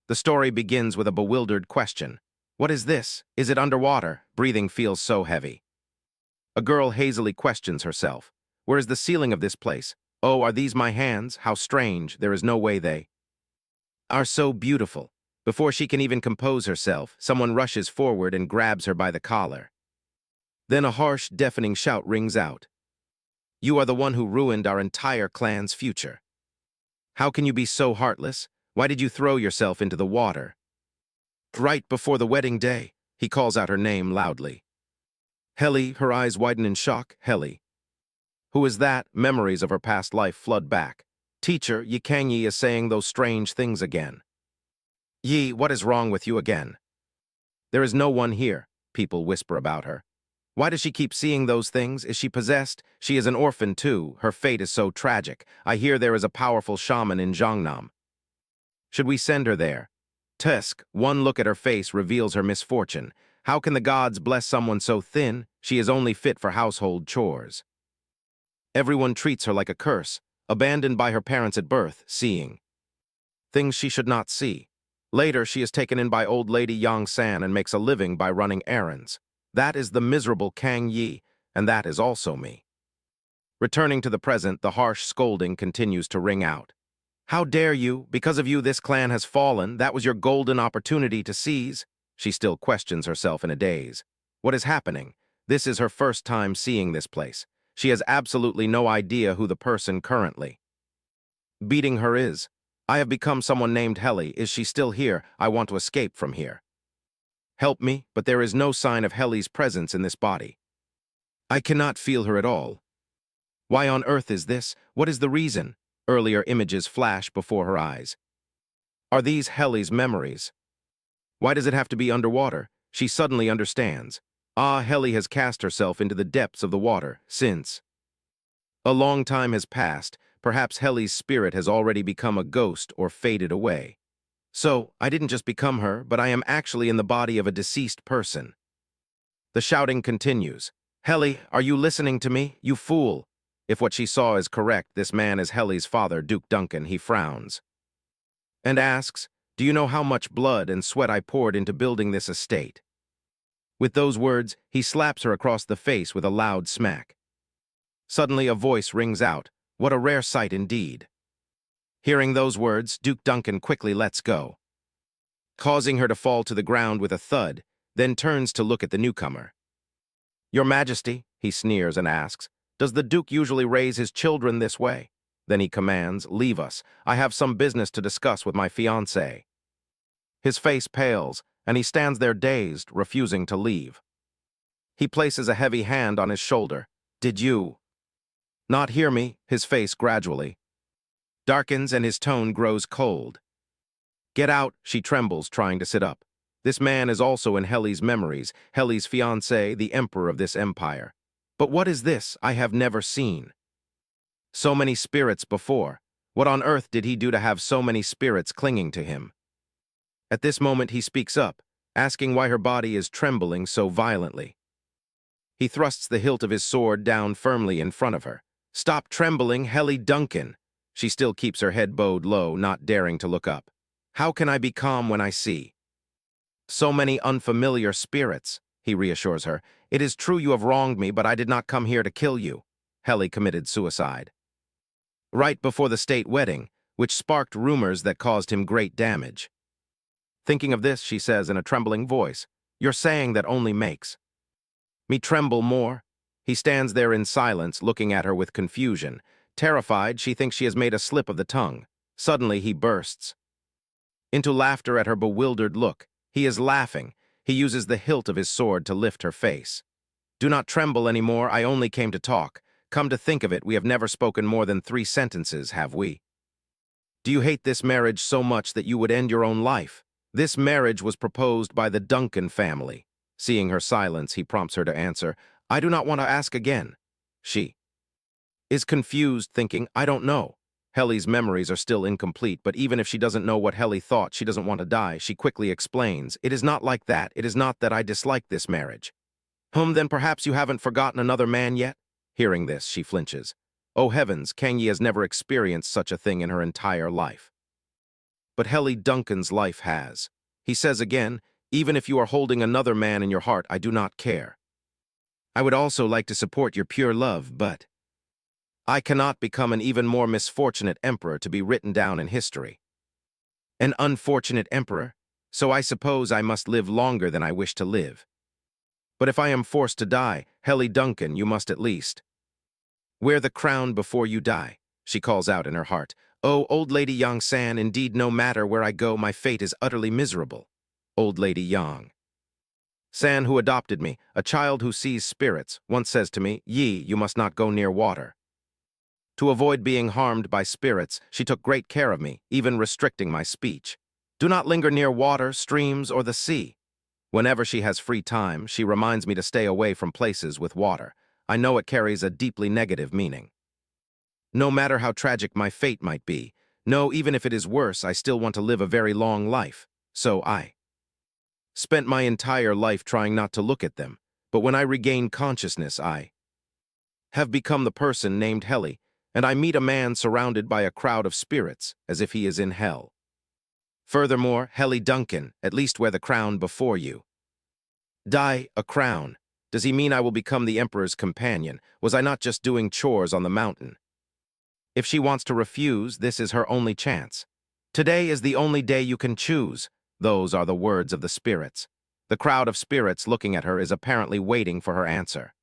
The story begins with a bewildered question. What is this? Is it underwater? Breathing feels so heavy. A girl hazily questions herself. Where is the ceiling of this place? Oh, are these my hands? How strange. There is no way they are so beautiful. Before she can even compose herself, someone rushes forward and grabs her by the collar. Then a harsh, deafening shout rings out. You are the one who ruined our entire clan's future. How can you be so heartless? Why did you throw yourself into the water? Right before the wedding day, he calls out her name loudly. Helly, her eyes widen in shock. Helly. Who is that? Memories of her past life flood back. Teacher, Yikanyi is saying those strange things again. Yi, what is wrong with you again? There is no one here, people whisper about her. Why does she keep seeing those things? Is she possessed? She is an orphan too. Her fate is so tragic. I hear there is a powerful shaman in Jiangnam. Should we send her there? Tusk, one look at her face reveals her misfortune. How can the gods bless someone so thin? She is only fit for household chores. Everyone treats her like a curse, abandoned by her parents at birth, seeing things she should not see. Later, she is taken in by old lady Yang San and makes a living by running errands. That is the miserable Kang Yi, and that is also me. Returning to the present, the harsh scolding continues to ring out. How dare you? Because of you, this clan has fallen. That was your golden opportunity to seize. She still questions herself in a daze. What is happening? This is her first time seeing this place. She has absolutely no idea who the person currently beating her is. I have become someone named Helly. Is she still here? I want to escape from here. Help me, but there is no sign of Helly's presence in this body. I cannot feel her at all. Why on earth is this? What is the reason? Earlier images flash before her eyes. Are these Helly's memories? Why does it have to be underwater? She suddenly understands. Ah, Helly has cast herself into the depths of the water since. A long time has passed. Perhaps Helly's spirit has already become a ghost or faded away. So, I didn't just become her, but I am actually in the body of a deceased person. The shouting continues. Helly, are you listening to me? You fool! If what she saw is correct, this man is Helly's father, Duke Duncan. He frowns and asks, do you know how much blood and sweat I poured into building this estate? With those words, he slaps her across the face with a loud smack. Suddenly a voice rings out. What a rare sight indeed. Hearing those words, Duke Duncan quickly lets go, causing her to fall to the ground with a thud, then turns to look at the newcomer. Your Majesty, he sneers and asks, does the Duke usually raise his children this way? Then he commands, leave us. I have some business to discuss with my fiancée. His face pales, and he stands there dazed, refusing to leave. He places a heavy hand on his shoulder. Did you not hear me? His face gradually darkens and his tone grows cold. Get out, she trembles, trying to sit up. This man is also in Helly's memories, Helly's fiancé, the emperor of this empire. But what is this? I have never seen so many spirits before. What on earth did he do to have so many spirits clinging to him? At this moment he speaks up, asking why her body is trembling so violently. He thrusts the hilt of his sword down firmly in front of her. Stop trembling, Helly Duncan. She still keeps her head bowed low, not daring to look up. How can I be calm when I see so many unfamiliar spirits? He reassures her. It is true you have wronged me, but I did not come here to kill you. Helly committed suicide right before the state wedding, which sparked rumors that caused him great damage. Thinking of this, she says in a trembling voice, you're saying that only makes me tremble more? He stands there in silence, looking at her with confusion. Terrified, she thinks she has made a slip of the tongue. Suddenly, he bursts into laughter at her bewildered look. He is laughing. He uses the hilt of his sword to lift her face. Do not tremble anymore. I only came to talk. Come to think of it, we have never spoken more than 3 sentences, have we? Do you hate this marriage so much that you would end your own life? This marriage was proposed by the Duncan family. Seeing her silence, he prompts her to answer, I do not want to ask again. She is confused, thinking, I don't know. Helly's memories are still incomplete, but even if she doesn't know what Helly thought, she doesn't want to die. She quickly explains, it is not like that. It is not that I dislike this marriage. Then perhaps you haven't forgotten another man yet? Hearing this, she flinches. Oh heavens, Kang Yi has never experienced such a thing in her entire life. but Helly Duncan's life has. He says again, even if you are holding another man in your heart, I do not care. I would also like to support your pure love, but I cannot become an even more misfortunate emperor to be written down in history. An unfortunate emperor? So I suppose I must live longer than I wish to live. But if I am forced to die, Helly Duncan, you must at least wear the crown before you die, she calls out in her heart. Oh, old Lady Yang San, indeed no matter where I go, my fate is utterly miserable. Old Lady Yang San, who adopted me, a child who sees spirits, once says to me, Yi, you must not go near water. To avoid being harmed by spirits, she took great care of me, even restricting my speech. Do not linger near water, streams, or the sea. Whenever she has free time, she reminds me to stay away from places with water. I know it carries a deeply negative meaning. No matter how tragic my fate might be, no, even if it is worse, I still want to live a very long life. So I spent my entire life trying not to look at them, but when I regain consciousness, I have become the person named Helly, and I meet a man surrounded by a crowd of spirits, as if he is in hell. Furthermore, Helly Duncan, at least wear the crown before you die. A crown. Does he mean I will become the Emperor's companion? Was I not just doing chores on the mountain? If she wants to refuse, this is her only chance. Today is the only day you can choose. Those are the words of the spirits. The crowd of spirits looking at her is apparently waiting for her answer.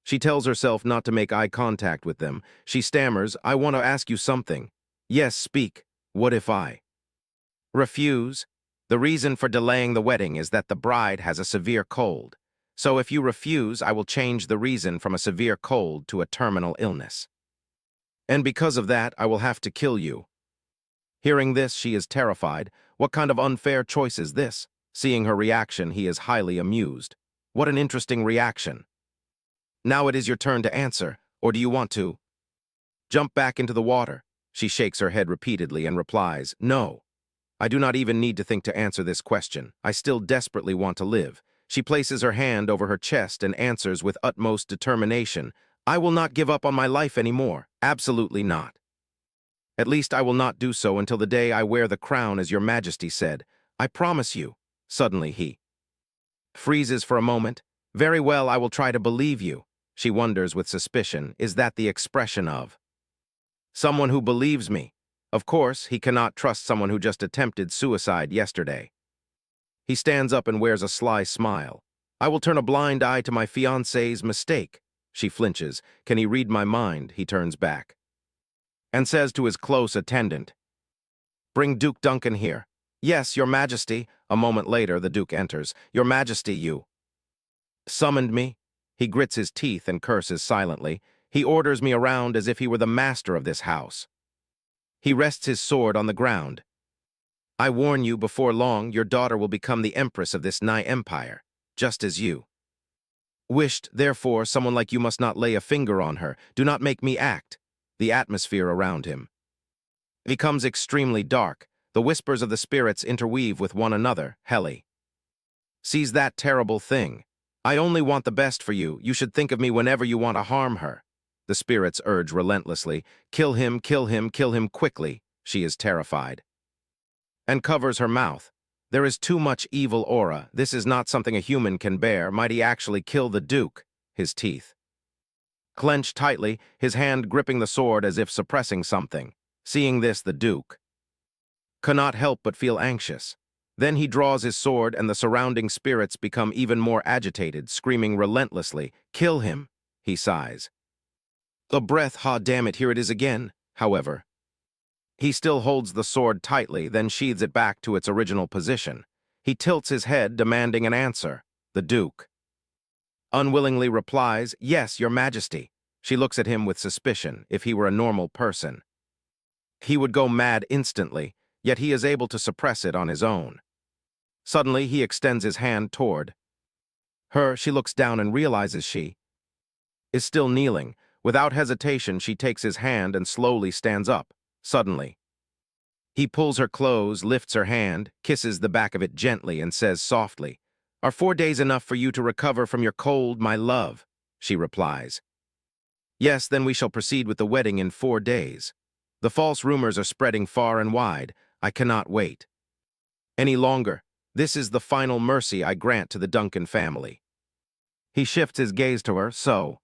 She tells herself not to make eye contact with them. She stammers, I want to ask you something. Yes, speak. What if I refuse? The reason for delaying the wedding is that the bride has a severe cold. So if you refuse, I will change the reason from a severe cold to a terminal illness. And because of that, I will have to kill you. Hearing this, she is terrified. What kind of unfair choice is this? Seeing her reaction, he is highly amused. What an interesting reaction. Now it is your turn to answer, or do you want to jump back into the water? She shakes her head repeatedly and replies, No. I do not even need to think to answer this question. I still desperately want to live. She places her hand over her chest and answers with utmost determination, I will not give up on my life anymore. Absolutely not. At least I will not do so until the day I wear the crown, as your majesty said. I promise you. Suddenly he freezes for a moment. Very well, I will try to believe you. She wonders with suspicion, is that the expression of someone who believes me? Of course, he cannot trust someone who just attempted suicide yesterday. He stands up and wears a sly smile. I will turn a blind eye to my fiancée's mistake. She flinches. Can he read my mind? He turns back and says to his close attendant, Bring Duke Duncan here. Yes, your majesty. A moment later, the Duke enters. Your majesty, you summoned me? He grits his teeth and curses silently. He orders me around as if he were the master of this house. He rests his sword on the ground. I warn you, before long, your daughter will become the empress of this nigh empire, just as you wished. Therefore, someone like you must not lay a finger on her. Do not make me act. The atmosphere around him becomes extremely dark. The whispers of the spirits interweave with one another. Helly sees that terrible thing. I only want the best for you. You should think of me whenever you want to harm her. The spirits urge relentlessly. Kill him, kill him, kill him quickly. She is terrified and covers her mouth. There is too much evil aura. This is not something a human can bear. Might he actually kill the Duke? His teeth clench tightly, his hand gripping the sword as if suppressing something. Seeing this, the Duke cannot help but feel anxious. Then he draws his sword and the surrounding spirits become even more agitated, screaming relentlessly, Kill him, he sighs. A breath, ha damn it, here it is again. However, he still holds the sword tightly, then sheathes it back to its original position. He tilts his head, demanding an answer. The Duke unwillingly replies, Yes, your majesty. She looks at him with suspicion. If he were a normal person, he would go mad instantly, yet he is able to suppress it on his own. Suddenly, he extends his hand toward her. She looks down and realizes she is still kneeling. Without hesitation, she takes his hand and slowly stands up. Suddenly, he pulls her close, lifts her hand, kisses the back of it gently, and says softly, Are 4 days enough for you to recover from your cold, my love? She replies, Yes, then we shall proceed with the wedding in 4 days. The false rumors are spreading far and wide. I cannot wait any longer. This is the final mercy I grant to the Duncan family. He shifts his gaze to her, so.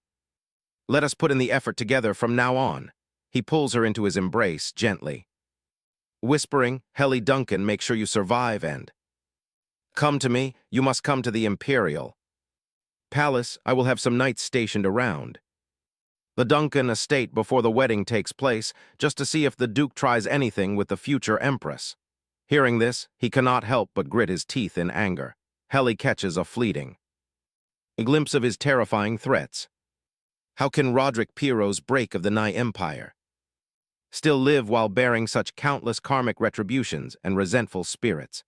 Let us put in the effort together from now on. He pulls her into his embrace, gently. Whispering, Helly Duncan, make sure you survive and. Come to me, you must come to the Imperial Palace. I will have some knights stationed around the Duncan estate before the wedding takes place, just to see if the Duke tries anything with the future Empress. Hearing this, he cannot help but grit his teeth in anger. Helly catches a fleeting glimpse of his terrifying threats. How can Roderick Piro's break of the Nye Empire still live while bearing such countless karmic retributions and resentful spirits?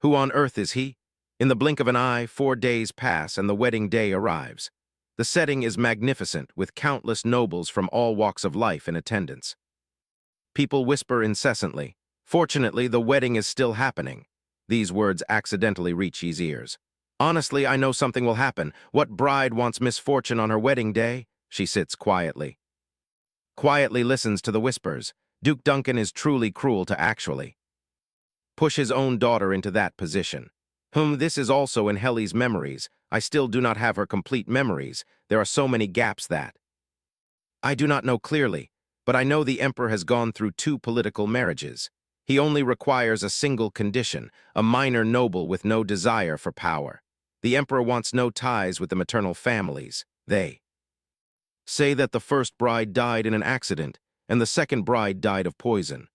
Who on earth is he? In the blink of an eye, 4 days pass and the wedding day arrives. The setting is magnificent, with countless nobles from all walks of life in attendance. People whisper incessantly. Fortunately, the wedding is still happening. These words accidentally reach his ears. Honestly, I know something will happen. What bride wants misfortune on her wedding day? She sits quietly listens to the whispers. Duke Duncan is truly cruel to actually push his own daughter into that position. This is also in Helly's memories. I still do not have her complete memories. There are so many gaps that I do not know clearly, but I know the Emperor has gone through 2 political marriages. He only requires a single condition, a minor noble with no desire for power. The Emperor wants no ties with the maternal families. They say that the first bride died in an accident, and the second bride died of poison.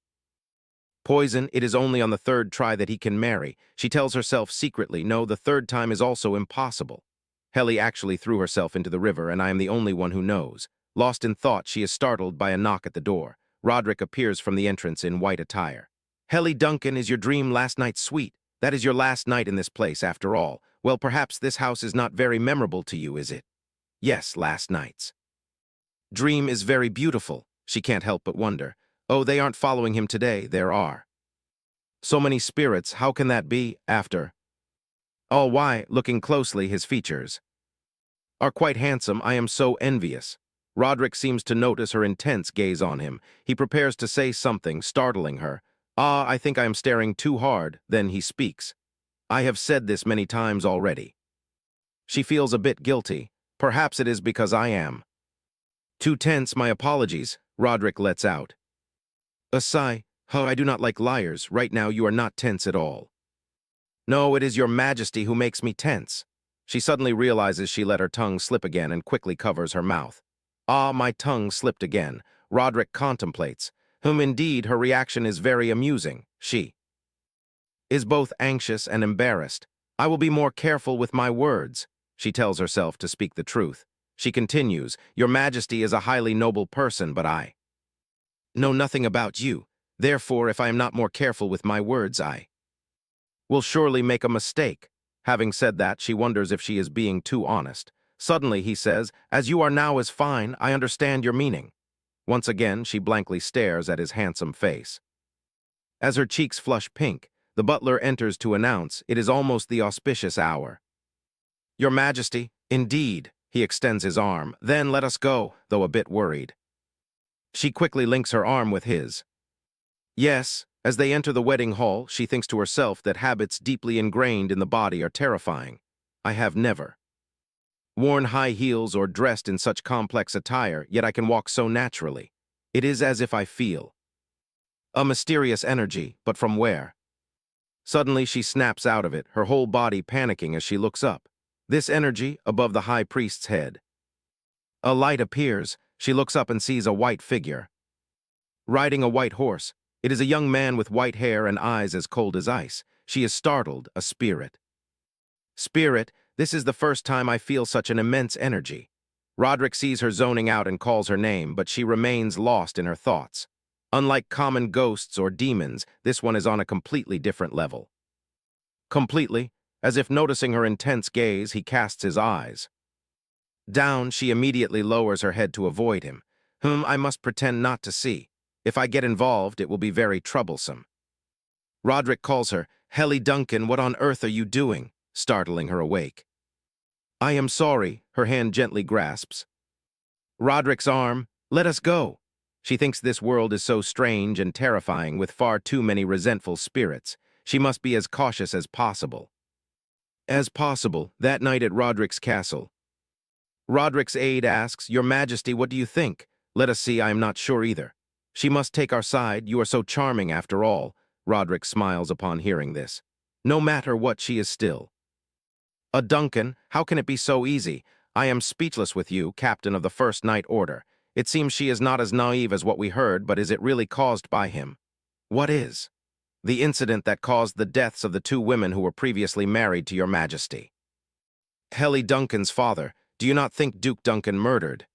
Poison, it is only on the 3rd try that he can marry. She tells herself secretly, no, the 3rd time is also impossible. Helly actually threw herself into the river, and I am the only one who knows. Lost in thought, she is startled by a knock at the door. Roderick appears from the entrance in white attire. Helly Duncan, is your dream last night sweet? That is your last night in this place, after all. Well, perhaps this house is not very memorable to you, is it? Yes, last night's dream is very beautiful. She can't help but wonder. Oh, they aren't following him today. There are so many spirits. How can that be? After all, why, looking closely, his features are quite handsome. I am so envious. Roderick seems to notice her intense gaze on him. He prepares to say something, startling her. Ah, I think I am staring too hard. Then he speaks. I have said this many times already. She feels a bit guilty. Perhaps it is because I am too tense. My apologies, Roderick lets out a sigh. Oh, I do not like liars. Right now you are not tense at all. No, it is your Majesty who makes me tense. She suddenly realizes she let her tongue slip again and quickly covers her mouth. Ah, my tongue slipped again. Roderick contemplates. Indeed, her reaction is very amusing. She is both anxious and embarrassed. I will be more careful with my words. She tells herself to speak the truth. She continues, Your Majesty is a highly noble person, but I know nothing about you. Therefore, if I am not more careful with my words, I will surely make a mistake. Having said that, she wonders if she is being too honest. Suddenly, he says, As you are now is fine, I understand your meaning. Once again, she blankly stares at his handsome face. As her cheeks flush pink, the butler enters to announce it is almost the auspicious hour. Your Majesty, indeed. He extends his arm. Then let us go, though a bit worried. She quickly links her arm with his. Yes, as they enter the wedding hall, she thinks to herself that habits deeply ingrained in the body are terrifying. I have never worn high heels or dressed in such complex attire, yet I can walk so naturally. It is as if I feel a mysterious energy, but from where? Suddenly she snaps out of it, her whole body panicking as she looks up. This energy, above the high priest's head. A light appears. She looks up and sees a white figure riding a white horse. It is a young man with white hair and eyes as cold as ice. She is startled, a spirit. Spirit, this is the first time I feel such an immense energy. Roderick sees her zoning out and calls her name, but she remains lost in her thoughts. Unlike common ghosts or demons, this one is on a completely different level. Completely, as if noticing her intense gaze, he casts his eyes down. She immediately lowers her head to avoid him. I must pretend not to see. If I get involved, it will be very troublesome. Roderick calls her, Helly Duncan, what on earth are you doing? Startling her awake. I am sorry, her hand gently grasps Roderick's arm. Let us go. She thinks this world is so strange and terrifying with far too many resentful spirits. She must be as cautious as possible. That night at Roderick's castle. Roderick's aide asks, "Your Majesty, what do you think?" "Let us see, I am not sure either." "She must take our side, you are so charming after all." Roderick smiles upon hearing this. "No matter what, she is still." "A Duncan, how can it be so easy? I am speechless with you, captain of the First Night Order. It seems she is not as naive as what we heard, but is it really caused by him?" "What is?" "The incident that caused the deaths of the two women who were previously married to your Majesty." "Helly Duncan's father. Do you not think Duke Duncan murdered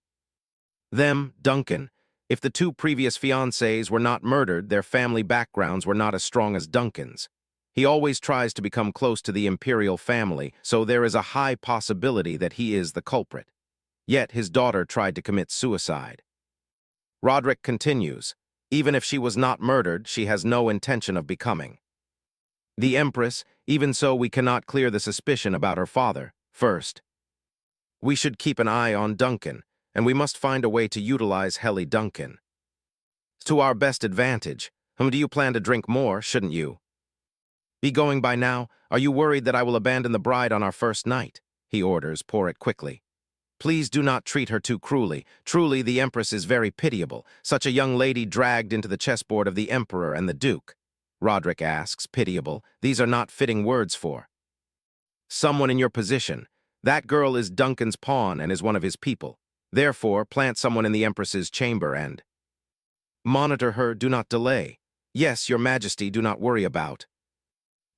them, Duncan? If the two previous fiancés were not murdered, their family backgrounds were not as strong as Duncan's. He always tries to become close to the imperial family, so there is a high possibility that he is the culprit. Yet his daughter tried to commit suicide." Roderick continues, "Even if she was not murdered, she has no intention of becoming the Empress. Even so, we cannot clear the suspicion about her father. First, we should keep an eye on Duncan, and we must find a way to utilize Helly Duncan to our best advantage. Do you plan to drink more, shouldn't you be going by now? Are you worried that I will abandon the bride on our first night?" He orders, "Pour it quickly. Please do not treat her too cruelly. Truly, the Empress is very pitiable. Such a young lady dragged into the chessboard of the Emperor and the Duke." Roderick asks, "Pitiable? These are not fitting words for someone in your position. That girl is Duncan's pawn and is one of his people. Therefore, plant someone in the Empress's chamber and monitor her. Do not delay." "Yes, your Majesty, do not worry about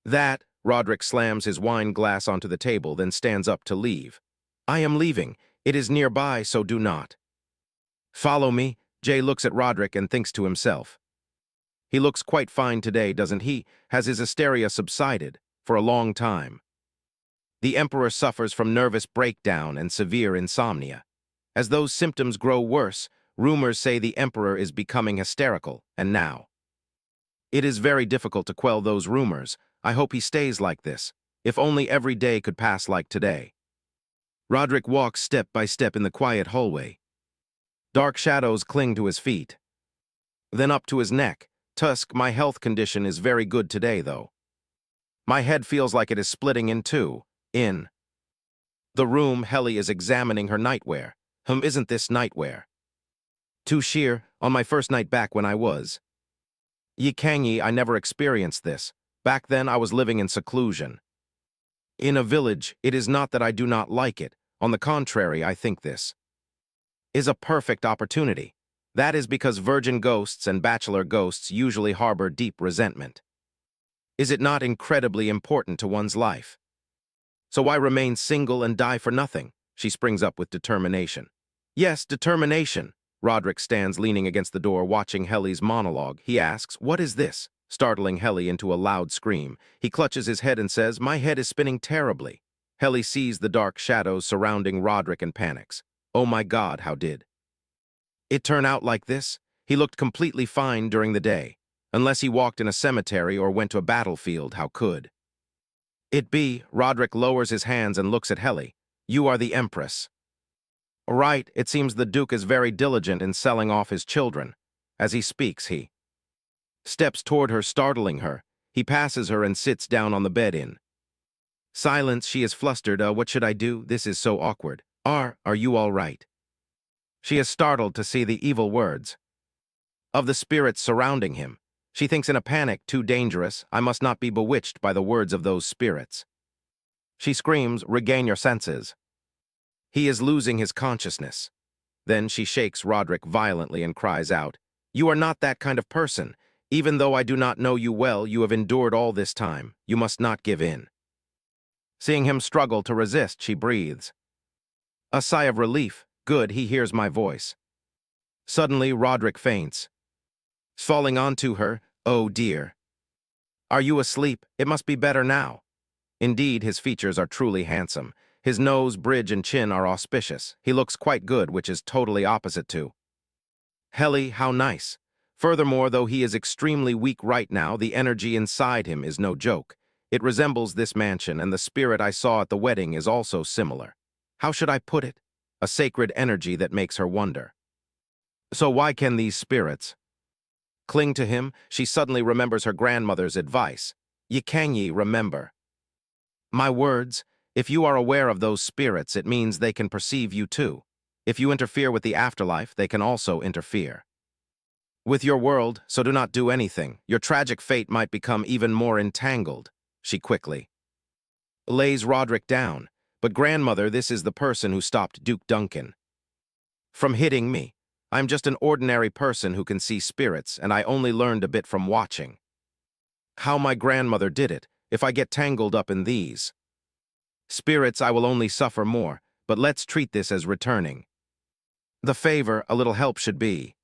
that." Roderick slams his wine glass onto the table, then stands up to leave. "I am leaving. It is nearby, so do not follow me." Jay looks at Roderick and thinks to himself, "He looks quite fine today, doesn't he? Has his hysteria subsided for a long time?" The Emperor suffers from nervous breakdown and severe insomnia. As those symptoms grow worse, rumors say the Emperor is becoming hysterical, and now it is very difficult to quell those rumors. I hope he stays like this. If only every day could pass like today. Roderick walks step by step in the quiet hallway. Dark shadows cling to his feet, then up to his neck. Tusk, my health condition is very good today, though. My head feels like it is splitting in two. In the room, Helly is examining her nightwear. Isn't this nightwear too sheer? On my first night back when I was Yikangi, I never experienced this. Back then, I was living in seclusion in a village. It is not that I do not like it. On the contrary, I think this is a perfect opportunity. That is because virgin ghosts and bachelor ghosts usually harbor deep resentment. Is it not incredibly important to one's life? So why remain single and die for nothing? She springs up with determination. Yes, determination. Roderick stands leaning against the door watching Helly's monologue. He asks, "What is this?" startling Helly into a loud scream. He clutches his head and says, "My head is spinning terribly." Helly sees the dark shadows surrounding Roderick and panics. "Oh my God, how did it turn out like this? He looked completely fine during the day. Unless he walked in a cemetery or went to a battlefield, how could it be?" Roderick lowers his hands and looks at Helly. "You are the Empress." "Right, it seems the Duke is very diligent in selling off his children." As he speaks, he steps toward her, startling her. He passes her and sits down on the bed in silence. She is flustered. What should I do? This is so awkward." Are you all right?" She is startled to see the evil words of the spirits surrounding him. She thinks in a panic, too dangerous. I must not be bewitched by the words of those spirits. She screams, "Regain your senses. He is losing his consciousness." Then she shakes Roderick violently and cries out, "You are not that kind of person. Even though I do not know you well, you have endured all this time. You must not give in." Seeing him struggle to resist, she breathes a sigh of relief. Good, he hears my voice. Suddenly, Roderick faints, falling onto her. "Oh dear. Are you asleep? It must be better now." Indeed, his features are truly handsome. His nose, bridge, and chin are auspicious. He looks quite good, which is totally opposite to Helly. How nice. Furthermore, though he is extremely weak right now, the energy inside him is no joke. It resembles this mansion, and the spirit I saw at the wedding is also similar. How should I put it? A sacred energy that makes her wonder So why can these spirits cling to him? She suddenly remembers her grandmother's advice. Ye can ye remember? My words, if you are aware of those spirits, it means they can perceive you too. If you interfere with the afterlife, they can also interfere with your world, so do not do anything. Your tragic fate might become even more entangled. She quickly lays Roderick down. But grandmother, this is the person who stopped Duke Duncan from hitting me. I'm just an ordinary person who can see spirits, and I only learned a bit from watching how my grandmother did it. If I get tangled up in these spirits, I will only suffer more, but let's treat this as returning the favor. A little help should be.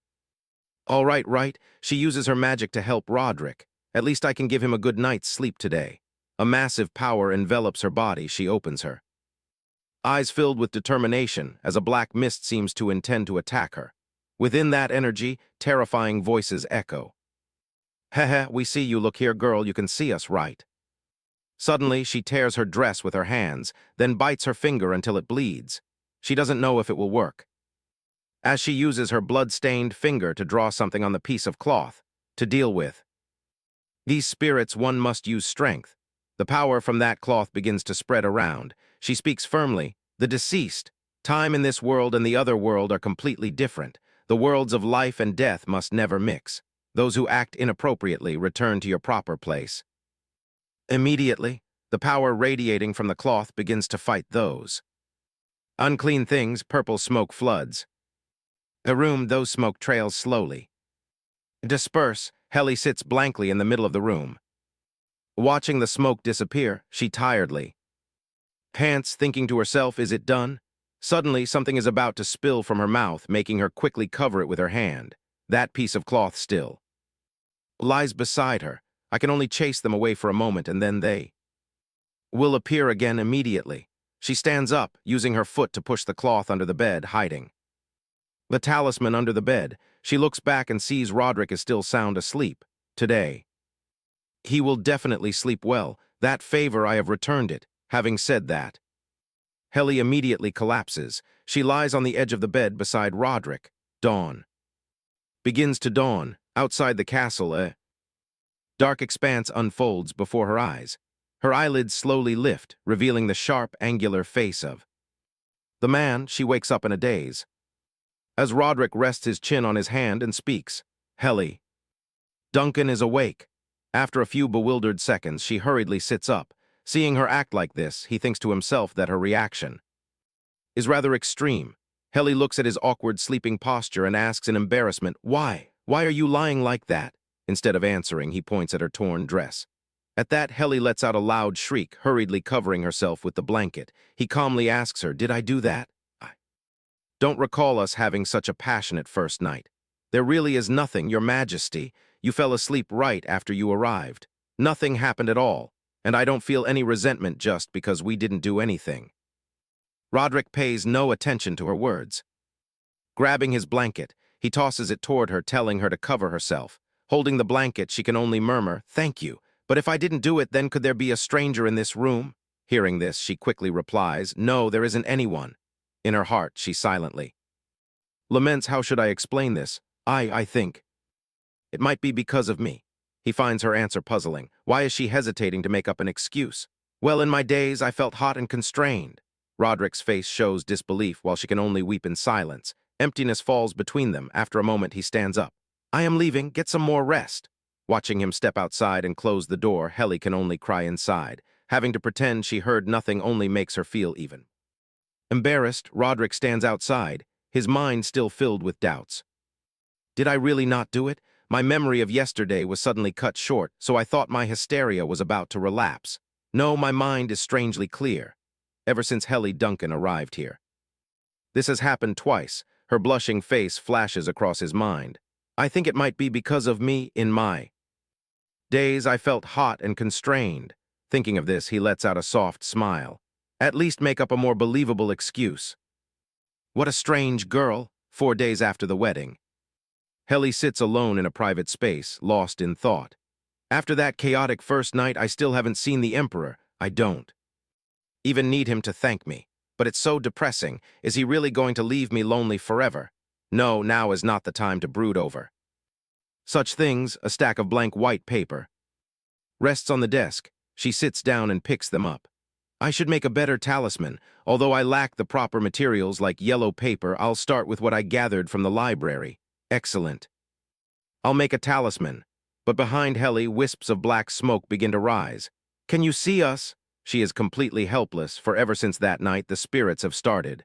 All right, right. She uses her magic to help Roderick. At least I can give him a good night's sleep today. A massive power envelops her body. She opens her eyes filled with determination as a black mist seems to intend to attack her. Within that energy, terrifying voices echo. Heh, we see you. Look here, girl, you can see us, right? Suddenly, she tears her dress with her hands, then bites her finger until it bleeds. She doesn't know if it will work. As she uses her blood-stained finger to draw something on the piece of cloth to deal with these spirits, one must use strength. The power from that cloth begins to spread around. She speaks firmly. The deceased. Time in this world and the other world are completely different. The worlds of life and death must never mix. Those who act inappropriately return to your proper place. Immediately, the power radiating from the cloth begins to fight those unclean things. Purple smoke floods the room. Those smoke trails slowly disperse. Helly sits blankly in the middle of the room. Watching the smoke disappear, she tiredly pants, thinking to herself, is it done? Suddenly, something is about to spill from her mouth, making her quickly cover it with her hand. That piece of cloth still lies beside her. I can only chase them away for a moment, and then they will appear again immediately. She stands up, using her foot to push the cloth under the bed, hiding the talisman under the bed. She looks back and sees Roderick is still sound asleep. Today, he will definitely sleep well. That favor, I have returned it. Having said that, Helly immediately collapses. She lies on the edge of the bed beside Roderick. Dawn begins to dawn. Outside the castle, a dark expanse unfolds before her eyes. Her eyelids slowly lift, revealing the sharp, angular face of the man. She wakes up in a daze as Roderick rests his chin on his hand and speaks. Helly. Duncan is awake. After a few bewildered seconds, she hurriedly sits up. Seeing her act like this, he thinks to himself that her reaction is rather extreme. Helly looks at his awkward sleeping posture and asks in embarrassment, Why? Why are you lying like that? Instead of answering, he points at her torn dress. At that, Helly lets out a loud shriek, hurriedly covering herself with the blanket. He calmly asks her, Did I do that? I don't recall us having such a passionate first night. There really is nothing, Your Majesty. You fell asleep right after you arrived. Nothing happened at all, and I don't feel any resentment just because we didn't do anything. Roderick pays no attention to her words. Grabbing his blanket, he tosses it toward her, telling her to cover herself. Holding the blanket, she can only murmur, Thank you. But if I didn't do it, then could there be a stranger in this room? Hearing this, she quickly replies, No, there isn't anyone. In her heart, she silently laments, How should I explain this? I think it might be because of me. He finds her answer puzzling. Why is she hesitating to make up an excuse? Well, in my days, I felt hot and constrained. Roderick's face shows disbelief while she can only weep in silence. Emptiness falls between them. After a moment, he stands up. I am leaving. Get some more rest. Watching him step outside and close the door, Helly can only cry inside. Having to pretend she heard nothing only makes her feel even embarrassed. Roderick stands outside, his mind still filled with doubts. Did I really not do it? My memory of yesterday was suddenly cut short, so I thought my hysteria was about to relapse. No, my mind is strangely clear. Ever since Helly Duncan arrived here. This has happened twice. Her blushing face flashes across his mind. I think it might be because of me. In my days, I felt hot and constrained. Thinking of this, he lets out a soft smile. At least make up a more believable excuse. What a strange girl. 4 days after the wedding, Helly sits alone in a private space, lost in thought. After that chaotic first night, I still haven't seen the Emperor. I don't even need him to thank me. But it's so depressing. Is he really going to leave me lonely forever? No, now is not the time to brood over such things. A stack of blank white paper rests on the desk. She sits down and picks them up. I should make a better talisman. Although I lack the proper materials like yellow paper, I'll start with what I gathered from the library. Excellent. I'll make a talisman. But behind Helly, wisps of black smoke begin to rise. Can you see us? She is completely helpless, for ever since that night the spirits have started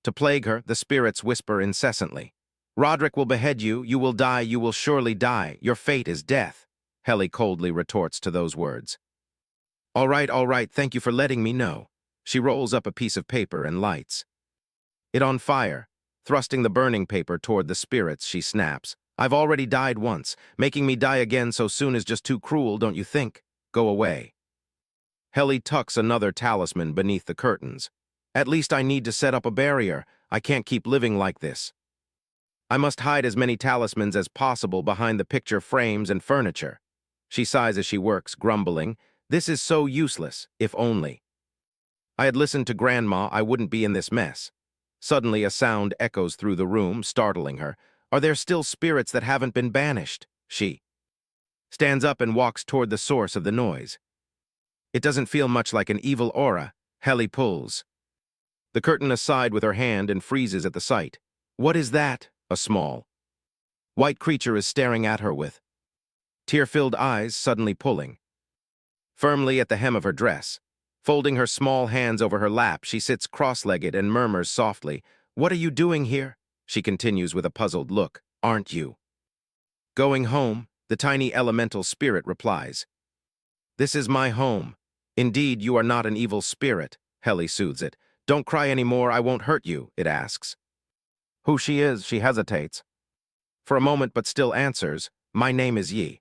to plague her. The spirits whisper incessantly. Roderick will behead you. You will die. You will surely die. Your fate is death. Helly coldly retorts to those words. All right, thank you for letting me know. She rolls up a piece of paper and lights it on fire. Thrusting the burning paper toward the spirits, she snaps. I've already died once. Making me die again so soon is just too cruel, don't you think? Go away. Helly tucks another talisman beneath the curtains. At least I need to set up a barrier. I can't keep living like this. I must hide as many talismans as possible behind the picture frames and furniture. She sighs as she works, grumbling. This is so useless, if only I had listened to Grandma, I wouldn't be in this mess. Suddenly a sound echoes through the room, startling her. Are there still spirits that haven't been banished? She stands up and walks toward the source of the noise. It doesn't feel much like an evil aura. Helly pulls the curtain aside with her hand and freezes at the sight. What is that? A small white creature is staring at her with tear-filled eyes, suddenly pulling firmly at the hem of her dress. Folding her small hands over her lap, she sits cross-legged and murmurs softly, What are you doing here? She continues with a puzzled look. Aren't you going home? The tiny elemental spirit replies. This is my home. Indeed, you are not an evil spirit. Helly soothes it. Don't cry anymore, I won't hurt you, it asks. Who she is, she hesitates for a moment but still answers, My name is Yi.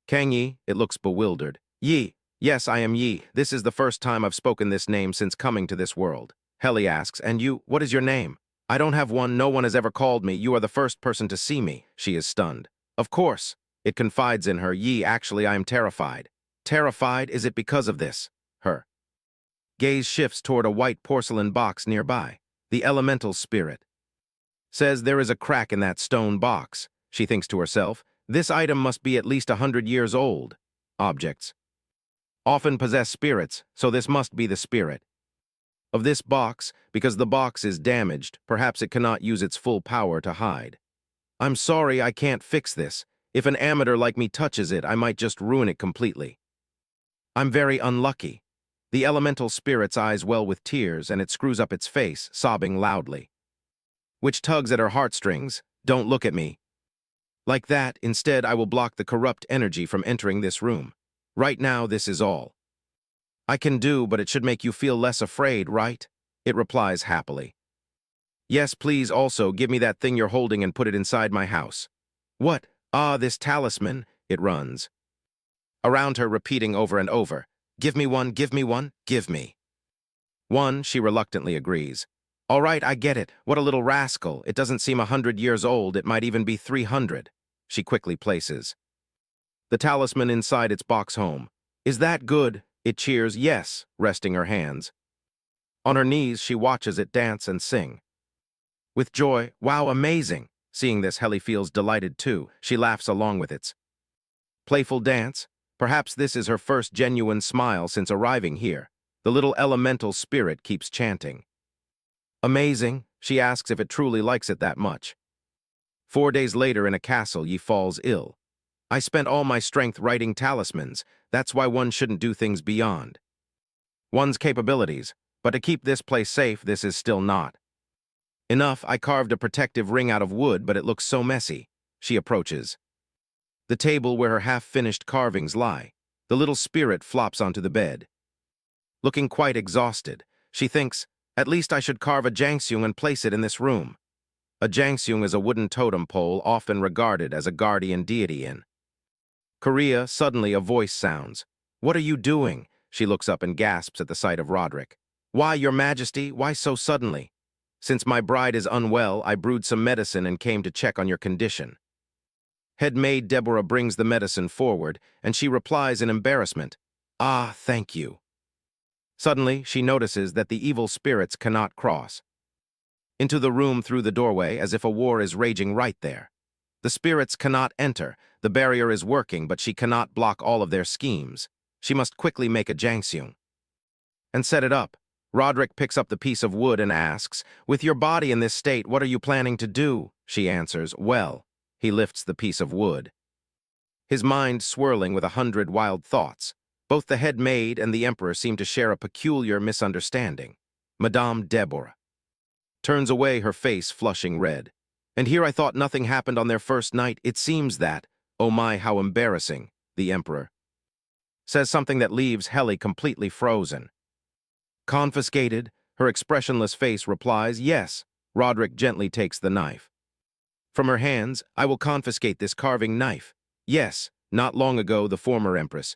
Kang Yi, it looks bewildered. Yi. Yes, I am Yi. This is the first time I've spoken this name since coming to this world. Helly asks, and you, what is your name? I don't have one, no one has ever called me. You are the first person to see me. She is stunned. Of course. It confides in her. Yi, actually, I am terrified. Terrified? Is it because of this? Her gaze shifts toward a white porcelain box nearby. The elemental spirit says there is a crack in that stone box. She thinks to herself, this item must be at least 100 years old. Objects often possess spirits, so this must be the spirit of this box. Because the box is damaged, perhaps it cannot use its full power to hide. I'm sorry, I can't fix this. If an amateur like me touches it, I might just ruin it completely. I'm very unlucky. The elemental spirit's eyes well with tears, and it screws up its face, sobbing loudly, which tugs at her heartstrings. Don't look at me like that. Instead, I will block the corrupt energy from entering this room. Right now, this is all I can do, but it should make you feel less afraid, right? It replies happily. Yes, please also give me that thing you're holding and put it inside my house. What? Ah, this talisman, it runs around her, repeating over and over. Give me one, give me one, give me one. She reluctantly agrees. All right, I get it. What a little rascal. It doesn't seem 100 years old. It might even be 300. She quickly places the talisman inside its box home. Is that good? It cheers, yes, resting her hands on her knees. She watches it dance and sing with joy. Wow, amazing. Seeing this, Helly feels delighted too. She laughs along with its playful dance. Perhaps this is her first genuine smile since arriving here. The little elemental spirit keeps chanting. Amazing. She asks if it truly likes it that much. 4 days later in a castle, Yi falls ill. I spent all my strength writing talismans. That's why one shouldn't do things beyond one's capabilities. But to keep this place safe, this is still not enough. I carved a protective ring out of wood, but it looks so messy. She approaches the table where her half-finished carvings lie. The little spirit flops onto the bed, looking quite exhausted. She thinks, at least I should carve a jangseung and place it in this room. A jangseung is a wooden totem pole often regarded as a guardian deity in Korea. Suddenly a voice sounds. What are you doing? She looks up and gasps at the sight of Roderick. Why, Your Majesty, why so suddenly? Since my bride is unwell, I brewed some medicine and came to check on your condition. Head maid Deborah brings the medicine forward, and she replies in embarrassment. Ah, thank you. Suddenly, she notices that the evil spirits cannot cross into the room through the doorway as if a war is raging right there. The spirits cannot enter. The barrier is working, but she cannot block all of their schemes. She must quickly make a jangseung and set it up. Roderick picks up the piece of wood and asks, "With your body in this state, what are you planning to do?" She answers, "Well." He lifts the piece of wood, his mind swirling with 100 wild thoughts. Both the head maid and the emperor seem to share a peculiar misunderstanding. Madame Deborah turns away, her face flushing red. "And here I thought nothing happened on their first night. It seems that, oh my, how embarrassing," the emperor says something that leaves Helly completely frozen. "Confiscated?" Her expressionless face replies, "Yes." Roderick gently takes the knife from her hands. "I will confiscate this carving knife." "Yes." Not long ago, the former empress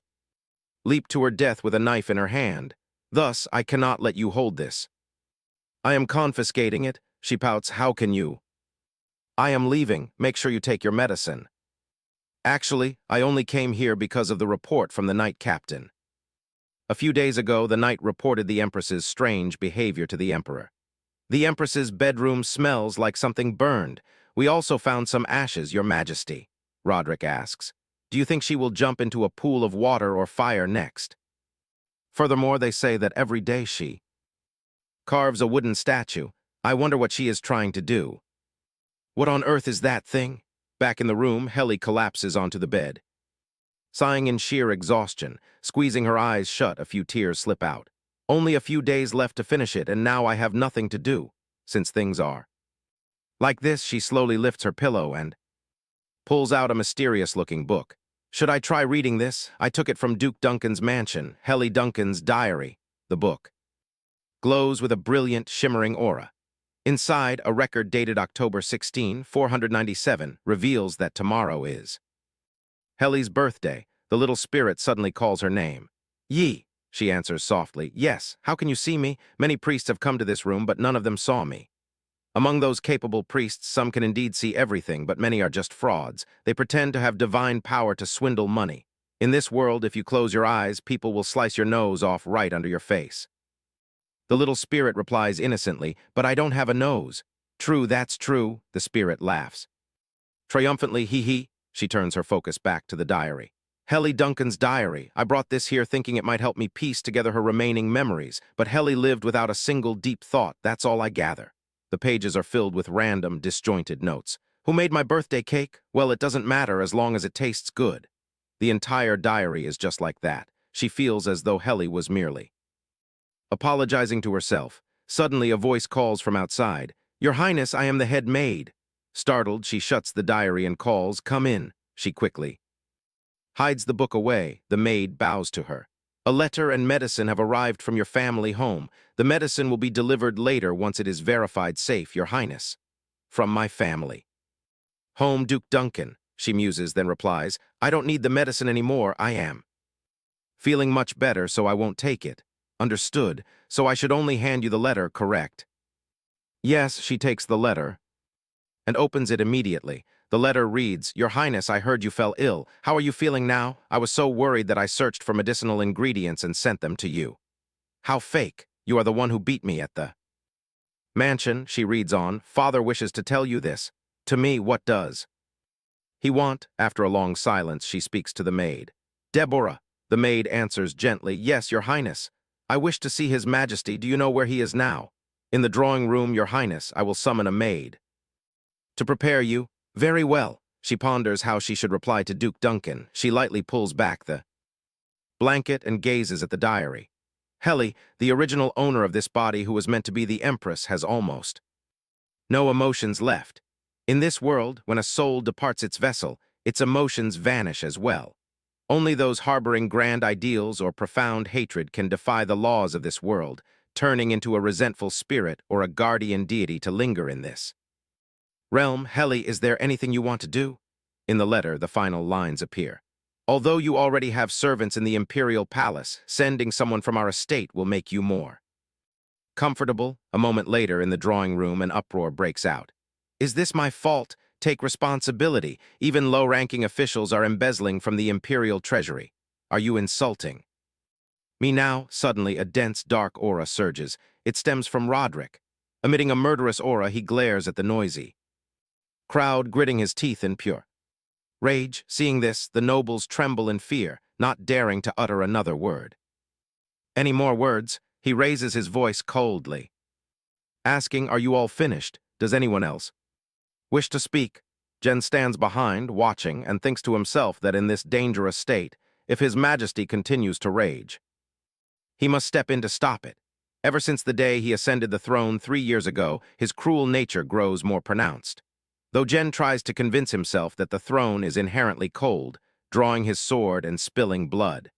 leaped to her death with a knife in her hand. "Thus, I cannot let you hold this." "I am confiscating it," she pouts. "How can you?" "I am leaving. Make sure you take your medicine." "Actually, I only came here because of the report from the knight captain. A few days ago, the knight reported the empress's strange behavior to the emperor. The empress's bedroom smells like something burned. We also found some ashes, your majesty." Roderick asks, "Do you think she will jump into a pool of water or fire next?" Furthermore, they say that every day she carves a wooden statue. I wonder what she is trying to do. What on earth is that thing? Back in the room, Helly collapses onto the bed, sighing in sheer exhaustion. Squeezing her eyes shut, a few tears slip out. "Only a few days left to finish it, and now I have nothing to do. Since things are like this," she slowly lifts her pillow and pulls out a mysterious-looking book. "Should I try reading this? I took it from Duke Duncan's mansion, Helly Duncan's diary." The book glows with a brilliant, shimmering aura. Inside, a record dated October 16, 497, reveals that tomorrow is Helly's birthday. The little spirit suddenly calls her name. "Yi," she answers softly. "Yes, how can you see me? Many priests have come to this room, but none of them saw me." Among those capable priests, some can indeed see everything, but many are just frauds. They pretend to have divine power to swindle money. In this world, if you close your eyes, people will slice your nose off right under your face. The little spirit replies innocently, "But I don't have a nose." "True, that's true," the spirit laughs. Triumphantly, hee. She turns her focus back to the diary. "Helly Duncan's diary. I brought this here thinking it might help me piece together her remaining memories, but Helly lived without a single deep thought. That's all I gather." The pages are filled with random, disjointed notes. "Who made my birthday cake? Well, it doesn't matter as long as it tastes good." The entire diary is just like that. She feels as though Helly was merely apologizing to herself. Suddenly, a voice calls from outside. "Your Highness, I am the head maid." Startled, she shuts the diary and calls, "Come in." She quickly hides the book away. The maid bows to her. "A letter and medicine have arrived from your family home. The medicine will be delivered later once it is verified safe, your Highness." "From my family home, Duke Duncan," she muses, then replies, "I don't need the medicine anymore. I am feeling much better, so I won't take it." "Understood. So I should only hand you the letter, correct?" "Yes." She takes the letter and opens it immediately. The letter reads, "Your Highness, I heard you fell ill. How are you feeling now? I was so worried that I searched for medicinal ingredients and sent them to you." "How fake. You are the one who beat me at the mansion." She reads on, "Father wishes to tell you this. To me, what does he want?" After a long silence, she speaks to the maid. "Deborah." The maid answers gently, "Yes, your Highness. I wish to see his majesty. Do you know where he is now?" "In the drawing room, your Highness. I will summon a maid to prepare you." "Very well." She ponders how she should reply to Duke Duncan. She lightly pulls back the blanket and gazes at the diary. Helly, the original owner of this body who was meant to be the Empress, has almost no emotions left. In this world, when a soul departs its vessel, its emotions vanish as well. Only those harboring grand ideals or profound hatred can defy the laws of this world, turning into a resentful spirit or a guardian deity to linger in this realm. "Helly, is there anything you want to do?" In the letter, the final lines appear. "Although you already have servants in the imperial palace, sending someone from our estate will make you more comfortable." A moment later, in the drawing room, an uproar breaks out. "Is this my fault? Take responsibility. Even low-ranking officials are embezzling from the imperial treasury. Are you insulting me now?" Suddenly, a dense, dark aura surges. It stems from Roderick. Emitting a murderous aura, he glares at the noisy crowd, gritting his teeth in pure rage. Seeing this, the nobles tremble in fear, not daring to utter another word. Any more words, he raises his voice coldly, asking, "Are you all finished? Does anyone else wish to speak?" Jen stands behind, watching, and thinks to himself that in this dangerous state, if His Majesty continues to rage, he must step in to stop it. Ever since the day he ascended the throne 3 years ago, his cruel nature grows more pronounced. Though Jen tries to convince himself that the throne is inherently cold, drawing his sword and spilling blood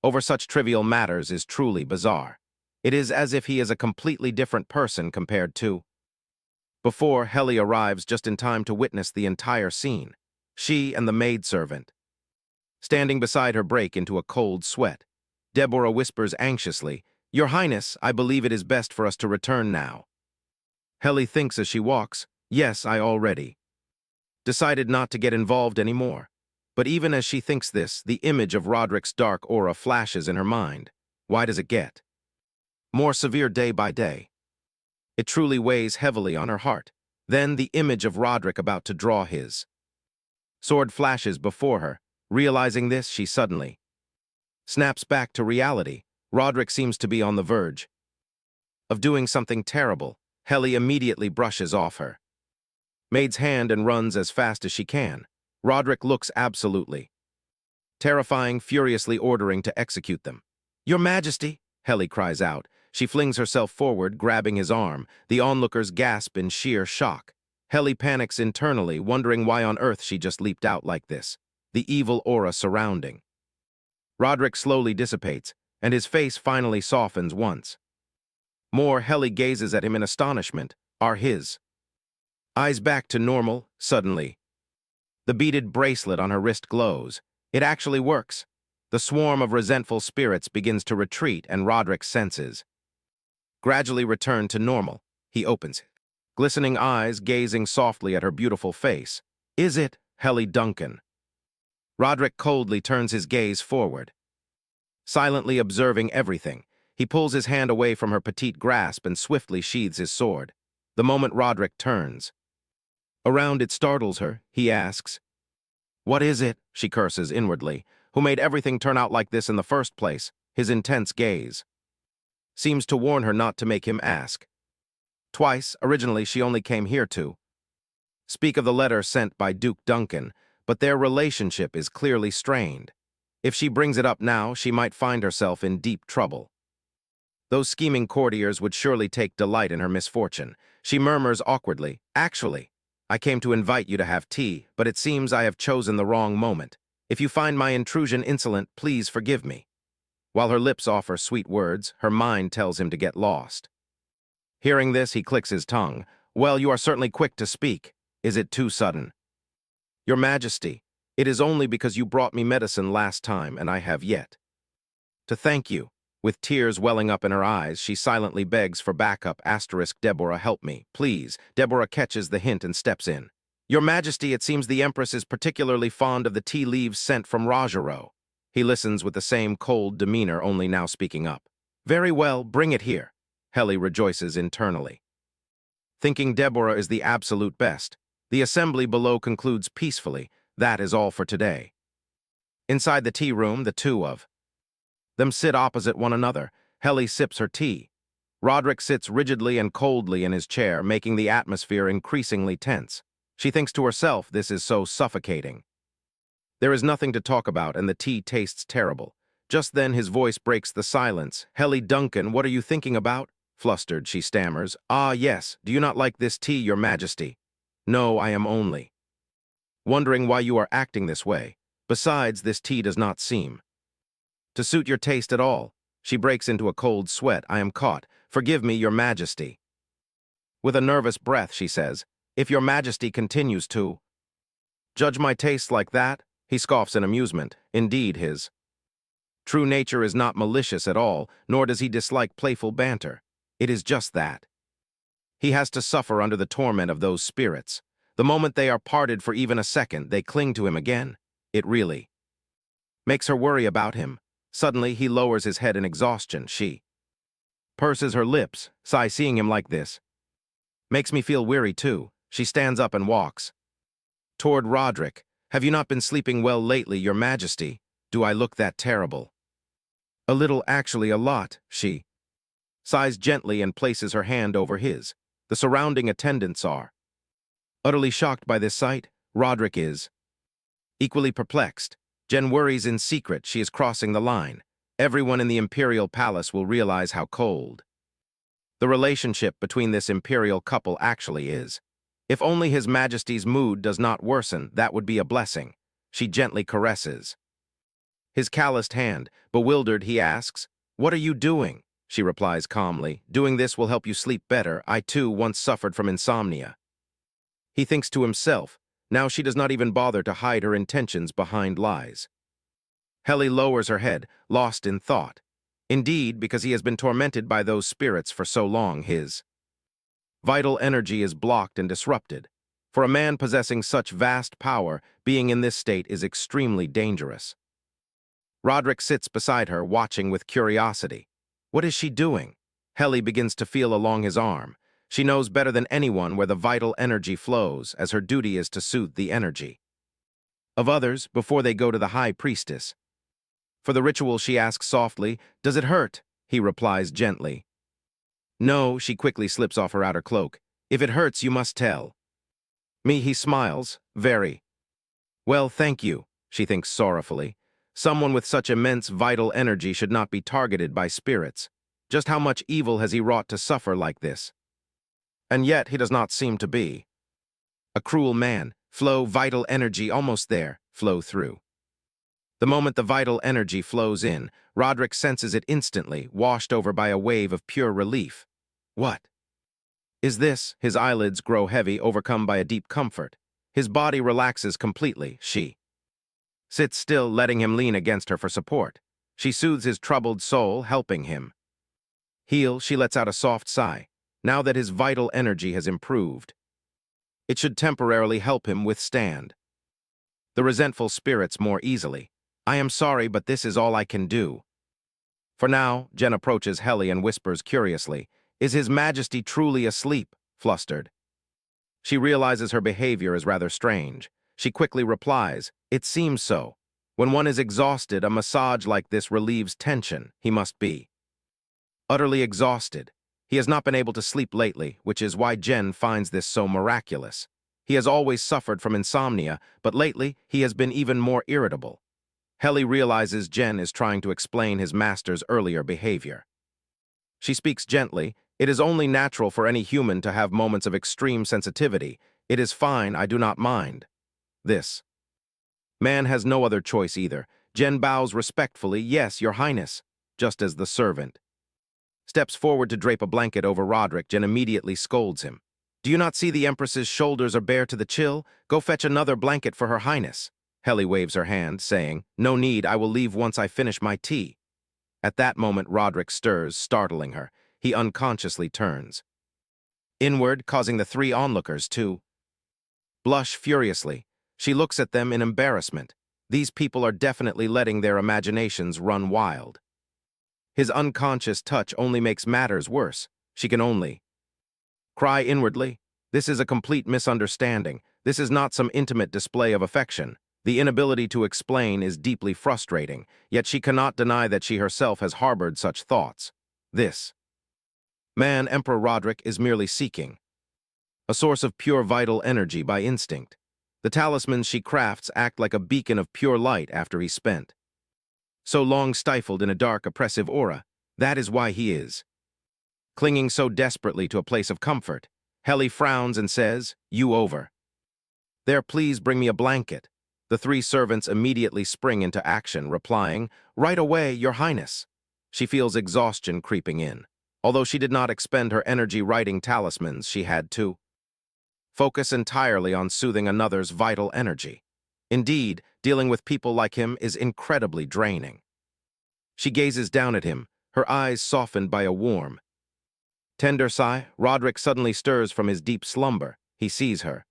over such trivial matters is truly bizarre. It is as if he is a completely different person compared to before. Helly arrives just in time to witness the entire scene. She and the maidservant standing beside her break into a cold sweat. Deborah whispers anxiously, "Your Highness, I believe it is best for us to return now." Helly thinks as she walks, "Yes, I already decided not to get involved anymore." But even as she thinks this, the image of Roderick's dark aura flashes in her mind. Why does it get more severe day by day? It truly weighs heavily on her heart. Then the image of Roderick about to draw his sword flashes before her. Realizing this, she suddenly snaps back to reality. Roderick seems to be on the verge of doing something terrible. Helly immediately brushes off her maid's hand and runs as fast as she can. Roderick looks absolutely terrifying, furiously ordering to execute them. "Your Majesty!" Helly cries out. She flings herself forward, grabbing his arm. The onlookers gasp in sheer shock. Helly panics internally, wondering why on earth she just leaped out like this. The evil aura surrounding Roderick slowly dissipates, and his face finally softens once more. Helly gazes at him in astonishment. Are his eyes back to normal? Suddenly, the beaded bracelet on her wrist glows. It actually works. The swarm of resentful spirits begins to retreat, and Roderick's senses gradually return to normal. He opens glistening eyes, gazing softly at her beautiful face. "Is it Helly Duncan?" Roderick coldly turns his gaze forward, silently observing everything. He pulls his hand away from her petite grasp and swiftly sheathes his sword. The moment Roderick turns around, it startles her. He asks, "What is it?" She curses inwardly. Who made everything turn out like this in the first place? His intense gaze seems to warn her not to make him ask twice. Originally, she only came here to speak of the letter sent by Duke Duncan, but their relationship is clearly strained. If she brings it up now, she might find herself in deep trouble. Those scheming courtiers would surely take delight in her misfortune. She murmurs awkwardly, "Actually, I came to invite you to have tea, but it seems I have chosen the wrong moment. If you find my intrusion insolent, please forgive me." While her lips offer sweet words, her mind tells him to get lost. Hearing this, he clicks his tongue. "Well, you are certainly quick to speak. Is it too sudden?" "Your Majesty, it is only because you brought me medicine last time, and I have yet to thank you." With tears welling up in her eyes, she silently begs for backup. Deborah, help me, please. Deborah catches the hint and steps in. "Your Majesty, it seems the Empress is particularly fond of the tea leaves sent from Rajaro." He listens with the same cold demeanor, only now speaking up. "Very well, bring it here." Helly rejoices internally, thinking Deborah is the absolute best. The assembly below concludes peacefully. That is all for today. Inside the tea room, the two of them sit opposite one another. Helly sips her tea. Roderick sits rigidly and coldly in his chair, making the atmosphere increasingly tense. She thinks to herself, this is so suffocating. There is nothing to talk about, and the tea tastes terrible. Just then his voice breaks the silence. "Helly Duncan, what are you thinking about?" Flustered, she stammers. "Ah, yes. Do you not like this tea, Your Majesty?" "No, I am only wondering why you are acting this way. Besides, this tea does not seem to suit your taste at all." She breaks into a cold sweat. "I am caught. Forgive me, Your Majesty." With a nervous breath, she says, "If Your Majesty continues to judge my tastes like that," he scoffs in amusement. Indeed, his true nature is not malicious at all, nor does he dislike playful banter. It is just that he has to suffer under the torment of those spirits. The moment they are parted for even a second, they cling to him again. It really makes her worry about him. Suddenly, he lowers his head in exhaustion. She purses her lips, sigh, seeing him like this. Makes me feel weary too. She stands up and walks. Toward Roderick. Have you not been sleeping well lately, Your Majesty? Do I look that terrible? A little, actually a lot, she sighs gently and places her hand over his. The surrounding attendants are utterly shocked by this sight. Roderick is equally perplexed. Jen worries in secret she is crossing the line. Everyone in the imperial palace will realize how cold the relationship between this imperial couple actually is. If only His Majesty's mood does not worsen, that would be a blessing. She gently caresses his calloused hand. Bewildered, he asks, "What are you doing?" She replies calmly, "Doing this will help you sleep better. I too once suffered from insomnia." He thinks to himself, now she does not even bother to hide her intentions behind lies. Helly lowers her head, lost in thought. Indeed, because he has been tormented by those spirits for so long, his vital energy is blocked and disrupted. For a man possessing such vast power, being in this state is extremely dangerous. Roderick sits beside her, watching with curiosity. What is she doing? Helly begins to feel along his arm. She knows better than anyone where the vital energy flows, as her duty is to soothe the energy of others before they go to the High Priestess. For the ritual, she asks softly, "Does it hurt?" He replies gently, "No." She quickly slips off her outer cloak. "If it hurts, you must tell me." He smiles, "Very well, thank you," she thinks sorrowfully. Someone with such immense vital energy should not be targeted by spirits. Just how much evil has he wrought to suffer like this? And yet he does not seem to be a cruel man. Flow vital energy almost there, flow through. The moment the vital energy flows in, Roderick senses it instantly, washed over by a wave of pure relief. What is this? His eyelids grow heavy, overcome by a deep comfort. His body relaxes completely. She sits still, letting him lean against her for support. She soothes his troubled soul, helping him heal. She lets out a soft sigh. Now that his vital energy has improved, it should temporarily help him withstand the resentful spirits more easily. "I am sorry, but this is all I can do." For now, Jen approaches Helly and whispers curiously, "Is His Majesty truly asleep?" Flustered, she realizes her behavior is rather strange. She quickly replies, "It seems so. When one is exhausted, a massage like this relieves tension. He must be utterly exhausted. He has not been able to sleep lately, which is why Jen finds this so miraculous. He has always suffered from insomnia, but lately he has been even more irritable." Helly realizes Jen is trying to explain his master's earlier behavior. She speaks gently, "It is only natural for any human to have moments of extreme sensitivity. It is fine, I do not mind." This man has no other choice either. Jen bows respectfully, "Yes, Your Highness," just as the servant steps forward to drape a blanket over Roderick. Jen immediately scolds him. "Do you not see the Empress's shoulders are bare to the chill? Go fetch another blanket for Her Highness." Helly waves her hand, saying, "No need, I will leave once I finish my tea." At that moment, Roderick stirs, startling her. He unconsciously turns inward, causing the three onlookers to blush furiously. She looks at them in embarrassment. These people are definitely letting their imaginations run wild. His unconscious touch only makes matters worse. She can only cry inwardly. This is a complete misunderstanding. This is not some intimate display of affection. The inability to explain is deeply frustrating, yet she cannot deny that she herself has harbored such thoughts. This man, Emperor Roderick, is merely seeking a source of pure vital energy by instinct. The talismans she crafts act like a beacon of pure light after he's spent so long stifled in a dark, oppressive aura. That is why he is clinging so desperately to a place of comfort. Helly frowns and says, "You over there, please bring me a blanket." The three servants immediately spring into action, replying, "Right away, Your Highness." She feels exhaustion creeping in. Although she did not expend her energy writing talismans, she had to focus entirely on soothing another's vital energy. Indeed, dealing with people like him is incredibly draining. She gazes down at him, her eyes softened by a warm, tender sigh. Roderick suddenly stirs from his deep slumber. He sees her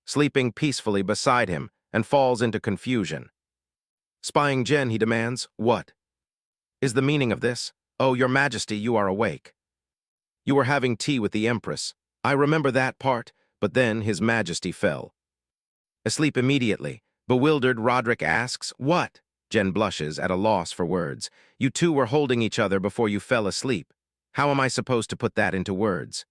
sleeping peacefully beside him and falls into confusion. Spying Jen, he demands, "What is the meaning of this? Oh, Your Majesty, you are awake. You were having tea with the Empress." I remember that part, but then His Majesty fell asleep immediately. Bewildered, Roderick asks, "What?" Jen blushes, at a loss for words. "You two were holding each other before you fell asleep. How am I supposed to put that into words?"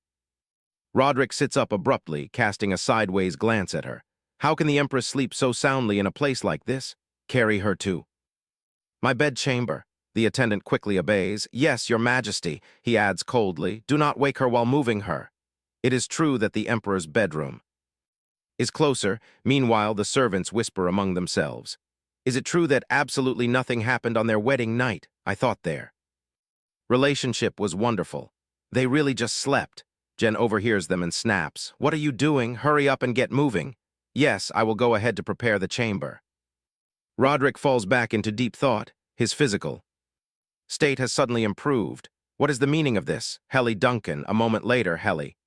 Roderick sits up abruptly, casting a sideways glance at her. "How can the Empress sleep so soundly in a place like this?" "Carry her to my bedchamber." The attendant quickly obeys. "Yes, Your Majesty," he adds coldly. "Do not wake her while moving her." It is true that the Emperor's bedroom is closer. Meanwhile, the servants whisper among themselves. Is it true that absolutely nothing happened on their wedding night? I thought their relationship was wonderful. They really just slept. Jen overhears them and snaps. "What are you doing? Hurry up and get moving." "Yes, I will go ahead to prepare the chamber." Roderick falls back into deep thought. His physical state has suddenly improved. What is the meaning of this? Helly Duncan, a moment later, Helly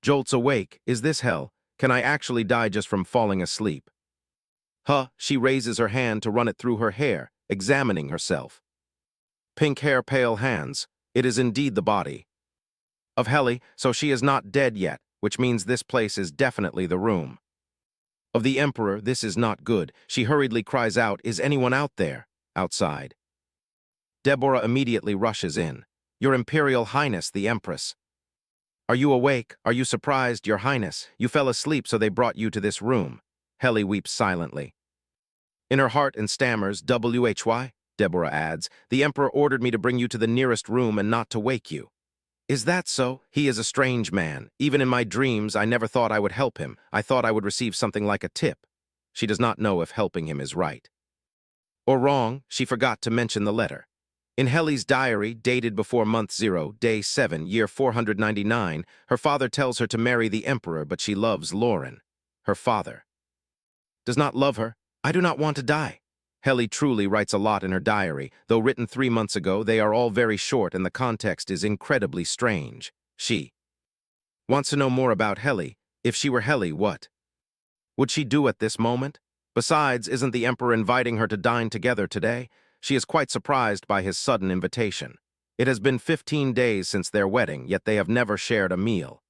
jolts awake. Is this hell? Can I actually die just from falling asleep? Huh, she raises her hand to run it through her hair, examining herself. Pink hair, pale hands. It is indeed the body of Helly, so she is not dead yet, which means this place is definitely the room of the Emperor. This is not good. She hurriedly cries out, "Is anyone out there?" Outside. Deborah immediately rushes in. "Your Imperial Highness, the Empress. Are you awake? Are you surprised, Your Highness? You fell asleep, so they brought you to this room." Helly weeps silently in her heart and stammers, "Why?" Deborah adds, "The Emperor ordered me to bring you to the nearest room and not to wake you." "Is that so? He is a strange man. Even in my dreams, I never thought I would help him. I thought I would receive something like a tip." She does not know if helping him is right or wrong. She forgot to mention the letter. In Helly's diary, dated before month 0, day 7, year 499, her father tells her to marry the Emperor, but she loves Lauren. Her father does not love her. "I do not want to die." Helly truly writes a lot in her diary. Though written 3 months ago, they are all very short and the context is incredibly strange. She wants to know more about Helly. If she were Helly, what would she do at this moment? Besides, isn't the Emperor inviting her to dine together today? She is quite surprised by his sudden invitation. It has been 15 days since their wedding, yet they have never shared a meal.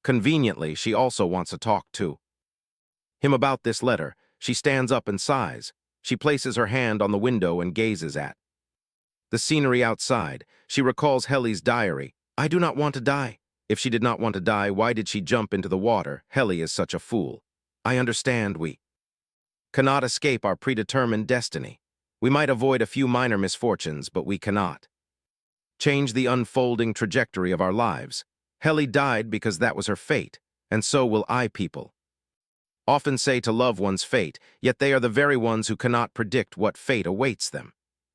Conveniently, she also wants to talk to him about this letter. She stands up and sighs. She places her hand on the window and gazes at the scenery outside. She recalls Helly's diary. "I do not want to die." If she did not want to die, why did she jump into the water? Helly is such a fool. "I understand we cannot escape our predetermined destiny. We might avoid a few minor misfortunes, but we cannot change the unfolding trajectory of our lives. Helly died because that was her fate, and so will I. People often say to love one's fate, yet they are the very ones who cannot predict what fate awaits them.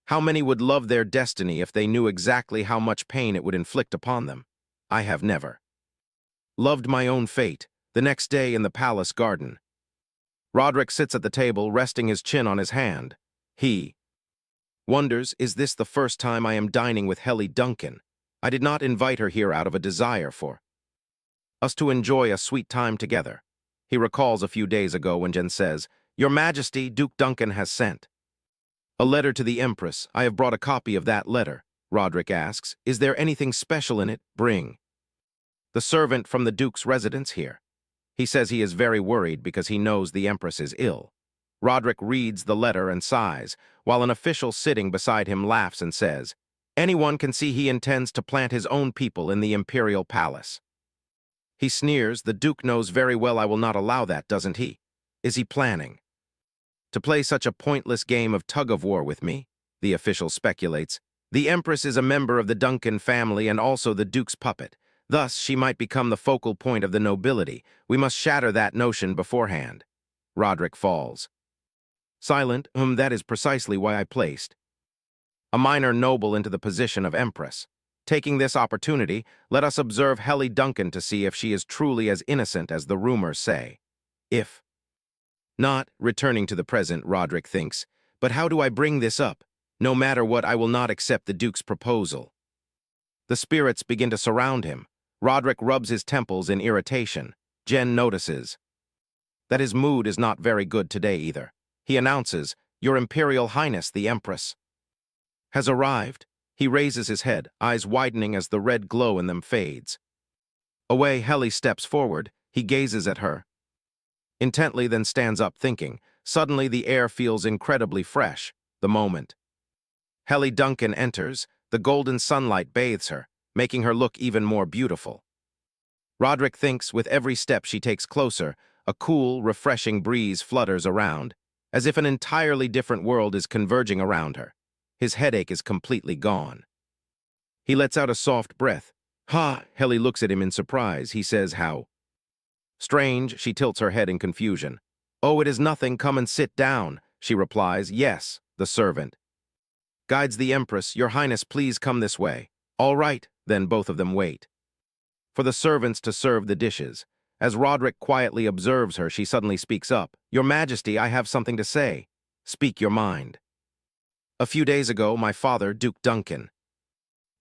How many would love their destiny if they knew exactly how much pain it would inflict upon them? I have never loved my own fate. The next day in the palace garden, Roderick sits at the table, resting his chin on his hand. He wonders, is this the first time I am dining with Helly Duncan? I did not invite her here out of a desire for us to enjoy a sweet time together. He recalls a few days ago when Jen says, "Your Majesty, Duke Duncan has sent a letter to the Empress. I have brought a copy of that letter." Roderick asks, "Is there anything special in it?" "Bring the servant from the Duke's residence here." He says he is very worried because he knows the Empress is ill. Roderick reads the letter and sighs, while an official sitting beside him laughs and says, "Anyone can see he intends to plant his own people in the imperial palace." He sneers. "The Duke knows very well I will not allow that, doesn't he? Is he planning to play such a pointless game of tug-of-war with me?" The official speculates. "The Empress is a member of the Duncan family and also the Duke's puppet. Thus, she might become the focal point of the nobility. We must shatter that notion beforehand." Roderick falls silent. That is precisely why I placed a minor noble into the position of Empress. Taking this opportunity, let us observe Helly Duncan to see if she is truly as innocent as the rumors say. If not, returning to the present, Roderick thinks, "But how do I bring this up? No matter what, I will not accept the Duke's proposal." The spirits begin to surround him. Roderick rubs his temples in irritation. Jen notices that his mood is not very good today either. He announces, "Your Imperial Highness, the Empress has arrived." He raises his head, eyes widening as the red glow in them fades. Away, Heli steps forward. He gazes at her intently, then stands up thinking. Suddenly, the air feels incredibly fresh. The moment Heli Duncan enters, the golden sunlight bathes her, making her look even more beautiful. Roderick thinks with every step she takes closer, a cool, refreshing breeze flutters around, as if an entirely different world is converging around her. His headache is completely gone. He lets out a soft breath. Ha! Heli looks at him in surprise. He says, how strange. She tilts her head in confusion. Oh, it is nothing. Come and sit down. She replies, yes. The servant guides the Empress. Your Highness, please come this way. All right. Then both of them wait for the servants to serve the dishes. As Roderick quietly observes her, she suddenly speaks up. Your Majesty, I have something to say. Speak your mind. A few days ago, my father, Duke Duncan,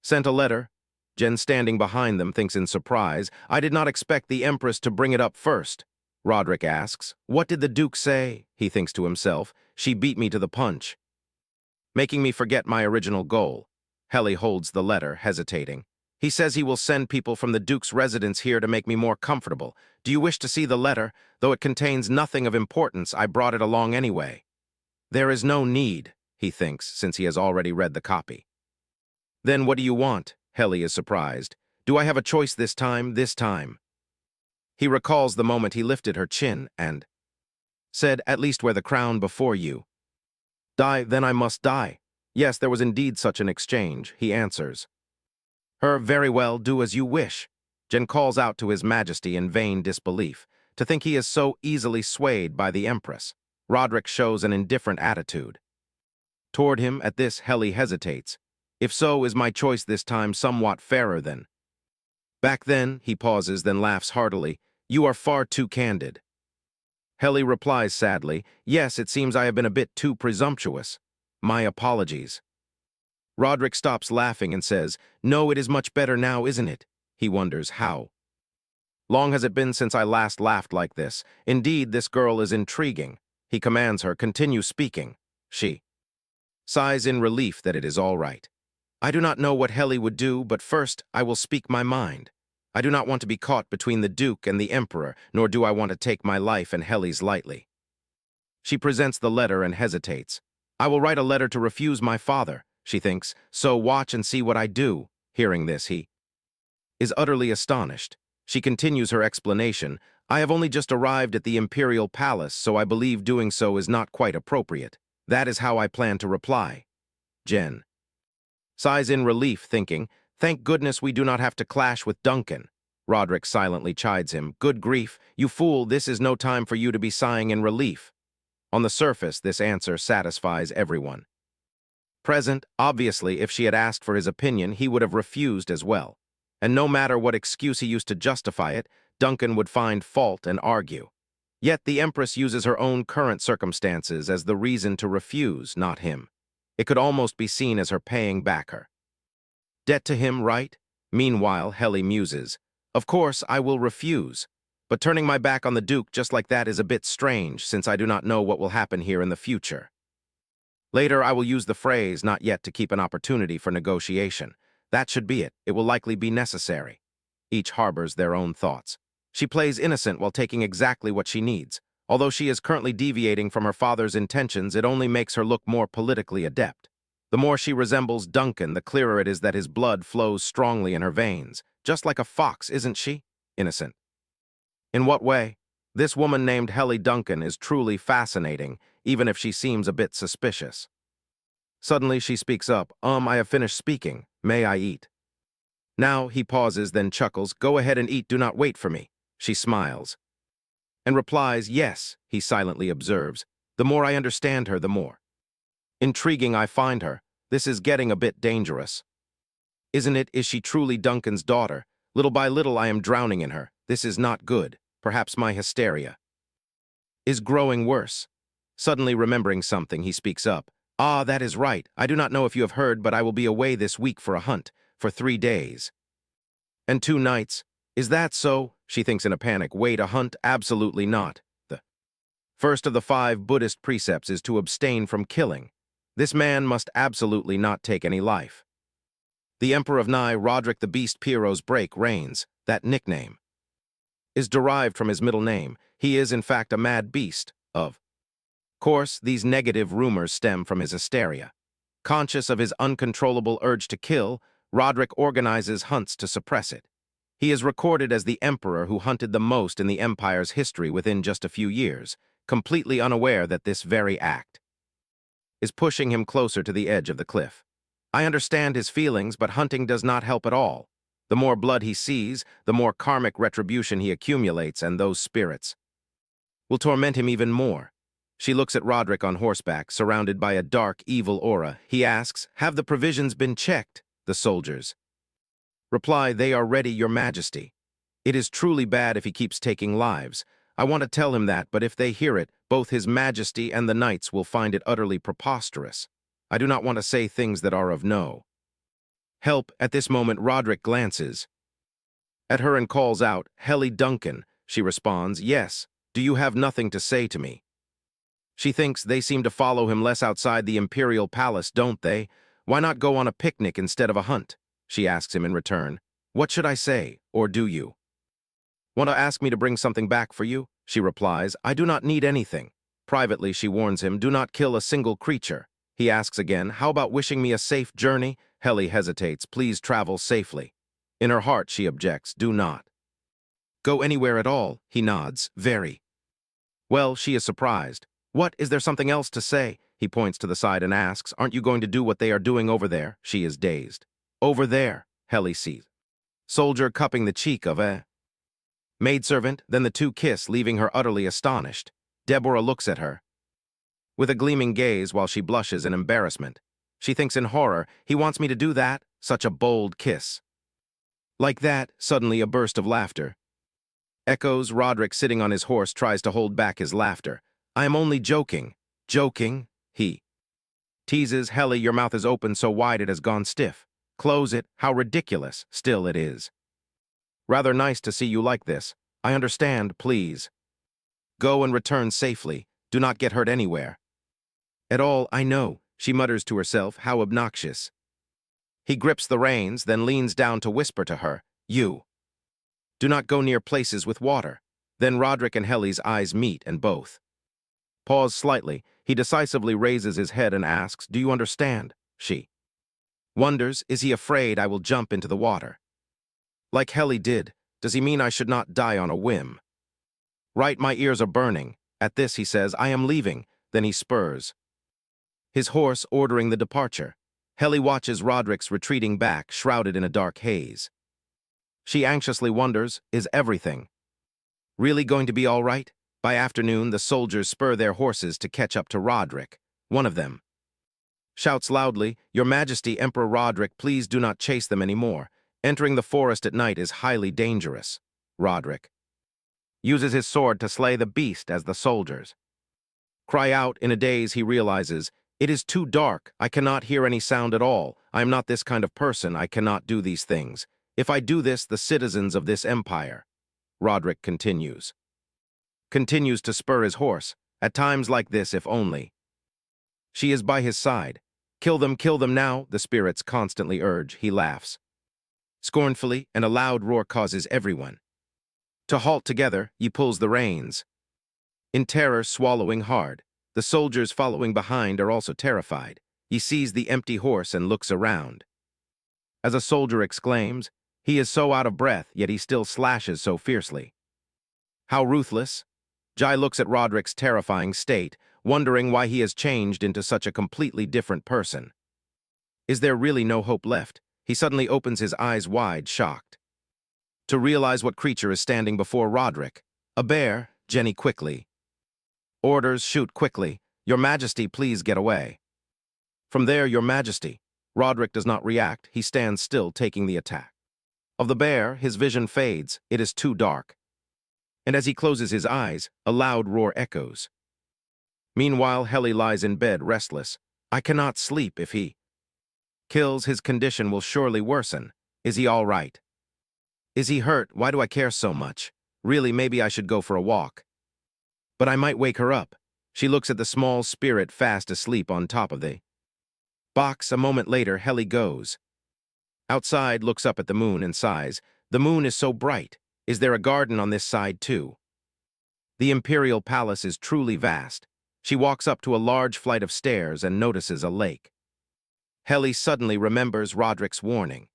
sent a letter. Jen, standing behind them, thinks in surprise. I did not expect the Empress to bring it up first. Roderick asks, what did the Duke say? He thinks to himself, she beat me to the punch, making me forget my original goal. Heli holds the letter, hesitating. He says he will send people from the Duke's residence here to make me more comfortable. Do you wish to see the letter? Though it contains nothing of importance, I brought it along anyway. There is no need, he thinks, since he has already read the copy. Then what do you want? Heli is surprised. Do I have a choice this time? This time. He recalls the moment he lifted her chin and said, at least wear the crown before you die, then I must die. Yes, there was indeed such an exchange, he answers. Her, very well, do as you wish. Jen calls out to His Majesty in vain disbelief. To think he is so easily swayed by the Empress. Roderick shows an indifferent attitude toward him. At this, Heli hesitates. If so, is my choice this time somewhat fairer than back then? He pauses, then laughs heartily. You are far too candid. Heli replies sadly, yes, it seems I have been a bit too presumptuous. My apologies. Roderick stops laughing and says, no, it is much better now, isn't it? He wonders how long has it been since I last laughed like this? Indeed, this girl is intriguing. He commands her, continue speaking. She sighs in relief that it is all right. I do not know what Heli would do, but first I will speak my mind. I do not want to be caught between the Duke and the Emperor, nor do I want to take my life and Heli's lightly. She presents the letter and hesitates. I will write a letter to refuse my father, she thinks, so watch and see what I do. Hearing this, he is utterly astonished. She continues her explanation. I have only just arrived at the Imperial Palace, so I believe doing so is not quite appropriate. That is how I plan to reply. Jen sighs in relief, thinking, thank goodness we do not have to clash with Duncan. Roderick silently chides him. Good grief, you fool, this is no time for you to be sighing in relief. On the surface, this answer satisfies everyone present. Obviously, if she had asked for his opinion, he would have refused as well. And no matter what excuse he used to justify it, Duncan would find fault and argue. Yet the Empress uses her own current circumstances as the reason to refuse, not him. It could almost be seen as her paying back her debt to him, right? Meanwhile, Heli muses. Of course, I will refuse. But turning my back on the Duke just like that is a bit strange, since I do not know what will happen here in the future. Later, I will use the phrase, not yet, to keep an opportunity for negotiation. That should be it. It will likely be necessary. Each harbors their own thoughts. She plays innocent while taking exactly what she needs. Although she is currently deviating from her father's intentions, it only makes her look more politically adept. The more she resembles Duncan, the clearer it is that his blood flows strongly in her veins. Just like a fox, isn't she? Innocent. In what way? This woman named Heli Duncan is truly fascinating, even if she seems a bit suspicious. Suddenly she speaks up. I have finished speaking. May I eat? Now, he pauses, then chuckles. Go ahead and eat, do not wait for me. She smiles and replies, yes, he silently observes. The more I understand her, the more intriguing I find her. This is getting a bit dangerous. Isn't it? Is she truly Duncan's daughter? Little by little I am drowning in her. This is not good. Perhaps my hysteria is growing worse. Suddenly remembering something, he speaks up. Ah, that is right. I do not know if you have heard, but I will be away this week for a hunt, for 3 days and 2 nights. Is that so? She thinks in a panic. Wait, a hunt? Absolutely not. The first of the 5 Buddhist precepts is to abstain from killing. This man must absolutely not take any life. The Emperor of Nye, Roderick the Beast Pierrot's break reigns. That nickname is derived from his middle name. He is, in fact, a mad beast. Of course, these negative rumors stem from his hysteria. Conscious of his uncontrollable urge to kill, Roderick organizes hunts to suppress it. He is recorded as the emperor who hunted the most in the empire's history within just a few years, completely unaware that this very act is pushing him closer to the edge of the cliff. I understand his feelings, but hunting does not help at all. The more blood he sees, the more karmic retribution he accumulates, and those spirits will torment him even more. She looks at Roderick on horseback, surrounded by a dark, evil aura. He asks, "Have the provisions been checked?" The soldiers reply, "They are ready, Your Majesty." It is truly bad if he keeps taking lives. I want to tell him that, but if they hear it, both His Majesty and the knights will find it utterly preposterous. I do not want to say things that are of no help. At this moment, Roderick glances at her and calls out, "Helly Duncan." She responds, "Yes, do you have nothing to say to me?" She thinks they seem to follow him less outside the imperial palace, don't they? Why not go on a picnic instead of a hunt? She asks him in return. What should I say, or do you want to ask me to bring something back for you? She replies, I do not need anything. Privately, she warns him, do not kill a single creature. He asks again, how about wishing me a safe journey? Helly hesitates, please travel safely. In her heart, she objects, do not go anywhere at all. He nods, very well. She is surprised. What, is there something else to say? He points to the side and asks, aren't you going to do what they are doing over there? She is dazed. Over there, Helly sees soldier cupping the cheek of a maidservant, then the two kiss, leaving her utterly astonished. Deborah looks at her with a gleaming gaze while she blushes in embarrassment. She thinks in horror, he wants me to do that? Such a bold kiss. Like that, suddenly a burst of laughter echoes. Roderick, sitting on his horse, tries to hold back his laughter. I am only joking. Joking? He teases. Helly, your mouth is open so wide it has gone stiff. Close it. How ridiculous. Still it is rather nice to see you like this. I understand, please. Go and return safely. Do not get hurt anywhere. At all, I know, she mutters to herself, how obnoxious. He grips the reins, then leans down to whisper to her, you do not go near places with water. Then Roderick and Helly's eyes meet and both pause slightly. He decisively raises his head and asks, do you understand? She wonders, is he afraid I will jump into the water? Like Helly did, does he mean I should not die on a whim? Right, my ears are burning. At this, he says, I am leaving. Then he spurs his horse, ordering the departure. Helly watches Roderick's retreating back, shrouded in a dark haze. She anxiously wonders, is everything really going to be all right? By afternoon, the soldiers spur their horses to catch up to Roderick. One of them shouts loudly, Your Majesty, Emperor Roderick, please do not chase them anymore. Entering the forest at night is highly dangerous. Roderick uses his sword to slay the beast as the soldiers cry out. In a daze, he realizes, it is too dark. I cannot hear any sound at all. I am not this kind of person. I cannot do these things. If I do this, the citizens of this empire. Roderick continues to spur his horse. At times like this, if only she is by his side. Kill them now, the spirits constantly urge. He laughs scornfully, and a loud roar causes everyone to halt together. He pulls the reins, in terror, swallowing hard. The soldiers following behind are also terrified. He sees the empty horse and looks around. As a soldier exclaims, he is so out of breath, yet he still slashes so fiercely. How ruthless! Jai looks at Roderick's terrifying state, wondering why he has changed into such a completely different person. Is there really no hope left? He suddenly opens his eyes wide, shocked to realize what creature is standing before Roderick. A bear. Jenny quickly orders, shoot quickly. Your Majesty, please get away. From there, Your Majesty. Roderick does not react. He stands still, taking the attack of the bear. His vision fades. It is too dark. And as he closes his eyes, a loud roar echoes. Meanwhile, Helly lies in bed, restless. I cannot sleep. If he kills, his condition will surely worsen. Is he all right? Is he hurt? Why do I care so much? Really, maybe I should go for a walk. But I might wake her up. She looks at the small spirit fast asleep on top of the box. A moment later, Helly goes Outside looks up at the moon and sighs. The moon is so bright. Is there a garden on this side too? The imperial palace is truly vast. She walks up to a large flight of stairs and notices a lake. Helly suddenly remembers Roderick's warning.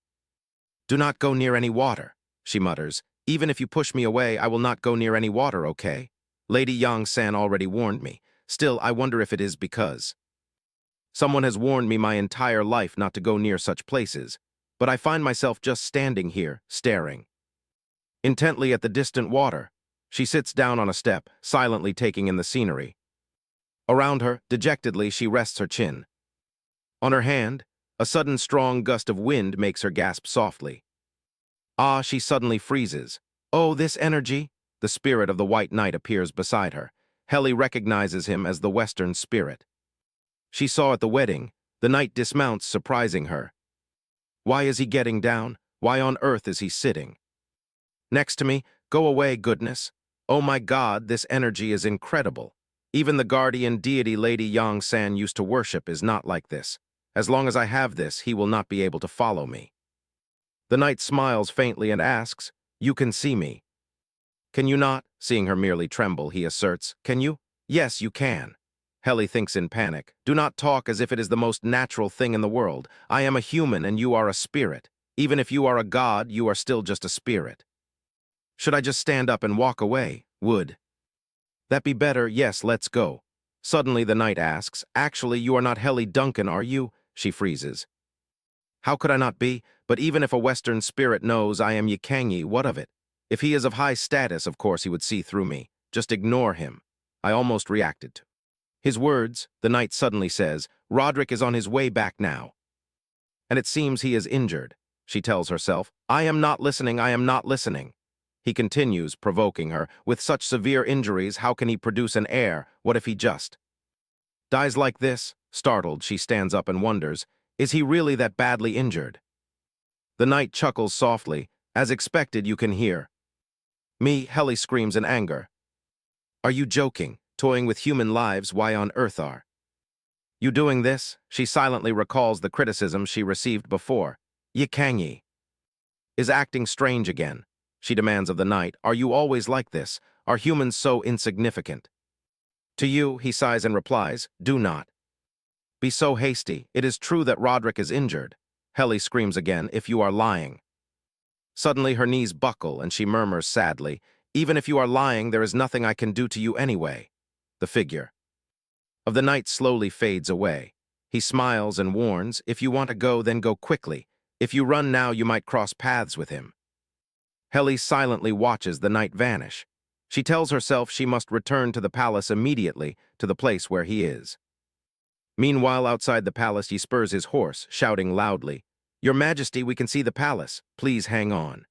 Do not go near any water, she mutters. Even if you push me away, I will not go near any water, okay? Lady Yang-san already warned me. Still, I wonder if it is because someone has warned me my entire life not to go near such places, but I find myself just standing here, staring intently at the distant water. She sits down on a step, silently taking in the scenery. Around her, dejectedly, she rests her chin. On her hand, a sudden strong gust of wind makes her gasp softly. Ah, she suddenly freezes. Oh, this energy! The spirit of the White Knight appears beside her. Helly recognizes him as the Western spirit. She saw at the wedding. The knight dismounts, surprising her. Why is he getting down? Why on earth is he sitting next to me? Go away, goodness. Oh my God, this energy is incredible. Even the guardian deity Lady Yang-san used to worship is not like this. As long as I have this, he will not be able to follow me. The knight smiles faintly and asks, You can see me. Can you not? Seeing her merely tremble, he asserts, Can you? Yes, you can. Helly thinks in panic. Do not talk as if it is the most natural thing in the world. I am a human and you are a spirit. Even if you are a god, you are still just a spirit. Should I just stand up and walk away? Would that be better? Yes, let's go. Suddenly the knight asks, Actually, you are not Helly Duncan, are you? She freezes. How could I not be? But even if a Western spirit knows I am Yikangi, what of it? If he is of high status, of course he would see through me. Just ignore him. I almost reacted to his words. The knight suddenly says, Roderick is on his way back now. And it seems he is injured. She tells herself, I am not listening, I am not listening. He continues, provoking her. With such severe injuries, how can he produce an heir? What if he just dies like this? Startled, she stands up and wonders, is he really that badly injured? The knight chuckles softly. As expected, you can hear me. Helly screams in anger. Are you joking? Toying with human lives, why on earth are you doing this? She silently recalls the criticism she received before. Yikangi is acting strange again. She demands of the knight, Are you always like this? Are humans so insignificant to you? He sighs and replies, Do not be so hasty. It is true that Roderick is injured. Helly screams again, If you are lying. Suddenly her knees buckle and she murmurs sadly, Even if you are lying, there is nothing I can do to you anyway. The figure of the knight slowly fades away. He smiles and warns, If you want to go, then go quickly. If you run now, you might cross paths with him. Helly silently watches the knight vanish. She tells herself she must return to the palace immediately, to the place where he is. Meanwhile, outside the palace, he spurs his horse, shouting loudly, Your Majesty, we can see the palace. Please hang on.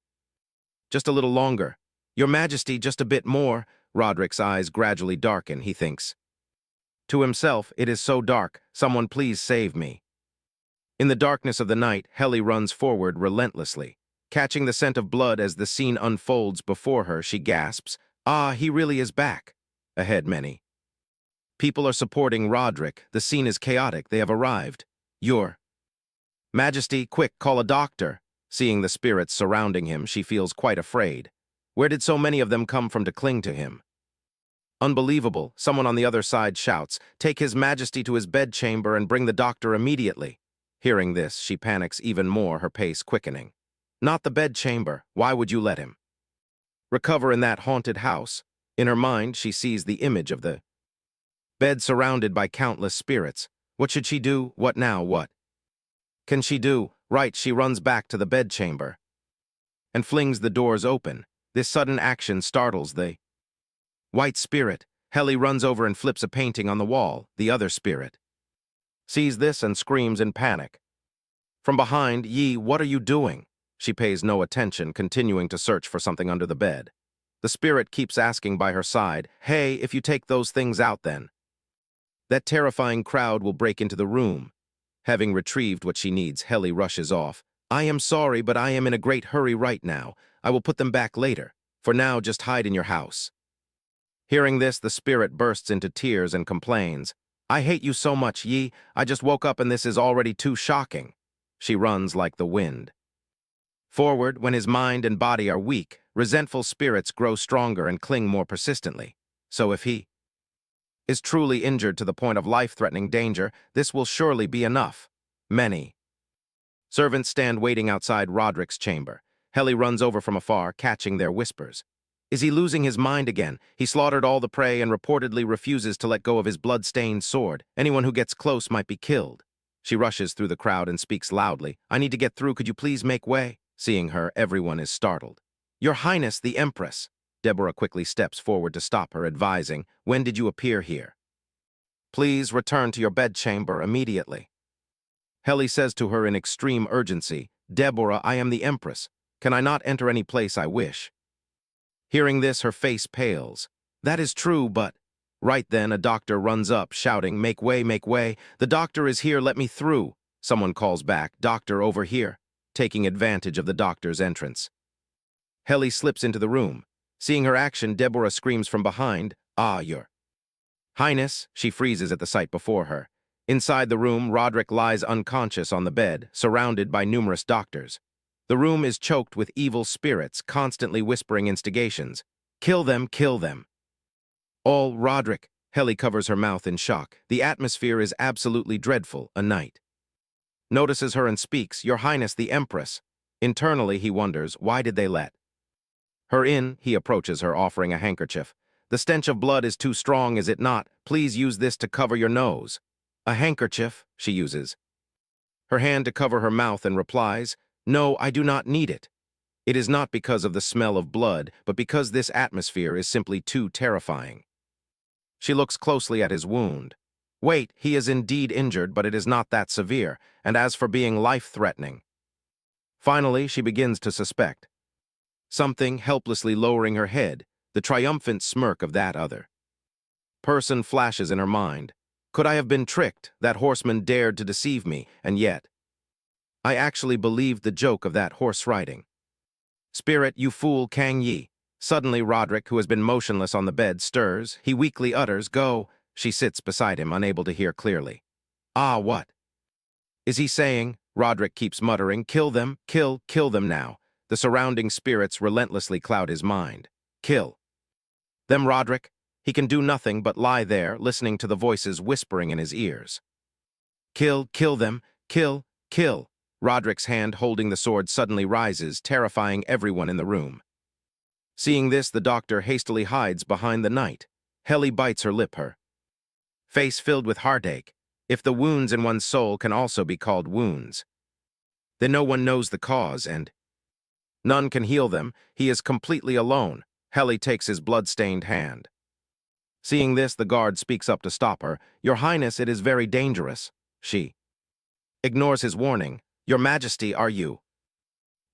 Just a little longer. Your Majesty, just a bit more. Roderick's eyes gradually darken, he thinks. To himself, it is so dark. Someone please save me. In the darkness of the night, Helly runs forward relentlessly. Catching the scent of blood as the scene unfolds before her, she gasps, Ah, he really is back. Ahead, many people are supporting Roderick. The scene is chaotic. They have arrived. Your Majesty, quick, call a doctor. Seeing the spirits surrounding him, she feels quite afraid. Where did so many of them come from to cling to him? Unbelievable. Someone on the other side shouts, Take His Majesty to his bedchamber and bring the doctor immediately. Hearing this, she panics even more, her pace quickening. Not the bedchamber. Why would you let him recover in that haunted house? In her mind, she sees the image of the bed surrounded by countless spirits. What should she do? What now? What can she do? Right, she runs back to the bedchamber and flings the doors open. This sudden action startles the white spirit. Helly runs over and flips a painting on the wall. The other spirit sees this and screams in panic. From behind, Yi, what are you doing? She pays no attention, continuing to search for something under the bed. The spirit keeps asking by her side, Hey, if you take those things out then, that terrifying crowd will break into the room. Having retrieved what she needs, Helly rushes off. I am sorry, but I am in a great hurry right now. I will put them back later. For now, just hide in your house. Hearing this, the spirit bursts into tears and complains. I hate you so much, Yi. I just woke up and this is already too shocking. She runs like the wind. Forward, when his mind and body are weak, resentful spirits grow stronger and cling more persistently. So if he is truly injured to the point of life-threatening danger, this will surely be enough. Many servants stand waiting outside Roderick's chamber. Helly runs over from afar, catching their whispers. Is he losing his mind again? He slaughtered all the prey and reportedly refuses to let go of his blood-stained sword. Anyone who gets close might be killed. She rushes through the crowd and speaks loudly. I need to get through. Could you please make way? Seeing her, everyone is startled. Your Highness, the Empress. Deborah quickly steps forward to stop her, advising, when did you appear here? Please return to your bedchamber immediately. Helly says to her in extreme urgency, Deborah, I am the Empress. Can I not enter any place I wish? Hearing this, her face pales. That is true, but... Right then, a doctor runs up, shouting, make way, make way. The doctor is here, let me through. Someone calls back, doctor, over here, taking advantage of the doctor's entrance. Helly slips into the room. Seeing her action, Deborah screams from behind, Ah, your Highness. She freezes at the sight before her. Inside the room, Roderick lies unconscious on the bed, surrounded by numerous doctors. The room is choked with evil spirits, constantly whispering instigations. Kill them, kill them. All Roderick. Helly covers her mouth in shock. The atmosphere is absolutely dreadful, a night. Notices her and speaks, Your Highness, the Empress. Internally, he wonders, why did they let her in? He approaches her, offering a handkerchief. The stench of blood is too strong, is it not? Please use this to cover your nose. A handkerchief, she uses her hand to cover her mouth and replies, No, I do not need it. It is not because of the smell of blood, but because this atmosphere is simply too terrifying. She looks closely at his wound. Wait, he is indeed injured, but it is not that severe, and as for being life-threatening. Finally, she begins to suspect something, helplessly lowering her head. The triumphant smirk of that other person flashes in her mind. Could I have been tricked? That horseman dared to deceive me, and yet I actually believed the joke of that horse riding. Spirit, you fool, Kang Yi. Suddenly, Roderick, who has been motionless on the bed, stirs. He weakly utters, Go. She sits beside him, unable to hear clearly. Ah, what is he saying? Roderick keeps muttering, Kill them, kill them now. The surrounding spirits relentlessly cloud his mind. Kill them, Roderick. He can do nothing but lie there, listening to the voices whispering in his ears. Kill them, kill. Roderick's hand holding the sword suddenly rises, terrifying everyone in the room. Seeing this, the doctor hastily hides behind the knight. Helly bites her lip, her face filled with heartache. If the wounds in one's soul can also be called wounds, then no one knows the cause, and none can heal them. He is completely alone. Helly takes his blood-stained hand. Seeing this, the guard speaks up to stop her. Your Highness, it is very dangerous. She ignores his warning. Your Majesty, are you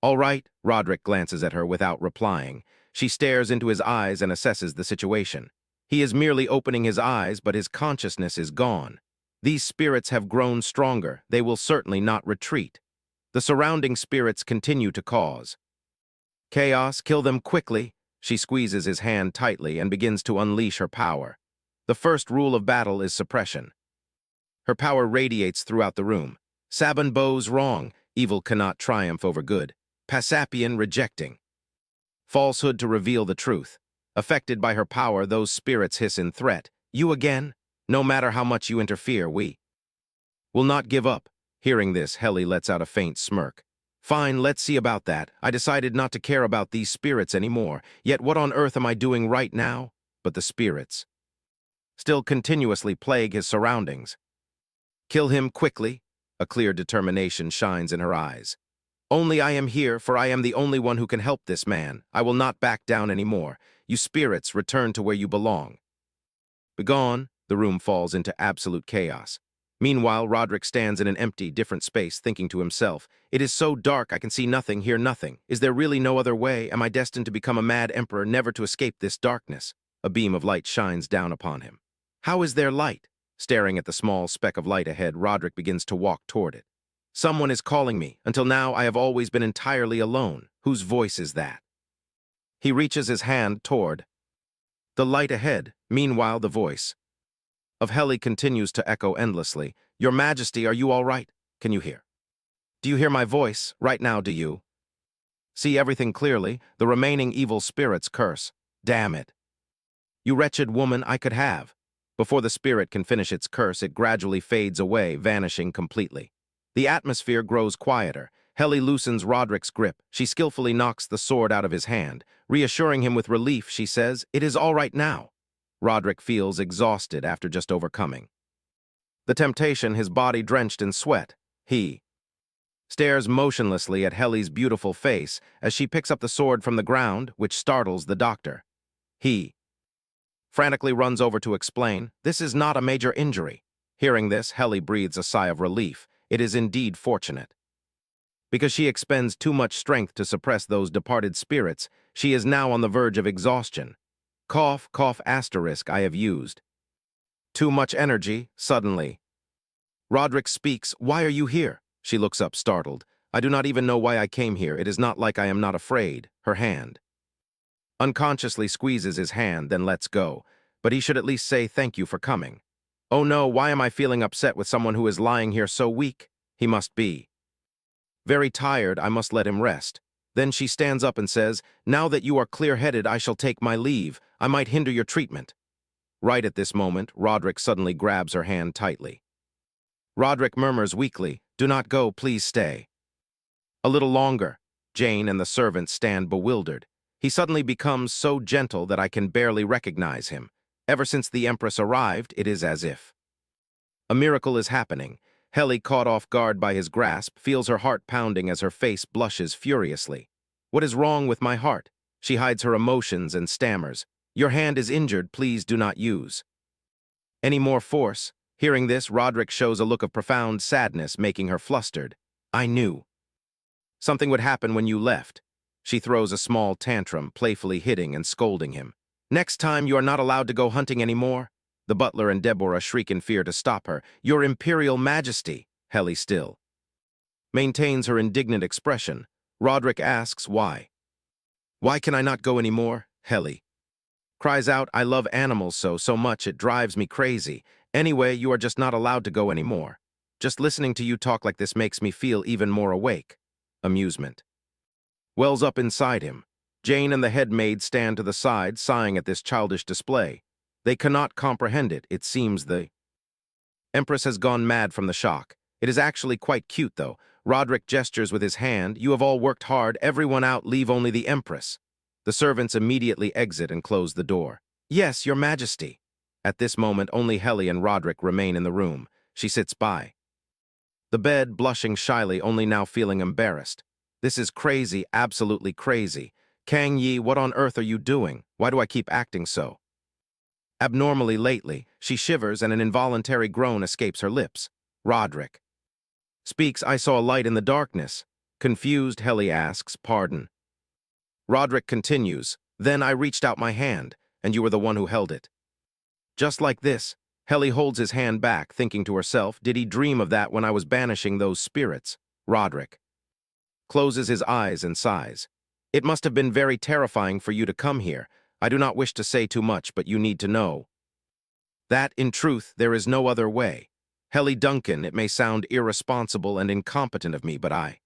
all right? Roderick glances at her without replying. She stares into his eyes and assesses the situation. He is merely opening his eyes, but his consciousness is gone. These spirits have grown stronger. They will certainly not retreat. The surrounding spirits continue to cause chaos. Kill them quickly. She squeezes his hand tightly and begins to unleash her power. The first rule of battle is suppression. Her power radiates throughout the room. Sabin bows wrong. Evil cannot triumph over good. Pasapian rejecting falsehood to reveal the truth. Affected by her power, those spirits hiss in threat. You again? No matter how much you interfere, we will not give up. Hearing this, Helly lets out a faint smirk. Fine, let's see about that. I decided not to care about these spirits anymore. Yet what on earth am I doing right now? But the spirits still continuously plague his surroundings. Kill him quickly. A clear determination shines in her eyes. Only I am here, for I am the only one who can help this man. I will not back down anymore. You spirits, return to where you belong. Begone. The room falls into absolute chaos. Meanwhile, Roderick stands in an empty, different space, thinking to himself, It is so dark, I can see nothing, hear nothing. Is there really no other way? Am I destined to become a mad emperor, never to escape this darkness? A beam of light shines down upon him. How is there light? Staring at the small speck of light ahead, Roderick begins to walk toward it. Someone is calling me. Until now, I have always been entirely alone. Whose voice is that? He reaches his hand toward the light ahead. Meanwhile, the voice of Helly continues to echo endlessly. Your Majesty, are you all right? Can you hear? Do you hear my voice? Right now, do you? See everything clearly, the remaining evil spirits curse. Damn it. You wretched woman, I could have. Before the spirit can finish its curse, it gradually fades away, vanishing completely. The atmosphere grows quieter. Helly loosens Roderick's grip. She skillfully knocks the sword out of his hand. Reassuring him with relief, she says, "It is all right now." Roderick feels exhausted after just overcoming the temptation, his body drenched in sweat. He stares motionlessly at Helly's beautiful face as she picks up the sword from the ground, which startles the doctor. He frantically runs over to explain, "This is not a major injury." Hearing this, Helly breathes a sigh of relief. It is indeed fortunate. Because she expends too much strength to suppress those departed spirits, she is now on the verge of exhaustion. Cough, cough, asterisk, I have used too much energy, suddenly. Roderick speaks, "Why are you here?" She looks up, startled. "I do not even know why I came here. It is not like I am not afraid." Her hand unconsciously squeezes his hand, then lets go. But he should at least say thank you for coming. Oh no, why am I feeling upset with someone who is lying here so weak? He must be very tired. I must let him rest. Then she stands up and says, "Now that you are clear-headed, I shall take my leave. I might hinder your treatment." Right at this moment, Roderick suddenly grabs her hand tightly. Roderick murmurs weakly, "Do not go, please stay." A little longer. Jane and the servants stand bewildered. He suddenly becomes so gentle that I can barely recognize him. Ever since the Empress arrived, it is as if a miracle is happening. Helly, caught off guard by his grasp, feels her heart pounding as her face blushes furiously. "What is wrong with my heart?" She hides her emotions and stammers, "Your hand is injured, please do not use any more force." Hearing this, Roderick shows a look of profound sadness, making her flustered. "I knew something would happen when you left." She throws a small tantrum, playfully hitting and scolding him. "Next time you are not allowed to go hunting anymore." The butler and Deborah shriek in fear to stop her. "Your Imperial Majesty." Helly still maintains her indignant expression. Roderick asks why. "Why can I not go anymore?" Helly cries out, "I love animals so much it drives me crazy. Anyway, you are just not allowed to go anymore. Just listening to you talk like this makes me feel even more awake." Amusement wells up inside him. Jane and the head maid stand to the side, sighing at this childish display. They cannot comprehend it. It seems the Empress has gone mad from the shock. It is actually quite cute, though. Roderick gestures with his hand. "You have all worked hard. Everyone out, leave only the Empress." The servants immediately exit and close the door. "Yes, Your Majesty." At this moment, only Helly and Roderick remain in the room. She sits by the bed, blushing shyly, only now feeling embarrassed. "This is crazy, absolutely crazy. Kang Yi, what on earth are you doing? Why do I keep acting so abnormally lately?" She shivers and an involuntary groan escapes her lips. Roderick speaks, "I saw a light in the darkness." Confused, Helly asks, "Pardon?" Roderick continues, "Then I reached out my hand, and you were the one who held it. Just like this." Helly holds his hand back, thinking to herself, "Did he dream of that when I was banishing those spirits?" Roderick closes his eyes and sighs. "It must have been very terrifying for you to come here. I do not wish to say too much, but you need to know that, in truth, there is no other way. Helly Duncan, it may sound irresponsible and incompetent of me, but I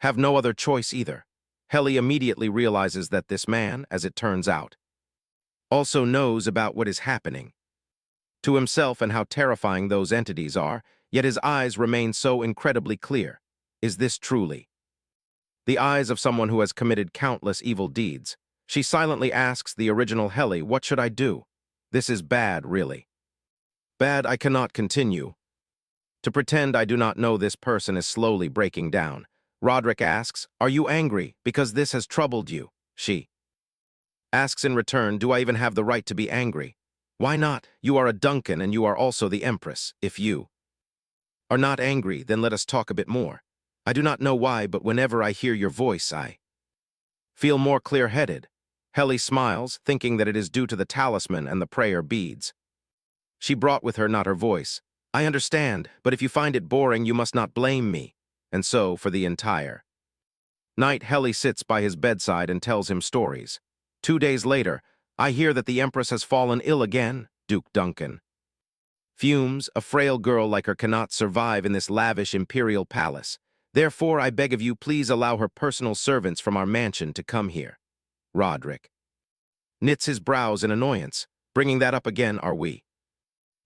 have no other choice either." Helly immediately realizes that this man, as it turns out, also knows about what is happening to himself and how terrifying those entities are, yet his eyes remain so incredibly clear. Is this truly the eyes of someone who has committed countless evil deeds? She silently asks the original Helly, "What should I do? This is bad, really. Bad, I cannot continue to pretend I do not know." This person is slowly breaking down. Roderick asks, "Are you angry because this has troubled you?" She asks in return, "Do I even have the right to be angry?" "Why not? You are a Duncan and you are also the Empress. If you are not angry, then let us talk a bit more. I do not know why, but whenever I hear your voice, I feel more clear-headed." Helly smiles, thinking that it is due to the talisman and the prayer beads she brought with her, not her voice. "I understand, but if you find it boring, you must not blame me." And so, for the entire night, Helly sits by his bedside and tells him stories. 2 days later, "I hear that the Empress has fallen ill again." Duke Duncan fumes. "A frail girl like her cannot survive in this lavish imperial palace. Therefore, I beg of you, please allow her personal servants from our mansion to come here. Roderick knits his brows in annoyance. Bringing that up again, are we?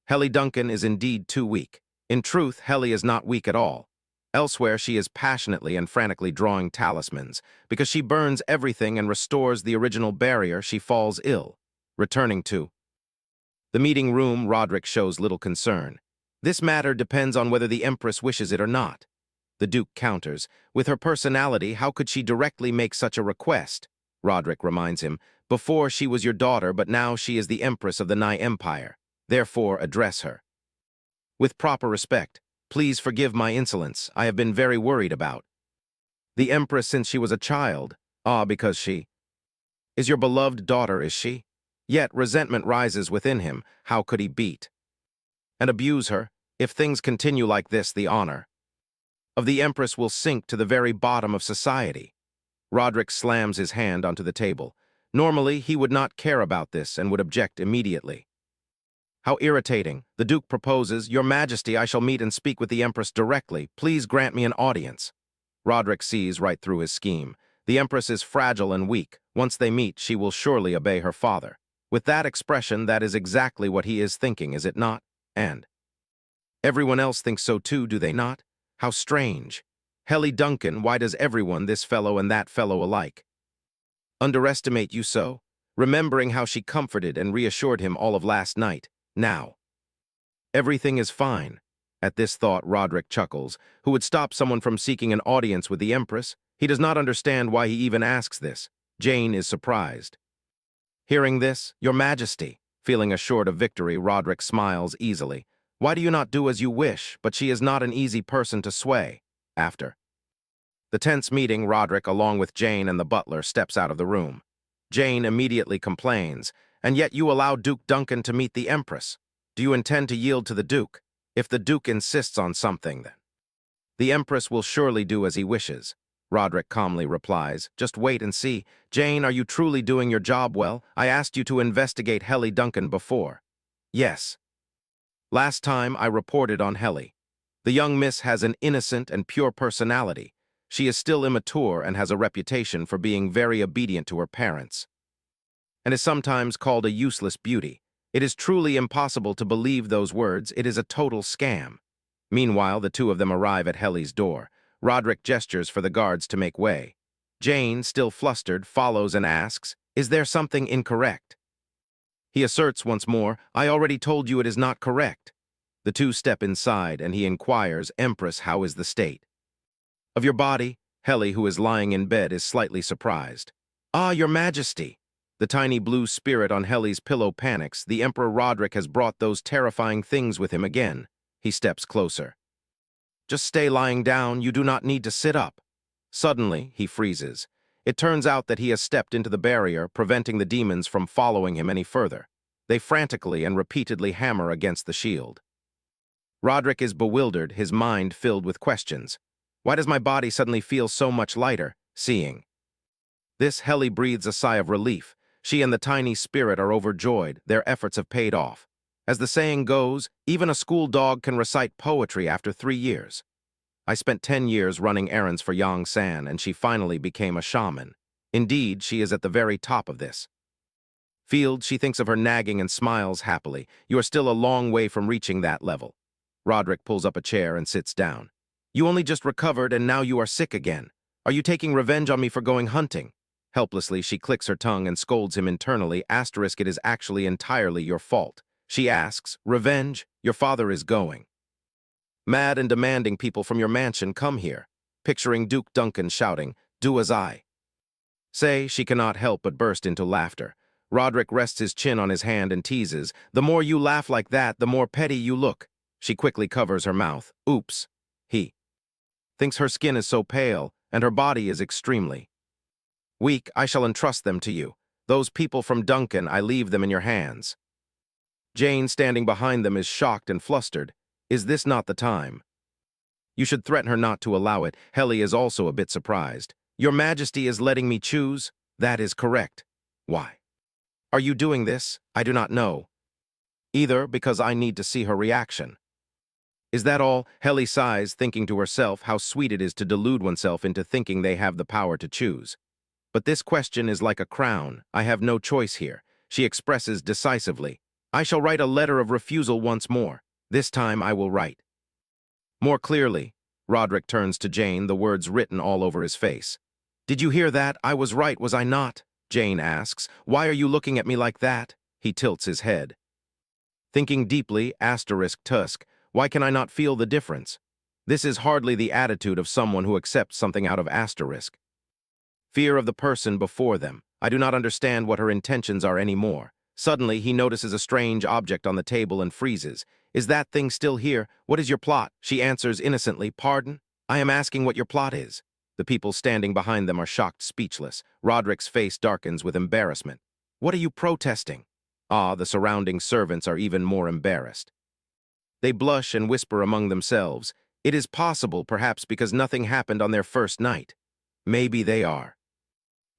Helly Duncan is indeed too weak. In truth, Helly is not weak at all. Elsewhere, she is passionately and frantically drawing talismans. Because she burns everything and restores the original barrier, she falls ill. Returning to the meeting room, Roderick shows little concern. This matter depends on whether the Empress wishes it or not. The Duke counters. With her personality, how could she directly make such a request? Roderick reminds him. Before she was your daughter, but now she is the Empress of the Nye Empire. Therefore, address her with proper respect. Please forgive my insolence. I have been very worried about the Empress since she was a child. Ah, because she is your beloved daughter, is she? Yet resentment rises within him. How could he beat and abuse her? If things continue like this, the honor of the Empress will sink to the very bottom of society. Roderick slams his hand onto the table. Normally, he would not care about this and would object immediately. How irritating. The Duke proposes, Your Majesty, I shall meet and speak with the Empress directly. Please grant me an audience. Roderick sees right through his scheme. The Empress is fragile and weak. Once they meet, she will surely obey her father. With that expression, that is exactly what he is thinking, is it not? And everyone else thinks so too, do they not? How strange. Helly Duncan, why does everyone, this fellow and that fellow alike, underestimate you so? Remembering how she comforted and reassured him all of last night. Now everything is fine. At this thought, Roderick chuckles. Who would stop someone from seeking an audience with the Empress? He does not understand why he even asks this. Jane is surprised. Hearing this, Your Majesty. Feeling assured of victory, Roderick smiles easily. Why do you not do as you wish? But she is not an easy person to sway. After the tense meeting, Roderick, along with Jane and the butler, steps out of the room. Jane immediately complains. And yet you allow Duke Duncan to meet the Empress. Do you intend to yield to the Duke? If the Duke insists on something, then the Empress will surely do as he wishes. Roderick calmly replies, Just wait and see. Jane, are you truly doing your job well? I asked you to investigate Helly Duncan before. Yes. Last time I reported on Helly. The young miss has an innocent and pure personality. She is still immature and has a reputation for being very obedient to her parents, and is sometimes called a useless beauty. It is truly impossible to believe those words. It is a total scam. Meanwhile, the two of them arrive at Helly's door. Roderick gestures for the guards to make way. Jane, still flustered, follows and asks, Is there something incorrect? He asserts once more, I already told you it is not correct. The two step inside, and he inquires, Empress, how is the state of your body? Helly, who is lying in bed, is slightly surprised. Ah, Your Majesty. The tiny blue spirit on Helly's pillow panics. The Emperor Roderick has brought those terrifying things with him again. He steps closer. Just stay lying down. You do not need to sit up. Suddenly, he freezes. It turns out that he has stepped into the barrier, preventing the demons from following him any further. They frantically and repeatedly hammer against the shield. Roderick is bewildered, his mind filled with questions. Why does my body suddenly feel so much lighter? Seeing this, Helly breathes a sigh of relief. She and the tiny spirit are overjoyed. Their efforts have paid off. As the saying goes, even a school dog can recite poetry after 3 years. I spent 10 years running errands for Yang San, and she finally became a shaman. Indeed, she is at the very top of this field. She thinks of her nagging and smiles happily. You are still a long way from reaching that level. Roderick pulls up a chair and sits down. You only just recovered, and now you are sick again. Are you taking revenge on me for going hunting? Helplessly, she clicks her tongue and scolds him internally. It is actually entirely your fault. She asks, Revenge? Your father is going mad and demanding people from your mansion come here. Picturing Duke Duncan shouting, Do as I say, she cannot help but burst into laughter. Roderick rests his chin on his hand and teases, The more you laugh like that, the more petty you look. She quickly covers her mouth. Oops. He thinks her skin is so pale, and her body is extremely weak. I shall entrust them to you. Those people from Duncan, I leave them in your hands. Jane, standing behind them, is shocked and flustered. Is this not the time? You should threaten her not to allow it. Helly is also a bit surprised. Your Majesty is letting me choose? That is correct. Why are you doing this? I do not know. Either because I need to see her reaction, Is that all? Helly sighs, thinking to herself how sweet it is to delude oneself into thinking they have the power to choose. But this question is like a crown. I have no choice here. She expresses decisively. I shall write a letter of refusal once more. This time I will write. More clearly, Roderick turns to Jane, the words written all over his face. Did you hear that? I was right, was I not? Jane asks. Why are you looking at me like that? He tilts his head. Thinking deeply, Tusk, why can I not feel the difference? This is hardly the attitude of someone who accepts something out of asterisk. Fear of the person before them. I do not understand what her intentions are anymore. Suddenly, he notices a strange object on the table and freezes. Is that thing still here? What is your plot? She answers innocently, pardon? I am asking what your plot is. The people standing behind them are shocked, speechless. Roderick's face darkens with embarrassment. What are you protesting? Ah, the surrounding servants are even more embarrassed. They blush and whisper among themselves. It is possible, perhaps because nothing happened on their first night. Maybe they are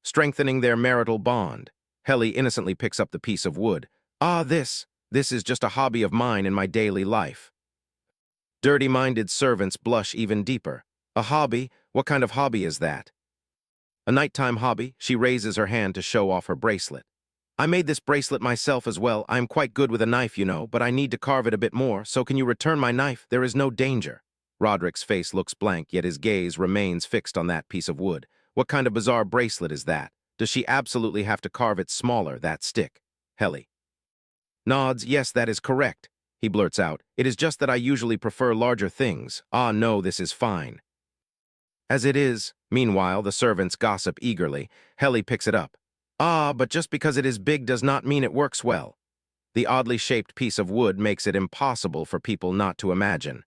strengthening their marital bond. Helly innocently picks up the piece of wood. Ah, this is just a hobby of mine in my daily life. Dirty-minded servants blush even deeper. A hobby? What kind of hobby is that? A nighttime hobby? She raises her hand to show off her bracelet. I made this bracelet myself as well. I am quite good with a knife, you know, but I need to carve it a bit more, so can you return my knife? There is no danger. Roderick's face looks blank, yet his gaze remains fixed on that piece of wood. What kind of bizarre bracelet is that? Does she absolutely have to carve it smaller, that stick? Helly nods. Yes, that is correct. He blurts out. It is just that I usually prefer larger things. Ah, no, this is fine. As it is. Meanwhile, the servants gossip eagerly. Helly picks it up. Ah, but just because it is big does not mean it works well. The oddly shaped piece of wood makes it impossible for people not to imagine.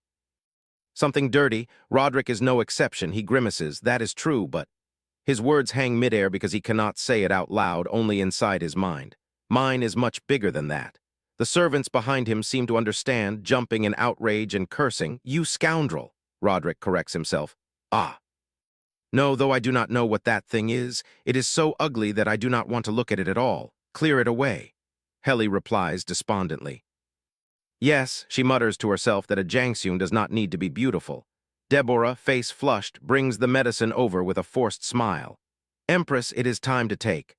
Something dirty. Roderick is no exception. He grimaces. That is true, but his words hang midair because he cannot say it out loud, only inside his mind. Mine is much bigger than that. The servants behind him seem to understand, jumping in outrage and cursing. You scoundrel! Roderick corrects himself. Ah. No, though I do not know what that thing is. It is so ugly that I do not want to look at it at all. Clear it away. Helly replies despondently. Yes, she mutters to herself that a Jangseon does not need to be beautiful. Deborah, face flushed, brings the medicine over with a forced smile. Empress, it is time to take.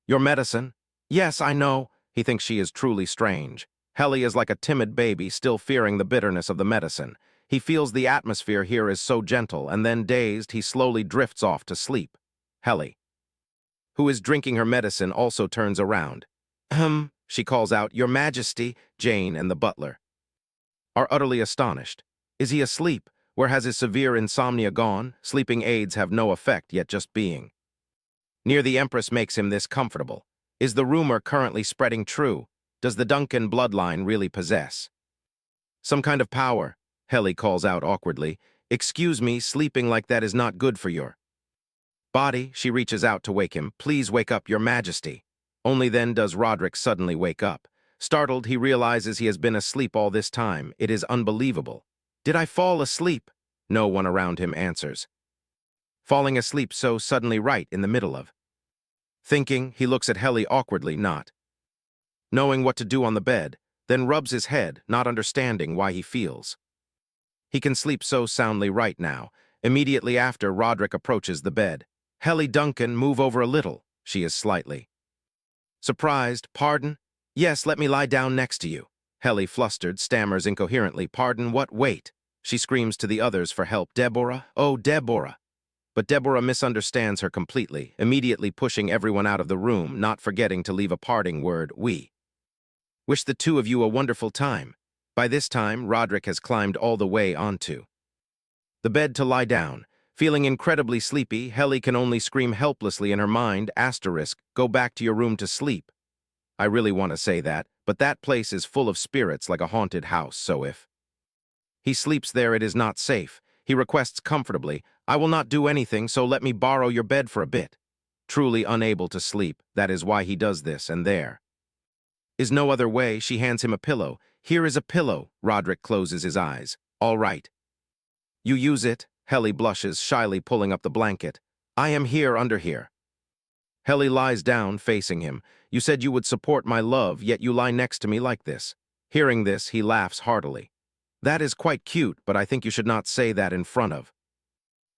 Your medicine? Yes, I know. He thinks she is truly strange. Helly is like a timid baby, still fearing the bitterness of the medicine. He feels the atmosphere here is so gentle, and then dazed, he slowly drifts off to sleep. Helly, who is drinking her medicine, also turns around. She calls out, Your Majesty. Jane and the butler are utterly astonished. Is he asleep? Where has his severe insomnia gone? Sleeping aids have no effect, yet just being near the Empress makes him this comfortable. Is the rumor currently spreading true? Does the Duncan bloodline really possess some kind of power? Helly calls out awkwardly. Excuse me, sleeping like that is not good for your body. She reaches out to wake him. Please wake up, Your Majesty. Only then does Roderick suddenly wake up. Startled, he realizes he has been asleep all this time. It is unbelievable. Did I fall asleep? No one around him answers. Falling asleep so suddenly right in the middle of thinking, he looks at Helly awkwardly, not knowing what to do on the bed, then rubs his head, not understanding why he feels he can sleep so soundly right now. Immediately after, Roderick approaches the bed. Helly Duncan, move over a little. She is slightly surprised. Pardon? Yes, let me lie down next to you. Helly, flustered, stammers incoherently. Pardon, what? Wait. She screams to the others for help. Deborah? Oh, Deborah. But Deborah misunderstands her completely, immediately pushing everyone out of the room, not forgetting to leave a parting word. We wish the two of you a wonderful time. By this time, Roderick has climbed all the way onto the bed to lie down. Feeling incredibly sleepy, Helly can only scream helplessly in her mind, go back to your room to sleep. I really want to say that, but that place is full of spirits like a haunted house, so if he sleeps there, it is not safe. He requests comfortably, I will not do anything, so let me borrow your bed for a bit. Truly unable to sleep, that is why he does this, and there is no other way. She hands him a pillow. Here is a pillow. Roderick closes his eyes. All right. You use it. Helly blushes, shyly pulling up the blanket. I am here under here. Helly lies down, facing him. You said you would support my love, yet you lie next to me like this. Hearing this, he laughs heartily. That is quite cute, but I think you should not say that in front of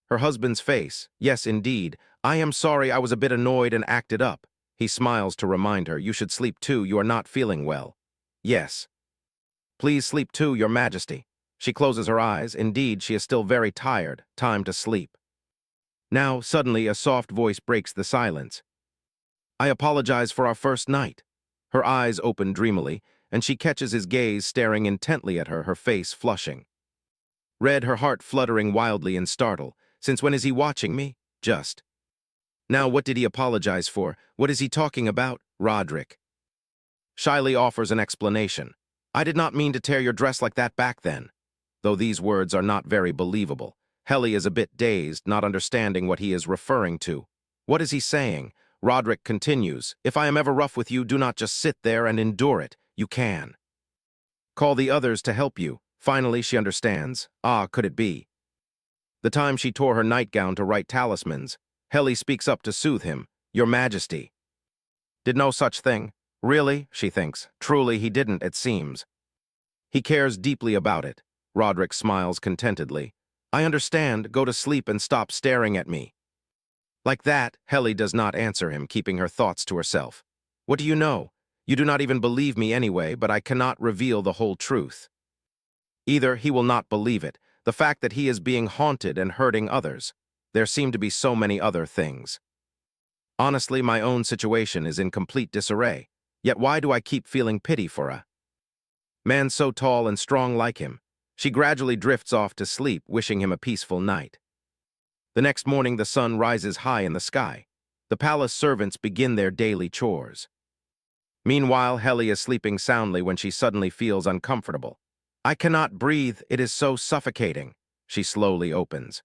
her husband's face. Yes, indeed. I am sorry, I was a bit annoyed and acted up. He smiles to remind her, you should sleep too, you are not feeling well. Yes. Please sleep too, Your Majesty. She closes her eyes. Indeed, she is still very tired. Time to sleep. Now, suddenly, a soft voice breaks the silence. I apologize for our first night. Her eyes open dreamily, and she catches his gaze staring intently at her, her face flushing. Red, her heart fluttering wildly in startle. Since when is he watching me? Just. Now, what did he apologize for? What is he talking about? Roderick shyly offers an explanation. I did not mean to tear your dress like that back then. Though these words are not very believable. Helly is a bit dazed, not understanding what he is referring to. What is he saying? Roderick continues, if I am ever rough with you, do not just sit there and endure it. You can call the others to help you. Finally, she understands. Ah, could it be? The time she tore her nightgown to write talismans, Helly speaks up to soothe him. Your Majesty did no such thing. Really, she thinks. Truly, he didn't, it seems. He cares deeply about it. Roderick smiles contentedly. I understand. Go to sleep and stop staring at me. Like that, Helly does not answer him, keeping her thoughts to herself. What do you know? You do not even believe me anyway, but I cannot reveal the whole truth. Either he will not believe it, the fact that he is being haunted and hurting others. There seem to be so many other things. Honestly, my own situation is in complete disarray. Yet why do I keep feeling pity for a man so tall and strong like him? She gradually drifts off to sleep, wishing him a peaceful night. The next morning, the sun rises high in the sky. The palace servants begin their daily chores. Meanwhile, Helly is sleeping soundly when she suddenly feels uncomfortable. I cannot breathe, it is so suffocating. She slowly opens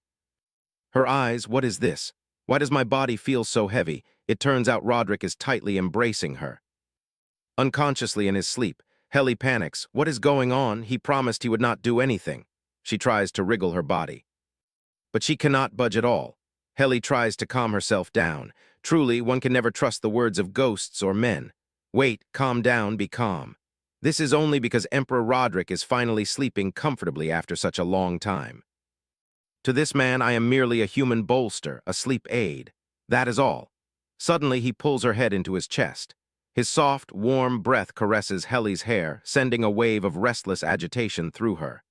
her eyes. What is this? Why does my body feel so heavy? It turns out Roderick is tightly embracing her. Unconsciously in his sleep, Helly panics. What is going on? He promised he would not do anything. She tries to wriggle her body, but she cannot budge at all. Helly tries to calm herself down. Truly, one can never trust the words of ghosts or men. Wait, calm down, be calm. This is only because Emperor Roderick is finally sleeping comfortably after such a long time. To this man, I am merely a human bolster, a sleep aid. That is all. Suddenly, he pulls her head into his chest. His soft, warm breath caresses Helly's hair, sending a wave of restless agitation through her.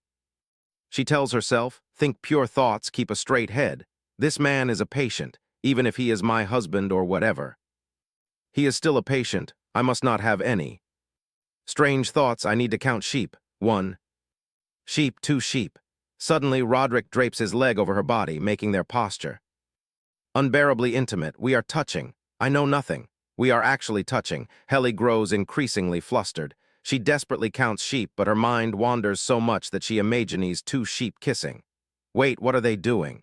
She tells herself, think pure thoughts, keep a straight head. This man is a patient, even if he is my husband or whatever. He is still a patient. I must not have any strange thoughts. I need to count sheep. 1 sheep, 2 sheep. Suddenly, Roderick drapes his leg over her body, making their posture unbearably intimate. We are touching. I know nothing. We are actually touching. Helly grows increasingly flustered. She desperately counts sheep, but her mind wanders so much that she imagines 2 sheep kissing. Wait, what are they doing?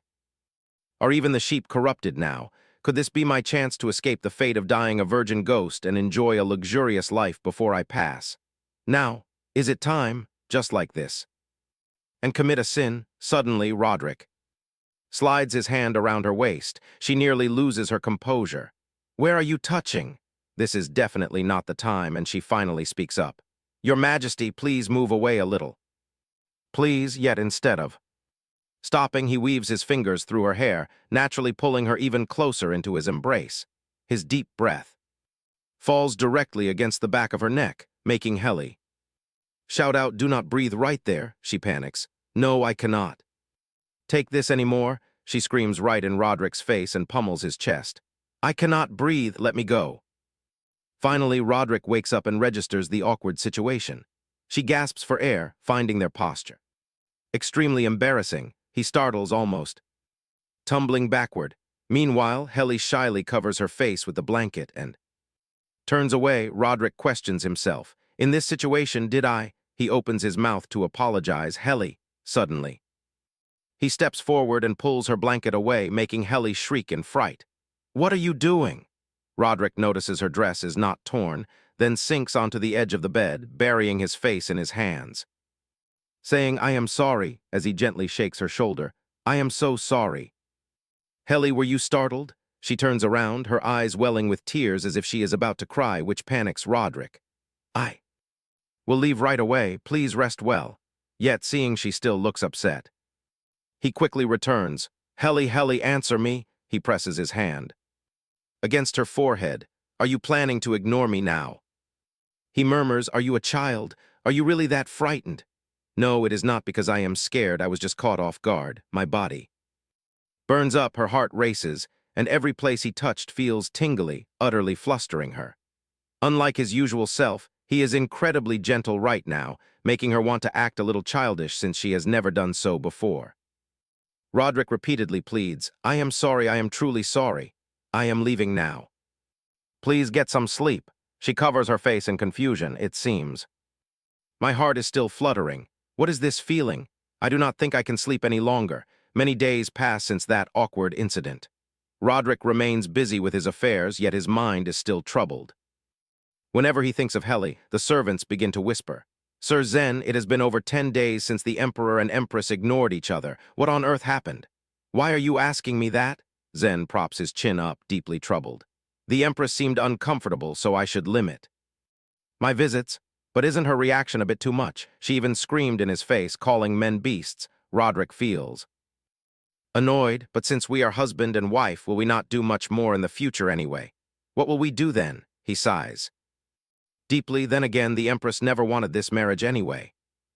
Are even the sheep corrupted now? Could this be my chance to escape the fate of dying a virgin ghost and enjoy a luxurious life before I pass? Now, is it time, just like this, and commit a sin? Suddenly, Roderick slides his hand around her waist. She nearly loses her composure. Where are you touching? This is definitely not the time, and she finally speaks up. Your Majesty, please move away a little. Please, yet instead of stopping, he weaves his fingers through her hair, naturally pulling her even closer into his embrace. His deep breath falls directly against the back of her neck, making Helly shout out, do not breathe right there. She panics. No, I cannot take this anymore. She screams right in Roderick's face and pummels his chest. I cannot breathe, let me go. Finally, Roderick wakes up and registers the awkward situation. She gasps for air, finding their posture extremely embarrassing. He startles, almost tumbling backward. Meanwhile, Helly shyly covers her face with the blanket and turns away. Roderick questions himself. In this situation, did I? He opens his mouth to apologize. Helly, suddenly. He steps forward and pulls her blanket away, making Helly shriek in fright. What are you doing? Roderick notices her dress is not torn, then sinks onto the edge of the bed, burying his face in his hands, saying, I am sorry, as he gently shakes her shoulder. I am so sorry. Helly, were you startled? She turns around, her eyes welling with tears as if she is about to cry, which panics Roderick. I will leave right away. Please rest well. yet seeing she still looks upset. He quickly returns. Helly, Helly, answer me. He presses his hand against her forehead. Are you planning to ignore me now? He murmurs, are you a child? Are you really that frightened? No, it is not because I am scared. I was just caught off guard. My body burns up, her heart races, and every place he touched feels tingly, utterly flustering her. Unlike his usual self, he is incredibly gentle right now, making her want to act a little childish since she has never done so before. Roderick repeatedly pleads, I am sorry, I am truly sorry. I am leaving now. Please get some sleep. She covers her face in confusion, it seems. My heart is still fluttering. What is this feeling? I do not think I can sleep any longer. Many days pass since that awkward incident. Roderick remains busy with his affairs, yet his mind is still troubled. Whenever he thinks of Helly, the servants begin to whisper. Sir Zen, it has been over 10 days since the Emperor and Empress ignored each other. What on earth happened? Why are you asking me that? Zen props his chin up, deeply troubled. The Empress seemed uncomfortable, so I should limit my visits. But isn't her reaction a bit too much? She even screamed in his face, calling men beasts. Roderick feels annoyed, but since we are husband and wife, will we not do much more in the future anyway? What will we do then? He sighs deeply. Then again, the Empress never wanted this marriage anyway.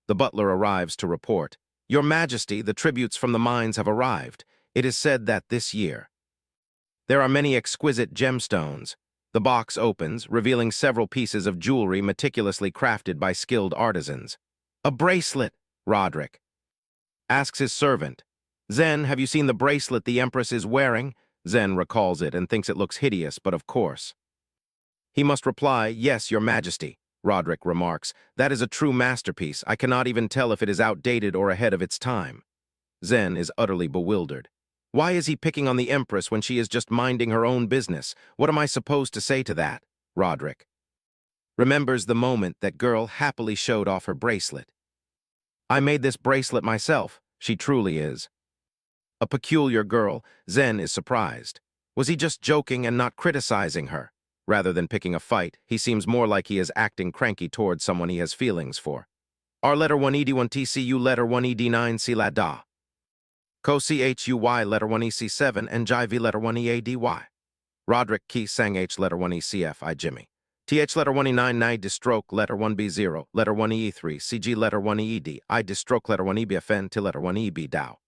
The butler arrives to report. Your Majesty, the tributes from the mines have arrived. It is said that this year there are many exquisite gemstones. The box opens, revealing several pieces of jewelry meticulously crafted by skilled artisans. A bracelet, Roderick asks his servant. Zen, have you seen the bracelet the Empress is wearing? Zen recalls it and thinks it looks hideous, but of course he must reply, yes, Your Majesty. Roderick remarks, that is a true masterpiece. I cannot even tell if it is outdated or ahead of its time. Zen is utterly bewildered. Why is he picking on the Empress when she is just minding her own business? What am I supposed to say to that? Roderick remembers the moment that girl happily showed off her bracelet. I made this bracelet myself. She truly is a peculiar girl. Zen is surprised. Was he just joking and not criticizing her? Rather than picking a fight, he seems more like he is acting cranky towards someone he has feelings for. R letter 1ED1 TCU letter 1ED9 C la da. Co CHUY letter 1EC7 and Jai V letter 1EADY. Roderick Key Sang H letter 1ECF I Jimmy. TH letter 1E9 Nai Distroke letter 1B0 letter 1E3 CG letter 1EED I Distroke letter 1EBFN to letter 1EB Dow.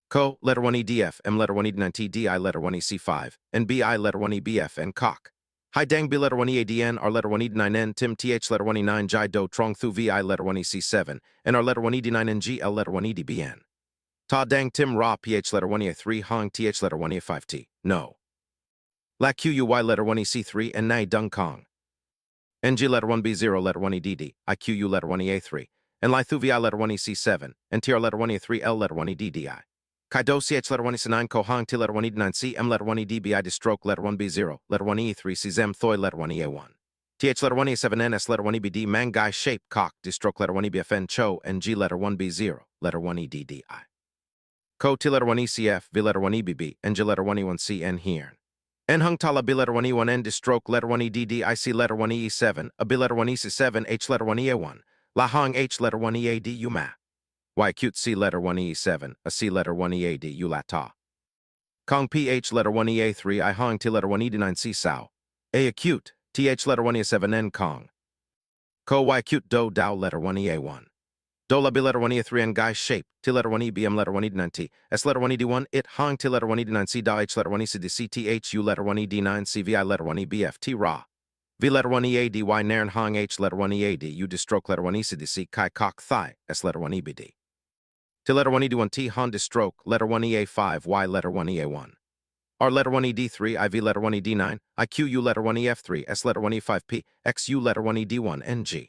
Co letter 1EDF M letter 1E9 TDI letter 1EC5 and BI letter 1EBF and Cock. Hai Dang B letter 1EADN R letter 1E9N Tim TH letter 1E9 Jai Do Trong Thu VI letter 1EC7 and R letter 1ED9 NGL letter 1EDBN. Ta Dang Tim Ra PH letter 1E3 Hong TH letter 1E5T. No. La QUY letter 1EC3 and Nai Dung Kong. NG letter 1B0 letter 1EDD IQU letter 1EA3 and Lai Thu VI letter 1EC7 and TR letter 1E3 L letter 1EDDI. Kaido CH letter 1E9 Ko Hong T letter 1E9C M letter 1EDBI Distroke letter 1B0 letter 1E3 C Zem Thoi letter 1EA1. TH letter 1E7 NS letter 1EBD Mangai Shape Cock Distroke letter 1EBFN Cho and G letter 1B0 letter 1EDDI. Ko T letter 1ECF V letter 1EBB and G letter 1E1C N Hiern. N Hung Tala B letter 1E1 N Distroke letter 1EDD IC letter 1E7 A B letter 1EC7 H letter 1EA1 La Hong H letter 1EAD Yuma. Y acute C letter 1E7 A C letter 1EAD Ulata. Kong PH letter 1EA3 I Hong T letter 1ED9 C Sao. A acute TH letter 1E7 N Kong. Ko Y acute Do Dao letter 1EA1. Dola B letter 1E3 N Guy Shape T letter 1EBM letter 1ED9 T S letter 1ED1 It Hong T letter 1ED9 C Da H letter 1ECD TH U letter 1ED9 CVI letter 1EBF T Ra. V letter 1EAD Y Nairn Hong H letter 1EAD U Distroke letter 1ECDC Kai Kok Thai S letter 1EBD. T letter 1ED1 T Han Distroke letter 1EA5 Y letter 1EA1. R letter 1ED3 IV letter 1ED9 IQU letter 1EF3 S letter 1E5P XU letter 1ED1 NG.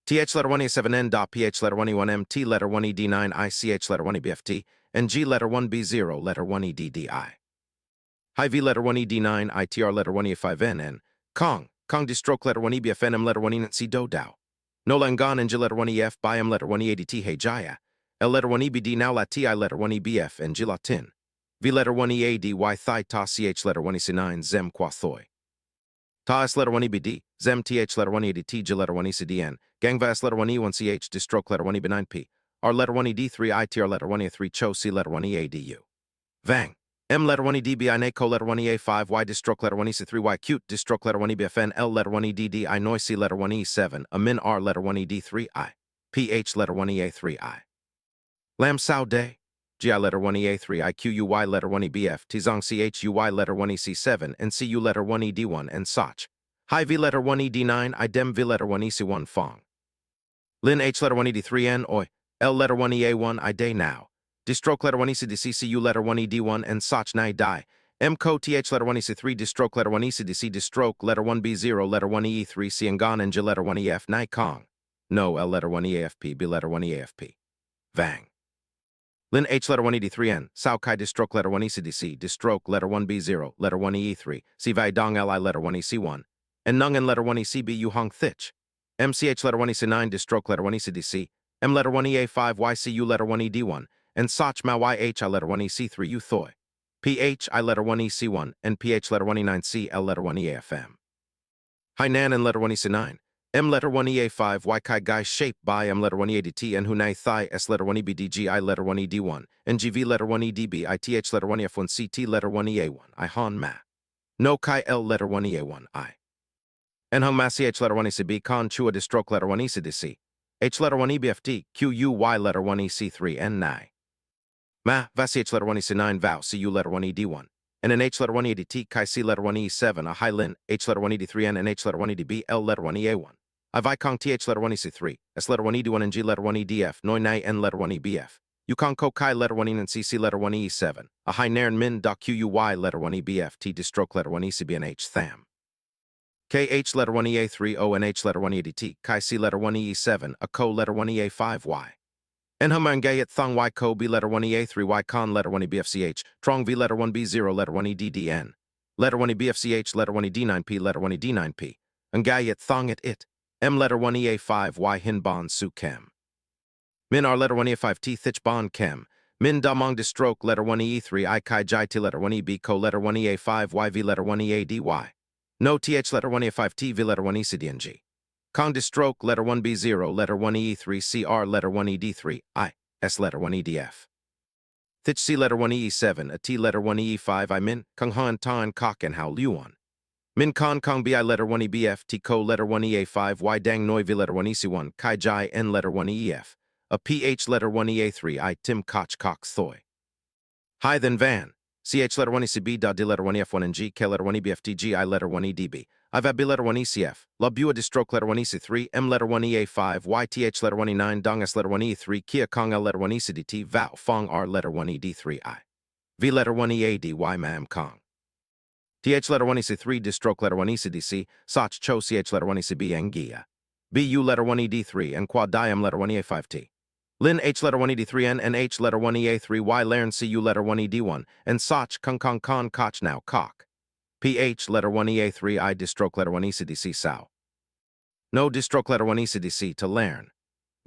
TH letter 1E7N dot PH letter 1E1M T letter 1ED9 ICH letter 1EBFT and G letter 1B0 letter 1EDDI. High V letter 1ED9 ITR letter 1E5N and Kong Distroke letter 1EBFNM letter 1E Do Dao. No Langan and G letter 1EF Biam letter 1E80T Hey Jaya. L letter 1EBD now La TI letter 1EBF and G Latin. V letter 1EAD Y Thai Ta CH letter 1EC9 Zem Kwa Thoi. Ta S letter 1EBD Zem TH letter 1EADT G letter 1ECDN. Gangva S letter 1E1CH Distroke letter 1EB9P. R letter 1 E D3 I T R letter 1 E3 Cho C letter 1 E A D U. Vang. M letter 1 E D B I N Co letter 1 E A 5 Y distroke letter 1 E C3 Y cute distroke letter 1 E B F N L letter 1 E D D I Noi C letter 1 E 7 A min R letter 1 E D3 I. PH letter 1 E A3 I. Lam Sao Day. GI letter 1 E A3 I Q U Y letter 1 E B F Tizong CHUY letter 1 E C7 and CU letter 1 E D1 and Soch. Hi V letter 1 E D9 I Dem V letter 1 E C1 Fong. Lin H letter 1 E D3 N Oi. L letter 1 E A1 I Day Now. Distroke letter 1 E C D C C U letter 1 E D1 and Soch Nai Die. M Co TH letter 1 E C3 distroke letter 1 E C D C distroke letter 1 B0 letter 1 E E3 C and Gon and J letter 1 E F Nai Kong. No L letter 1 E AFP B letter 1 E AFP. Vang. Lin H letter 1 ED3N, Sao Kai distroke letter 1 ECDC, distroke letter 1 B0, letter 1 EE3, Si Vai Dong Li letter 1 EC1, and Nung and letter 1 ECB Yu Hong Thich. MCH letter 1 EC9, distroke letter 1 ECDC, M letter 1 EA5, YCU letter 1 ED1, and Soch Ma YH I letter 1 EC3 U Thoi. PH I letter 1 EC1, and PH letter 1 E9C L letter 1 EAFM. Hainan and letter 1 EC9. M letter 1 EA5 Y Kai Gai shape by M letter 1 EADT and Hunai Thai S letter 1 EBDG I letter 1 ED1 and GV letter 1 EDB ITH letter 1 F1 CT letter 1 EA1 I Han Ma. No Kai L letter 1 EA1 I. N Hung Ma CH letter 1 ECB Con Chua distroke letter 1 ECDC. H letter 1 EBFT QUY letter 1 EC3 N Nai. Ma VACH letter 1 EC9 Vow CU letter 1 ED1. And an H letter 1 EDT Kai C letter 1 E7 a Hai Lin H letter 1 ED3N and H letter 1 EDB L letter 1 EA1. I Vikong TH letter 1 EC3, S letter 1 ED1 and G letter 1 EDF, Noi Nai N letter 1 EBF. Yukong Ko Kai letter 1 E and CC letter 1 E7, a Hai Nairn Min Da QUY letter 1 EBF, T distroke letter 1 ECB and H Tham. KH letter 1 EA3 O and H letter 1 EDT, Kai C letter 1 E7, a Ko letter 1 EA5 Y. En Humangayat Thong Y Ko B letter 1 EA3 Y Con letter 1 EBFCH, Trong V letter 1 B0 letter 1 EDDN. Letter 1 EBFCH letter 1 ED9P letter 1 ED9P. Angayat Thong it. M letter 1 EA5 Y Hin Bon Su Kem. Min R letter 1 EA5 T Thich Bon Kem. Min Damong distroke letter 1 EE3 I Kai Jai T letter 1 EB Ko letter 1 EA5 YV letter 1 EADY. No TH letter 1 EA5 T V letter 1 ECDNG. Kong distroke letter 1 B0 letter 1 EE3 CR letter 1 ED3 I S letter 1 EDF. Thich C letter 1 EE7 a T letter 1 EE5 I Min Kong Han Tan Kok and Hao Luan. Min Con Kong Bi letter 1 EBF, T Ko letter 1 EA5, Y Dang Noi V letter 1 EC1, Kai Jai N letter 1 EF, a PH letter 1 EA3, I Tim Koch Cox Thoi. Hi then Van, CH letter 1 ECB, Da D letter 1 EF1 and G, K letter 1 EBF, TG, I letter 1 EDB, I V B letter 1 ECF, La Bua distroke letter 1 EC3, M letter 1 EA5, YTH letter 1 E9, Dong S letter 1 E3, Kia Kong L letter 1 ECDT, Vao Fong R letter 1 ED3, I. V letter 1 EAD, Y Mam Kong. TH letter 1 EC3 distroke letter 1 ECDC, Soch Cho CH letter 1 ECB Angia. BU letter 1 ED3 and Quad Diam letter 1 EA5T. Lin H letter 1 ED3N and H letter 1 EA3 Y Laren CU letter 1 ED1 and Soch Kong Kong Con Koch Now Kok. PH letter 1 EA3 I distroke letter 1 ECDC Sao. No distroke letter 1 ECDC to Laren.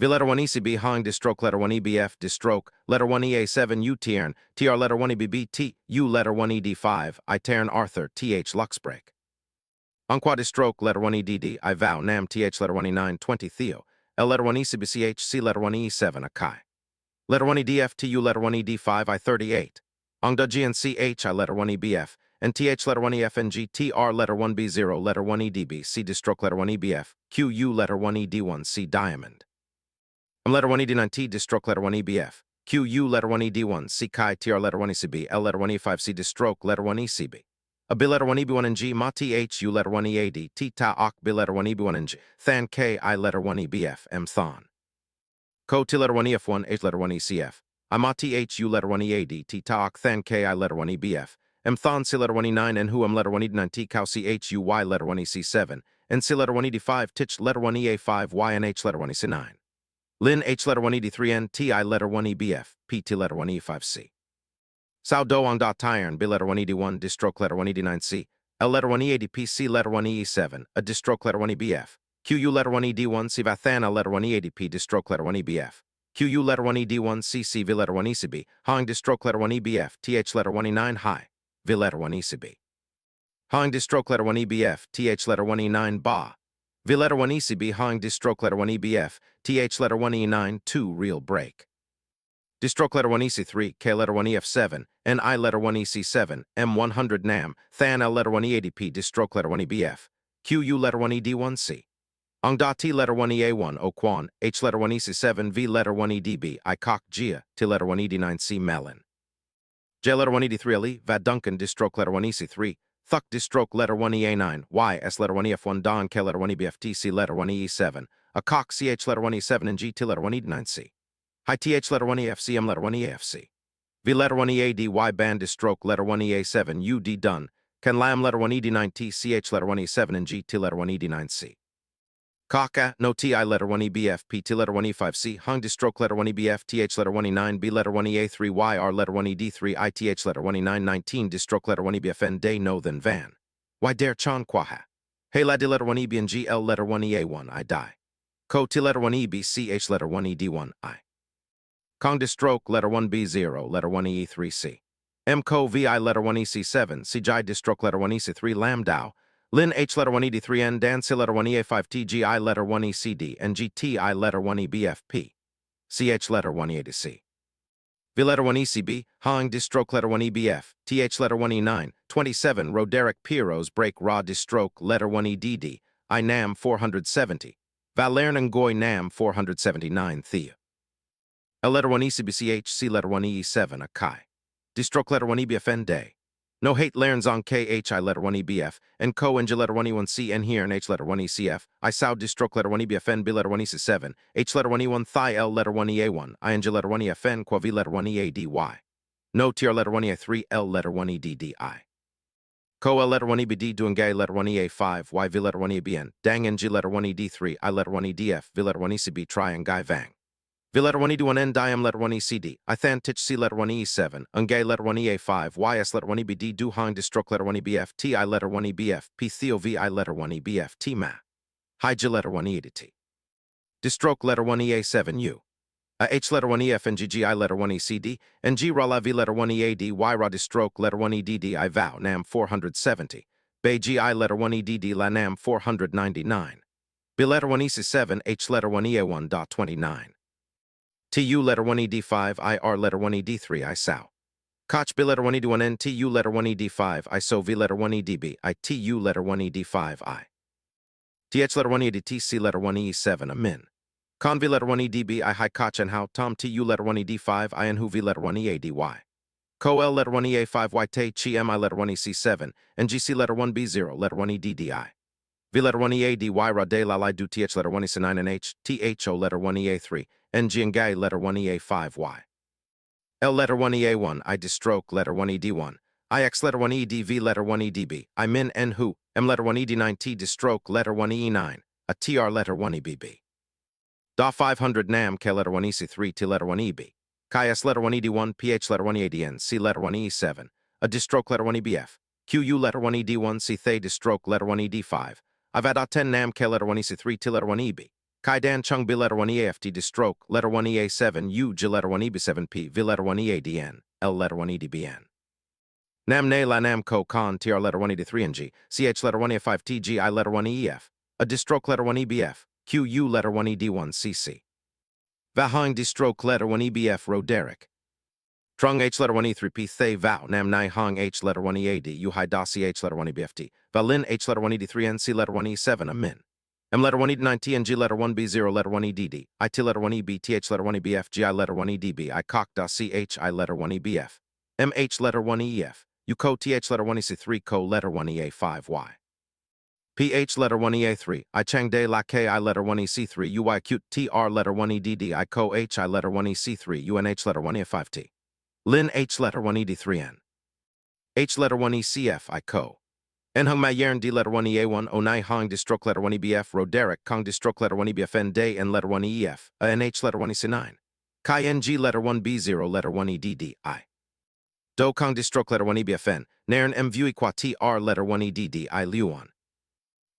V letter 1 ECB Hong distroke letter 1 EBF distroke letter 1 EA7 U Tiern TR letter 1 EBB T U letter 1 ED5 I Tern Arthur TH Luxbreak. Unqua distroke letter 1 EDD I Vow Nam TH letter 1 E9 20 Theo L letter 1 ECBCH C letter 1 E7 Akai. Letter 1 EDF TU letter 1 ED5 I 38. Ongda GNCH I letter 1 EBF and TH letter 1 EFNG TR letter 1 B0 letter 1 EDB C distroke letter 1 EBF QU letter 1 ED1 C Diamond. Letter 1 ED9 T distroke letter 1 EBF. QU letter 1 ED1 C Chi TR letter 1 ECB L letter 1 E5 C distroke letter 1 ECB. A B letter 1 EB1 and G Ma TH U letter 1 EAD T Ta Ok B letter 1 EB1 and G Than K I letter 1 EBF M Thon. Ko T letter 1 EF1 H letter 1 ECF. I Ma TH U letter 1 EAD T Ta Ok Than K I letter 1 EBF. M Thon C letter 1 E9 and Hu M letter 1 ED9 T Cow CH U Y letter 1 EC7 and C letter 1 ED5 Tich letter 1 EA5 Y and H letter 1 EC9. Lin H letter 1 ED3N, TI letter 1 EBF, PT letter 1 E5C. Sao Doang dot Tyrant, B letter 1 ED1, distroke letter 1 ED9C, L letter 1 EADP, C letter 1 EE7, a distroke letter 1 EBF, QU letter 1 ED1, C Vathana letter 1 EADP, distroke letter 1 EBF, QU letter 1 ED1, CC V letter 1 ECB, Hong distroke letter 1 EBF, TH letter 1 E9, High, V letter 1 ECB. Hong distroke letter 1 EBF, TH letter 1 E9, Ba. V letter 1 ECB hang distroke letter 1 EBF, TH letter 1 E9, 2 real break. Distroke letter 1 EC3, K letter 1 EF7, NI letter 1 EC7, M100 NAM, THAN L letter 1 E80P, distroke letter 1 EBF, QU letter 1 ED1C. Ang da T letter 1 EA1, O Quan, H letter 1 EC7, V letter 1 EDB, I cock Gia, T letter 1 ED9C Melon. J letter 1 ED3 LE, Vad Duncan, distroke letter 1 EC3, Thuck distroke letter 1 EA9, Y, S letter 1 EF1, Don, K letter 1 EBFT, C letter 1 EE7, a cock CH letter 1 E7, and G T letter 1 ED9C. High TH letter 1 EFC, M letter 1 EAFC. V letter 1 EAD, Y band distroke letter 1 EA7, U D done, Can Lam letter 1 ED9T, CH letter 1 E7, and G T letter 1 ED9C. Kaka, no TI letter 1 EBF, PT letter 1 E5C, hung distroke letter 1 EBF, TH letter 1 E9, B letter 1 EA3, YR letter 1 ED3, ITH letter 1 E9, 19, distroke letter 1 EBFN, day no then van. Why dare chan kwaha? Hey la letter 1 EB and GL letter 1 EA1, I die. Ko T letter 1 EB, CH letter 1 ED1, I. Kong distroke letter 1 B0, letter 1 EE3C. M Co VI letter 1 EC7, CJ distroke letter 1 EC3, Lam Dao. Lin H letter 1 ED3N, Dan C letter 1 EA5 TGI letter 1 ECD, and GTI letter 1 EBFP. CH letter 1 EADC. V letter 1 ECB, Hang distroke letter 1 EBF, TH letter 1 E9, 27, Roderick Piros break Ra distroke letter 1 EDD, I Nam 470, Valern Ngoy Nam 479 Thea. L letter 1 ECBCH, C letter 1 EE7, Akai. Distroke letter 1 EBFN day. No hate Lerns on KHI letter 1 EBF, and Co and J letter 1 E1C, and here and H letter 1 ECF, I Sow distroke letter 1 EBFN, B letter 1 EC7, H letter 1 E1 Thigh L letter 1 EA1, I and J letter 1 EFN, Qua V letter 1 EADY. No TR letter 1 EA3, L letter 1 EDDI. Co L letter 1 EBD, Duangay letter 1 EA5, Y V letter 1 EBN, Dang and G letter 1 ED3, I letter 1 EDF, V letter 1 ECB, Try and Guy Vang. V letter 1 E1N, Diam letter 1 ECD, I Than Tich C letter 1 E7, Ungay letter 1 EA5, YS letter 1 EBD, Du Hang distroke letter 1 EBF, TI letter 1 EBF, P Theo VI letter 1 EBF, T Ma. Hi J letter 1 EDT. Distroke letter 1 EA7 U. H letter 1 EF and GGI letter 1 ECD, and G Ra La V letter 1 EAD, Y Ra distroke letter 1 EDD, I Vow, Nam 470. Bay GI letter 1 EDD, La Nam 499. B letter 1 EC7, H letter 1 EA1.29. TU letter 1 ED5, IR letter 1 ED3, I Sow. Koch B letter 1 ED1N, TU letter 1 ED5, I So V letter 1 EDB, I TU letter 1 ED5, I. TH letter 1 EDT, C letter 1 E7, a Min. Con V letter 1 EDB, I Hi Koch and How, Tom TU letter 1 ED5, I and Hu V letter 1 EADY. Co L letter 1 EA5, Y Te Chi MI letter 1 EC7, and GC letter 1 B0, letter 1 EDDI. V letter 1 EAD, Y Ra De La Lai Du TH letter 1 EC9 and H, THO letter 1 EA3, and Jiangay letter 1 EA5, Y. L letter 1 EA1, I distroke letter 1 ED1, IX letter 1 EDV letter 1 EDB, I Min N Hu, M letter 1 ED9 T distroke letter 1 E9, a TR letter 1 EBB. Da 500 Nam, K letter 1 EC3, T letter 1 EB, Chi S letter 1 ED1, PH letter 1 EADN, C letter 1 E7, a distroke letter 1 EBF, QU letter 1 ED1, C Thay distroke letter 1 ED5, Ivada 10 Nam, K letter 1 EC3, T letter 1 EB, Kai Dan Chung B letter 1 EAFT distroke letter 1 EA7, U J letter 1 EB7P, V letter 1 EADN, L letter 1 EDBN. Nam Ne La Nam Ko Con, TR letter 1 ED3 and G, CH letter 1 EF5 TG, I letter 1 EF, a distroke letter 1 EBF, QU letter 1 ED1 CC. Vahang distroke letter 1 EBF Roderick. Trung H letter 1 E3P Thay Vow, Nam Nai Hong H letter 1 EAD, U Hai Da CH letter 1 EBFT, Valin H letter 1 ED3 N C letter 1 E7, a Min. M letter 1 ED9 T and G letter 1 B0 letter 1 EDD, IT letter 1 EB, TH letter 1 EBF, GI letter 1 EDB, I cock da CH, I letter 1 EBF, MH letter 1 EF, U co TH letter 1 EC3, co letter 1 EA5, Y. PH letter 1 EA3, I Chang De La K, I letter 1 EC3, UI Cute TR letter 1 EDD, I co H, I letter 1 EC3, UNH letter 1 EF5T. Lin H letter 1 ED3N. H letter 1 ECF, I co. En Hung Ma Yern D letter 1 EA1, Onai Hong distroke letter 1 EBF, Roderick Kong distroke letter 1 EBFN Day and letter 1 EF, NH letter 1 EC9. Kai NG letter 1 B0 letter 1 EDD, I. Do Kong distroke letter 1 EBFN, Nairn M Vui Qua TR letter 1 EDD, I Luan.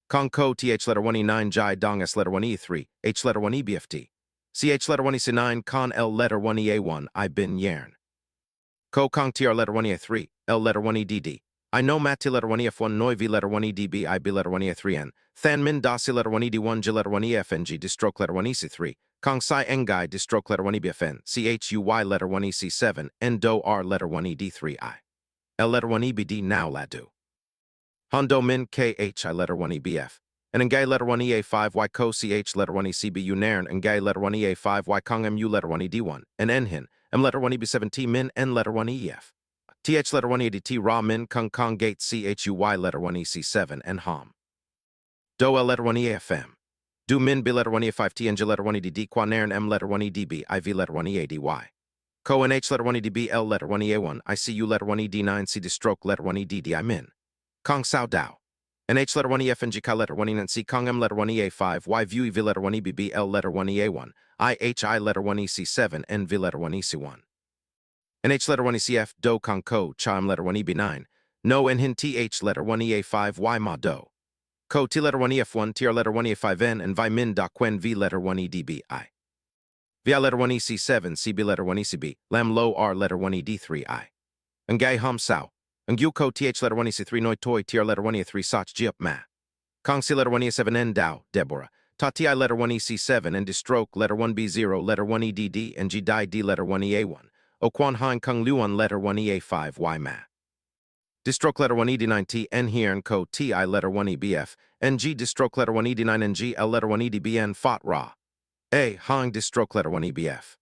Kong Ko TH letter 1 E9 Jai Dong S letter 1 E3, H letter 1 EBFT. CH letter 1 EC9, Con L letter 1 EA1, I Bin Yern. Ko Kong TR letter 1 EA3, L letter 1 EDD. I know mat T letter 1 F1 Noi V letter 1 EDB I B letter 1 E3N. Than Min Da C letter 1 ED1 G letter 1 EFNG distroke letter 1 EC3. Kong Sai Engai distroke letter 1 EBFN. CHUY letter 1 EC7. N Do R letter 1 ED3I. L letter 1 EBD now Ladu. Hondo Min KHI letter 1 EBF. And Ngai letter 1 EA5 Y Ko CH letter 1 ECB Unairn and Ngai letter 1 EA5 Y Kong MU letter 1 ED1 and Nhin M letter 1 EB7T Min N letter 1 EF. TH letter 1 EDT Ra Min Kung Kong Gate CHUY letter 1 EC7 and Ham. Do L letter 1 EAFM. Do Min B letter 1 EA5T and J letter 1 EDD Quanairn M letter 1 EDB IV letter 1 EADY. Ko and H letter 1 EDB L letter 1 EA1 ICU letter 1 ED9 C stroke letter 1 EDD I Min. Kong Sao Dao. And H letter 1 EFNG Ka letter 1 E and C Kong M letter 1 EA5 Y View EV letter 1 EBB L letter 1 EA1 IHI letter 1 EC7 and V letter 1 EC1. And H letter 1 ECF Do Kong Ko Cham letter 1 EB9 No and Hin TH letter 1 EA5 Y Ma Do. Ko T letter 1 EF1 TR letter 1 EA5N and Vi Min Da Quen V letter 1 EDB I. VI letter 1 EC7 CB letter 1 ECB Lam Lo R letter 1 ED3 I. And Gai Ham Sao. And Gyu Ko TH letter 1 EC3 Noi Toi TR letter 1 E3 Sach Jiup Ma. Kong C letter 1 E7 N Dao Deborah. Ta TI letter 1 EC7 and Distroke letter 1 B0 letter 1 EDD and G Dai D letter 1 EA1. O Quan Han Kung Luan letter 1 EA5 Y Ma. Distroke letter 1 ED9T N here and Co TI letter 1 EBF and G distroke letter 1 ED9 and G L letter 1 EDBN Fot Ra. A Hang distroke letter 1 EBF.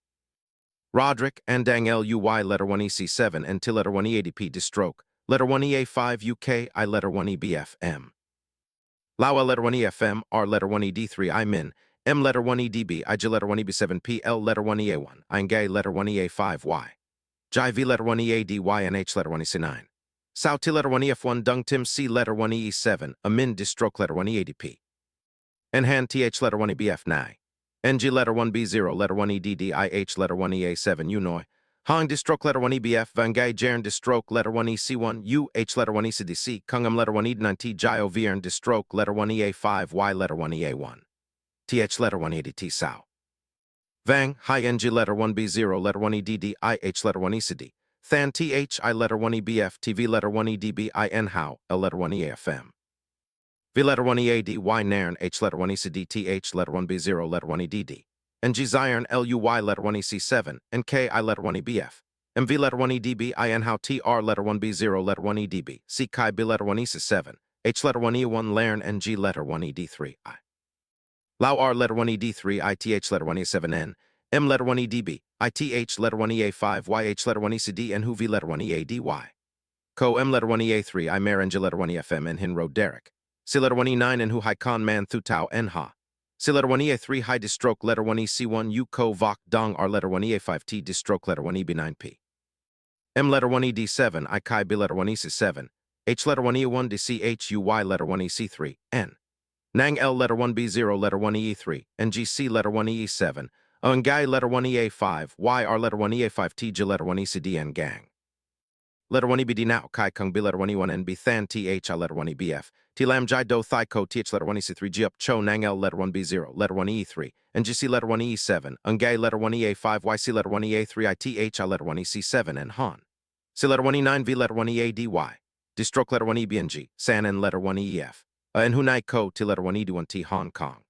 Roderick and Dang LUY letter 1 EC7 and T letter 1 EADP distroke letter 1 EA5 UK I letter 1 EBF M. Lawa letter 1 EFM R letter 1 ED3 I Min M letter 1 EDB I J letter 1 EB7P L letter 1 EA1 I Ngay letter 1 EA5 Y. Jai V letter 1 EADY and H letter 1 EC9. Sao T letter 1 EF1 Dung Tim C letter 1 EE7 Amin distroke letter 1 EADP. Nhan TH letter 1 EBF Nai. NG letter 1 B0 letter 1 EDD IH letter 1 EA7 Unoi. Hang distroke letter 1 EBF Vangay Jern distroke letter 1 EC1 UH letter 1 ECDC Kungam letter 1 E9 T Jio Viern distroke letter 1 EA5 Y letter 1 EA1. TH letter 1 EDT Sao. Vang High NG letter 1 B0 letter 1 EDD IH letter 1 ECD. Than THI letter 1 EBF TV letter 1 EDB IN How L letter 1 EAFM. V letter 1 EAD Y Nairn H letter 1 ECD TH letter 1 B0 letter 1 EDD. And G Zion LUY letter 1 EC7 and KI letter 1 EBF. MV letter 1 EDB IN How TR letter 1 B0 letter 1 EDB. C Kai B letter 1 EC7. H letter 1 E1 Lairn and G letter 1 ED3 I. Lao R letter 1 ED3 ITH letter 1 E7N. M letter 1 EDB, ITH letter 1 EA5, YH letter 1 ECD, and V letter 1 EADY. Ko M letter 1 EA3, I Mer and J letter 1 EFM, and Hin Road Derek. C letter 1 E9, and Hu Hai Kon Man Thu Tao En Ha. C letter 1 EA3, High Distroke letter 1 EC1, U Ko Vok Dong R letter 1 EA5T, Distroke letter 1 EB9P. M letter 1 ED7, I Kai B letter 1 EC7, H letter 1 E1 DCHUY letter 1 EC3, N. Nang L letter 1 B0 letter 1 EE3, and GC letter 1 EE7. Ngai letter 1 EA5, YR letter 1 EA5 TJ letter 1 ECD and Gang. Letter 1 EBD now, Kai Kung B letter 1 E1 and B Than TH letter 1 EBF. T Lam Jai Do Thai Ko TH letter 1 EC3 G up Cho Nang L letter 1 B0, letter 1 E3, and GC letter 1 E7, Ngai letter 1 EA5, YC letter 1 EA3 ITH letter 1 EC7 and Han. C letter 1 E9 V letter 1 EADY. Distroke letter 1 EBNG, San N letter 1 EF. And Hunai Ko T letter 1 ED1 T Hong Kong.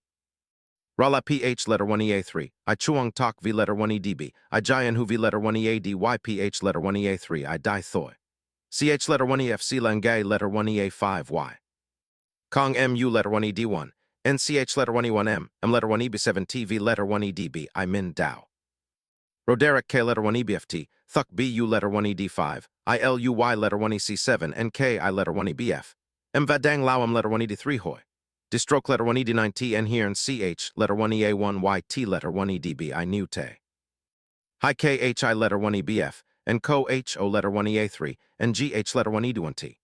Rala PH letter 1 EA3, I Chuang Tok V letter 1 EDB, I Jayan Hu V letter 1 EAD Y PH letter 1 EA3, I Dai Thoi. CH letter 1 EFC Langay letter 1 EA5 Y. Kong MU letter 1 ED1, NCH letter 1 E1M, M letter 1 EB7 TV letter 1 EDB, I Min Dao. Roderick K letter 1 EBFT, Thuk BU letter 1 ED5, ILUY letter 1 EC7, and KI letter 1 EBF. M Vadang Lawam letter 1 ED3 Hoi. Distroke letter 1 ED9T and here and CH letter 1 EA1 YT letter 1 EDB I New Te. High KHI letter 1 EBF and Co HO letter 1 EA3 and GH letter 1 ED1T.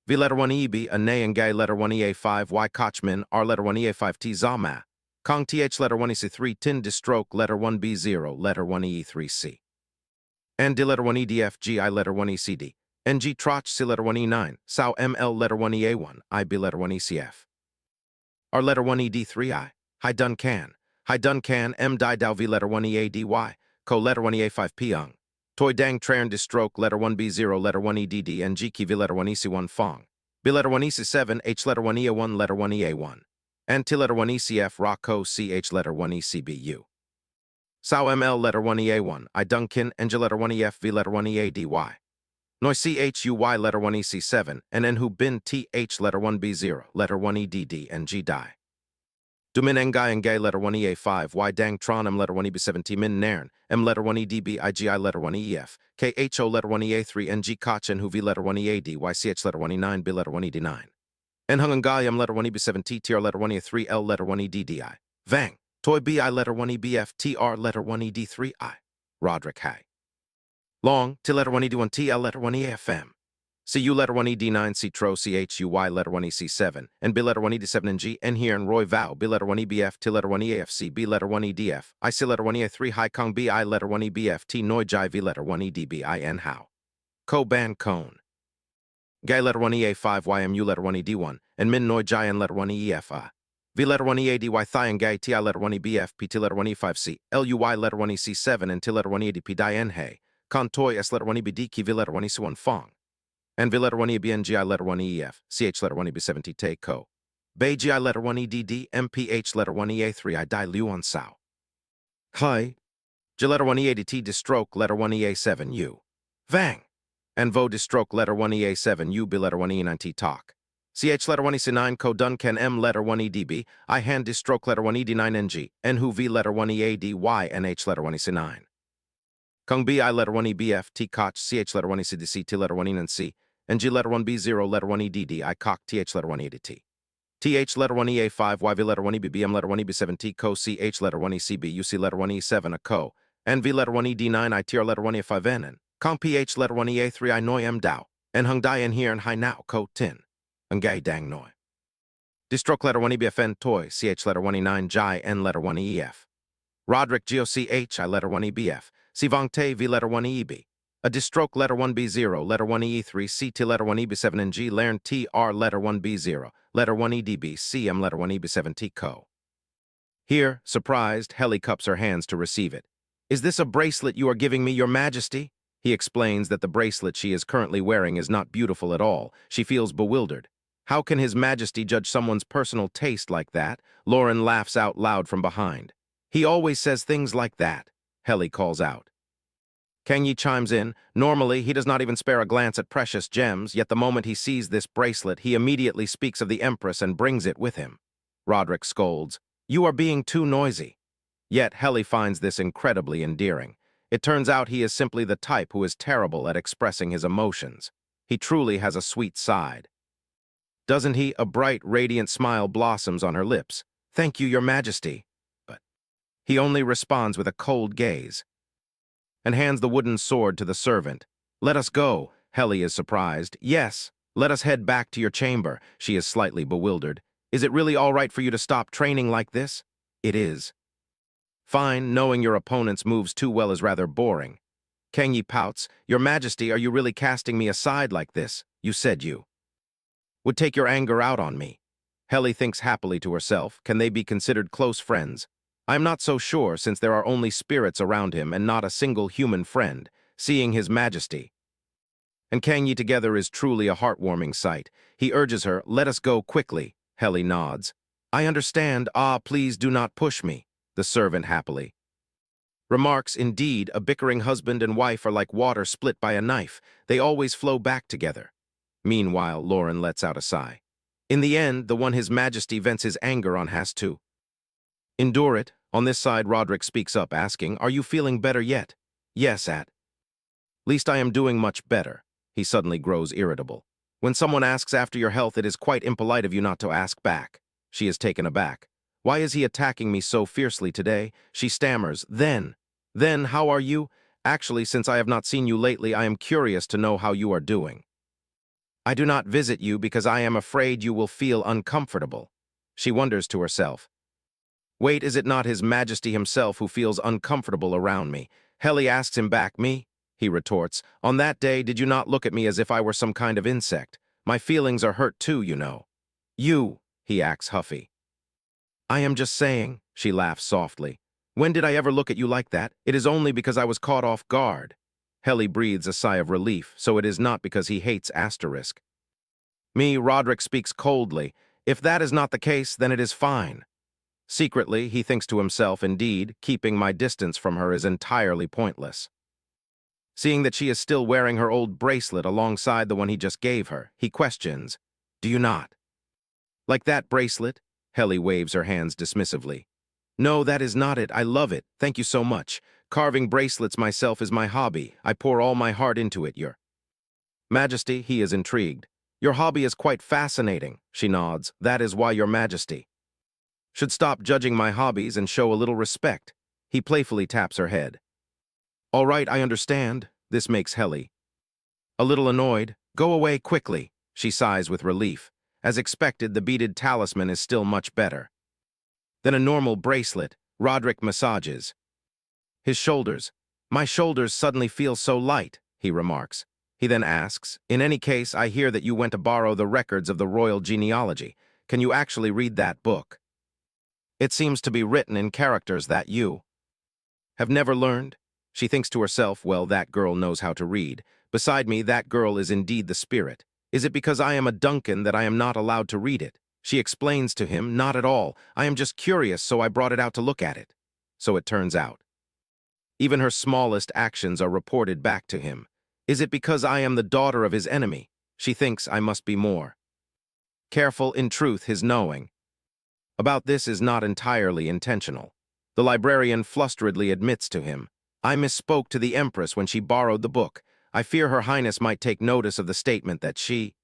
V letter 1 EB a Nay and Gay letter 1 EA5 Y Kochman R letter 1 EA5T Zama. Kong TH letter 1 EC3 Tin Distroke letter 1 B0 letter 1 EE3C. And D letter 1 EDF GI letter 1 ECD. NG Troch C letter 1 E9 Sao ML letter 1 EA1 IB letter 1 ECF. R letter 1 ED3I, Hai Dun Can M Dai Dao V letter 1 EADY, Co letter 1 EA5 Piang. Toi dang tran de stroke letter 1B0 letter 1EDD and G kivi letter 1EC1 fong. B letter 1EC7 H letter 1EA1 letter 1EA1. And T letter 1ECF rock co CH letter 1ECBU. Sao ML letter 1EA1 I Duncan and J letter 1EF V letter 1EADY. Noi CHUY letter 1EC7 and N who bin TH letter 1B0 letter 1EDD and G die. Dumin Ngai and Gay letter 1EA5, Y Dang Tron M letter 1EB17 Min Nairn, M letter 1EDB IGI letter 1EF, KHO letter 1EA3 NG Koch and Hu V letter 1EAD, YCH letter 1E9, B letter 1ED9. N Hung Ngai M letter 1EB7 TR letter 1E3 L letter 1EDDI. Vang, Toy BI letter 1EBF TR letter 1ED3I. Roderick Hay. Long, T letter 1ED1 TL letter 1EFM. CU letter 1ED9 C Tro CHUY letter 1EC7 and B letter 1ED7 and G N here and Roy Vow B letter 1EBF T letter 1EAFC B letter 1EDF IC letter 1EA3 Hai Kong B I letter 1EBF T Noi Jai V letter 1EDB IN How. Ko Ban Cone. Gay letter 1EA5 YMU letter 1ED1 and Min Noi Jai and letter 1EF V letter 1EADY Thai and Gay TI letter 1EBF PT letter 1E5C LUY letter 1EC7 and T letter 1EADP Dai N Hay. Con Toi S letter 1EBD Ki V letter 1EC1 Fong. And V letter 1EBNGI letter 1EF, CH letter 1EB70 Te Ko. Bei GI letter 1EDD, MPH letter 1EA3 I Dai Luan Sao. Hi. J letter 1EADT de stroke letter 1EA7 U. Vang. And Vo de stroke letter 1EA7 U B letter 1E9T Talk. CH letter 1EC9 Ko Duncan M letter 1EDB, I hand de stroke letter 1ED9 NG, N Hu V letter 1EAD Y and H letter 1EC9. Kung BI letter 1EBF T Koch CH letter 1ECDC T letter 1E9C. And G letter 1B0 letter 1EDD I cock TH letter 1EDT. TH letter 1EA5 YV letter 1EBBM letter 1EB7T Co CH letter 1ECB UC letter 1E7 a Co. And V letter 1ED9 I TR letter 1E5N and Kong PH letter 1EA3 I Noi M Dao. And Hung Dai in here and Hai Now Co Tin. And Gay Dang Noi. Distroke letter 1EBFN Toy CH letter 1E9 Jai N letter 1EF. Roderick GOCH I letter 1EBF. Sivong Te V letter 1EB. A distroke letter 1B0, letter 1E3, CT letter 1EB7 and G learn TR letter 1B0, letter 1EDB, CM letter 1EB7T Co. Here, surprised, Helly cups her hands to receive it. Is this a bracelet you are giving me, Your Majesty? He explains that the bracelet she is currently wearing is not beautiful at all. She feels bewildered. How can His Majesty judge someone's personal taste like that? Lauren laughs out loud from behind. He always says things like that, Helly calls out. Kang Yi chimes in. Normally, he does not even spare a glance at precious gems, yet the moment he sees this bracelet, he immediately speaks of the Empress and brings it with him. Roderick scolds. You are being too noisy. Yet Helly finds this incredibly endearing. It turns out he is simply the type who is terrible at expressing his emotions. He truly has a sweet side. Doesn't he? A bright, radiant smile blossoms on her lips. Thank you, Your Majesty. But he only responds with a cold gaze and hands the wooden sword to the servant. Let us go. Helly is surprised. Yes, let us head back to your chamber. She is slightly bewildered. Is it really all right for you to stop training like this? It is. Fine, knowing your opponent's moves too well is rather boring. Kang Yi pouts. Your Majesty, are you really casting me aside like this? You said you would take your anger out on me. Helly thinks happily to herself. Can they be considered close friends? I'm not so sure, since there are only spirits around him and not a single human friend, seeing His Majesty and Kang Yi together is truly a heartwarming sight. He urges her, let us go quickly. Helly nods. I understand. Ah, please do not push me. The servant happily remarks, indeed, a bickering husband and wife are like water split by a knife. They always flow back together. Meanwhile, Lauren lets out a sigh. In the end, the one His Majesty vents his anger on has to endure it. On this side, Roderick speaks up, asking, are you feeling better yet? Yes, at least I am doing much better. He suddenly grows irritable. When someone asks after your health, it is quite impolite of you not to ask back. She is taken aback. Why is he attacking me so fiercely today? She stammers. Then, how are you? Actually, since I have not seen you lately, I am curious to know how you are doing. I do not visit you because I am afraid you will feel uncomfortable. She wonders to herself. Wait, is it not His Majesty himself who feels uncomfortable around me? Helly asks him back. Me? He retorts. On that day, did you not look at me as if I were some kind of insect? My feelings are hurt too, you know. You, he acts huffy. I am just saying, she laughs softly. When did I ever look at you like that? It is only because I was caught off guard. Helly breathes a sigh of relief, so it is not because he hates asterisk. Me, Roderick speaks coldly. If that is not the case, then it is fine. Secretly, he thinks to himself, indeed, keeping my distance from her is entirely pointless. Seeing that she is still wearing her old bracelet alongside the one he just gave her, he questions, "Do you not?" "Like that bracelet?" Helly waves her hands dismissively. "No, that is not it. I love it. Thank you so much. Carving bracelets myself is my hobby. I pour all my heart into it, Your Majesty." He is intrigued. "Your hobby is quite fascinating," she nods. "That is why Your Majesty should stop judging my hobbies and show a little respect." He playfully taps her head. "All right, I understand." This makes Helly a little annoyed. "Go away quickly," she sighs with relief. As expected, the beaded talisman is still much better than a normal bracelet. Roderick massages his shoulders. "My shoulders suddenly feel so light," he remarks. He then asks, "In any case, I hear that you went to borrow the records of the royal genealogy. Can you actually read that book? It seems to be written in characters that you have never learned." She thinks to herself, well, that girl knows how to read. Beside me, that girl is indeed the spirit. Is it because I am a Duncan that I am not allowed to read it? She explains to him, "Not at all. I am just curious, so I brought it out to look at it." So it turns out. Even her smallest actions are reported back to him. Is it because I am the daughter of his enemy? She thinks I must be more careful. In truth, his knowing about this is not entirely intentional. The librarian flusteredly admits to him, "I misspoke to the Empress when she borrowed the book. I fear Her Highness might take notice of the statement that she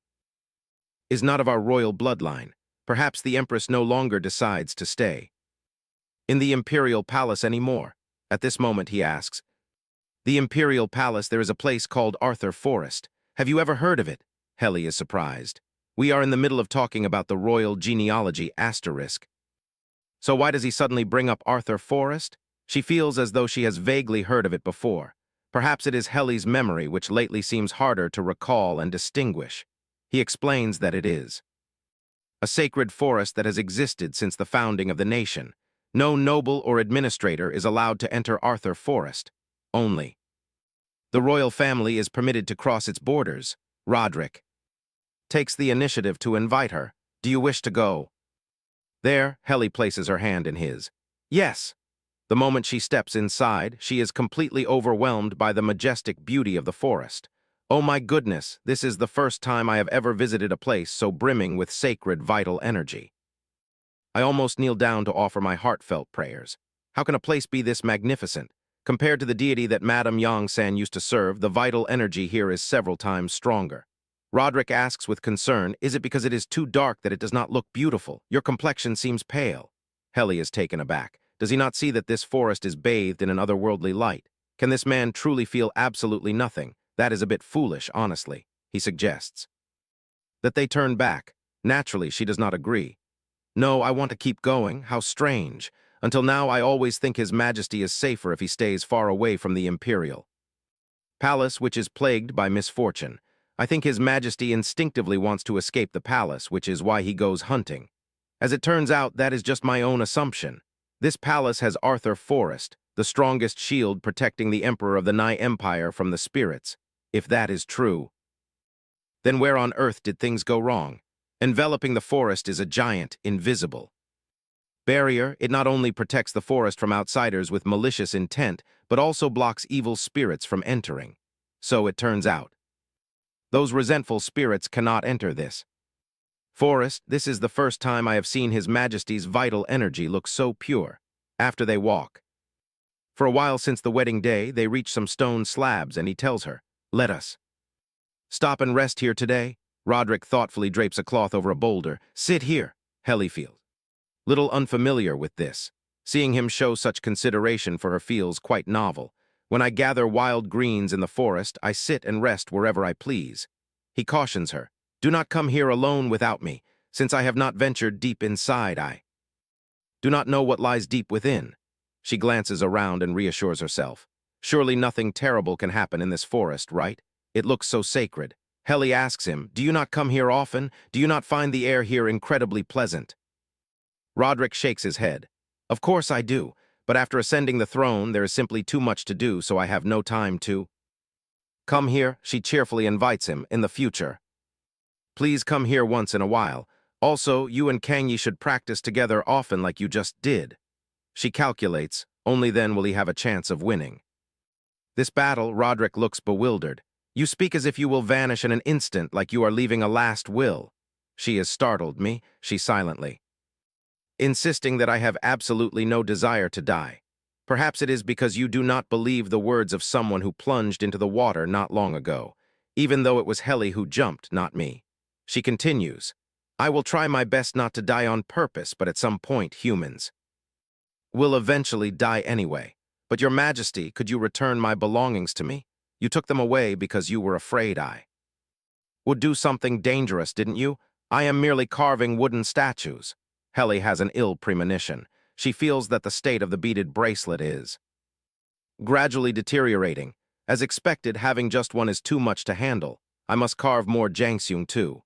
is not of our royal bloodline. Perhaps the Empress no longer decides to stay in the Imperial Palace anymore." At this moment, he asks, "The Imperial Palace, there is a place called Arthur Forest. Have you ever heard of it?" Helly is surprised. "We are in the middle of talking about the royal genealogy asterisk. So why does he suddenly bring up Arthur Forest?" She feels as though she has vaguely heard of it before. Perhaps it is Helly's memory which lately seems harder to recall and distinguish. He explains that it is a sacred forest that has existed since the founding of the nation. No noble or administrator is allowed to enter Arthur Forest. Only the royal family is permitted to cross its borders. Roderick takes the initiative to invite her. "Do you wish to go there?" Helly places her hand in his. "Yes." The moment she steps inside, she is completely overwhelmed by the majestic beauty of the forest. "Oh my goodness, this is the first time I have ever visited a place so brimming with sacred, vital energy. I almost kneel down to offer my heartfelt prayers. How can a place be this magnificent? Compared to the deity that Madame Yang-san used to serve, the vital energy here is several times stronger." Roderick asks with concern, "Is it because it is too dark that it does not look beautiful? Your complexion seems pale." Helly is taken aback. Does he not see that this forest is bathed in an otherworldly light? Can this man truly feel absolutely nothing? That is a bit foolish, honestly. He suggests that they turn back. Naturally, she does not agree. "No, I want to keep going. How strange. Until now, I always think His Majesty is safer if he stays far away from the Imperial Palace, which is plagued by misfortune. I think His Majesty instinctively wants to escape the palace, which is why he goes hunting. As it turns out, that is just my own assumption. This palace has Arthur Forest, the strongest shield protecting the Emperor of the Nai Empire from the spirits. If that is true, then where on earth did things go wrong? Enveloping the forest is a giant, invisible barrier. It not only protects the forest from outsiders with malicious intent, but also blocks evil spirits from entering. So it turns out, those resentful spirits cannot enter this forest. This is the first time I have seen His Majesty's vital energy look so pure. After they walk for a while since the wedding day, they reach some stone slabs, and he tells her, "Let us stop and rest here today." Roderick thoughtfully drapes a cloth over a boulder. "Sit here." Helly feels little unfamiliar with this. Seeing him show such consideration for her feels quite novel. "When I gather wild greens in the forest, I sit and rest wherever I please." He cautions her, "Do not come here alone without me. Since I have not ventured deep inside, I do not know what lies deep within." She glances around and reassures herself. Surely nothing terrible can happen in this forest, right? It looks so sacred. Helly asks him, "Do you not come here often? Do you not find the air here incredibly pleasant?" Roderick shakes his head. "Of course I do, but after ascending the throne, there is simply too much to do, so I have no time to Come here, she cheerfully invites him, in the future. Please come here once in a while. Also, you and Kangyi should practice together often like you just did. She calculates, only then will he have a chance of winning. This battle, Roderick looks bewildered. You speak as if you will vanish in an instant, like you are leaving a last will. She has startled me, she silently, insisting that I have absolutely no desire to die. Perhaps it is because you do not believe the words of someone who plunged into the water not long ago, even though it was Heli who jumped, not me. She continues, I will try my best not to die on purpose, but at some point humans will eventually die anyway. But your majesty, could you return my belongings to me? You took them away because you were afraid I would do something dangerous, didn't you? I am merely carving wooden statues. Heli has an ill premonition. She feels that the state of the beaded bracelet is gradually deteriorating. As expected, having just one is too much to handle. I must carve more Jangseung too.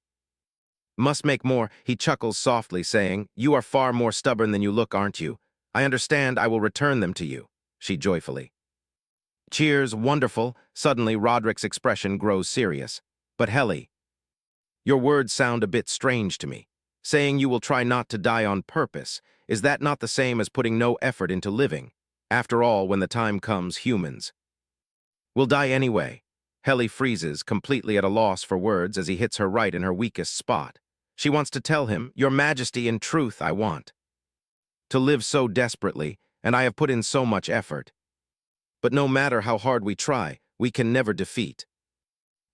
Must make more, he chuckles softly, saying, You are far more stubborn than you look, aren't you? I understand, I will return them to you. She joyfully. Cheers, wonderful. Suddenly, Roderick's expression grows serious. But Heli, your words sound a bit strange to me. Saying you will try not to die on purpose, is that not the same as putting no effort into living? After all, when the time comes, humans will die anyway. Heli freezes, completely at a loss for words as he hits her right in her weakest spot. She wants to tell him, Your Majesty, in truth, I want to live so desperately, and I have put in so much effort. But no matter how hard we try, we can never defeat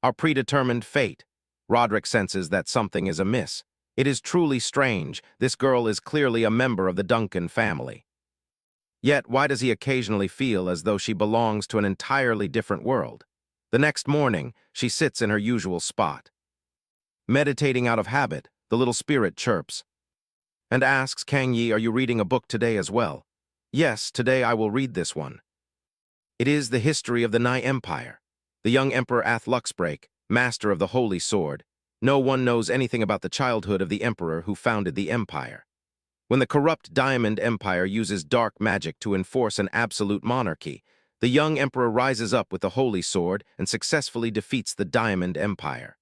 our predetermined fate. Roderick senses that something is amiss. It is truly strange. This girl is clearly a member of the Duncan family. Yet, why does he occasionally feel as though she belongs to an entirely different world? The next morning, she sits in her usual spot. Meditating out of habit, the little spirit chirps and asks, Kangyi, are you reading a book today as well? Yes, today I will read this one. It is the history of the Nai Empire. The young Emperor Athluxbreak, master of the Holy Sword. No one knows anything about the childhood of the emperor who founded the empire. When the corrupt Diamond Empire uses dark magic to enforce an absolute monarchy, the young emperor rises up with the Holy Sword and successfully defeats the Diamond Empire.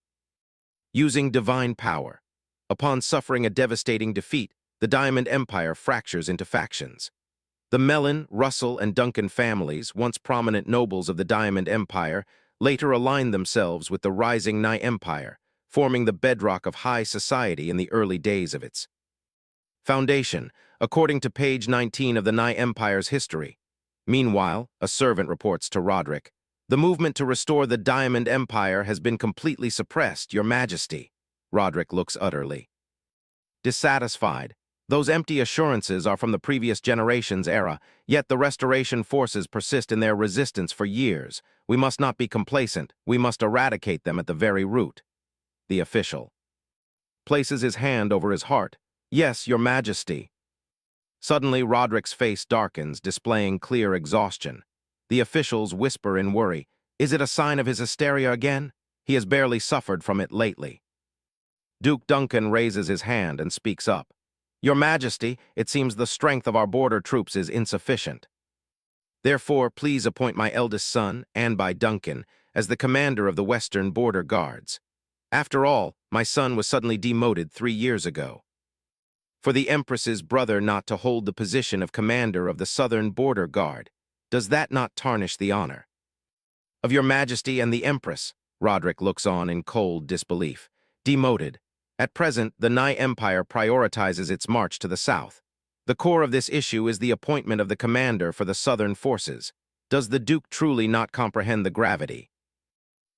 Using divine power. Upon suffering a devastating defeat, the Diamond Empire fractures into factions. The Mellon, Russell, and Duncan families, once prominent nobles of the Diamond Empire, later aligned themselves with the rising Nai Empire, forming the bedrock of high society in the early days of its foundation, according to page 19 of the Nai Empire's history. Meanwhile, a servant reports to Roderick, the movement to restore the Diamond Empire has been completely suppressed, Your Majesty. Roderick looks utterly dissatisfied. Those empty assurances are from the previous generation's era, yet the restoration forces persist in their resistance for years. We must not be complacent. We must eradicate them at the very root. The official places his hand over his heart. Yes, Your Majesty. Suddenly, Roderick's face darkens, displaying clear exhaustion. The officials whisper in worry. Is it a sign of his hysteria again? He has barely suffered from it lately. Duke Duncan raises his hand and speaks up. Your Majesty, it seems the strength of our border troops is insufficient. Therefore, please appoint my eldest son, Anbai Duncan, as the commander of the Western Border Guards. After all, my son was suddenly demoted 3 years ago. For the Empress's brother not to hold the position of commander of the Southern Border Guard, does that not tarnish the honor of Your Majesty and the Empress? Roderick looks on in cold disbelief. Demoted. At present, the Nai Empire prioritizes its march to the south. The core of this issue is the appointment of the commander for the southern forces. Does the Duke truly not comprehend the gravity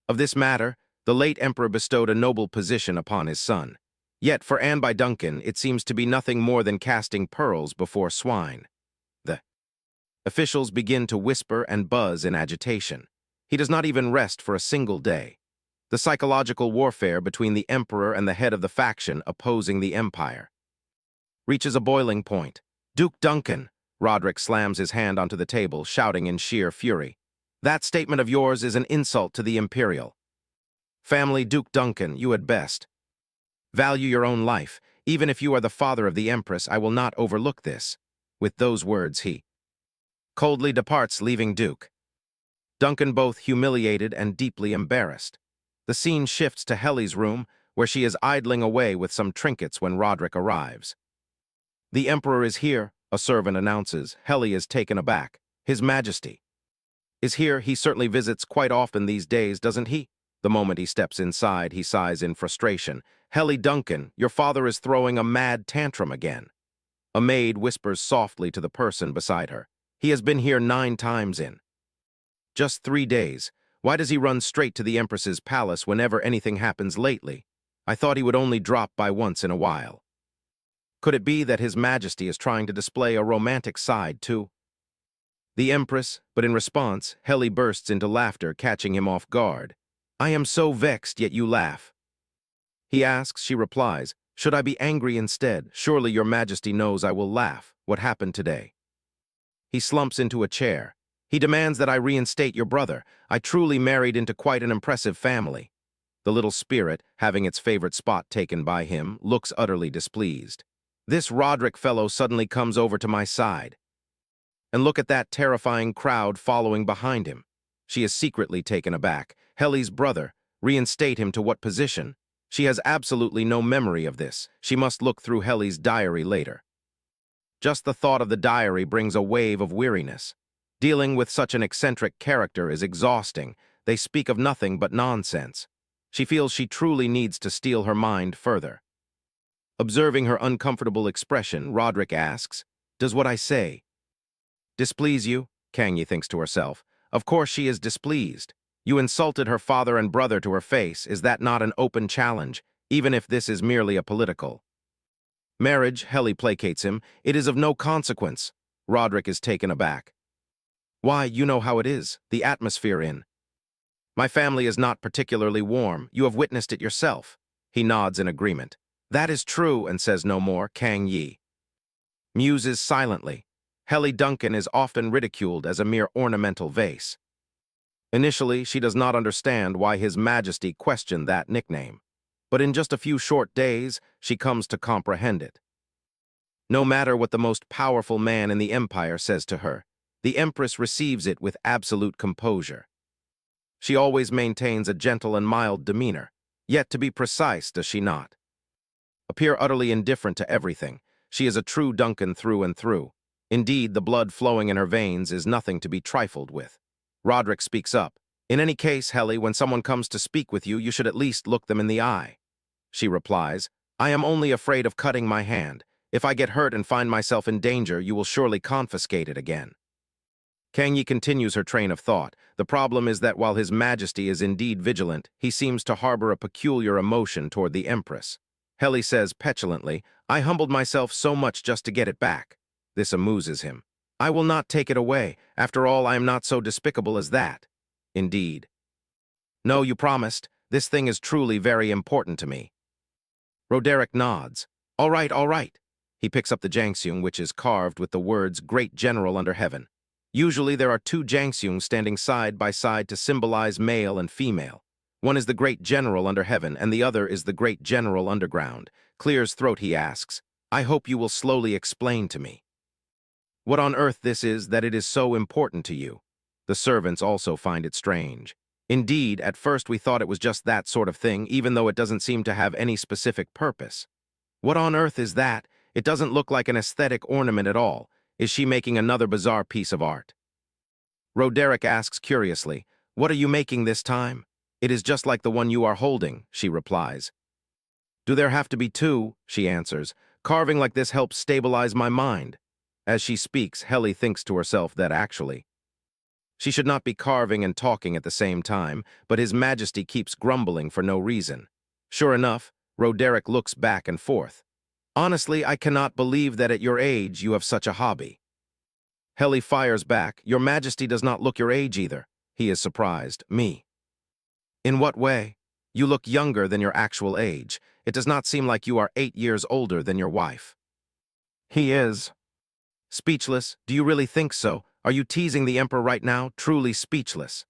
of this matter? The late emperor bestowed a noble position upon his son. Yet for Anbai Duncan, it seems to be nothing more than casting pearls before swine. The officials begin to whisper and buzz in agitation. He does not even rest for a single day. The psychological warfare between the emperor and the head of the faction opposing the empire reaches a boiling point. Duke Duncan! Roderick slams his hand onto the table, shouting in sheer fury. That statement of yours is an insult to the imperial family. Duke Duncan, you had best value your own life. Even if you are the father of the Empress, I will not overlook this. With those words, he coldly departs, leaving Duke Duncan both humiliated and deeply embarrassed. The scene shifts to Helly's room, where she is idling away with some trinkets when Roderick arrives. "The Emperor is here," a servant announces. Helly is taken aback. "His Majesty is here. He certainly visits quite often these days, doesn't he?" The moment he steps inside, he sighs in frustration. "Helly Duncan, your father is throwing a mad tantrum again." A maid whispers softly to the person beside her. "He has been here 9 times in just 3 days. Why does he run straight to the Empress's palace whenever anything happens lately? I thought he would only drop by once in a while. Could it be that His Majesty is trying to display a romantic side, too?" The Empress, but in response, Helly bursts into laughter, catching him off guard. "I am so vexed, yet you laugh." He asks, she replies, "Should I be angry instead? Surely your Majesty knows I will laugh. What happened today?" He slumps into a chair. "He demands that I reinstate your brother. I truly married into quite an impressive family." The little spirit, having its favorite spot taken by him, looks utterly displeased. "This Roderick fellow suddenly comes over to my side. And look at that terrifying crowd following behind him." She is secretly taken aback. Helly's brother. Reinstate him to what position? She has absolutely no memory of this. She must look through Helly's diary later. Just the thought of the diary brings a wave of weariness. Dealing with such an eccentric character is exhausting. They speak of nothing but nonsense. She feels she truly needs to steel her mind further. Observing her uncomfortable expression, Roderick asks, "Does what I say displease you?" Kangyi thinks to herself. Of course she is displeased. You insulted her father and brother to her face. Is that not an open challenge, even if this is merely a political marriage? Helly placates him. "It is of no consequence." Roderick is taken aback. "Why, you know how it is. The atmosphere in my family is not particularly warm. You have witnessed it yourself." He nods in agreement. "That is true," and says no more. Kang Yi muses silently. Helly Duncan is often ridiculed as a mere ornamental vase. Initially, she does not understand why His Majesty questioned that nickname. But in just a few short days, she comes to comprehend it. No matter what the most powerful man in the empire says to her, the Empress receives it with absolute composure. She always maintains a gentle and mild demeanor, yet to be precise, does she not appear utterly indifferent to everything. She is a true Duncan through and through. Indeed, the blood flowing in her veins is nothing to be trifled with. Roderick speaks up. "In any case, Helly, when someone comes to speak with you, you should at least look them in the eye." She replies, "I am only afraid of cutting my hand. If I get hurt and find myself in danger, you will surely confiscate it again." Kangyi continues her train of thought. "The problem is that while His Majesty is indeed vigilant, he seems to harbor a peculiar emotion toward the Empress." Helly says petulantly, "I humbled myself so much just to get it back." This amuses him. "I will not take it away. After all, I am not so despicable as that." "Indeed." "No, you promised. This thing is truly very important to me." Roderick nods. All right, all right." He picks up the jangseung, which is carved with the words "Great General under Heaven." Usually there are 2 jangseungs standing side by side to symbolize male and female. One is the Great General under Heaven, and the other is the Great General underground. Clears throat, he asks, "I hope you will slowly explain to me what on earth this is that it is so important to you." The servants also find it strange. Indeed, at first we thought it was just that sort of thing, even though it doesn't seem to have any specific purpose. What on earth is that? It doesn't look like an aesthetic ornament at all. Is she making another bizarre piece of art? Roderick asks curiously, "What are you making this time?" "It is just like the one you are holding," she replies. "Do there have to be 2?" She answers. "Carving like this helps stabilize my mind." As she speaks, Helly thinks to herself that actually she should not be carving and talking at the same time, but His Majesty keeps grumbling for no reason. Sure enough, Roderick looks back and forth. "Honestly, I cannot believe that at your age you have such a hobby." Helly fires back, "Your Majesty does not look your age either." He is surprised. "Me? In what way? You look younger than your actual age. It does not seem like you are 8 years older than your wife." He is speechless. "Do you really think so? Are you teasing the Emperor right now?" Truly speechless.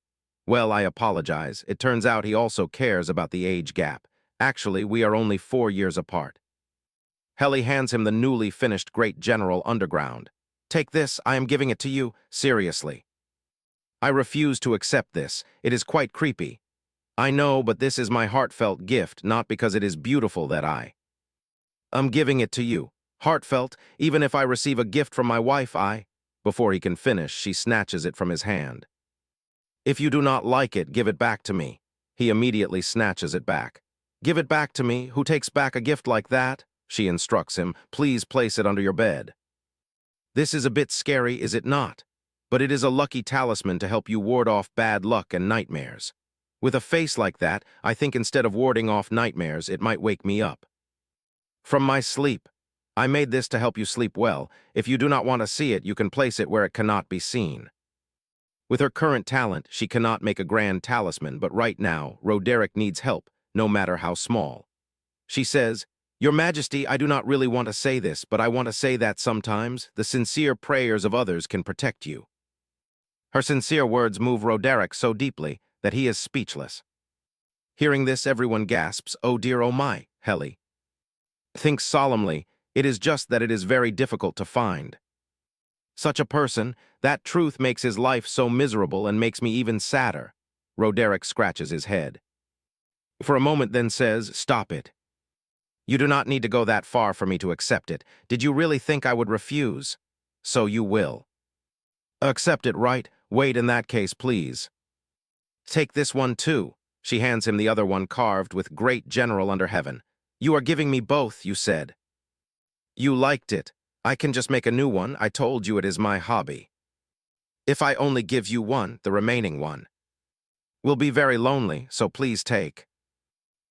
"Well, I apologize. It turns out he also cares about the age gap. Actually, we are only 4 years apart." Helly hands him the newly finished Great General Underground. "Take this, I am giving it to you, seriously." I refuse to accept this. It is quite creepy. I know, but this is my heartfelt gift, not because it is beautiful that I'm giving it to you. Heartfelt, even if I receive a gift from my wife, Before he can finish, she snatches it from his hand. If you do not like it, give it back to me. He immediately snatches it back. Give it back to me. Who takes back a gift like that? She instructs him. Please place it under your bed. This is a bit scary, is it not? But it is a lucky talisman to help you ward off bad luck and nightmares. With a face like that, I think instead of warding off nightmares, it might wake me up. From my sleep. I made this to help you sleep well. If you do not want to see it, you can place it where it cannot be seen. With her current talent, she cannot make a grand talisman, but right now, Roderick needs help, no matter how small. She says, Your Majesty, I do not really want to say this, but I want to say that sometimes the sincere prayers of others can protect you. Her sincere words move Roderick so deeply that he is speechless. Hearing this, everyone gasps, Oh dear, oh my, Helly. Thinks solemnly, it is just that it is very difficult to find. Such a person, that truth makes his life so miserable and makes me even sadder. Roderick scratches his head. For a moment then says, Stop it. You do not need to go that far for me to accept it. Did you really think I would refuse? So you will. Accept it, right? Wait, in that case, please. Take this one too. She hands him the other one carved with Great General under heaven. You are giving me both, you said. You liked it. I can just make a new one. I told you it is my hobby. If I only give you one, the remaining one will be very lonely, so please take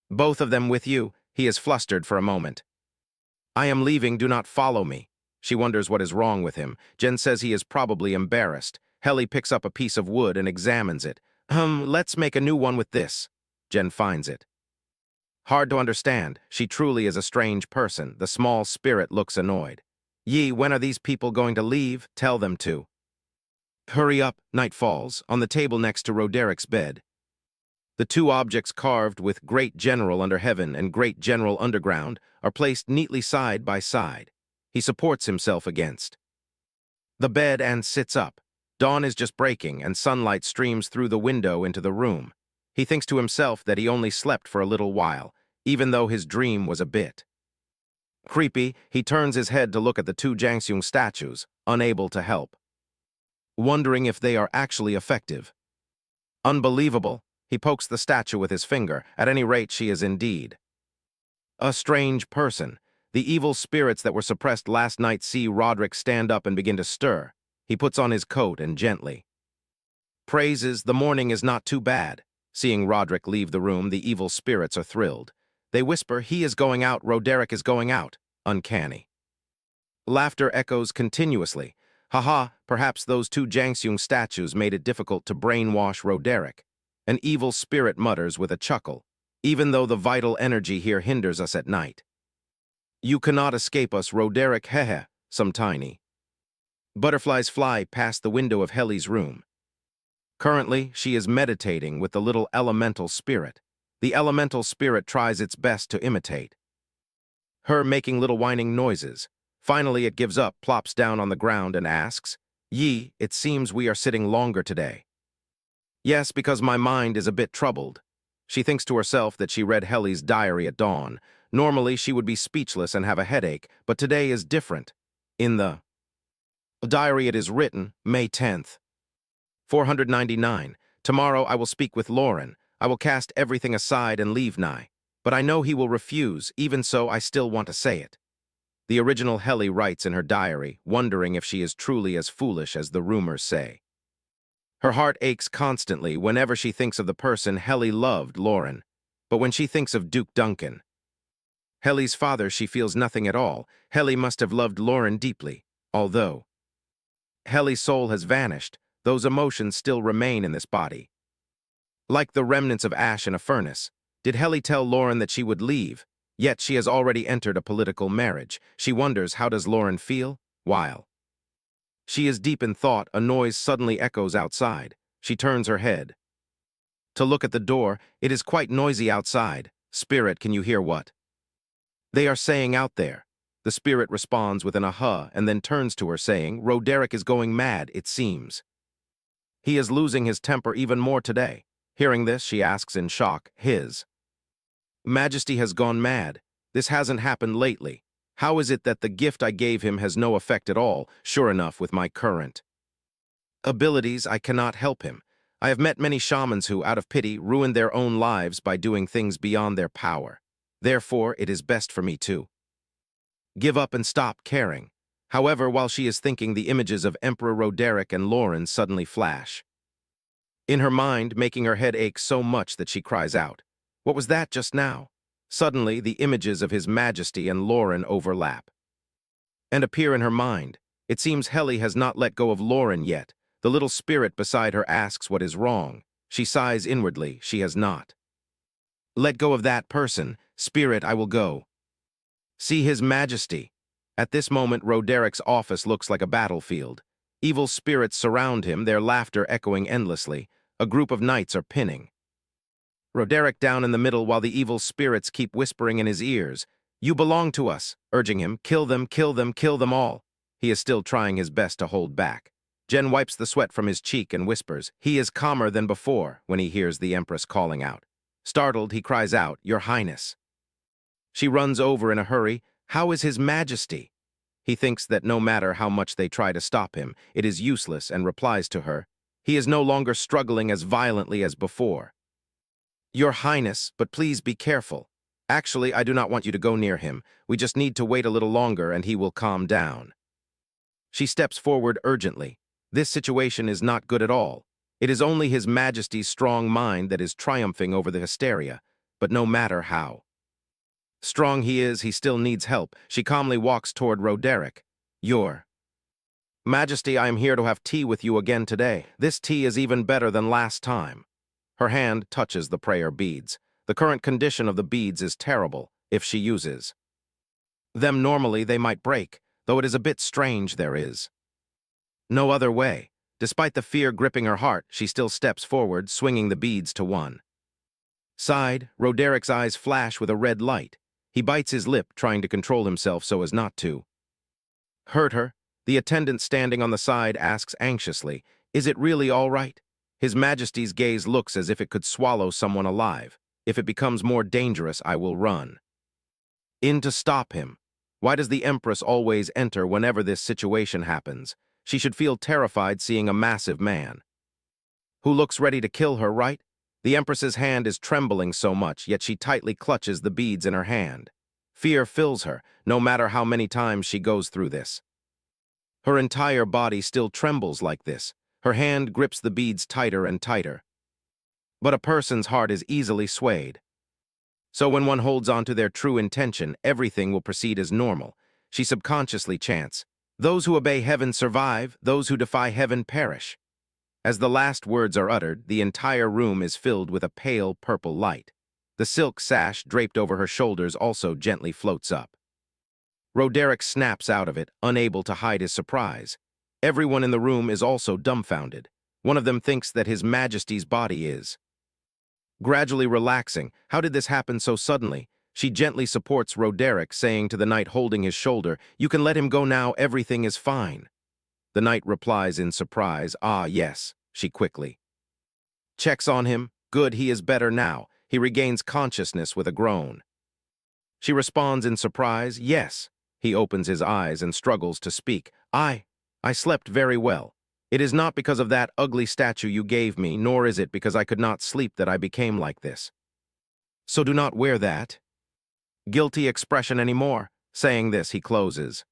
both of them with you. He is flustered for a moment. I am leaving, do not follow me. She wonders what is wrong with him. Jen says he is probably embarrassed. Helly picks up a piece of wood and examines it. Let's make a new one with this. Jen finds it. Hard to understand. She truly is a strange person. The small spirit looks annoyed. Yi, when are these people going to leave? Tell them to. Hurry up, night falls, on the table next to Roderick's bed. The two objects carved with Great General under heaven and Great General underground are placed neatly side by side. He supports himself against the bed and sits up. Dawn is just breaking and sunlight streams through the window into the room. He thinks to himself that he only slept for a little while, even though his dream was a bit creepy. He turns his head to look at the two Jangseung statues, unable to help, wondering if they are actually effective. Unbelievable. He pokes the statue with his finger. At any rate, she is indeed a strange person. The evil spirits that were suppressed last night see Roderick stand up and begin to stir. He puts on his coat and gently praises, the morning is not too bad. Seeing Roderick leave the room, the evil spirits are thrilled. They whisper, he is going out, Roderick is going out. Uncanny. Laughter echoes continuously. Haha, perhaps those two Jangseung statues made it difficult to brainwash Roderick. An evil spirit mutters with a chuckle, even though the vital energy here hinders us at night. You cannot escape us, Roderick, hehe, some tiny butterflies fly past the window of Helly's room. Currently, she is meditating with the little elemental spirit. The elemental spirit tries its best to imitate her, making little whining noises. Finally, it gives up, plops down on the ground, and asks, Yi, it seems we are sitting longer today. Yes, because my mind is a bit troubled. She thinks to herself that she read Helly's diary at dawn. Normally, she would be speechless and have a headache, but today is different. In the diary it is written, May 10th. 499. Tomorrow I will speak with Lauren. I will cast everything aside and leave Nai. But I know he will refuse, even so I still want to say it. The original Helly writes in her diary, wondering if she is truly as foolish as the rumors say. Her heart aches constantly whenever she thinks of the person Helly loved, Lauren. But when she thinks of Duke Duncan, Helly's father, she feels nothing at all. Helly must have loved Lauren deeply. Although Helly's soul has vanished, those emotions still remain in this body. Like the remnants of ash in a furnace, did Helly tell Lauren that she would leave? Yet she has already entered a political marriage. She wonders, how does Lauren feel? While she is deep in thought, a noise suddenly echoes outside. She turns her head to look at the door. It is quite noisy outside. Spirit, can you hear what they are saying out there? The spirit responds with an aha and then turns to her saying, Roderick is going mad, it seems. He is losing his temper even more today. Hearing this, she asks in shock, His Majesty has gone mad. This hasn't happened lately. How is it that the gift I gave him has no effect at all? Sure enough, with my current abilities, I cannot help him. I have met many shamans who, out of pity, ruin their own lives by doing things beyond their power. Therefore, it is best for me to give up and stop caring. However, while she is thinking, the images of Emperor Roderick and Lauren suddenly flash in her mind, making her head ache so much that she cries out, "What was that just now?" Suddenly, the images of His Majesty and Lauren overlap and appear in her mind. It seems Helly has not let go of Lauren yet. The little spirit beside her asks what is wrong. She sighs inwardly. She has not let go of that person. Spirit, I will go see His Majesty. At this moment, Roderick's office looks like a battlefield. Evil spirits surround him, their laughter echoing endlessly. A group of knights are pinning Roderick down in the middle while the evil spirits keep whispering in his ears, "You belong to us," urging him, "Kill them, kill them, kill them all." He is still trying his best to hold back. Jen wipes the sweat from his cheek and whispers. He is calmer than before when he hears the Empress calling out. Startled, he cries out, "Your Highness." She runs over in a hurry. How is His Majesty? He thinks that no matter how much they try to stop him, it is useless, and replies to her. He is no longer struggling as violently as before. "Your Highness, but please be careful. Actually, I do not want you to go near him. We just need to wait a little longer and he will calm down." She steps forward urgently. This situation is not good at all. It is only His Majesty's strong mind that is triumphing over the hysteria, but no matter how strong he is, he still needs help. She calmly walks toward Roderick. "Your Majesty, I am here to have tea with you again today. This tea is even better than last time." Her hand touches the prayer beads. The current condition of the beads is terrible. If she uses them normally, they might break, though it is a bit strange there is no other way. Despite the fear gripping her heart, she still steps forward, swinging the beads to one side. Roderick's eyes flash with a red light. He bites his lip, trying to control himself so as not to hurt her. The attendant standing on the side asks anxiously, "Is it really all right?" His Majesty's gaze looks as if it could swallow someone alive. "If it becomes more dangerous, I will run in to stop him." Why does the Empress always enter whenever this situation happens? She should feel terrified seeing a massive man who looks ready to kill her, right? The Empress's hand is trembling so much, yet she tightly clutches the beads in her hand. Fear fills her, no matter how many times she goes through this. Her entire body still trembles like this. Her hand grips the beads tighter and tighter. But a person's heart is easily swayed. So when one holds on to their true intention, everything will proceed as normal. She subconsciously chants, "Those who obey heaven survive, those who defy heaven perish." As the last words are uttered, the entire room is filled with a pale purple light. The silk sash draped over her shoulders also gently floats up. Roderick snaps out of it, unable to hide his surprise. Everyone in the room is also dumbfounded. One of them thinks that His Majesty's body is gradually relaxing. How did this happen so suddenly? She gently supports Roderick, saying to the knight holding his shoulder, "You can let him go now, everything is fine." The knight replies in surprise, "Ah, yes." She quickly checks on him. Good, he is better now. He regains consciousness with a groan. She responds in surprise, "Yes." He opens his eyes and struggles to speak. I slept very well. It is not because of that ugly statue you gave me, nor is it because I could not sleep that I became like this. So do not wear that guilty expression anymore." Saying this, he closes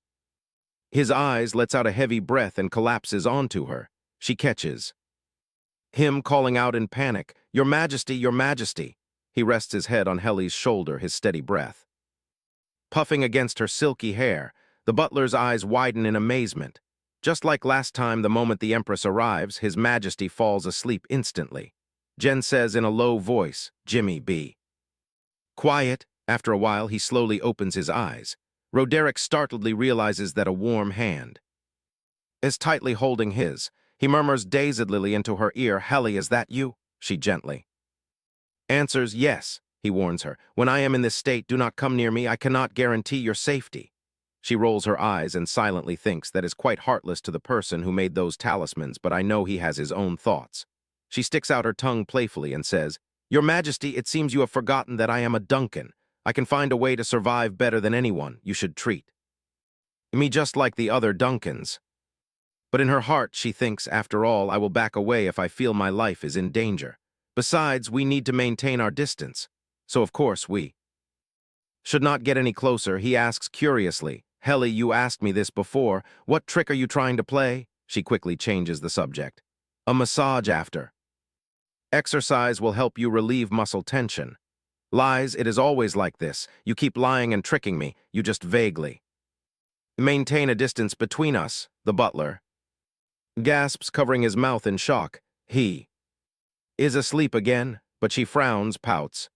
his eyes, lets out a heavy breath, and collapses onto her. She catches him calling out in panic, "Your Majesty, Your Majesty." He rests his head on Helly's shoulder, his steady breath puffing against her silky hair. The butler's eyes widen in amazement. Just like last time, the moment the Empress arrives, His Majesty falls asleep instantly. Jen says in a low voice, "Jimmy, be quiet." After a while, he slowly opens his eyes. Roderick startledly realizes that a warm hand is tightly holding his. He murmurs dazedly into her ear, "Helly, is that you?" She gently answers, "Yes." He warns her, "When I am in this state, do not come near me. I cannot guarantee your safety." She rolls her eyes and silently thinks that is quite heartless to the person who made those talismans, but I know he has his own thoughts. She sticks out her tongue playfully and says, "Your Majesty, it seems you have forgotten that I am a Duncan. I can find a way to survive better than anyone. You should treat me just like the other Duncans." But in her heart, she thinks, after all, I will back away if I feel my life is in danger. Besides, we need to maintain our distance. So of course we should not get any closer. He asks curiously, "Helly, you asked me this before. What trick are you trying to play?" She quickly changes the subject. "A massage after. Exercise will help you relieve muscle tension." "Lies, it is always like this. You keep lying and tricking me. You just vaguely maintain a distance between us," the butler gasps, covering his mouth in shock. He is asleep again, but she frowns, pouts,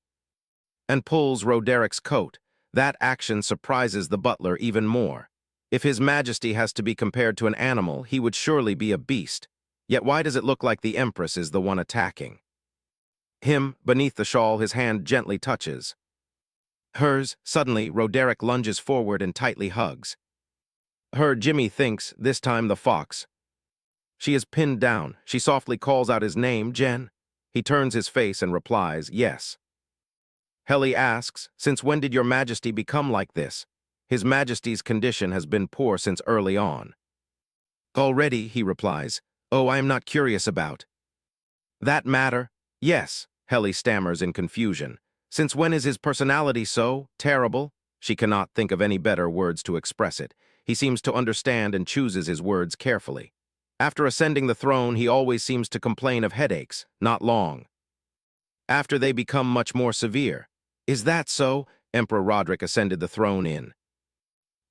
and pulls Roderic's coat. That action surprises the butler even more. If His Majesty has to be compared to an animal, he would surely be a beast. Yet why does it look like the Empress is the one attacking him? Beneath the shawl, his hand gently touches hers. Suddenly, Roderick lunges forward and tightly hugs her. Jimmy thinks, this time the fox. She is pinned down. She softly calls out his name, "Jen." He turns his face and replies, "Yes." Helly asks, "Since when did your Majesty become like this?" His Majesty's condition has been poor since early on. "Already," he replies. "Oh, I am not curious about that matter." "Yes," Helly stammers in confusion. "Since when is his personality so terrible?" She cannot think of any better words to express it. He seems to understand and chooses his words carefully. After ascending the throne, he always seems to complain of headaches, not long after they become much more severe. "Is that so?" Emperor Roderick ascended the throne in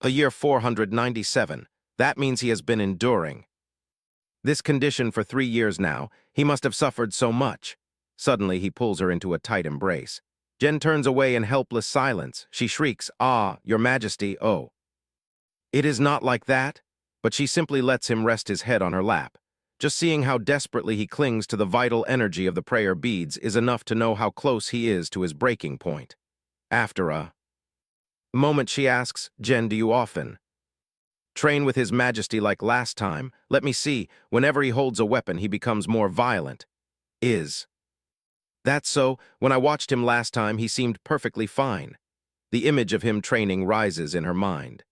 the year 497. That means he has been enduring this condition for 3 years now. He must have suffered so much. Suddenly, he pulls her into a tight embrace. Jen turns away in helpless silence. She shrieks, "Ah, your Majesty, oh." "It is not like that." But she simply lets him rest his head on her lap. Just seeing how desperately he clings to the vital energy of the prayer beads is enough to know how close he is to his breaking point. After a moment, she asks, "Jen, do you often train with His Majesty like last time?" "Let me see. Whenever he holds a weapon, he becomes more violent." "Is that so? When I watched him last time, he seemed perfectly fine." The image of him training rises in her mind.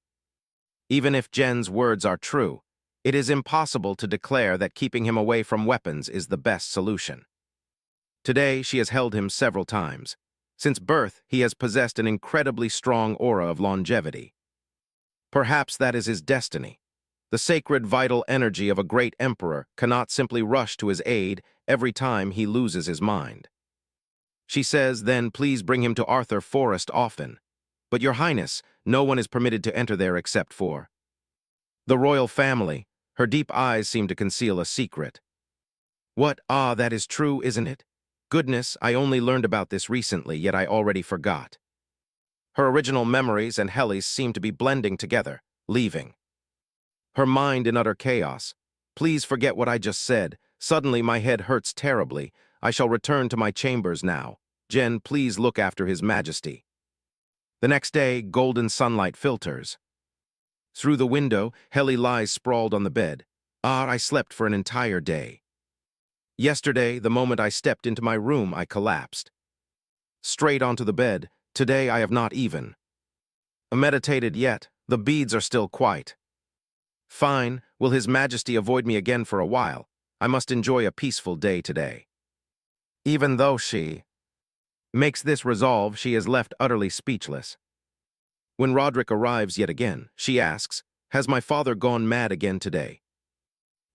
Even if Jen's words are true, it is impossible to declare that keeping him away from weapons is the best solution. Today, she has held him several times. Since birth, he has possessed an incredibly strong aura of longevity. Perhaps that is his destiny. The sacred vital energy of a great emperor cannot simply rush to his aid every time he loses his mind. She says, "Then please bring him to Arthur Forest often." "But your Highness, no one is permitted to enter there except for the royal family." Her deep eyes seem to conceal a secret. "What? Ah, that is true, isn't it? Goodness, I only learned about this recently, yet I already forgot." Her original memories and Helly's seem to be blending together, leaving her mind in utter chaos. "Please forget what I just said. Suddenly my head hurts terribly. I shall return to my chambers now. Jen, please look after His Majesty." The next day, golden sunlight filters through the window. Helly lies sprawled on the bed. "Ah, I slept for an entire day. Yesterday, the moment I stepped into my room, I collapsed straight onto the bed. Today, I have not even meditated yet. The beads are still quite fine. Will His Majesty avoid me again for a while? I must enjoy a peaceful day today." Even though she makes this resolve, she is left utterly speechless. When Roderick arrives yet again, she asks, "Has my father gone mad again today?"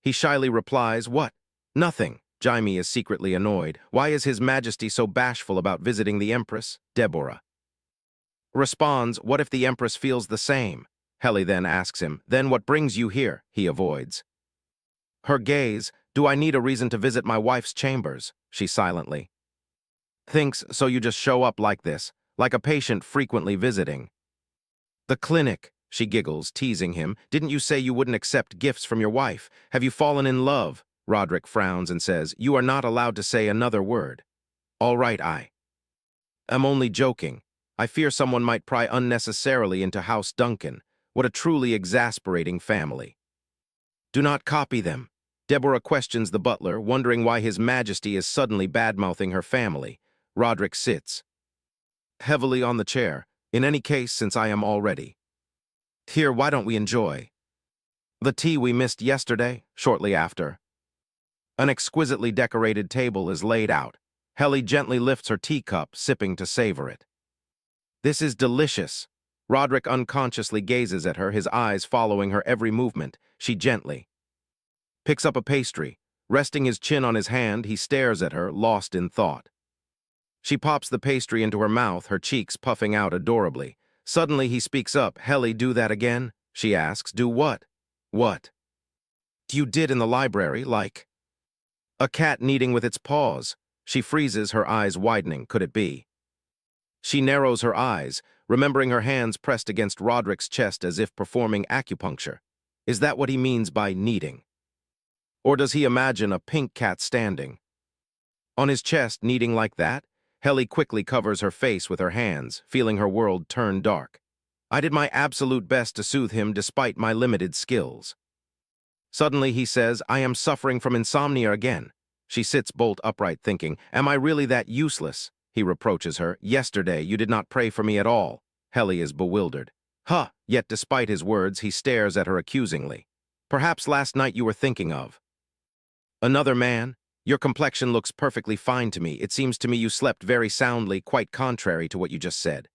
He shyly replies, "What? Nothing." Jaime is secretly annoyed. Why is His Majesty so bashful about visiting the Empress? Deborah responds, "What if the Empress feels the same?" Helly then asks him, "Then what brings you here?" He avoids her gaze. "Do I need a reason to visit my wife's chambers?" She silently thinks, "So you just show up like this, like a patient frequently visiting the clinic?" She giggles, teasing him. "Didn't you say you wouldn't accept gifts from your wife? Have you fallen in love?" Roderick frowns and says, "You are not allowed to say another word." "All right, I am only joking. I fear someone might pry unnecessarily into House Duncan. What a truly exasperating family. Do not copy them. Deborah questions the butler, wondering why His Majesty is suddenly bad-mouthing her family. Roderick sits heavily on the chair. In any case, since I am all ready. Here, why don't we enjoy the tea we missed yesterday? Shortly after, an exquisitely decorated table is laid out. Helly gently lifts her teacup, sipping to savor it. This is delicious. Roderick unconsciously gazes at her, his eyes following her every movement. She gently picks up a pastry. Resting his chin on his hand, he stares at her, lost in thought. She pops the pastry into her mouth, her cheeks puffing out adorably. Suddenly he speaks up. Helly, do that again? She asks. Do what? What? You did in the library, like a cat kneading with its paws. She freezes, her eyes widening. Could it be? She narrows her eyes, remembering her hands pressed against Roderick's chest as if performing acupuncture. Is that what he means by kneading? Or does he imagine a pink cat standing on his chest, kneading like that? Helly quickly covers her face with her hands, feeling her world turn dark. I did my absolute best to soothe him despite my limited skills. Suddenly he says, I am suffering from insomnia again. She sits bolt upright thinking, am I really that useless? He reproaches her, yesterday you did not pray for me at all. Helly is bewildered. Huh, yet despite his words he stares at her accusingly. Perhaps last night you were thinking of another man? Your complexion looks perfectly fine to me. It seems to me you slept very soundly, quite contrary to what you just said.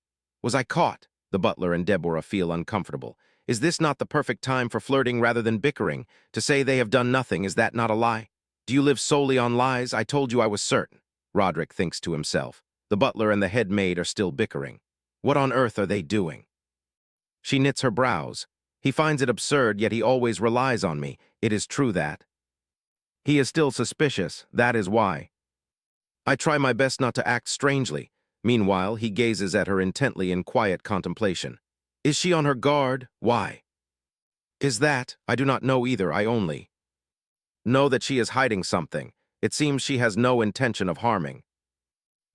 Was I caught? The butler and Deborah feel uncomfortable. Is this not the perfect time for flirting rather than bickering? To say they have done nothing, is that not a lie? Do you live solely on lies? I told you I was certain. Roderick thinks to himself. The butler and the head maid are still bickering. What on earth are they doing? She knits her brows. He finds it absurd, yet he always relies on me. It is true that he is still suspicious, that is why. I try my best not to act strangely. Meanwhile, he gazes at her intently in quiet contemplation. Is she on her guard? Why? Is that? I do not know either, I only know that she is hiding something. It seems she has no intention of harming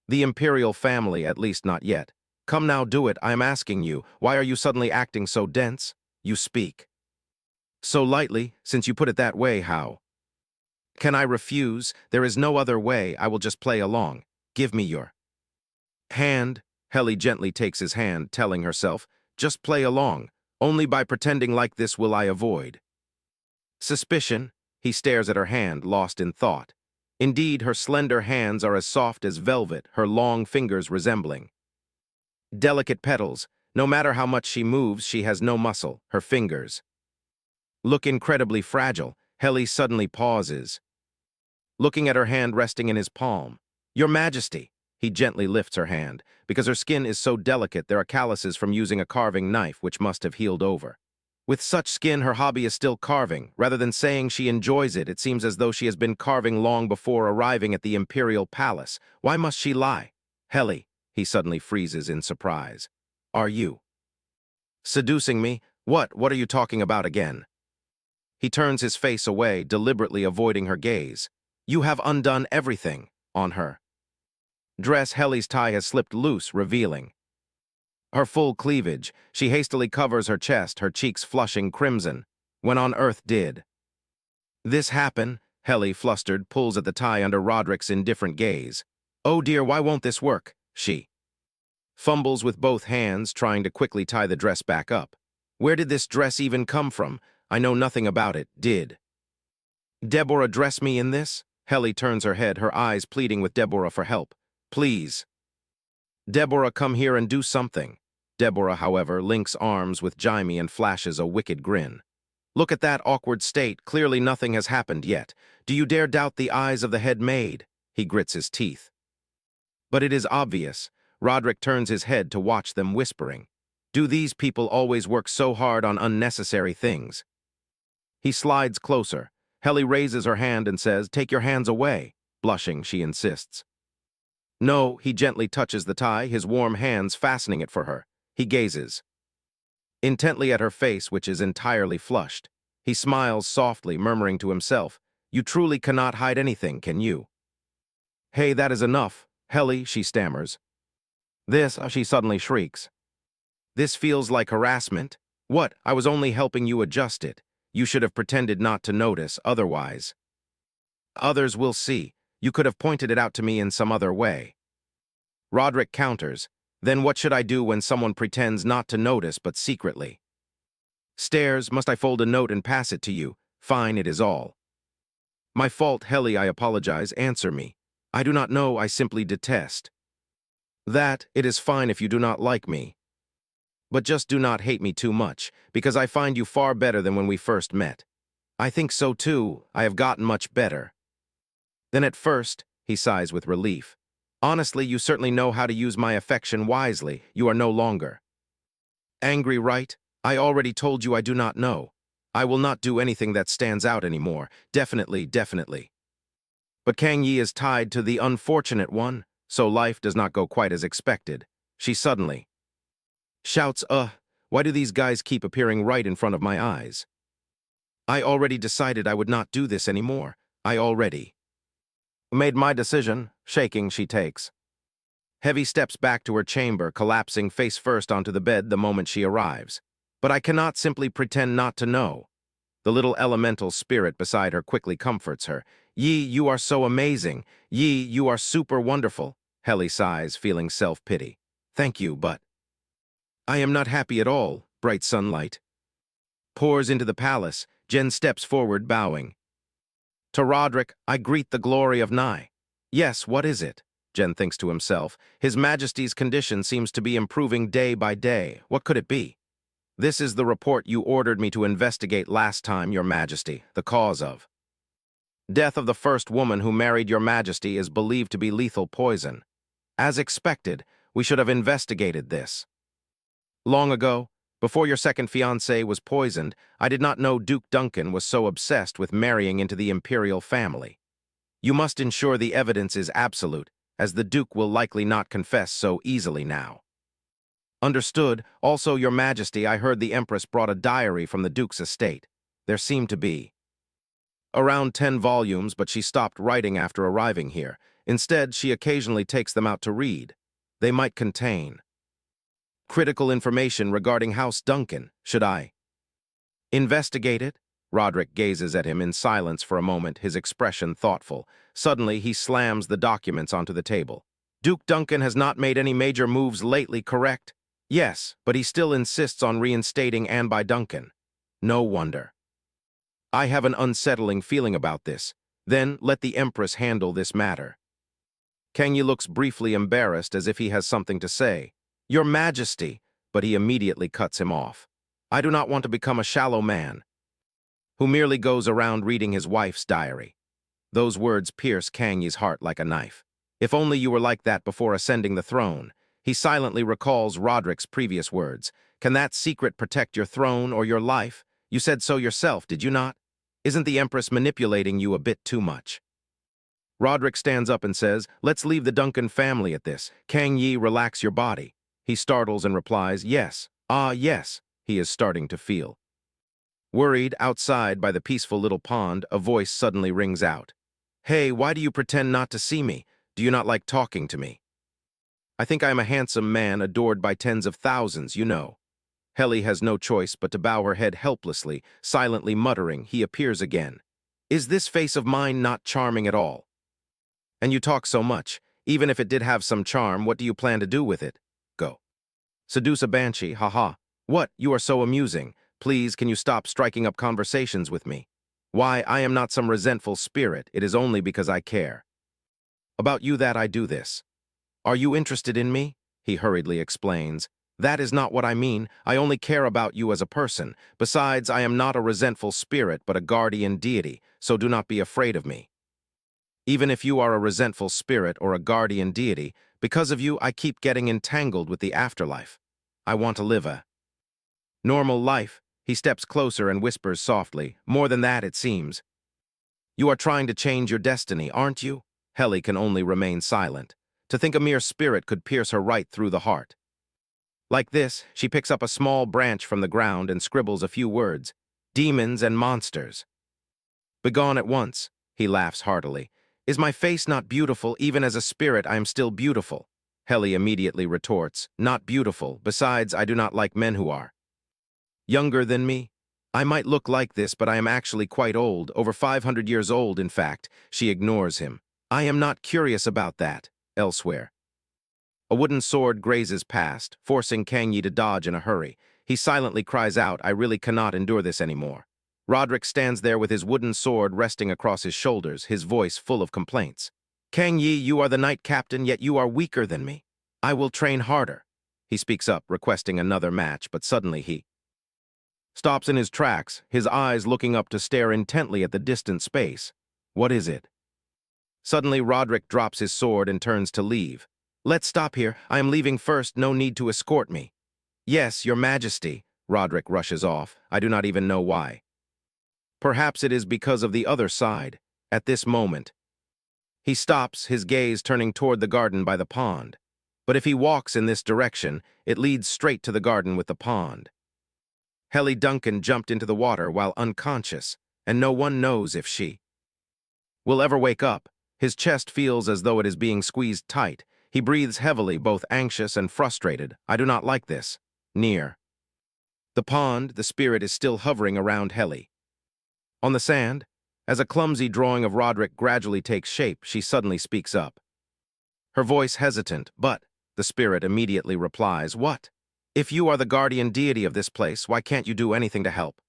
the imperial family, at least not yet. Come now, do it, I am asking you. Why are you suddenly acting so dense? You speak so lightly, since you put it that way, how? Can I refuse? There is no other way. I will just play along. Give me your hand. Helly gently takes his hand, telling herself, just play along. Only by pretending like this will I avoid suspicion. He stares at her hand, lost in thought. Indeed, her slender hands are as soft as velvet, her long fingers resembling delicate petals. No matter how much she moves, she has no muscle. Her fingers look incredibly fragile. Helly suddenly pauses, looking at her hand resting in his palm. Your Majesty. He gently lifts her hand. Because her skin is so delicate, there are calluses from using a carving knife which must have healed over. With such skin, her hobby is still carving. Rather than saying she enjoys it, it seems as though she has been carving long before arriving at the imperial palace. Why must she lie? Helly. He suddenly freezes in surprise. Are you seducing me? What are you talking about again? He turns his face away, deliberately avoiding her gaze. You have undone everything on her dress. Helly's tie has slipped loose, revealing her full cleavage. She hastily covers her chest, her cheeks flushing crimson. When on earth did this happen? Helly, flustered, pulls at the tie under Roderick's indifferent gaze. Oh dear, why won't this work? She fumbles with both hands, trying to quickly tie the dress back up. Where did this dress even come from? I know nothing about it. Did Deborah dress me in this? Helly turns her head, her eyes pleading with Deborah for help. Please, Deborah, come here and do something. Deborah, however, links arms with Jaime and flashes a wicked grin. Look at that awkward state. Clearly nothing has happened yet. Do you dare doubt the eyes of the head maid? He grits his teeth. But it is obvious. Roderick turns his head to watch them, whispering. Do these people always work so hard on unnecessary things? He slides closer. Helly raises her hand and says, take your hands away. Blushing, she insists. No, he gently touches the tie, his warm hands fastening it for her. He gazes intently at her face, which is entirely flushed. He smiles softly, murmuring to himself, you truly cannot hide anything, can you? Hey, that is enough. Helly, she stammers. This, she suddenly shrieks. This feels like harassment. What? I was only helping you adjust it. You should have pretended not to notice, otherwise. Others will see. You could have pointed it out to me in some other way. Roderick counters. Then what should I do when someone pretends not to notice but secretly? Stares, must I fold a note and pass it to you? Fine, it is all. My fault, Helly, I apologize, answer me. I do not know, I simply detest. That, it is fine if you do not like me. But just do not hate me too much, because I find you far better than when we first met. I think so too, I have gotten much better. Then at first, he sighs with relief. Honestly, you certainly know how to use my affection wisely, you are no longer. Angry, right? I already told you I do not know. I will not do anything that stands out anymore, definitely, definitely. But Kang Yi is tied to the unfortunate one, so life does not go quite as expected. She suddenly shouts, why do these guys keep appearing right in front of my eyes? I already decided I would not do this anymore. I already made my decision. Shaking, she takes heavy steps back to her chamber, collapsing face first onto the bed the moment she arrives. But I cannot simply pretend not to know. The little elemental spirit beside her quickly comforts her. Yi, you are so amazing. Yi, you are super wonderful. Helly sighs, feeling self-pity. Thank you, but I am not happy at all. Bright sunlight pours into the palace. Jen steps forward, bowing. To Roderick, I greet the glory of Nai. Yes, what is it? Jen thinks to himself. His Majesty's condition seems to be improving day by day. What could it be? This is the report you ordered me to investigate last time, Your Majesty. The cause of death of the first woman who married Your Majesty is believed to be lethal poison. As expected, we should have investigated this. Long ago, before your second fiancé was poisoned, I did not know Duke Duncan was so obsessed with marrying into the imperial family. You must ensure the evidence is absolute, as the Duke will likely not confess so easily now. Understood. Also, Your Majesty, I heard the Empress brought a diary from the Duke's estate. There seemed to be around 10 volumes, but she stopped writing after arriving here. Instead, she occasionally takes them out to read. They might contain critical information regarding House Duncan. Should I investigate it? Roderick gazes at him in silence for a moment, his expression thoughtful. Suddenly, he slams the documents onto the table. Duke Duncan has not made any major moves lately, correct? Yes, but he still insists on reinstating Anne by Duncan. No wonder. I have an unsettling feeling about this. Then let the Empress handle this matter. Kang Yi looks briefly embarrassed as if he has something to say. Your Majesty, but he immediately cuts him off. I do not want to become a shallow man who merely goes around reading his wife's diary. Those words pierce Kang Yi's heart like a knife. If only you were like that before ascending the throne. He silently recalls Roderick's previous words. Can that secret protect your throne or your life? You said so yourself, did you not? Isn't the Empress manipulating you a bit too much? Roderick stands up and says, let's leave the Duncan family at this. Kang Yi, relax your body. He startles and replies, yes. Ah, yes. He is starting to feel worried. Outside by the peaceful little pond, a voice suddenly rings out. Hey, why do you pretend not to see me? Do you not like talking to me? I think I am a handsome man adored by tens of thousands, you know. Helly has no choice but to bow her head helplessly, silently muttering. He appears again. Is this face of mine not charming at all? And you talk so much. Even if it did have some charm, what do you plan to do with it? Go. Seduce a banshee, haha. What? You are so amusing. Please, can you stop striking up conversations with me? Why, I am not some resentful spirit. It is only because I care about you that I do this. Are you interested in me? He hurriedly explains. That is not what I mean. I only care about you as a person. Besides, I am not a resentful spirit, but a guardian deity, so do not be afraid of me. Even if you are a resentful spirit or a guardian deity, because of you, I keep getting entangled with the afterlife. I want to live a normal life. He steps closer and whispers softly. More than that, it seems. You are trying to change your destiny, aren't you? Helly can only remain silent. To think a mere spirit could pierce her right through the heart. Like this, she picks up a small branch from the ground and scribbles a few words. Demons and monsters. Begone at once. He laughs heartily. Is my face not beautiful? Even as a spirit, I am still beautiful. Helly immediately retorts. Not beautiful. Besides, I do not like men who are Younger than me? I might look like this, but I am actually quite old, over 500 years old, in fact. She ignores him. I am not curious about that. Elsewhere. A wooden sword grazes past, forcing Kang Yi to dodge in a hurry. He silently cries out, I really cannot endure this anymore. Roderick stands there with his wooden sword resting across his shoulders, his voice full of complaints. Kang Yi, you are the knight captain, yet you are weaker than me. I will train harder. He speaks up, requesting another match, but suddenly he stops in his tracks, his eyes looking up to stare intently at the distant space. What is it? Suddenly, Roderick drops his sword and turns to leave. Let's stop here. I am leaving first. No need to escort me. Yes, your majesty. Roderick rushes off. I do not even know why. Perhaps it is because of the other side. At this moment, he stops, his gaze turning toward the garden by the pond. But if he walks in this direction, it leads straight to the garden with the pond. Helly Duncan jumped into the water while unconscious, and no one knows if she will ever wake up. His chest feels as though it is being squeezed tight. He breathes heavily, both anxious and frustrated. I do not like this. Near the pond, the spirit is still hovering around Helly. On the sand, as a clumsy drawing of Roderick gradually takes shape, she suddenly speaks up. Her voice hesitant, but the spirit immediately replies, What? If you are the guardian deity of this place, why can't you do anything to help?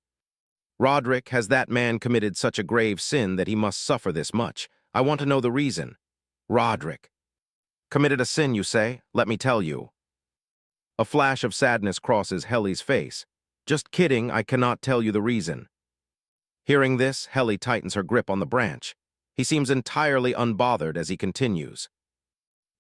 Roderick, has that man committed such a grave sin that he must suffer this much? I want to know the reason. Roderick. Committed a sin, you say? Let me tell you. A flash of sadness crosses Helly's face. Just kidding, I cannot tell you the reason. Hearing this, Helly tightens her grip on the branch. He seems entirely unbothered as he continues.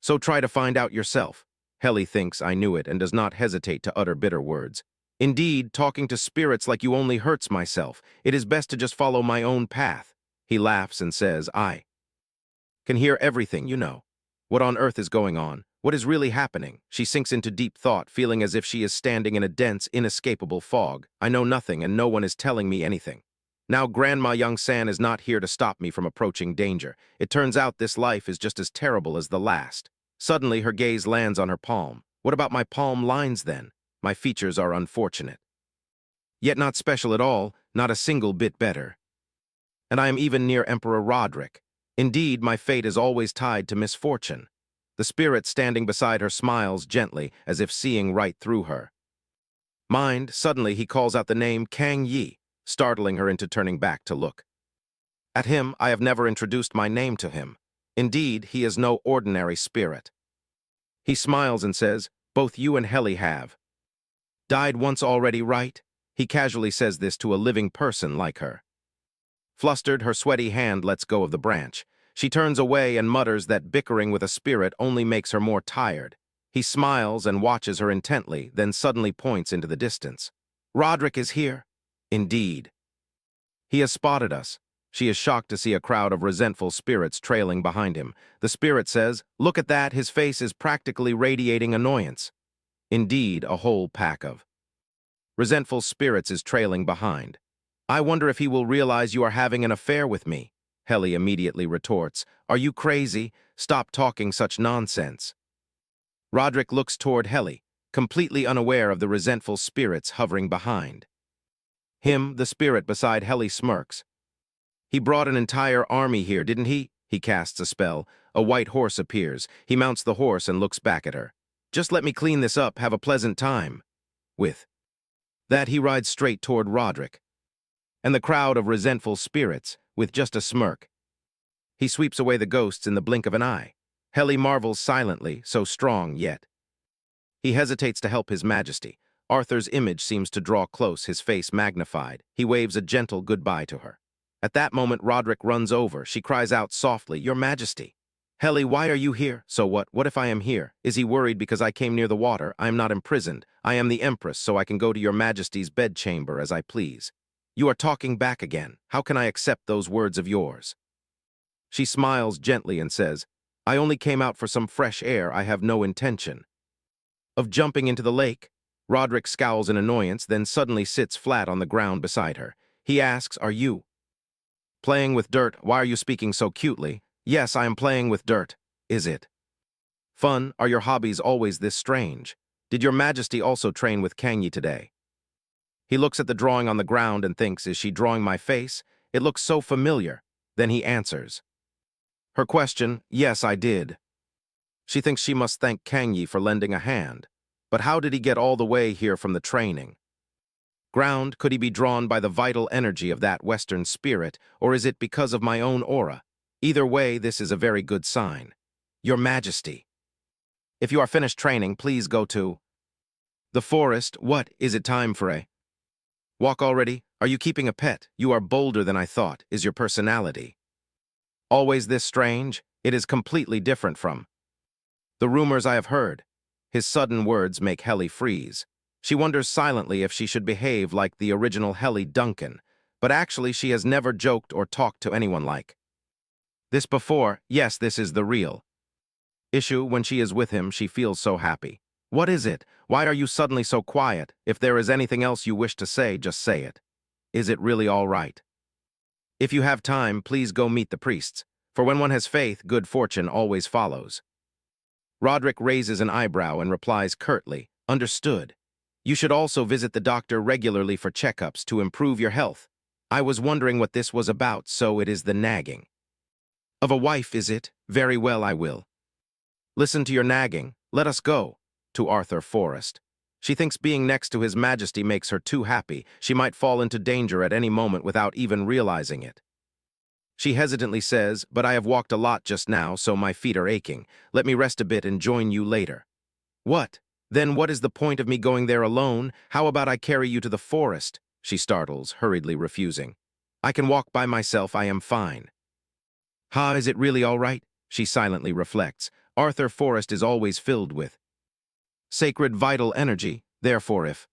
So try to find out yourself. Helly thinks I knew it and does not hesitate to utter bitter words. Indeed, talking to spirits like you only hurts myself. It is best to just follow my own path. He laughs and says, I can hear everything, you know. What on earth is going on? What is really happening? She sinks into deep thought, feeling as if she is standing in a dense, inescapable fog. I know nothing and no one is telling me anything. Now Grandma Young San is not here to stop me from approaching danger. It turns out this life is just as terrible as the last. Suddenly her gaze lands on her palm. What about my palm lines then? My features are unfortunate. Yet not special at all, not a single bit better. And I am even near Emperor Roderick. Indeed, my fate is always tied to misfortune. The spirit standing beside her smiles gently, as if seeing right through her. Mind, suddenly he calls out the name Kang Yi, startling her into turning back to look. At him, I have never introduced my name to him. Indeed, he is no ordinary spirit. He smiles and says, Both you and Helly have died once already, right? He casually says this to a living person like her. Flustered, her sweaty hand lets go of the branch. She turns away and mutters that bickering with a spirit only makes her more tired. He smiles and watches her intently, then suddenly points into the distance. Roderick is here. Indeed. He has spotted us. She is shocked to see a crowd of resentful spirits trailing behind him. The spirit says, Look at that, his face is practically radiating annoyance. Indeed, a whole pack of resentful spirits is trailing behind. I wonder if he will realize you are having an affair with me. Helly immediately retorts, Are you crazy? Stop talking such nonsense. Roderick looks toward Helly, completely unaware of the resentful spirits hovering behind him. The spirit beside Helly smirks. He brought an entire army here, didn't he? He casts a spell. A white horse appears. He mounts the horse and looks back at her. Just let me clean this up, have a pleasant time. With that, he rides straight toward Roderick and the crowd of resentful spirits, with just a smirk. He sweeps away the ghosts in the blink of an eye. Helly marvels silently, so strong yet. He hesitates to help his majesty. Arthur's image seems to draw close, his face magnified. He waves a gentle goodbye to her. At that moment, Roderick runs over. She cries out softly, Your Majesty. Helly, why are you here? So what? What if I am here? Is he worried because I came near the water? I am not imprisoned. I am the Empress, so I can go to your Majesty's bedchamber as I please. You are talking back again. How can I accept those words of yours? She smiles gently and says, I only came out for some fresh air. I have no intention of jumping into the lake. Roderick scowls in annoyance, then suddenly sits flat on the ground beside her. He asks, Are you playing with dirt? Why are you speaking so cutely? Yes, I am playing with dirt. Is it fun? Are your hobbies always this strange? Did your Majesty also train with Kang Yi today? He looks at the drawing on the ground and thinks, is she drawing my face? It looks so familiar. Then he answers her question, yes, I did. She thinks she must thank Kang Yi for lending a hand. But how did he get all the way here from the training? Ground, could he be drawn by the vital energy of that Western spirit, or is it because of my own aura? Either way, this is a very good sign. Your Majesty. If you are finished training, please go to the forest. What, is it time for a walk already? Are you keeping a pet? You are bolder than I thought. Is your personality always this strange? It is completely different from the rumors I have heard. His sudden words make Helly freeze. She wonders silently if she should behave like the original Helly Duncan, but actually she has never joked or talked to anyone like this before. Yes, this is the real issue. When she is with him, she feels so happy. What is it? Why are you suddenly so quiet? If there is anything else you wish to say, just say it. Is it really all right? If you have time, please go meet the priests, for when one has faith, good fortune always follows. Roderick raises an eyebrow and replies curtly, understood. You should also visit the doctor regularly for checkups to improve your health. I was wondering what this was about, so it is the nagging of a wife, is it? Very well, I will listen to your nagging. Let us go. To Arthur Forrest. She thinks being next to His Majesty makes her too happy. She might fall into danger at any moment without even realizing it. She hesitantly says, but I have walked a lot just now, so my feet are aching. Let me rest a bit and join you later. What? Then what is the point of me going there alone? How about I carry you to the forest? She startles, hurriedly refusing. I can walk by myself, I am fine. Ha, is it really all right? She silently reflects. Arthur Forrest is always filled with sacred vital energy, therefore if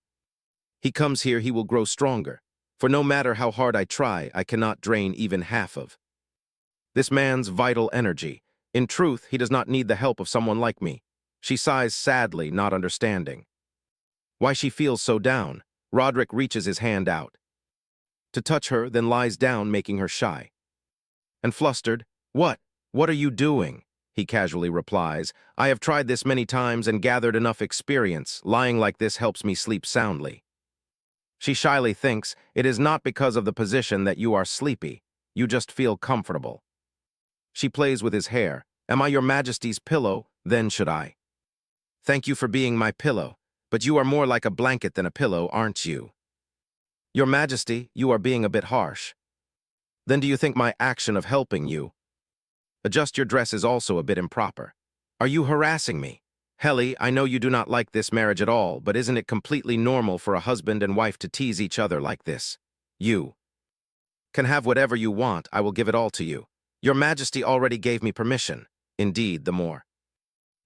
he comes here he will grow stronger, for no matter how hard I try, I cannot drain even half of this man's vital energy. In truth, he does not need the help of someone like me. She sighs sadly, not understanding why she feels so down. Roderick reaches his hand out to touch her, then lies down, making her shy and flustered. What are you doing? He casually replies, I have tried this many times and gathered enough experience. Lying like this helps me sleep soundly. She shyly thinks, it is not because of the position that you are sleepy. You just feel comfortable. She plays with his hair. Am I your Majesty's pillow? Then should I thank you for being my pillow. But you are more like a blanket than a pillow, aren't you? Your Majesty, you are being a bit harsh. Then do you think my action of helping you adjust your dress is also a bit improper? Are you harassing me? Helly, I know you do not like this marriage at all, but isn't it completely normal for a husband and wife to tease each other like this? You can have whatever you want, I will give it all to you. Your Majesty already gave me permission. Indeed, the more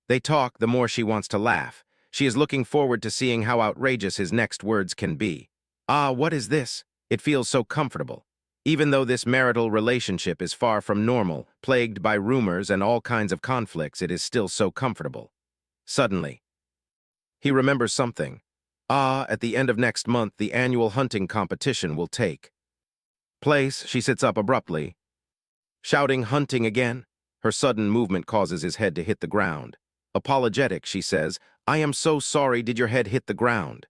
they talk, the more she wants to laugh. She is looking forward to seeing how outrageous his next words can be. Ah, what is this? It feels so comfortable. Even though this marital relationship is far from normal, plagued by rumors and all kinds of conflicts, it is still so comfortable. Suddenly, he remembers something. Ah, at the end of next month, the annual hunting competition will take place. She sits up abruptly, shouting, hunting again? Her sudden movement causes his head to hit the ground. Apologetic, she says, I am so sorry, did your head hit the ground?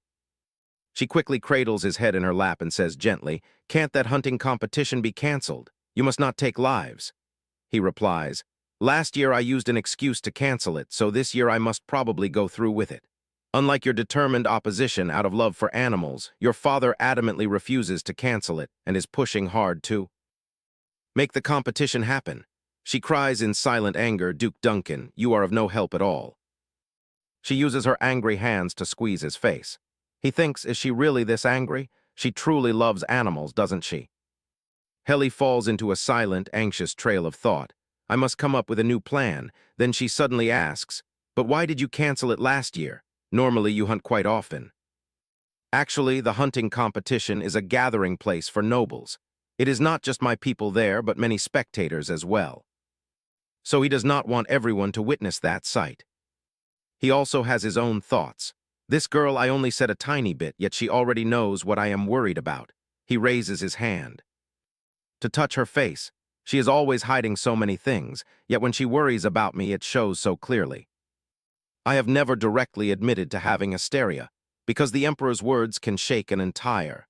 She quickly cradles his head in her lap and says gently, can't that hunting competition be cancelled? You must not take lives. He replies, last year I used an excuse to cancel it, so this year I must probably go through with it. Unlike your determined opposition out of love for animals, your father adamantly refuses to cancel it and is pushing hard to make the competition happen. She cries in silent anger, Duke Duncan, you are of no help at all. She uses her angry hands to squeeze his face. He thinks, is she really this angry? She truly loves animals, doesn't she? Helly falls into a silent, anxious trail of thought. I must come up with a new plan. Then she suddenly asks, but why did you cancel it last year? Normally you hunt quite often. Actually, the hunting competition is a gathering place for nobles. It is not just my people there, but many spectators as well. So he does not want everyone to witness that sight. He also has his own thoughts. This girl, I only said a tiny bit, yet she already knows what I am worried about. He raises his hand to touch her face. She is always hiding so many things, yet when she worries about me, it shows so clearly. I have never directly admitted to having hysteria, because the Emperor's words can shake an entire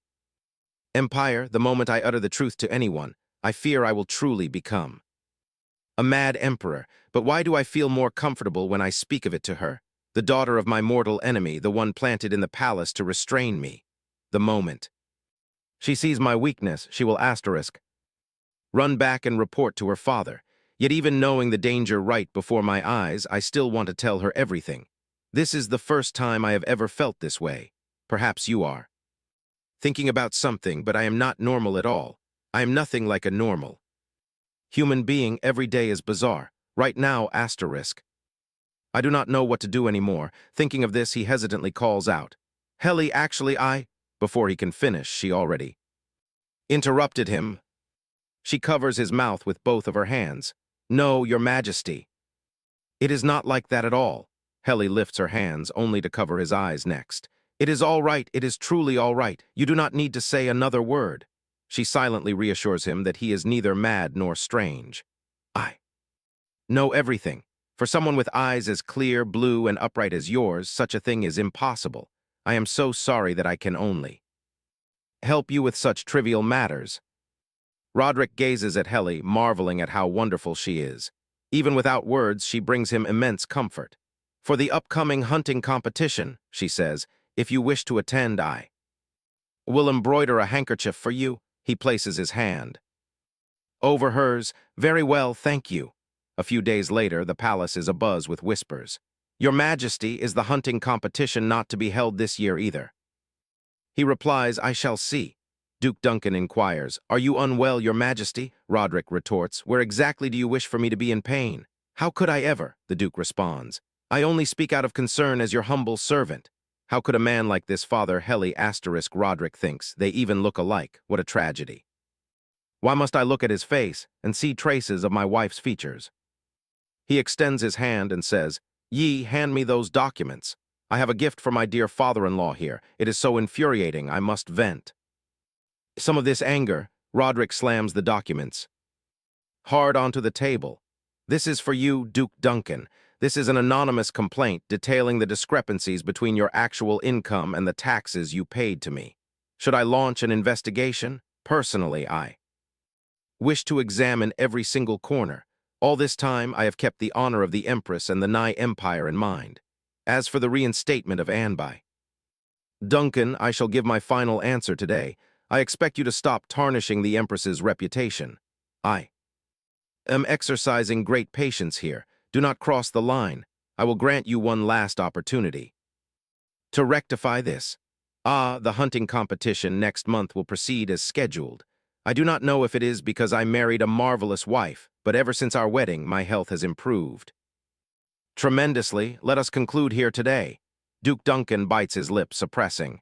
empire. The moment I utter the truth to anyone, I fear I will truly become a mad emperor. But why do I feel more comfortable when I speak of it to her, the daughter of my mortal enemy, the one planted in the palace to restrain me? The moment she sees my weakness, she will run back and report to her father. Yet even knowing the danger right before my eyes, I still want to tell her everything. This is the first time I have ever felt this way. Perhaps you are thinking about something, but I am not normal at all. I am nothing like a normal human being. Every day is bizarre. Right now, I do not know what to do anymore. Thinking of this, he hesitantly calls out, "Helly, actually, Before he can finish, she already interrupted him. She covers his mouth with both of her hands. "No, Your Majesty. It is not like that at all." Helly lifts her hands only to cover his eyes next. "It is all right. It is truly all right. You do not need to say another word." She silently reassures him that he is neither mad nor strange. "I know everything. For someone with eyes as clear, blue, and upright as yours, such a thing is impossible. I am so sorry that I can only help you with such trivial matters." Roderick gazes at Helly, marveling at how wonderful she is. Even without words, she brings him immense comfort. "For the upcoming hunting competition," she says, "if you wish to attend, I will embroider a handkerchief for you." He places his hand over hers. "Very well, thank you." A few days later, the palace is abuzz with whispers. "Your Majesty, is the hunting competition not to be held this year either?" He replies, "I shall see." Duke Duncan inquires, "Are you unwell, Your Majesty?" Roderick retorts, "Where exactly do you wish for me to be in pain?" "How could I ever?" the Duke responds. "I only speak out of concern as your humble servant." How could a man like this father Helly *? Roderick thinks, they even look alike. What a tragedy. Why must I look at his face and see traces of my wife's features? He extends his hand and says, "Yi, hand me those documents. I have a gift for my dear father-in-law here. It is so infuriating, I must vent some of this anger." Roderick slams the documents hard onto the table. "This is for you, Duke Duncan. This is an anonymous complaint detailing the discrepancies between your actual income and the taxes you paid to me. Should I launch an investigation? Personally, I wish to examine every single corner. All this time, I have kept the honor of the Empress and the Nai Empire in mind. As for the reinstatement of Anbai Duncan, I shall give my final answer today. I expect you to stop tarnishing the Empress's reputation. I am exercising great patience here. Do not cross the line. I will grant you one last opportunity to rectify this. The hunting competition next month will proceed as scheduled. I do not know if it is because I married a marvelous wife, but ever since our wedding, my health has improved tremendously. Let us conclude here today." Duke Duncan bites his lip, suppressing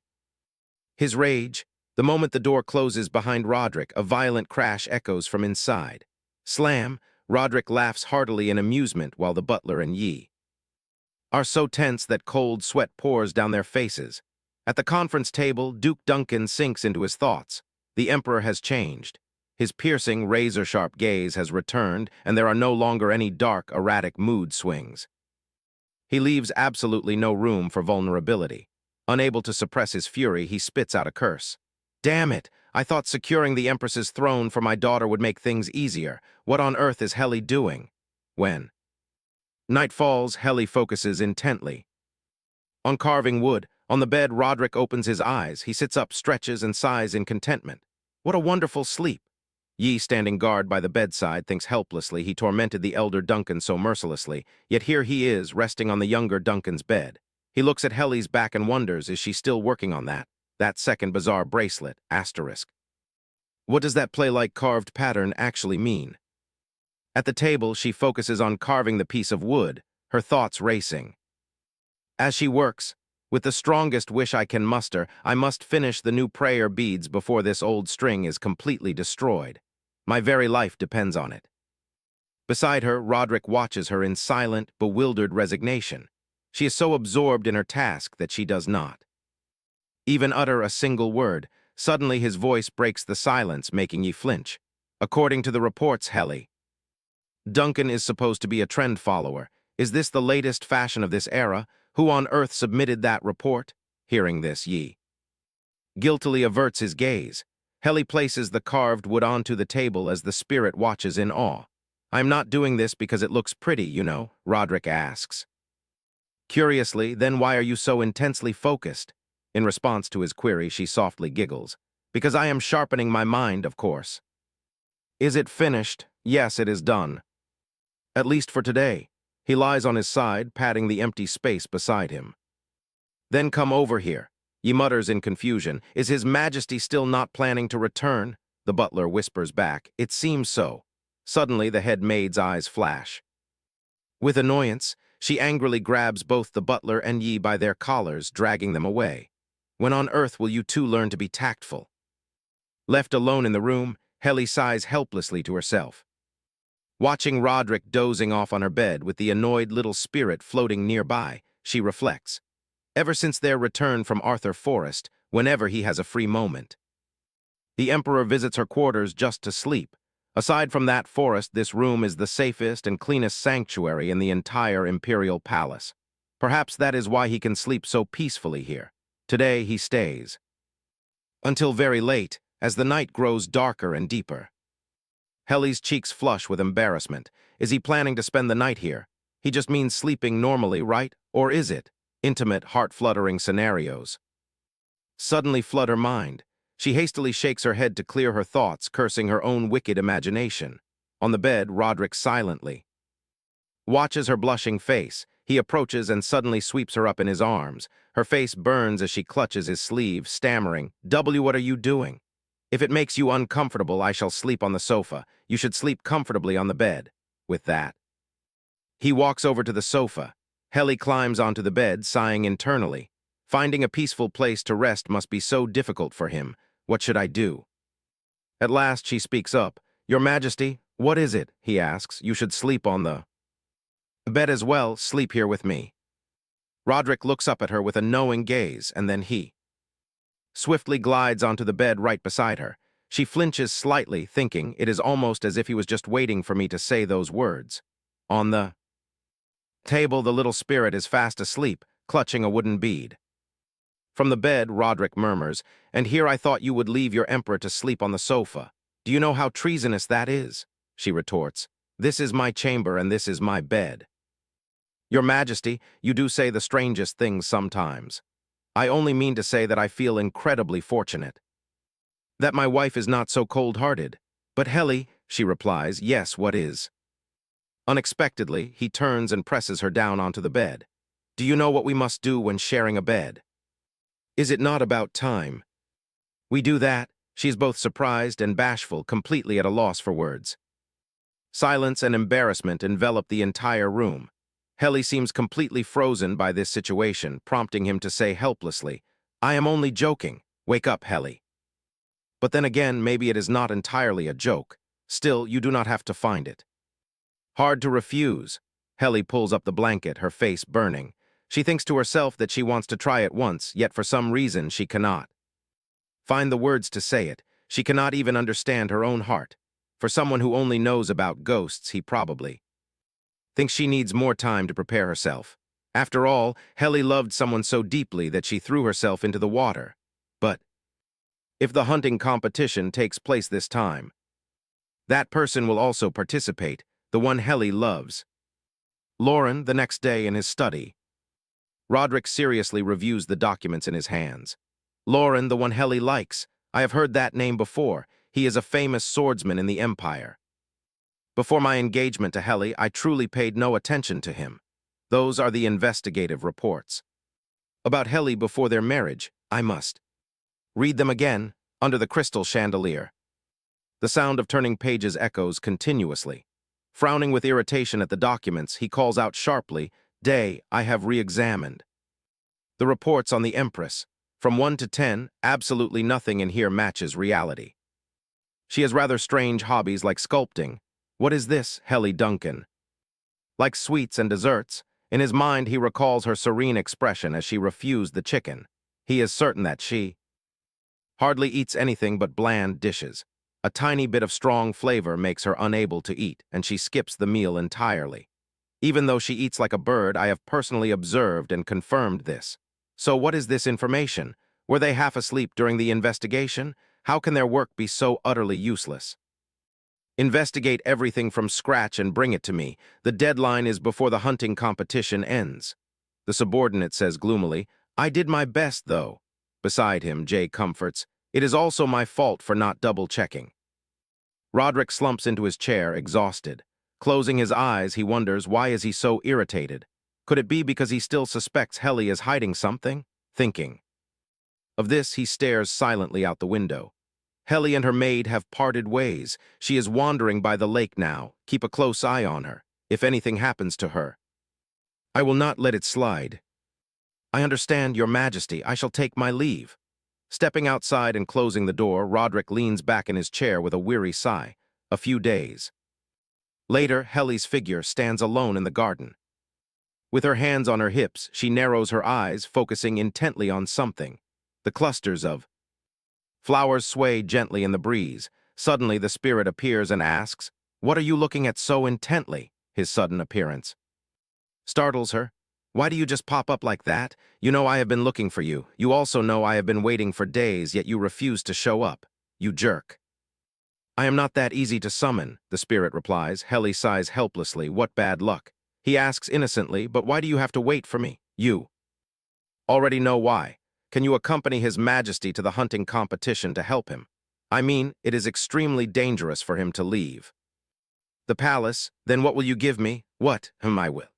his rage. The moment the door closes behind Roderick, a violent crash echoes from inside. Slam! Roderick laughs heartily in amusement while the butler and Yi are so tense that cold sweat pours down their faces. At the conference table, Duke Duncan sinks into his thoughts. The Emperor has changed. His piercing, razor-sharp gaze has returned, and there are no longer any dark, erratic mood swings. He leaves absolutely no room for vulnerability. Unable to suppress his fury, he spits out a curse. "Damn it! I thought securing the Empress's throne for my daughter would make things easier. What on earth is Helly doing?" When night falls, Helly focuses intently on carving wood. On the bed, Roderick opens his eyes. He sits up, stretches, and sighs in contentment. What a wonderful sleep. Yi, standing guard by the bedside, thinks helplessly he tormented the elder Duncan so mercilessly, yet here he is, resting on the younger Duncan's bed. He looks at Helly's back and wonders, is she still working on that second bizarre bracelet, *? What does that play-like carved pattern actually mean? At the table, she focuses on carving the piece of wood, her thoughts racing. As she works, with the strongest wish I can muster, I must finish the new prayer beads before this old string is completely destroyed. My very life depends on it. Beside her, Roderick watches her in silent, bewildered resignation. She is so absorbed in her task that she does not even utter a single word. Suddenly his voice breaks the silence, making Yi flinch. "According to the reports, Helly, Duncan is supposed to be a trend follower. Is this the latest fashion of this era? Who on earth submitted that report?" Hearing this, Yi guiltily averts his gaze. Heli places the carved wood onto the table as the spirit watches in awe. I'm not doing this because it looks pretty, you know, Roderick asks. Curiously, then why are you so intensely focused? In response to his query, she softly giggles. Because I am sharpening my mind, of course. Is it finished? Yes, it is done. At least for today. He lies on his side, patting the empty space beside him. Then come over here. He mutters in confusion. Is His Majesty still not planning to return? The butler whispers back. It seems so. Suddenly, the head maid's eyes flash. With annoyance, she angrily grabs both the butler and Yi by their collars, dragging them away. When on earth will you two learn to be tactful? Left alone in the room, Heli sighs helplessly to herself. Watching Roderick dozing off on her bed with the annoyed little spirit floating nearby, she reflects. Ever since their return from Arthur Forest, whenever he has a free moment, the Emperor visits her quarters just to sleep. Aside from that forest, this room is the safest and cleanest sanctuary in the entire imperial palace. Perhaps that is why he can sleep so peacefully here. Today he stays. Until very late, as the night grows darker and deeper. Heli's cheeks flush with embarrassment. Is he planning to spend the night here? He just means sleeping normally, right? Or is it? Intimate, heart-fluttering scenarios suddenly flood her mind. She hastily shakes her head to clear her thoughts, cursing her own wicked imagination. On the bed, Roderick silently watches her blushing face. He approaches and suddenly sweeps her up in his arms. Her face burns as she clutches his sleeve, stammering, What are you doing? If it makes you uncomfortable, I shall sleep on the sofa. You should sleep comfortably on the bed. With that, he walks over to the sofa. Heli climbs onto the bed, sighing internally. Finding a peaceful place to rest must be so difficult for him. What should I do? At last she speaks up. Your Majesty, what is it? He asks. You should sleep on the bed as well. Sleep here with me. Roderick looks up at her with a knowing gaze, and then he swiftly glides onto the bed right beside her. She flinches slightly, thinking it is almost as if he was just waiting for me to say those words. On the table, the little spirit is fast asleep, clutching a wooden bead. From the bed, Roderick murmurs, and here I thought you would leave your emperor to sleep on the sofa. Do you know how treasonous that is? She retorts. This is my chamber and this is my bed. Your Majesty, you do say the strangest things sometimes. I only mean to say that I feel incredibly fortunate. That my wife is not so cold-hearted. But Heli, she replies, yes, what is? Unexpectedly, he turns and presses her down onto the bed. Do you know what we must do when sharing a bed? Is it not about time? We do that. She's both surprised and bashful, completely at a loss for words. Silence and embarrassment envelop the entire room. Heli seems completely frozen by this situation, prompting him to say helplessly, I am only joking. Wake up, Heli. But then again, maybe it is not entirely a joke. Still, you do not have to find it hard to refuse. Heli pulls up the blanket, her face burning. She thinks to herself that she wants to try it once, yet for some reason she cannot find the words to say it. She cannot even understand her own heart. For someone who only knows about ghosts, he probably thinks she needs more time to prepare herself. After all, Heli loved someone so deeply that she threw herself into the water. But if the hunting competition takes place this time, that person will also participate, the one Heli loves. Lauren, the next day in his study. Roderick seriously reviews the documents in his hands. Lauren, the one Heli likes. I have heard that name before. He is a famous swordsman in the Empire. Before my engagement to Heli, I truly paid no attention to him. Those are the investigative reports. About Heli before their marriage, I must read them again, under the crystal chandelier. The sound of turning pages echoes continuously. Frowning with irritation at the documents, he calls out sharply, Day, I have re-examined the reports on the Empress. From 1 to 10, absolutely nothing in here matches reality. She has rather strange hobbies like sculpting. What is this, Heli Duncan? Like sweets and desserts, in his mind he recalls her serene expression as she refused the chicken. He is certain that she hardly eats anything but bland dishes. A tiny bit of strong flavor makes her unable to eat, and she skips the meal entirely. Even though she eats like a bird, I have personally observed and confirmed this. So what is this information? Were they half asleep during the investigation? How can their work be so utterly useless? Investigate everything from scratch and bring it to me. The deadline is before the hunting competition ends. The subordinate says gloomily, I did my best, though. Beside him, Jay comforts, it is also my fault for not double-checking. Roderick slumps into his chair, exhausted. Closing his eyes, he wonders, why is he so irritated? Could it be because he still suspects Helly is hiding something? Thinking. Of this, he stares silently out the window. Helly and her maid have parted ways. She is wandering by the lake now. Keep a close eye on her, if anything happens to her. I will not let it slide. I understand, Your Majesty. I shall take my leave. Stepping outside and closing the door, Roderick leans back in his chair with a weary sigh. A few days. Later, Helly's figure stands alone in the garden. With her hands on her hips, she narrows her eyes, focusing intently on something. The clusters of flowers sway gently in the breeze. Suddenly, the spirit appears and asks, What are you looking at so intently? His sudden appearance startles her. Why do you just pop up like that? You know I have been looking for you. You also know I have been waiting for days, yet you refuse to show up. You jerk. I am not that easy to summon, the spirit replies. Helly sighs helplessly. What bad luck. He asks innocently, but why do you have to wait for me? You already know why. Can you accompany His Majesty to the hunting competition to help him? I mean, it is extremely dangerous for him to leave. The palace? Then what will you give me? What? I will.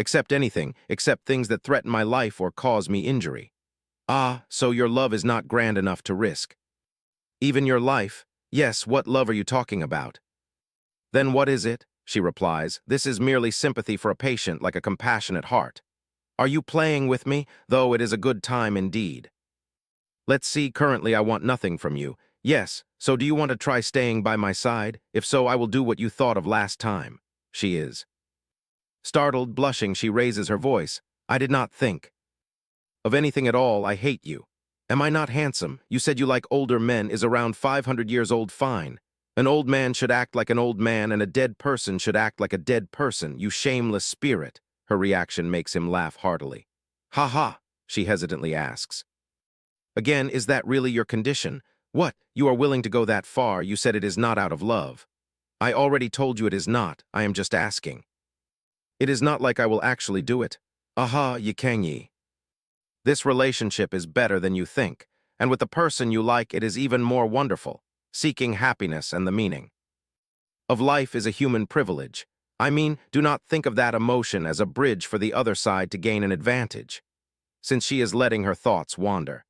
Accept anything, except things that threaten my life or cause me injury. Ah, so your love is not grand enough to risk. Even your life? Yes, what love are you talking about? Then what is it? She replies, this is merely sympathy for a patient like a compassionate heart. Are you playing with me? Though it is a good time indeed. Let's see, currently I want nothing from you. Yes, so do you want to try staying by my side? If so, I will do what you thought of last time. She is. Startled, blushing, she raises her voice. I did not think of anything at all. I hate you. Am I not handsome? You said you like older men, is around 500 years old fine. An old man should act like an old man and a dead person should act like a dead person, you shameless spirit. Her reaction makes him laugh heartily. Ha ha, she hesitantly asks. Again, is that really your condition? What, you are willing to go that far? You said it is not out of love. I already told you it is not, I am just asking. It is not like I will actually do it. Aha, ye can ye. This relationship is better than you think, and with the person you like it is even more wonderful. Seeking happiness and the meaning of life is a human privilege. I mean, do not think of that emotion as a bridge for the other side to gain an advantage, since she is letting her thoughts wander.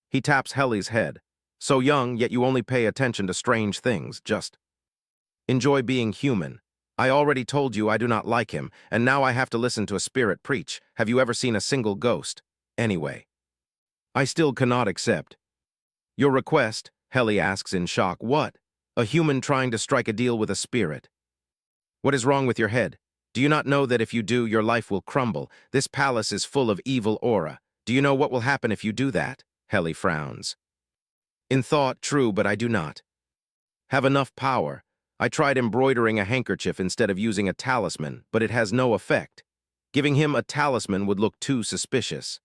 He taps Helly's head. So young, yet you only pay attention to strange things, just enjoy being human. I already told you I do not like him, and now I have to listen to a spirit preach. Have you ever seen a single ghost? Anyway, I still cannot accept your request, Helly asks in shock. What? A human trying to strike a deal with a spirit? What is wrong with your head? Do you not know that if you do, your life will crumble? This palace is full of evil aura. Do you know what will happen if you do that? Helly frowns. In thought, true, but I do not have enough power. I tried embroidering a handkerchief instead of using a talisman, but it has no effect. Giving him a talisman would look too suspicious.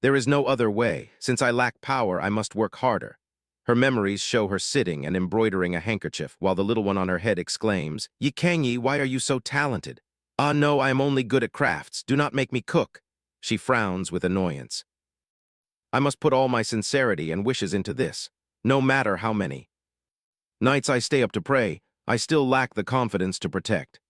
There is no other way. Since I lack power, I must work harder. Her memories show her sitting and embroidering a handkerchief, while the little one on her head exclaims, Ye Kanyi, why are you so talented? Ah no, I am only good at crafts. Do not make me cook. She frowns with annoyance. I must put all my sincerity and wishes into this, no matter how many nights I stay up to pray. I still lack the confidence to protect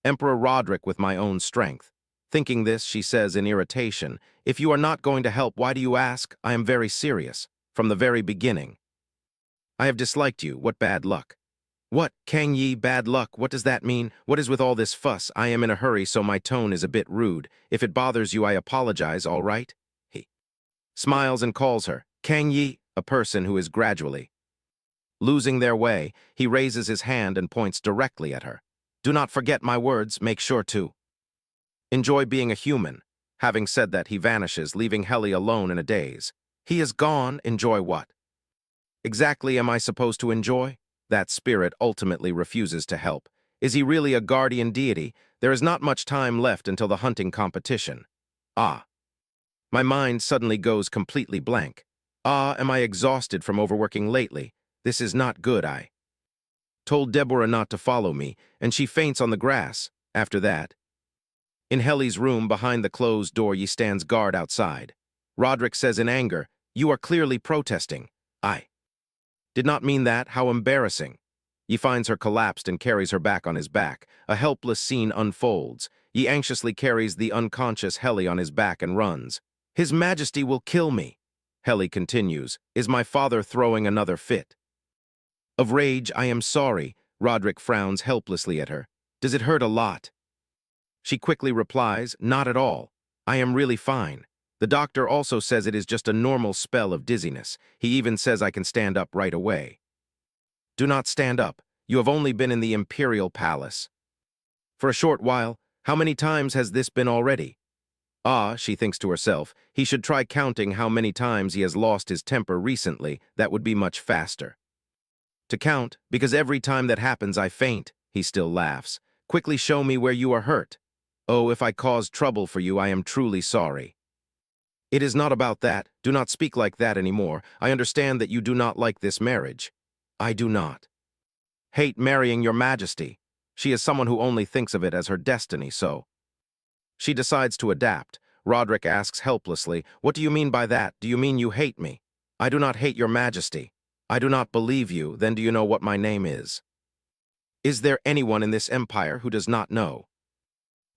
Emperor Roderick with my own strength. Thinking this, she says in irritation, If you are not going to help, why do you ask? I am very serious. From the very beginning. I have disliked you. What bad luck. What, Kang Yi, bad luck? What does that mean? What is with all this fuss? I am in a hurry, so my tone is a bit rude. If it bothers you, I apologize, all right? He smiles and calls her Kang Yi, a person who is gradually losing their way. He raises his hand and points directly at her. Do not forget my words. Make sure to enjoy being a human. Having said that, he vanishes, leaving Helly alone in a daze. He is gone. Enjoy what? Exactly am I supposed to enjoy? That spirit ultimately refuses to help. Is he really a guardian deity? There is not much time left until the hunting competition. Ah. My mind suddenly goes completely blank. Ah, am I exhausted from overworking lately? This is not good. I told Deborah not to follow me, and she faints on the grass. After that, in Helly's room behind the closed door, ye stands guard outside. Roderick says in anger, "You are clearly protesting." I did not mean that. How embarrassing. He finds her collapsed and carries her back on his back. A helpless scene unfolds. He anxiously carries the unconscious Helly on his back and runs. "His Majesty will kill me." Helly continues, "Is my father throwing another fit?" Of rage, "I am sorry." Roderick frowns helplessly at her. "Does it hurt a lot?" She quickly replies, "Not at all. I am really fine. The doctor also says it is just a normal spell of dizziness. He even says I can stand up right away." "Do not stand up. You have only been in the Imperial Palace for a short while. How many times has this been already?" Ah, she thinks to herself, he should try counting how many times he has lost his temper recently. That would be much faster to count, because every time that happens I faint. He still laughs. "Quickly show me where you are hurt. Oh, if I caused trouble for you, I am truly sorry." "It is not about that. Do not speak like that anymore. I understand that you do not like this marriage." "I do not hate marrying your Majesty." She is someone who only thinks of it as her destiny, so she decides to adapt. Roderick asks helplessly, "What do you mean by that? Do you mean you hate me?" "I do not hate your Majesty." "I do not believe you. Then do you know what my name is?" "Is there anyone in this empire who does not know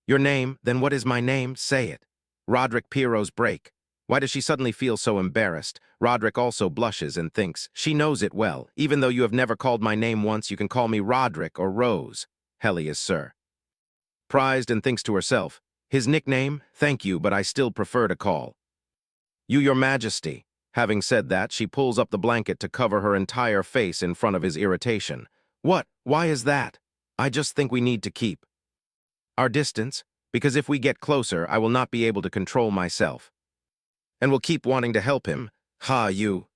your name? Then what is my name? Say it." Roderick Pierrot's break. Why does she suddenly feel so embarrassed? Roderick also blushes and thinks, she knows it well. "Even though you have never called my name once, you can call me Roderick or Rose." Helly is Sir prized and thinks to herself, "His nickname? Thank you, but I still prefer to call you your Majesty." Having said that, she pulls up the blanket to cover her entire face in front of his irritation. "What? Why is that?" "I just think we need to keep our distance, because if we get closer, I will not be able to control myself and will keep wanting to help him." "Ha, you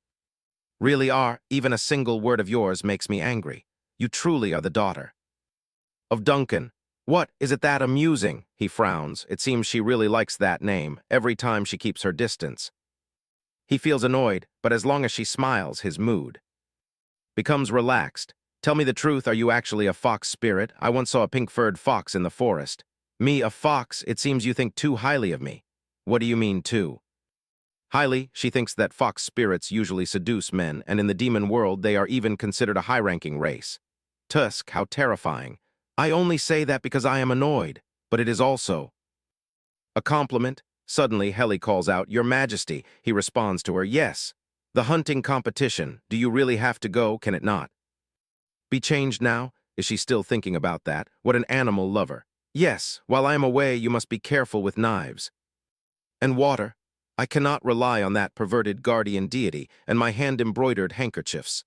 really are. Even a single word of yours makes me angry. You truly are the daughter of Duncan." "What, is it that amusing?" He frowns. It seems she really likes that name. Every time she keeps her distance, he feels annoyed, but as long as she smiles, his mood becomes relaxed. "Tell me the truth, are you actually a fox spirit? I once saw a pink-furred fox in the forest." "Me, a fox? It seems you think too highly of me." "What do you mean, too highly?" She thinks that fox spirits usually seduce men, and in the demon world they are even considered a high-ranking race. Tusk, how terrifying. "I only say that because I am annoyed, but it is also a compliment." Suddenly, Helly calls out, "Your Majesty." He responds to her, "Yes. The hunting competition. Do you really have to go? Can it not be changed now?" Is she still thinking about that? What an animal lover. "Yes, while I am away, you must be careful with knives and water. I cannot rely on that perverted guardian deity, and my hand-embroidered handkerchiefs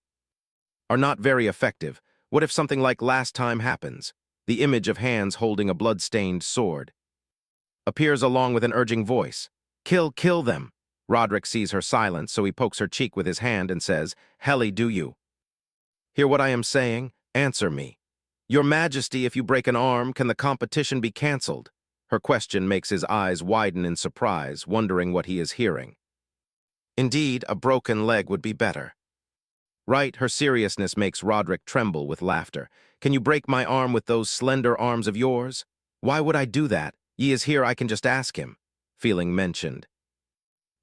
are not very effective. What if something like last time happens?" The image of hands holding a blood-stained sword appears along with an urging voice. Kill them." Roderick sees her silence, so he pokes her cheek with his hand and says, "Helly, do you hear what I am saying? Answer me." "Your Majesty, if you break an arm, can the competition be cancelled?" Her question makes his eyes widen in surprise, wondering what he is hearing. Indeed, a broken leg would be better. Right, her seriousness makes Roderick tremble with laughter. "Can you break my arm with those slender arms of yours?" "Why would I do that? Ye is here, I can just ask him." Feeling mentioned,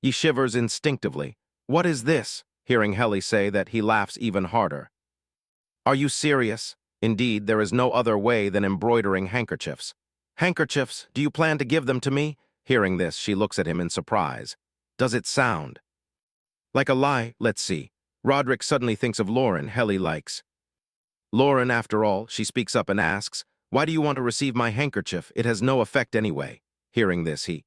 he shivers instinctively. "What is this?" Hearing Helly say that, he laughs even harder. "Are you serious?" "Indeed, there is no other way than embroidering handkerchiefs." "Handkerchiefs? Do you plan to give them to me?" Hearing this, she looks at him in surprise. "Does it sound like a lie? Let's see." Roderick suddenly thinks of Lauren. Helly likes Lauren after all. She speaks up and asks, "Why do you want to receive my handkerchief? It has no effect anyway." Hearing this, he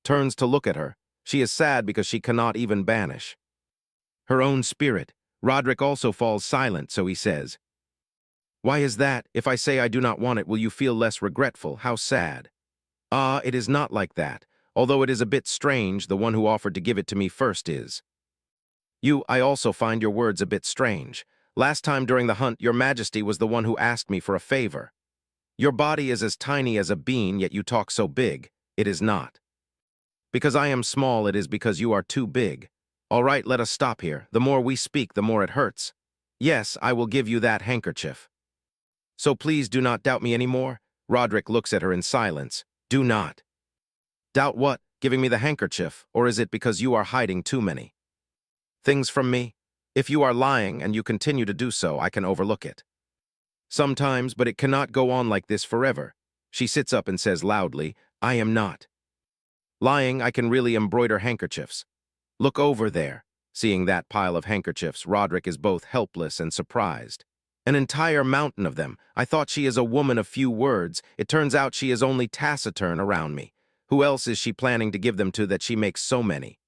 turns to look at her. She is sad because she cannot even banish her own spirit. Roderick also falls silent, so he says, "Why is that? If I say I do not want it, will you feel less regretful? How sad." "Ah, it is not like that. Although it is a bit strange, the one who offered to give it to me first is you. I also find your words a bit strange. Last time during the hunt, your Majesty was the one who asked me for a favor. Your body is as tiny as a bean, yet you talk so big. It is not Because I am small, it is because you are too big. All right, let us stop here. The more we speak, the more it hurts. Yes, I will give you that handkerchief. So please do not doubt me anymore. Roderick looks at her in silence. Do not. Doubt what? Giving me the handkerchief, or is it because you are hiding too many things from me? If you are lying and you continue to do so, I can overlook it. Sometimes, but it cannot go on like this forever. She sits up and says loudly, I am not lying. I can really embroider handkerchiefs. Look over there. Seeing that pile of handkerchiefs, Roderick is both helpless and surprised. An entire mountain of them. I thought she is a woman of few words. It turns out she is only taciturn around me. Who else is she planning to give them to that she makes so many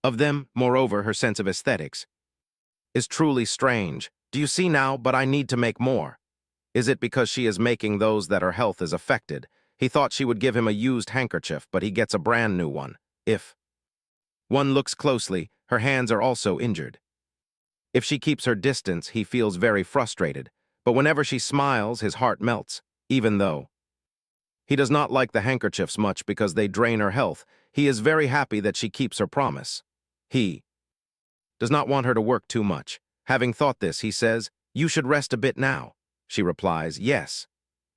of them? Moreover, her sense of aesthetics is truly strange. Do you see now? But I need to make more. Is it because she is making those that her health is affected? He thought she would give him a used handkerchief, but he gets a brand new one. If one looks closely, her hands are also injured. If she keeps her distance, he feels very frustrated. But whenever she smiles, his heart melts, even though he does not like the handkerchiefs much because they drain her health. He is very happy that she keeps her promise. He does not want her to work too much. Having thought this, he says, you should rest a bit now. She replies, yes.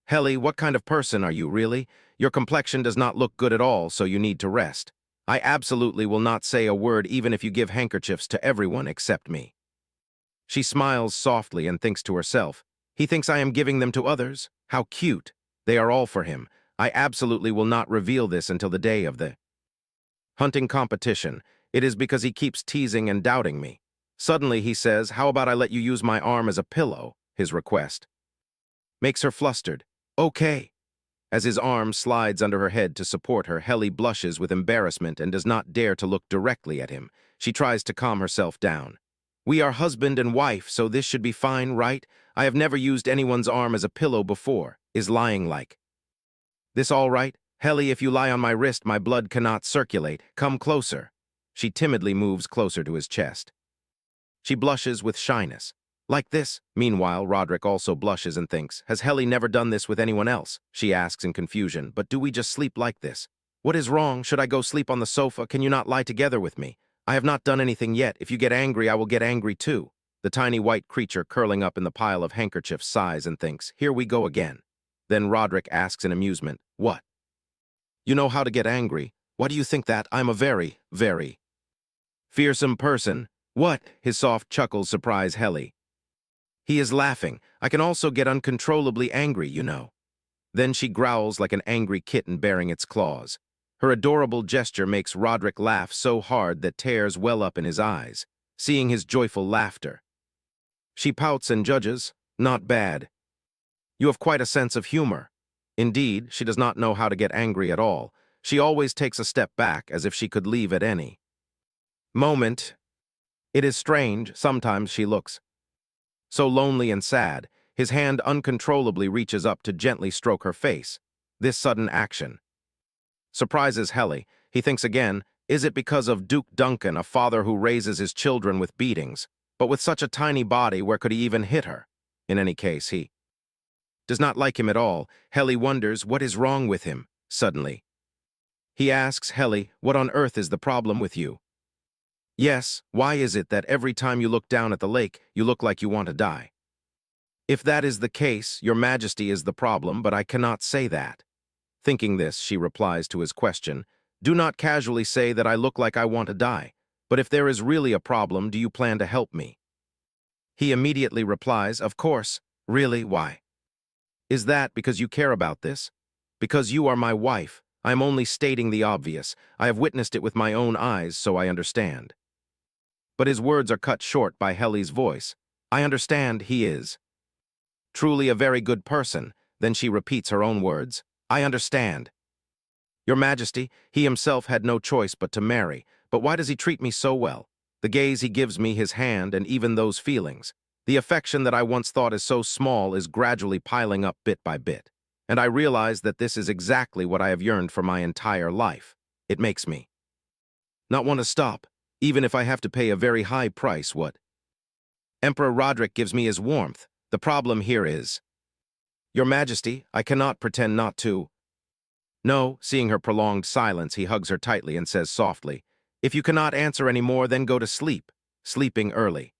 Helly, what kind of person are you, really? Your complexion does not look good at all, so you need to rest. I absolutely will not say a word even if you give handkerchiefs to everyone except me. She smiles softly and thinks to herself, he thinks I am giving them to others? How cute. They are all for him. I absolutely will not reveal this until the day of the hunting competition. It is because he keeps teasing and doubting me. Suddenly he says, how about I let you use my arm as a pillow? His request makes her flustered. Okay. As his arm slides under her head to support her, Helly blushes with embarrassment and does not dare to look directly at him. She tries to calm herself down. We are husband and wife, so this should be fine, right? I have never used anyone's arm as a pillow before. Is lying like this all right? Helly, if you lie on my wrist, my blood cannot circulate. Come closer. She timidly moves closer to his chest. She blushes with shyness. Like this? Meanwhile, Roderick also blushes and thinks, has Helly never done this with anyone else? She asks in confusion, but do we just sleep like this? What is wrong? Should I go sleep on the sofa? Can you not lie together with me? I have not done anything yet. If you get angry, I will get angry too. The tiny white creature curling up in the pile of handkerchiefs sighs and thinks, here we go again. Then Roderick asks in amusement, what? You know how to get angry. Why do you think that? I'm a very, very fearsome person. What? His soft chuckles surprise Helly. He is laughing. I can also get uncontrollably angry, you know. Then she growls like an angry kitten baring its claws. Her adorable gesture makes Roderick laugh so hard that tears well up in his eyes, seeing his joyful laughter. She pouts and judges, not bad. You have quite a sense of humor. Indeed, she does not know how to get angry at all. She always takes a step back as if she could leave at any moment. It is strange, sometimes she looks so lonely and sad. His hand uncontrollably reaches up to gently stroke her face. This sudden action surprises Helly. He thinks again, is it because of Duke Duncan, a father who raises his children with beatings? But with such a tiny body, where could he even hit her? In any case, he does not like him at all. Helly wonders what is wrong with him. Suddenly, he asks Helly, what on earth is the problem with you? Yes, why is it that every time you look down at the lake, you look like you want to die? If that is the case, your majesty is the problem, but I cannot say that. Thinking this, she replies to his question, do not casually say that I look like I want to die, but if there is really a problem, do you plan to help me? He immediately replies, of course. Really, why? Is that because you care about this? Because you are my wife. I am only stating the obvious. I have witnessed it with my own eyes, so I understand. But his words are cut short by Helly's voice. I understand he is truly a very good person. Then she repeats her own words. I understand. Your Majesty, he himself had no choice but to marry. But why does he treat me so well? The gaze he gives me, his hand, and even those feelings. The affection that I once thought is so small is gradually piling up bit by bit. And I realize that this is exactly what I have yearned for my entire life. It makes me not want to stop, even if I have to pay a very high price. What Emperor Roderick gives me is warmth. The problem here is, Your Majesty, I cannot pretend not to No, seeing her prolonged silence, he hugs her tightly and says softly, "If you cannot answer any more, then go to sleep. Sleeping early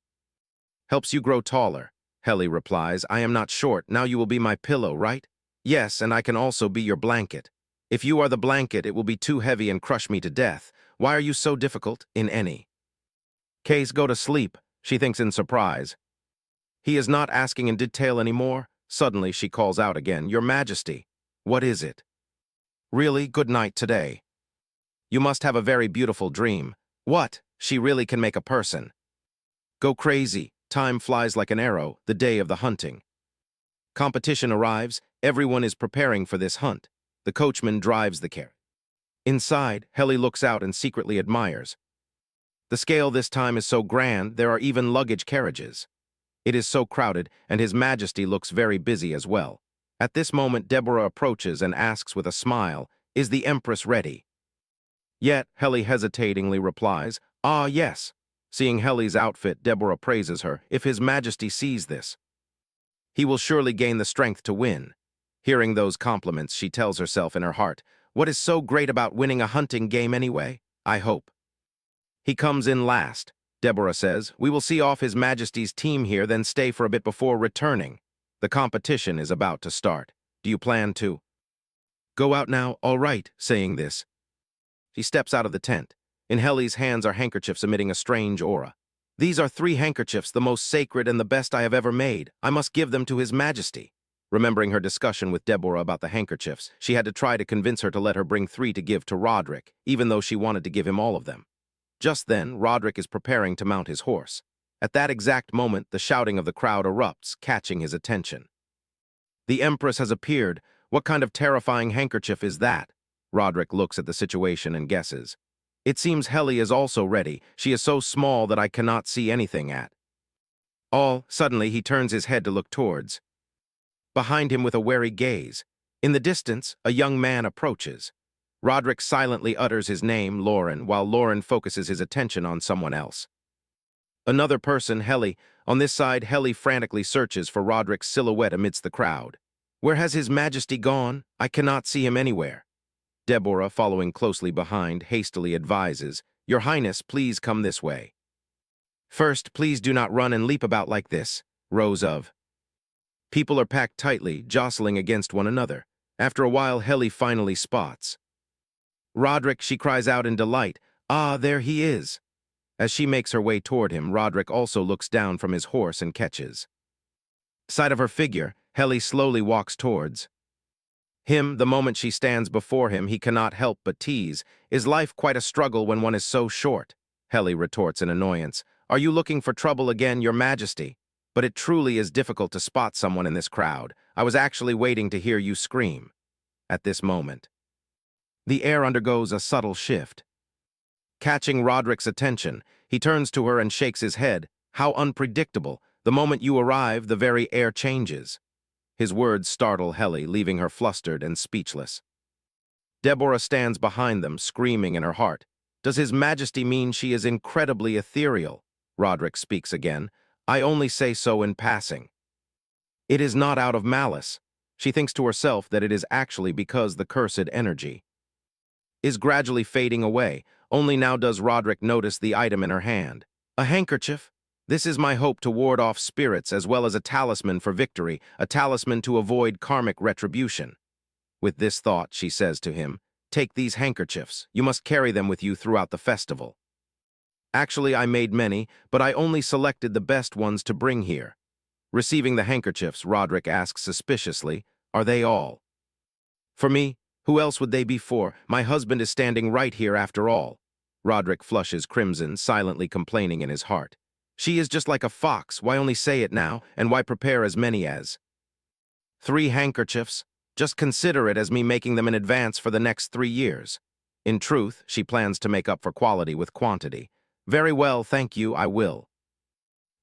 helps you grow taller." Helly replies, "I am not short. Now you will be my pillow, right?" "Yes, and I can also be your blanket. If you are the blanket, it will be too heavy and crush me to death. Why are you so difficult in any case? Go to sleep," she thinks in surprise. He is not asking in detail anymore. Suddenly she calls out again, "Your Majesty." "What is it?" "Really, good night today. You must have a very beautiful dream." "What? She really can make a person go crazy. Time flies like an arrow, the day of the hunting. Competition arrives, everyone is preparing for this hunt. The coachman drives the carriage. Inside, Helly looks out and secretly admires. The scale this time is so grand, there are even luggage carriages. It is so crowded, and His Majesty looks very busy as well. At this moment, Deborah approaches and asks with a smile, "Is the Empress ready?" Yet, Helly hesitatingly replies, "Ah, yes." Seeing Helly's outfit, Deborah praises her. If His Majesty sees this, he will surely gain the strength to win. Hearing those compliments, she tells herself in her heart, "What is so great about winning a hunting game anyway? I hope he comes in last." Deborah says, "We will see off His Majesty's team here, then stay for a bit before returning. The competition is about to start. Do you plan to go out now?" "All right." Saying this, she steps out of the tent. In Helly's hands are handkerchiefs emitting a strange aura. "These are 3 handkerchiefs, the most sacred and the best I have ever made. I must give them to His Majesty." Remembering her discussion with Deborah about the handkerchiefs, she had to try to convince her to let her bring 3 to give to Roderick, even though she wanted to give him all of them. Just then, Roderick is preparing to mount his horse. At that exact moment, the shouting of the crowd erupts, catching his attention. "The Empress has appeared. What kind of terrifying handkerchief is that?" Roderick looks at the situation and guesses. "It seems Helly is also ready. She is so small that I cannot see anything at all." Suddenly, he turns his head to look towards behind him with a wary gaze. In the distance, a young man approaches. Roderick silently utters his name, Lauren, while Lauren focuses his attention on someone else. Another person, Helly. On this side, Helly frantically searches for Roderick's silhouette amidst the crowd. "Where has His Majesty gone? I cannot see him anywhere." Deborah, following closely behind, hastily advises, "Your Highness, please come this way. First, please do not run and leap about like this." Rows of people are packed tightly, jostling against one another. After a while, Helly finally spots Roderick. She cries out in delight, "Ah, there he is." As she makes her way toward him, Roderick also looks down from his horse and catches sight of her figure. Helly slowly walks towards him. The moment she stands before him, he cannot help but tease, "Is life quite a struggle when one is so short?" Helly retorts in annoyance, "Are you looking for trouble again, Your Majesty? But it truly is difficult to spot someone in this crowd. I was actually waiting to hear you scream." At this moment, the air undergoes a subtle shift. Catching Roderick's attention, he turns to her and shakes his head. "How unpredictable. The moment you arrive, the very air changes." His words startle Helly, leaving her flustered and speechless. Deborah stands behind them, screaming in her heart. "Does His Majesty mean she is incredibly ethereal?" Roderick speaks again. "I only say so in passing. It is not out of malice." She thinks to herself that it is actually because the cursed energy is gradually fading away. Only now does Roderick notice the item in her hand. A handkerchief? "This is my hope to ward off spirits, as well as a talisman for victory, a talisman to avoid karmic retribution." With this thought, she says to him, "Take these handkerchiefs. You must carry them with you throughout the festival." "Actually, I made many, but I only selected the best ones to bring here." Receiving the handkerchiefs, Roderick asks suspiciously, "Are they all for me? Who else would they be for? My husband is standing right here after all." Roderick flushes crimson, silently complaining in his heart. "She is just like a fox. Why only say it now, and why prepare as many as 3 handkerchiefs? Just consider it as me making them in advance for the next 3 years." In truth, she plans to make up for quality with quantity. "Very well, thank you, I will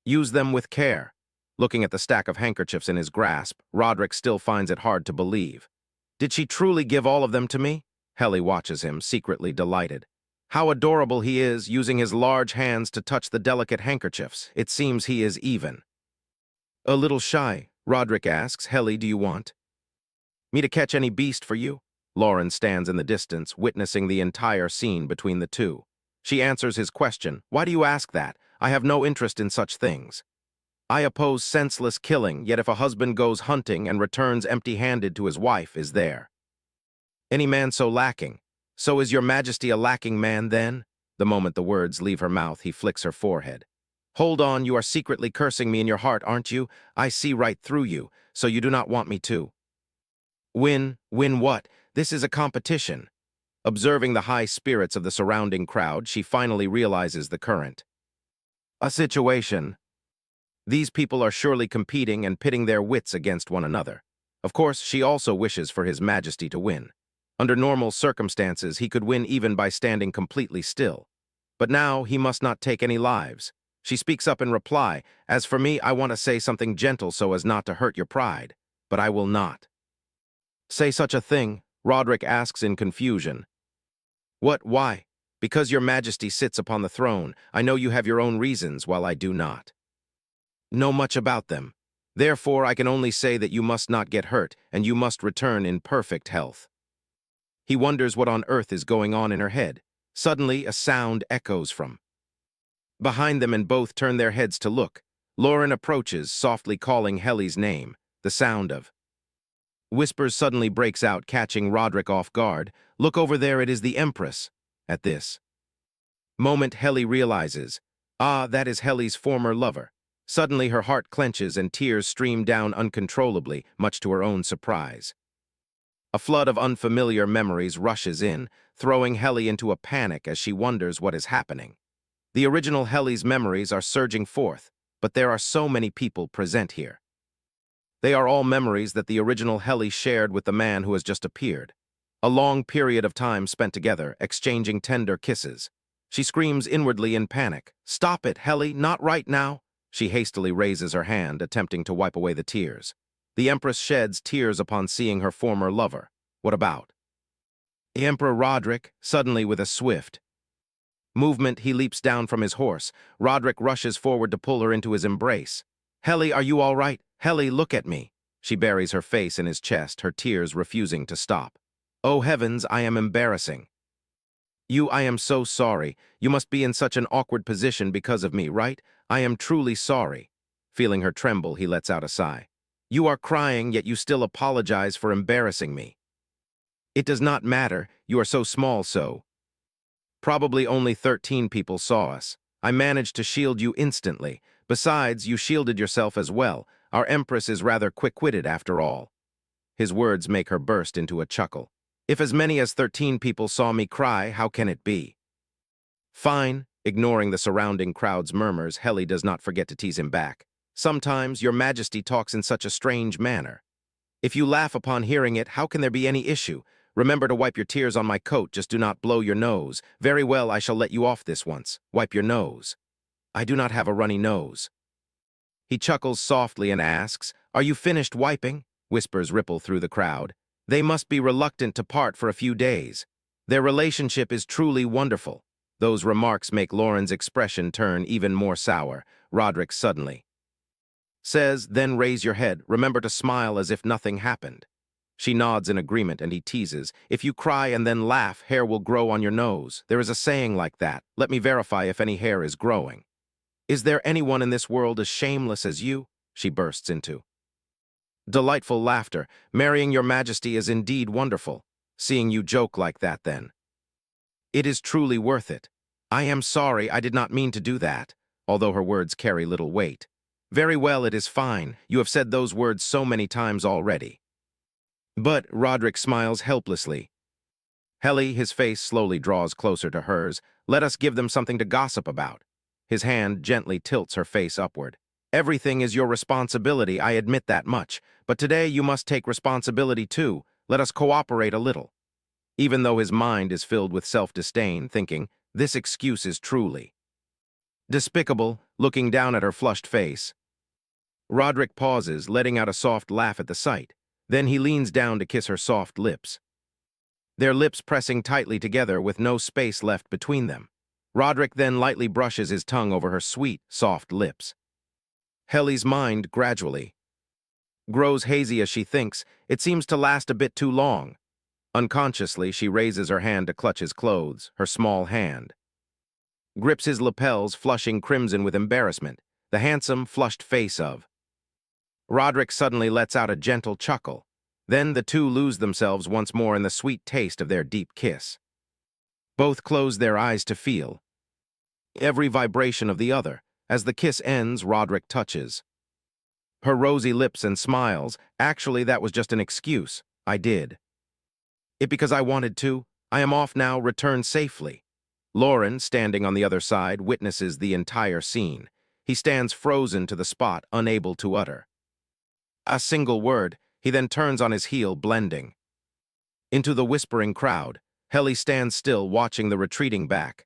use them with care." Looking at the stack of handkerchiefs in his grasp, Roderick still finds it hard to believe. Did she truly give all of them to me? Helly watches him, secretly delighted. How adorable he is, using his large hands to touch the delicate handkerchiefs. It seems he is even a little shy. Roderick asks, "Helly, do you want me to catch any beast for you?" Lauren stands in the distance, witnessing the entire scene between the two. She answers his question, "Why do you ask that? I have no interest in such things. I oppose senseless killing, yet if a husband goes hunting and returns empty-handed to his wife, is there any man so lacking? So is your majesty a lacking man, then?" The moment the words leave her mouth, he flicks her forehead. "Hold on, you are secretly cursing me in your heart, aren't you? I see right through you, so you do not want me to. Win? Win what? This is a competition." Observing the high spirits of the surrounding crowd, she finally realizes the current a situation. These people are surely competing and pitting their wits against one another. Of course, she also wishes for His Majesty to win. Under normal circumstances, he could win even by standing completely still. But now, he must not take any lives. She speaks up in reply, "As for me, I want to say something gentle so as not to hurt your pride. But I will not." "Say such a thing?" Roderick asks in confusion. "What, why?" "Because your majesty sits upon the throne. I know you have your own reasons, while I do not know much about them. Therefore, I can only say that you must not get hurt, and you must return in perfect health." He wonders what on earth is going on in her head. Suddenly, a sound echoes from behind them, and both turn their heads to look. Lauren approaches, softly calling Helly's name. The sound of whispers suddenly breaks out, catching Roderick off guard. "Look over there, it is the Empress." At this moment, Helly realizes, that is Helly's former lover. Suddenly, her heart clenches and tears stream down uncontrollably, much to her own surprise. A flood of unfamiliar memories rushes in, throwing Helly into a panic as she wonders what is happening. The original Helly's memories are surging forth, but there are so many people present here. They are all memories that the original Helly shared with the man who has just appeared. A long period of time spent together, exchanging tender kisses. She screams inwardly in panic, "Stop it, Helly, not right now!" She hastily raises her hand, attempting to wipe away the tears. The Empress sheds tears upon seeing her former lover. What about the Emperor Roderick? Suddenly, with a swift movement, he leaps down from his horse. Roderick rushes forward to pull her into his embrace. "Helly, are you all right? Helly, look at me." She buries her face in his chest, her tears refusing to stop. "Oh heavens, I am embarrassing you. I am so sorry. You must be in such an awkward position because of me, right? I am truly sorry." Feeling her tremble, he lets out a sigh. "You are crying, yet you still apologize for embarrassing me." "It does not matter. You are so small, so probably only 13 people saw us. I managed to shield you instantly. Besides, you shielded yourself as well. Our Empress is rather quick-witted after all." His words make her burst into a chuckle. "If as many as 13 people saw me cry, how can it be?" "Fine." Ignoring the surrounding crowd's murmurs, Helly does not forget to tease him back. "Sometimes your majesty talks in such a strange manner. If you laugh upon hearing it, how can there be any issue? Remember to wipe your tears on my coat, just do not blow your nose. Very well, I shall let you off this once. Wipe your nose." "I do not have a runny nose." He chuckles softly and asks, "Are you finished wiping?" Whispers ripple through the crowd. They must be reluctant to part for a few days. Their relationship is truly wonderful. Those remarks make Lauren's expression turn even more sour. Roderick suddenly says, "Then raise your head. Remember to smile as if nothing happened." She nods in agreement, and he teases, "If you cry and then laugh, hair will grow on your nose. There is a saying like that. Let me verify if any hair is growing." "Is there anyone in this world as shameless as you?" She bursts into delightful laughter. "Marrying your majesty is indeed wonderful. Seeing you joke like that, then. It is truly worth it." "I am sorry, I did not mean to do that," although her words carry little weight. "Very well, it is fine. You have said those words so many times already." "But," Roderick smiles helplessly. Helly, his face slowly draws closer to hers. "Let us give them something to gossip about." His hand gently tilts her face upward. "Everything is your responsibility, I admit that much. But today you must take responsibility too. Let us cooperate a little." Even though his mind is filled with self-disdain, thinking, this excuse is truly despicable, looking down at her flushed face. Roderick pauses, letting out a soft laugh at the sight. Then he leans down to kiss her soft lips. Their lips pressing tightly together with no space left between them. Roderick then lightly brushes his tongue over her sweet, soft lips. Helly's mind gradually grows hazy as she thinks, it seems to last a bit too long. Unconsciously, she raises her hand to clutch his clothes, her small hand. Grips his lapels, flushing crimson with embarrassment, the handsome, flushed face of. Roderick suddenly lets out a gentle chuckle. Then the two lose themselves once more in the sweet taste of their deep kiss. Both close their eyes to feel every vibration of the other. As the kiss ends, Roderick touches her rosy lips and smiles. Actually, that was just an excuse. I did it because I wanted to. I am off now, return safely. Lauren, standing on the other side, witnesses the entire scene. He stands frozen to the spot, unable to utter a single word. He then turns on his heel, blending into the whispering crowd. Helly stands still, watching the retreating back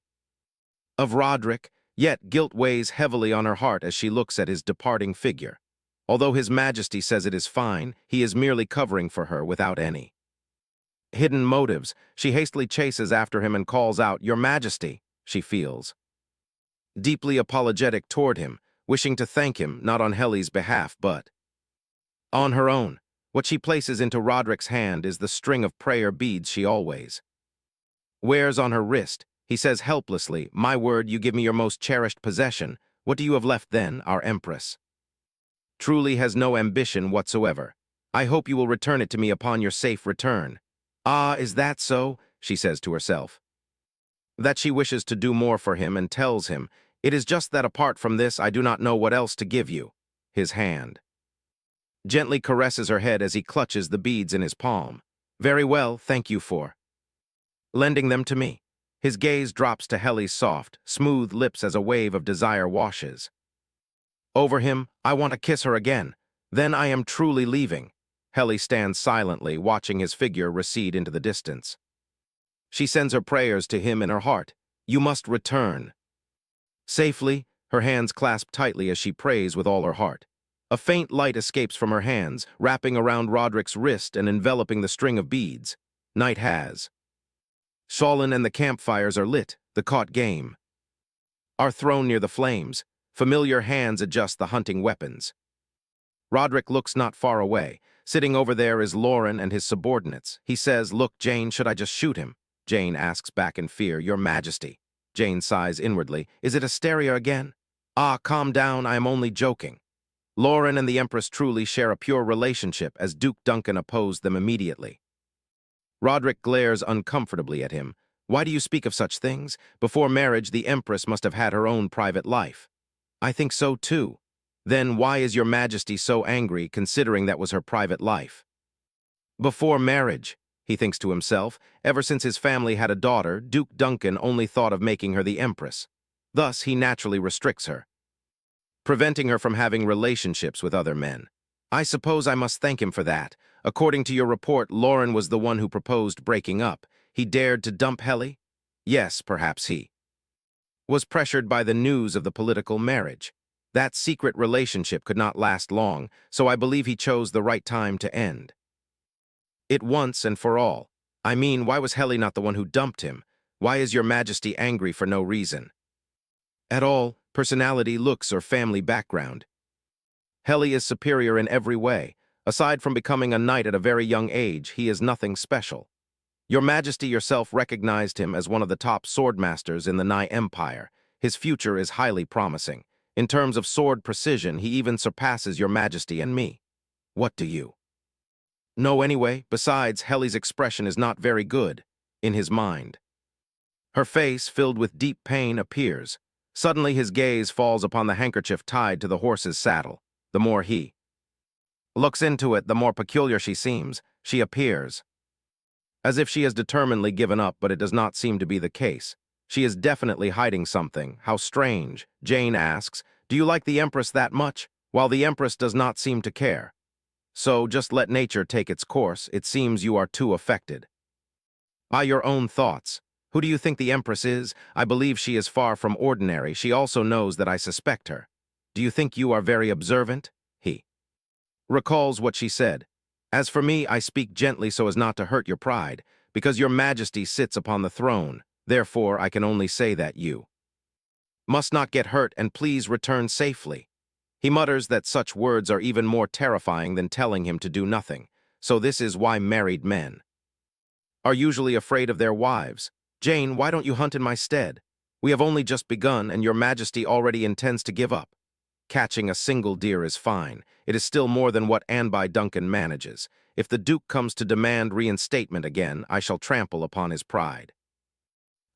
of Roderick, yet guilt weighs heavily on her heart as she looks at his departing figure. Although His Majesty says it is fine, he is merely covering for her without any hidden motives. She hastily chases after him and calls out, "Your Majesty!" She feels deeply apologetic toward him, wishing to thank him not on Helly's behalf but on her own. What she places into Roderick's hand is the string of prayer beads she always wears on her wrist. He says helplessly, "My word, you give me your most cherished possession. What do you have left then, our Empress? Truly has no ambition whatsoever. I hope you will return it to me upon your safe return." Ah, is that so? She says to herself. That she wishes to do more for him and tells him, "It is just that apart from this I do not know what else to give you." His hand gently caresses her head as he clutches the beads in his palm. "Very well, thank you for lending them to me." His gaze drops to Helly's soft, smooth lips as a wave of desire washes over him. "I want to kiss her again. Then I am truly leaving." Helly stands silently, watching his figure recede into the distance. She sends her prayers to him in her heart. "You must return safely." Her hands clasp tightly as she prays with all her heart. A faint light escapes from her hands, wrapping around Roderick's wrist and enveloping the string of beads. Night has fallen and the campfires are lit. The caught game are thrown near the flames. Familiar hands adjust the hunting weapons. Roderick looks not far away. Sitting over there is Lauren and his subordinates. He says, "Look, Jane, should I just shoot him?" Jane asks back in fear, "Your Majesty." Jane sighs inwardly. "Is it hysteria again?" "Ah, calm down, I am only joking." Lauren and the Empress truly share a pure relationship, as Duke Duncan opposed them immediately. Roderick glares uncomfortably at him. "Why do you speak of such things? Before marriage, the Empress must have had her own private life." "I think so too." "Then why is your Majesty so angry, considering that was her private life?" "Before marriage," he thinks to himself. Ever since his family had a daughter, Duke Duncan only thought of making her the Empress. Thus, he naturally restricts her, preventing her from having relationships with other men. "I suppose I must thank him for that. According to your report, Lauren was the one who proposed breaking up. He dared to dump Helly?" "Yes, perhaps he was pressured by the news of the political marriage. That secret relationship could not last long, so I believe he chose the right time to end it once and for all. I mean, why was Helly not the one who dumped him? Why is your Majesty angry for no reason at all? Personality, looks, or family background? Helly is superior in every way. Aside from becoming a knight at a very young age, he is nothing special. Your Majesty yourself recognized him as one of the top swordmasters in the Nai Empire. His future is highly promising. In terms of sword precision, he even surpasses your Majesty and me. What do you know anyway? Besides, Helly's expression is not very good in his mind. Her face, filled with deep pain, appears. Suddenly his gaze falls upon the handkerchief tied to the horse's saddle. The more he looks into it, the more peculiar she seems. She appears as if she has determinedly given up, but it does not seem to be the case. She is definitely hiding something. How strange. Jane asks, "Do you like the Empress that much?" While the Empress does not seem to care. "So just let nature take its course. It seems you are too affected by your own thoughts. Who do you think the Empress is? I believe she is far from ordinary. She also knows that I suspect her. Do you think you are very observant?" He recalls what she said. "As for me, I speak gently so as not to hurt your pride, because your Majesty sits upon the throne. Therefore, I can only say that you must not get hurt and please return safely." He mutters that such words are even more terrifying than telling him to do nothing. So this is why married men are usually afraid of their wives. Jane, why don't you hunt in my stead? We have only just begun, and your majesty already intends to give up. Catching a single deer is fine. It is still more than what Anby Duncan manages. If the Duke comes to demand reinstatement again, I shall trample upon his pride.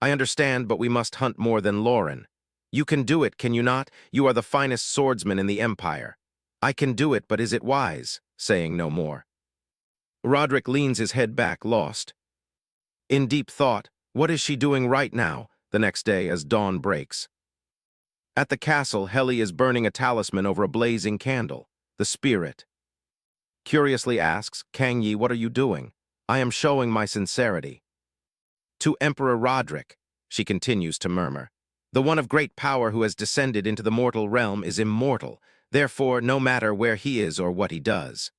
I understand, but we must hunt more than Lauren. You can do it, can you not? You are the finest swordsman in the Empire. I can do it, but is it wise? Saying no more. Roderick leans his head back, lost. In deep thought, what is she doing right now, the next day as dawn breaks? At the castle, Helly is burning a talisman over a blazing candle, the spirit. Curiously asks, Kang Yi, what are you doing? I am showing my sincerity. To Emperor Roderick, she continues to murmur. The one of great power who has descended into the mortal realm is immortal, therefore no matter where he is or what he does.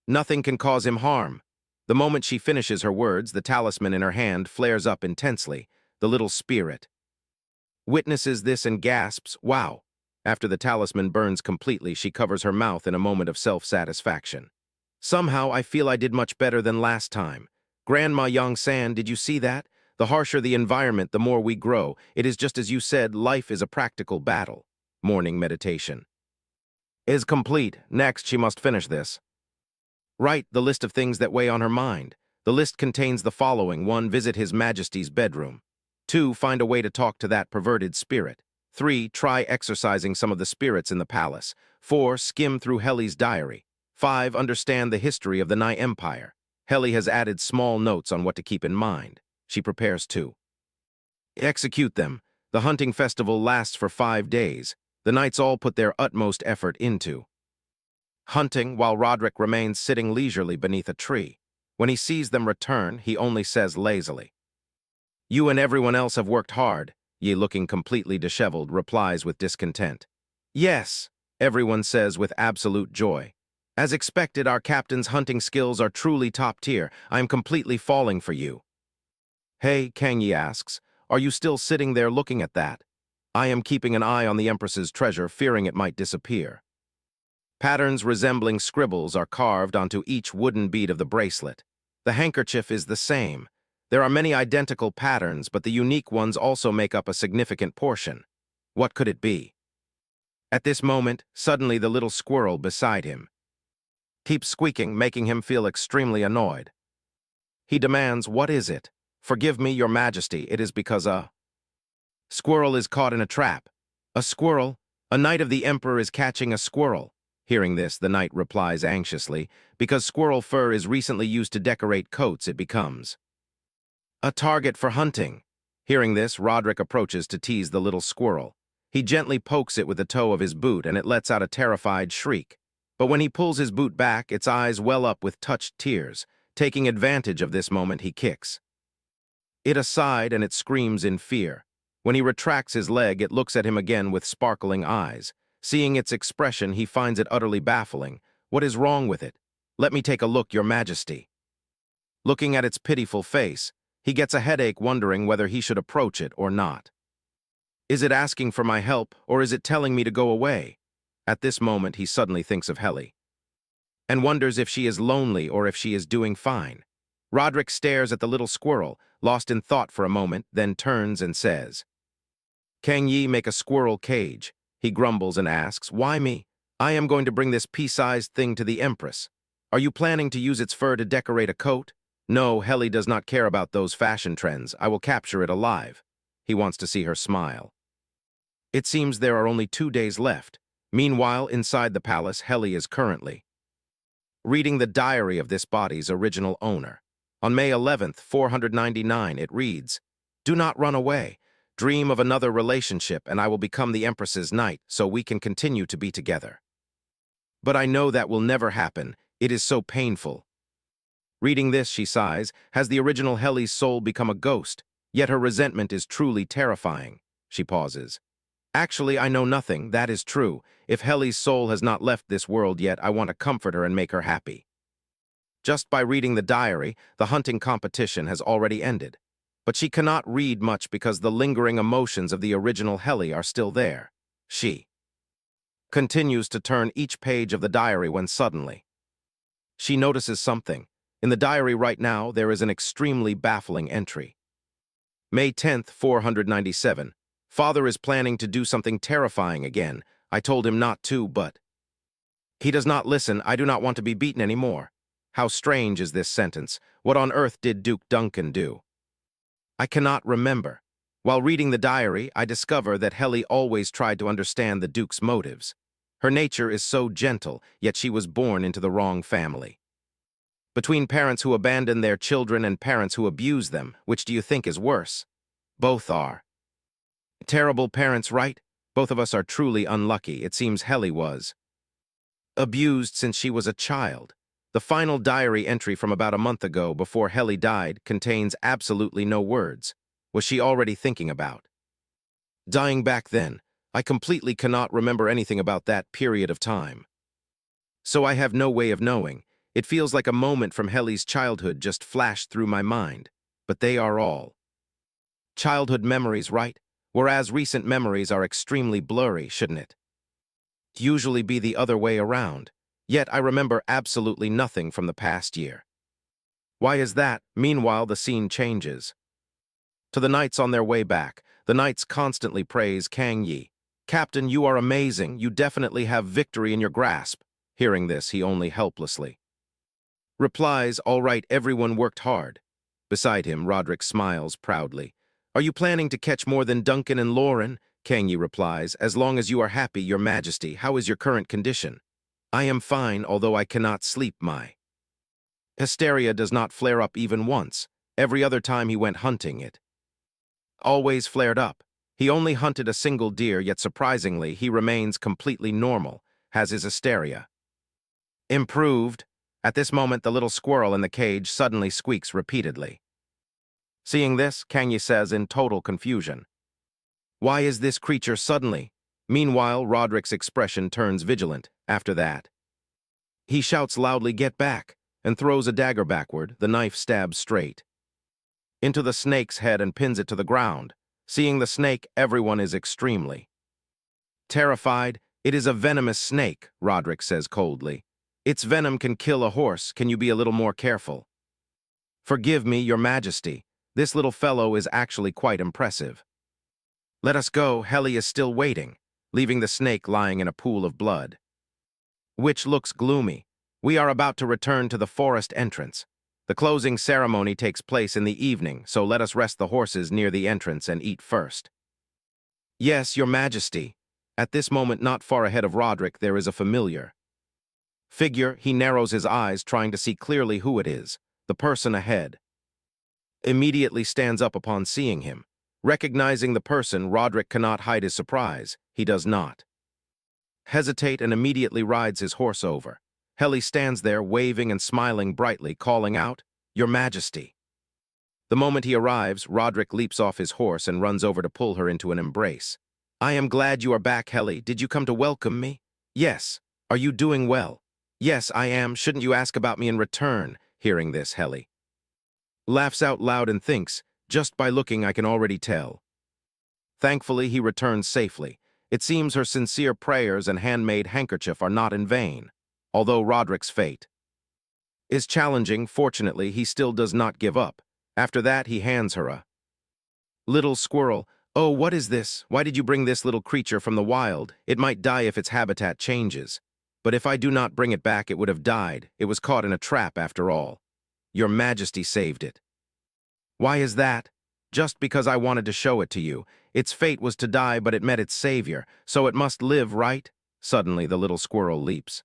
Nothing can cause him harm. The moment she finishes her words, the talisman in her hand flares up intensely, the little spirit. Witnesses this and gasps, wow. After the talisman burns completely, she covers her mouth in a moment of self-satisfaction. Somehow, I feel I did much better than last time. Grandma Yongsan, did you see that? The harsher the environment, the more we grow. It is just as you said, life is a practical battle. Morning meditation. Is complete. Next, she must finish this. Write the list of things that weigh on her mind. The list contains the following. 1. Visit His Majesty's bedroom. 2. Find a way to talk to that perverted spirit. 3. Try exorcising some of the spirits in the palace. 4. Skim through Helly's diary. 5. Understand the history of the Nai Empire. Helly has added small notes on what to keep in mind. She prepares to execute them. The hunting festival lasts for 5 days. The knights all put their utmost effort into hunting, while Roderick remains sitting leisurely beneath a tree. When he sees them return, he only says lazily, You and everyone else have worked hard. Yi, looking completely disheveled, replies with discontent. Yes, everyone says with absolute joy. As expected, our captain's hunting skills are truly top tier. I am completely falling for you. Hey, Kang Yi asks, are you still sitting there looking at that? I am keeping an eye on the Empress's treasure, fearing it might disappear. Patterns resembling scribbles are carved onto each wooden bead of the bracelet. The handkerchief is the same. There are many identical patterns, but the unique ones also make up a significant portion. What could it be? At this moment, suddenly the little squirrel beside him keeps squeaking, making him feel extremely annoyed. He demands, What is it? Forgive me, Your Majesty, it is because a squirrel is caught in a trap. A squirrel? A knight of the Emperor is catching a squirrel. Hearing this, the knight replies anxiously, because squirrel fur is recently used to decorate coats, it becomes a target for hunting. Hearing this, Roderick approaches to tease the little squirrel. He gently pokes it with the toe of his boot, and it lets out a terrified shriek. But when he pulls his boot back, its eyes well up with touched tears. Taking advantage of this moment, he kicks it aside, and it screams in fear. When he retracts his leg, it looks at him again with sparkling eyes. Seeing its expression, he finds it utterly baffling. What is wrong with it? Let me take a look, Your Majesty. Looking at its pitiful face, he gets a headache, wondering whether he should approach it or not. Is it asking for my help, or is it telling me to go away? At this moment, he suddenly thinks of Helly and wonders if she is lonely or if she is doing fine. Roderick stares at the little squirrel, lost in thought for a moment, then turns and says, Kang Yi, make a squirrel cage. He grumbles and asks, Why me? I am going to bring this pea-sized thing to the Empress. Are you planning to use its fur to decorate a coat? No, Helly does not care about those fashion trends. I will capture it alive. He wants to see her smile. It seems there are only 2 days left. Meanwhile, inside the palace, Helly is currently reading the diary of this body's original owner. On May 11th, 499, it reads, Do not run away. Dream of another relationship, and I will become the Empress's knight, so we can continue to be together. But I know that will never happen. It is so painful. Reading this, she sighs. Has the original Helly's soul become a ghost? Yet her resentment is truly terrifying. She pauses. Actually, I know nothing. That is true. If Helly's soul has not left this world yet, I want to comfort her and make her happy. Just by reading the diary, the hunting competition has already ended. But she cannot read much because the lingering emotions of the original Helly are still there. She continues to turn each page of the diary when suddenly she notices something. In the diary right now, there is an extremely baffling entry. May 10th, 497. Father is planning to do something terrifying again. I told him not to, but he does not listen. I do not want to be beaten anymore. How strange is this sentence? What on earth did Duke Duncan do? I cannot remember. While reading the diary, I discover that Helly always tried to understand the Duke's motives. Her nature is so gentle, yet she was born into the wrong family. Between parents who abandon their children and parents who abuse them, which do you think is worse? Both are. Terrible parents, right? Both of us are truly unlucky. It seems Helly was abused since she was a child. The final diary entry from about a month ago before Helly died contains absolutely no words. Was she already thinking about dying back then? I completely cannot remember anything about that period of time. So I have no way of knowing. It feels like a moment from Helly's childhood just flashed through my mind. But they are all childhood memories, right? Whereas recent memories are extremely blurry, shouldn't it? Usually be the other way around. Yet I remember absolutely nothing from the past year. Why is that? Meanwhile, the scene changes. To the knights on their way back, the knights constantly praise Kang Yi. Captain, you are amazing. You definitely have victory in your grasp. Hearing this, he only helplessly replies, all right, everyone worked hard. Beside him, Roderick smiles proudly. Are you planning to catch more than Duncan and Lauren? Kang Yi replies, as long as you are happy, your majesty. How is your current condition? I am fine, although I cannot sleep. My hysteria does not flare up even once. Every other time he went hunting, it always flared up. He only hunted a single deer, yet surprisingly, he remains completely normal, has his hysteria improved. At this moment, the little squirrel in the cage suddenly squeaks repeatedly. Seeing this, Kang Yi says in total confusion, why is this creature suddenly? Meanwhile, Roderick's expression turns vigilant. After that, he shouts loudly, get back, and throws a dagger backward. The knife stabs straight into the snake's head and pins it to the ground. Seeing the snake, everyone is extremely terrified. It is a venomous snake, Roderick says coldly. Its venom can kill a horse. Can you be a little more careful? Forgive me, your majesty. This little fellow is actually quite impressive. Let us go. Helly is still waiting, leaving the snake lying in a pool of blood, which looks gloomy. We are about to return to the forest entrance. The closing ceremony takes place in the evening, so let us rest the horses near the entrance and eat first. Yes, your majesty. At this moment, not far ahead of Roderick, there is a familiar figure. He narrows his eyes, trying to see clearly who it is. The person ahead immediately stands up upon seeing him. Recognizing the person, Roderick cannot hide his surprise. He does not hesitate and immediately rides his horse over. Helly stands there, waving and smiling brightly, calling out, Your Majesty. The moment he arrives, Roderick leaps off his horse and runs over to pull her into an embrace. I am glad you are back, Helly. Did you come to welcome me? Yes. Are you doing well? Yes, I am. Shouldn't you ask about me in return? Hearing this, Helly laughs out loud and thinks, just by looking I can already tell. Thankfully, he returns safely. It seems her sincere prayers and handmade handkerchief are not in vain. Although Roderick's fate is challenging, fortunately, he still does not give up. After that, he hands her a little squirrel. Oh, what is this? Why did you bring this little creature from the wild? It might die if its habitat changes. But if I do not bring it back, it would have died. It was caught in a trap after all. Your Majesty saved it. Why is that? Just because I wanted to show it to you. Its fate was to die, but it met its savior, so it must live, right? Suddenly, the little squirrel leaps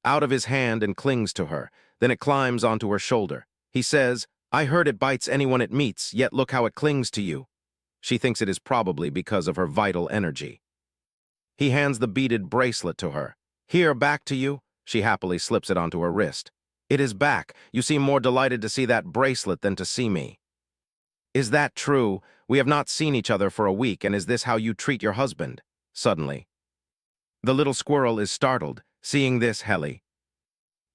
out of his hand and clings to her. Then it climbs onto her shoulder. He says, I heard it bites anyone it meets, yet look how it clings to you. She thinks it is probably because of her vital energy. He hands the beaded bracelet to her. Here, back to you. She happily slips it onto her wrist. It is back. You seem more delighted to see that bracelet than to see me. Is that true? We have not seen each other for a week, and is this how you treat your husband? Suddenly, the little squirrel is startled. Seeing this, Helly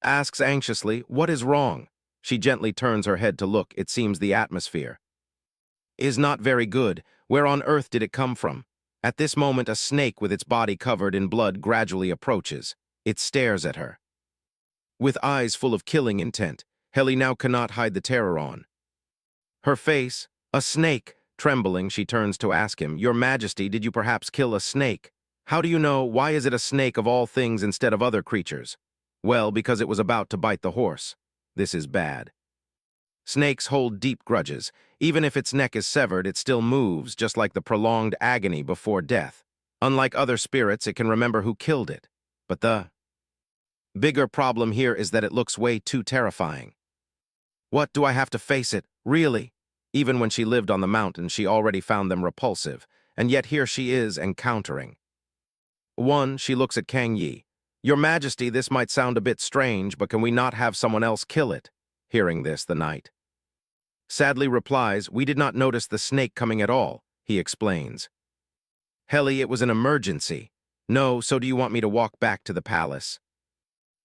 asks anxiously, what is wrong? She gently turns her head to look. It seems the atmosphere is not very good. Where on earth did it come from? At this moment, a snake with its body covered in blood gradually approaches. It stares at her with eyes full of killing intent. Heli now cannot hide the terror on her face. A snake. Trembling, she turns to ask him, Your Majesty, did you perhaps kill a snake? How do you know? Why is it a snake of all things instead of other creatures? Well, because it was about to bite the horse. This is bad. Snakes hold deep grudges. Even if its neck is severed, it still moves, just like the prolonged agony before death. Unlike other spirits, it can remember who killed it. But the bigger problem here is that it looks way too terrifying. What, do I have to face it? Really? Even when she lived on the mountain, she already found them repulsive, and yet here she is encountering. One, she looks at Kang Yi. Your Majesty, this might sound a bit strange, but can we not have someone else kill it? Hearing this, the knight sadly replies, We did not notice the snake coming at all, he explains. Heli, it was an emergency. No, so do you want me to walk back to the palace?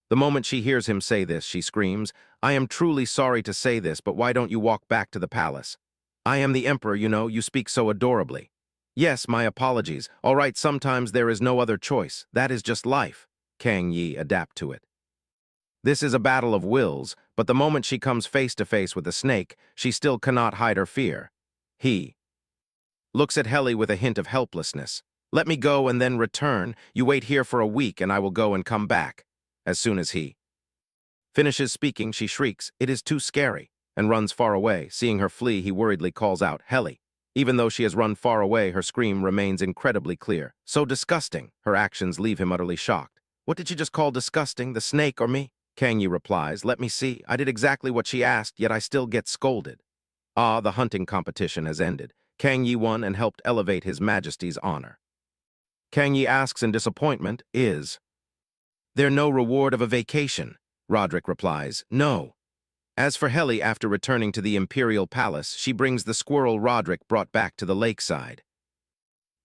The moment she hears him say this, she screams, I am truly sorry to say this, but why don't you walk back to the palace? I am the emperor, you know, you speak so adorably. Yes, my apologies. All right, sometimes there is no other choice. That is just life. Kang Yi adapt to it. This is a battle of wills, but the moment she comes face to face with the snake, she still cannot hide her fear. He looks at Heli with a hint of helplessness. Let me go and then return. You wait here for a week and I will go and come back. As soon as he finishes speaking, she shrieks, It is too scary, and runs far away. Seeing her flee, he worriedly calls out, Heli. Even though she has run far away, her scream remains incredibly clear. So disgusting. Her actions leave him utterly shocked. What did she just call disgusting, the snake or me? Kang Yi replies, Let me see. I did exactly what she asked, yet I still get scolded. Ah, the hunting competition has ended. Kang Yi won and helped elevate His Majesty's honor. Kang Yi asks in disappointment, Is there no reward of a vacation? Roderick replies, No. As for Heli, after returning to the imperial palace, she brings the squirrel Roderick brought back to the lakeside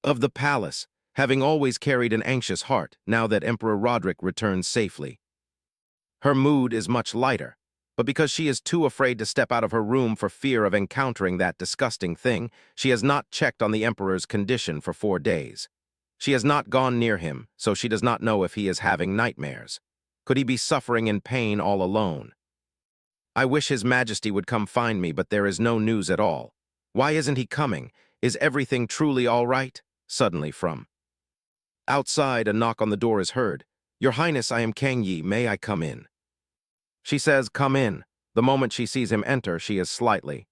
of the palace, having always carried an anxious heart now that Emperor Roderick returns safely. Her mood is much lighter, but because she is too afraid to step out of her room for fear of encountering that disgusting thing, she has not checked on the Emperor's condition for 4 days. She has not gone near him, so she does not know if he is having nightmares. Could he be suffering in pain all alone? I wish His Majesty would come find me, but there is no news at all. Why isn't he coming? Is everything truly all right? Suddenly from outside, a knock on the door is heard. Your Highness, I am Kang Yi. May I come in? She says, Come in. The moment she sees him enter, she is slightly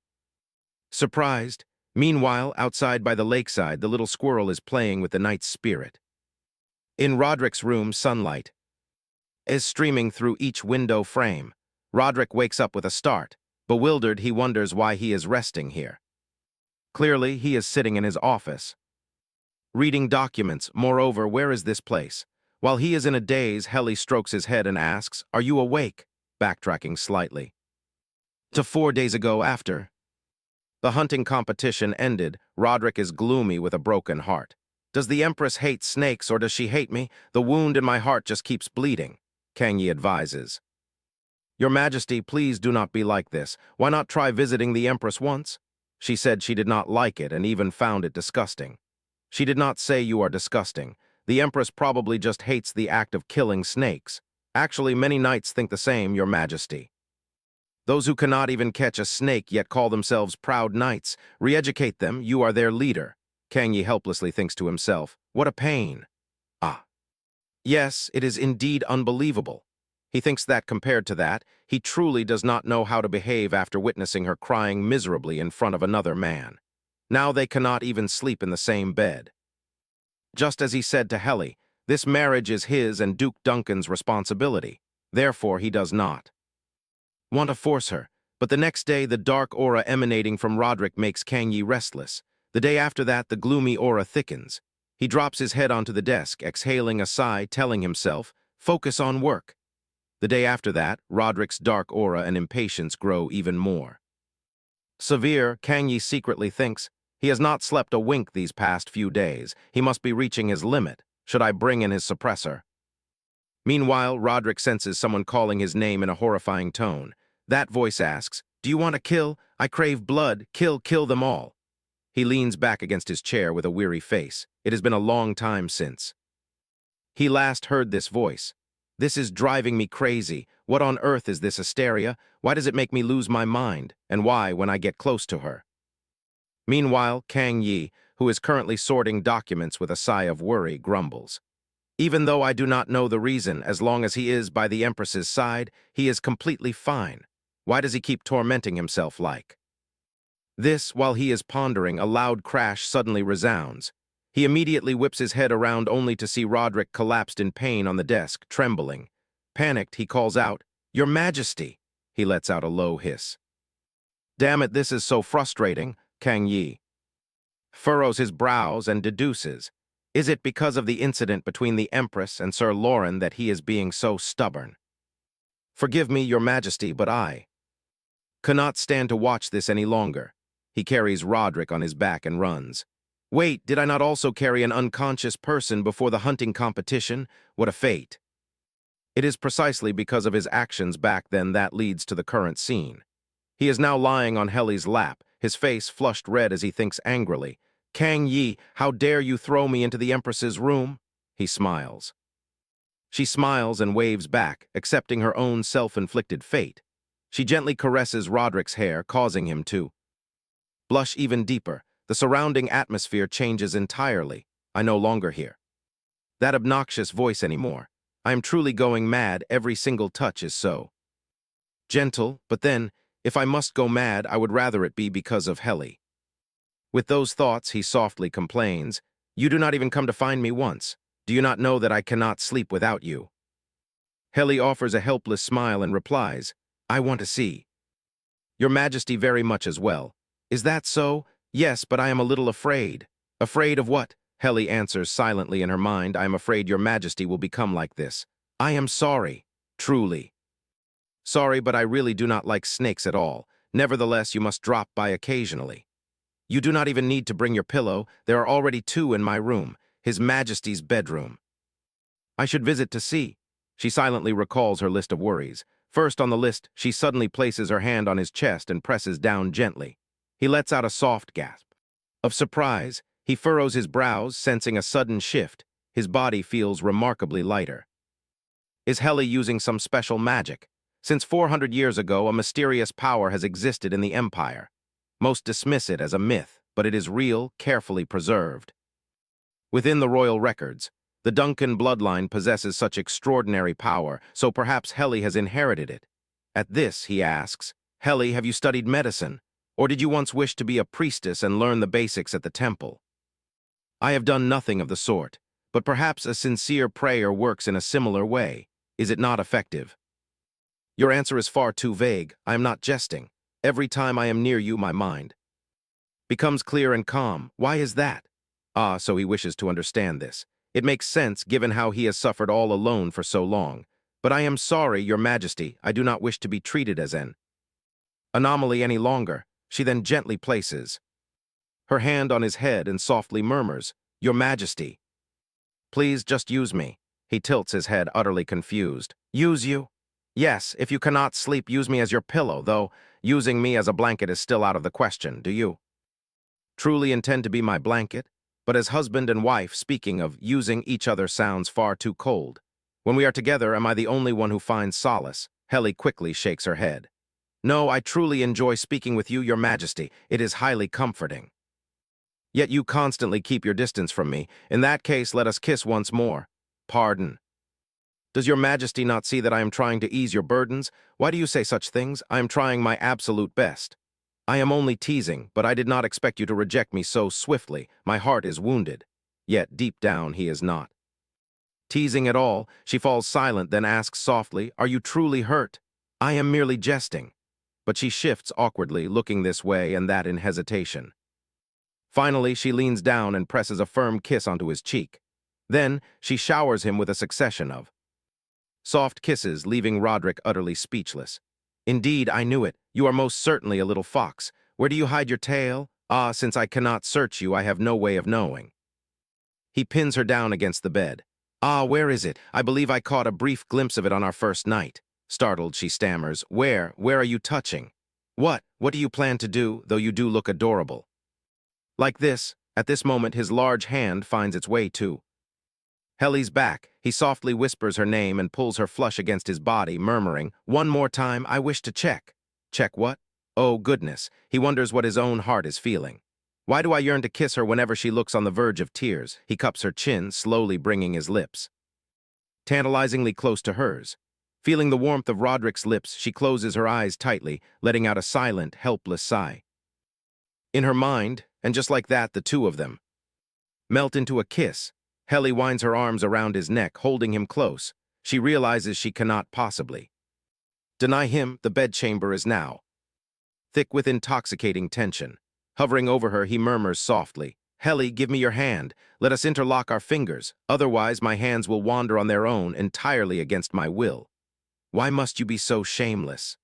surprised. Meanwhile, outside by the lakeside, the little squirrel is playing with the night's spirit. In Roderick's room, sunlight is streaming through each window frame. Roderick wakes up with a start. Bewildered, he wonders why he is resting here. Clearly, he is sitting in his office, reading documents. Moreover, where is this place? While he is in a daze, Heli strokes his head and asks, Are you awake? Backtracking slightly to 4 days ago after the hunting competition ended, Roderick is gloomy with a broken heart. Does the Empress hate snakes or does she hate me? The wound in my heart just keeps bleeding. Kang Yi advises, Your Majesty, please do not be like this. Why not try visiting the Empress once? She said she did not like it and even found it disgusting. She did not say you are disgusting. The Empress probably just hates the act of killing snakes. Actually, many knights think the same, Your Majesty. Those who cannot even catch a snake yet call themselves proud knights. Re-educate them, you are their leader. Kang Yi helplessly thinks to himself, What a pain. Ah. Yes, it is indeed unbelievable. He thinks that compared to that, he truly does not know how to behave after witnessing her crying miserably in front of another man. Now they cannot even sleep in the same bed. Just as he said to Heli, this marriage is his and Duke Duncan's responsibility. Therefore, he does not want to force her. But the next day, the dark aura emanating from Roderick makes Kang Yi restless. The day after that, the gloomy aura thickens. He drops his head onto the desk, exhaling a sigh, telling himself, Focus on work. The day after that, Roderick's dark aura and impatience grow even more severe. Kang Yi secretly thinks, he has not slept a wink these past few days. He must be reaching his limit. Should I bring in his suppressor? Meanwhile, Roderick senses someone calling his name in a horrifying tone. That voice asks, Do you want to kill? I crave blood. Kill them all. He leans back against his chair with a weary face. It has been a long time since he last heard this voice. This is driving me crazy. What on earth is this hysteria? Why does it make me lose my mind? And why when I get close to her? Meanwhile, Kang Yi, who is currently sorting documents with a sigh of worry, grumbles. Even though I do not know the reason, as long as he is by the Empress's side, he is completely fine. Why does he keep tormenting himself like? This, while he is pondering, a loud crash suddenly resounds. He immediately whips his head around only to see Roderick collapsed in pain on the desk, trembling. Panicked, he calls out, "Your Majesty!" He lets out a low hiss. Damn it, this is so frustrating, Kang Yi furrows his brows and deduces. Is it because of the incident between the Empress and Sir Lauren that he is being so stubborn? Forgive me, Your Majesty, but I cannot stand to watch this any longer. He carries Roderick on his back and runs. Wait, did I not also carry an unconscious person before the hunting competition? What a fate. It is precisely because of his actions back then that leads to the current scene. He is now lying on Heli's lap, his face flushed red as he thinks angrily. Kang Yi, how dare you throw me into the Empress's room? He smiles. She smiles and waves back, accepting her own self-inflicted fate. She gently caresses Roderick's hair, causing him to blush even deeper. The surrounding atmosphere changes entirely. I no longer hear that obnoxious voice anymore. I am truly going mad. Every single touch is so gentle, but then, if I must go mad, I would rather it be because of Heli. With those thoughts, he softly complains, "You do not even come to find me once. Do you not know that I cannot sleep without you?" Heli offers a helpless smile and replies, "I want to see Your Majesty very much as well." Is that so? Yes, but I am a little afraid. Afraid of what? Heli answers silently in her mind, I am afraid Your Majesty will become like this. I am sorry. Truly. Sorry, but I really do not like snakes at all. Nevertheless, you must drop by occasionally. You do not even need to bring your pillow. There are already 2 in my room, His Majesty's bedroom. I should visit to see. She silently recalls her list of worries. First on the list, she suddenly places her hand on his chest and presses down gently. He lets out a soft gasp. Of surprise, he furrows his brows, sensing a sudden shift. His body feels remarkably lighter. Is Heli using some special magic? Since 400 years ago, a mysterious power has existed in the Empire. Most dismiss it as a myth, but it is real, carefully preserved. Within the royal records, the Duncan bloodline possesses such extraordinary power, so perhaps Heli has inherited it. At this, he asks, Heli, have you studied medicine? Or did you once wish to be a priestess and learn the basics at the temple? I have done nothing of the sort, but perhaps a sincere prayer works in a similar way. Is it not effective? Your answer is far too vague. I am not jesting. Every time I am near you, my mind becomes clear and calm. Why is that? Ah, so he wishes to understand this. It makes sense given how he has suffered all alone for so long. But I am sorry, Your Majesty, I do not wish to be treated as an anomaly any longer. She then gently places her hand on his head and softly murmurs, Your Majesty, please just use me. He tilts his head, utterly confused. Use you? Yes, if you cannot sleep, use me as your pillow, though using me as a blanket is still out of the question, do you truly intend to be my blanket? But as husband and wife, speaking of using each other sounds far too cold. When we are together, am I the only one who finds solace? Heli quickly shakes her head. No, I truly enjoy speaking with you, Your Majesty. It is highly comforting. Yet you constantly keep your distance from me. In that case, let us kiss once more. Pardon. Does Your Majesty not see that I am trying to ease your burdens? Why do you say such things? I am trying my absolute best. I am only teasing, but I did not expect you to reject me so swiftly. My heart is wounded. Yet, deep down, he is not teasing at all. She falls silent, then asks softly, Are you truly hurt? I am merely jesting. But she shifts awkwardly, looking this way and that in hesitation. Finally, she leans down and presses a firm kiss onto his cheek. Then, she showers him with a succession of soft kisses, leaving Roderick utterly speechless. Indeed, I knew it. You are most certainly a little fox. Where do you hide your tail? Ah, since I cannot search you, I have no way of knowing. He pins her down against the bed. Ah, where is it? I believe I caught a brief glimpse of it on our first night. Startled, she stammers. Where are you touching? What do you plan to do, though you do look adorable? Like this, at this moment his large hand finds its way to Helly's back. He softly whispers her name and pulls her flush against his body, murmuring, "One more time, I wish to check." Check what? Oh, goodness. He wonders what his own heart is feeling. Why do I yearn to kiss her whenever she looks on the verge of tears? He cups her chin, slowly bringing his lips tantalizingly close to hers. Feeling the warmth of Roderick's lips, she closes her eyes tightly, letting out a silent, helpless sigh. In her mind, and just like that, the two of them melt into a kiss. Helly winds her arms around his neck, holding him close. She realizes she cannot possibly deny him. The bedchamber is now thick with intoxicating tension. Hovering over her, he murmurs softly, "Helly, give me your hand. Let us interlock our fingers. Otherwise, my hands will wander on their own, entirely against my will. Why must you be so shameless?"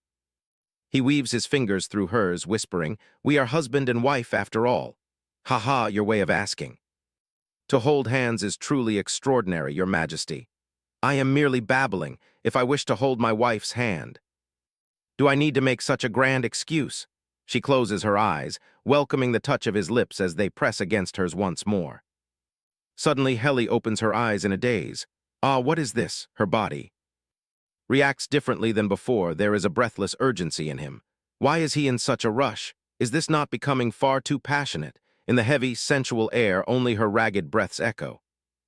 He weaves his fingers through hers, whispering, "We are husband and wife after all." "Ha ha, your way of asking. To hold hands is truly extraordinary, Your Majesty. I am merely babbling. If I wish to hold my wife's hand, do I need to make such a grand excuse?" She closes her eyes, welcoming the touch of his lips as they press against hers once more. Suddenly, Helly opens her eyes in a daze. Ah, what is this? Her body reacts differently than before. There is a breathless urgency in him. Why is he in such a rush? Is this not becoming far too passionate? In the heavy, sensual air, only her ragged breaths echo.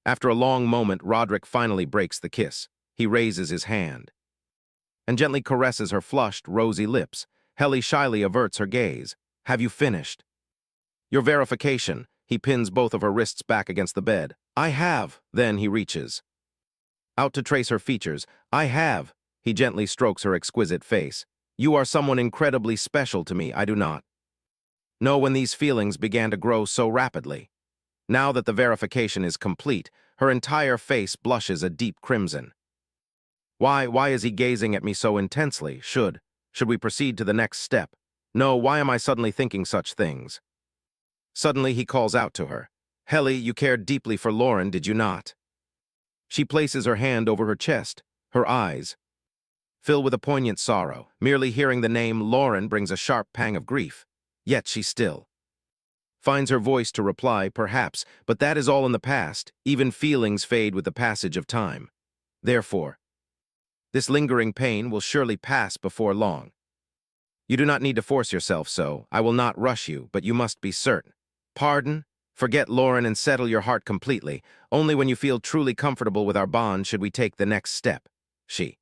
After a long moment, Roderick finally breaks the kiss. He raises his hand and gently caresses her flushed, rosy lips. Helly shyly averts her gaze. "Have you finished?" "Your verification." He pins both of her wrists back against the bed. "I have." Then he reaches out to trace her features. "I have." He gently strokes her exquisite face. "You are someone incredibly special to me, I do not know when these feelings began to grow so rapidly." Now that the verification is complete, her entire face blushes a deep crimson. Why is he gazing at me so intensely? Should we proceed to the next step? No, why am I suddenly thinking such things? Suddenly he calls out to her. "Helly, you cared deeply for Lauren, did you not?" She places her hand over her chest. Her eyes fill with a poignant sorrow. Merely hearing the name Lauren brings a sharp pang of grief. Yet she still finds her voice to reply, "Perhaps, but that is all in the past. Even feelings fade with the passage of time. Therefore, this lingering pain will surely pass before long. You do not need to force yourself so. I will not rush you, but you must be certain." "Pardon? Forget Lauren and settle your heart completely. Only when you feel truly comfortable with our bond should we take the next step." She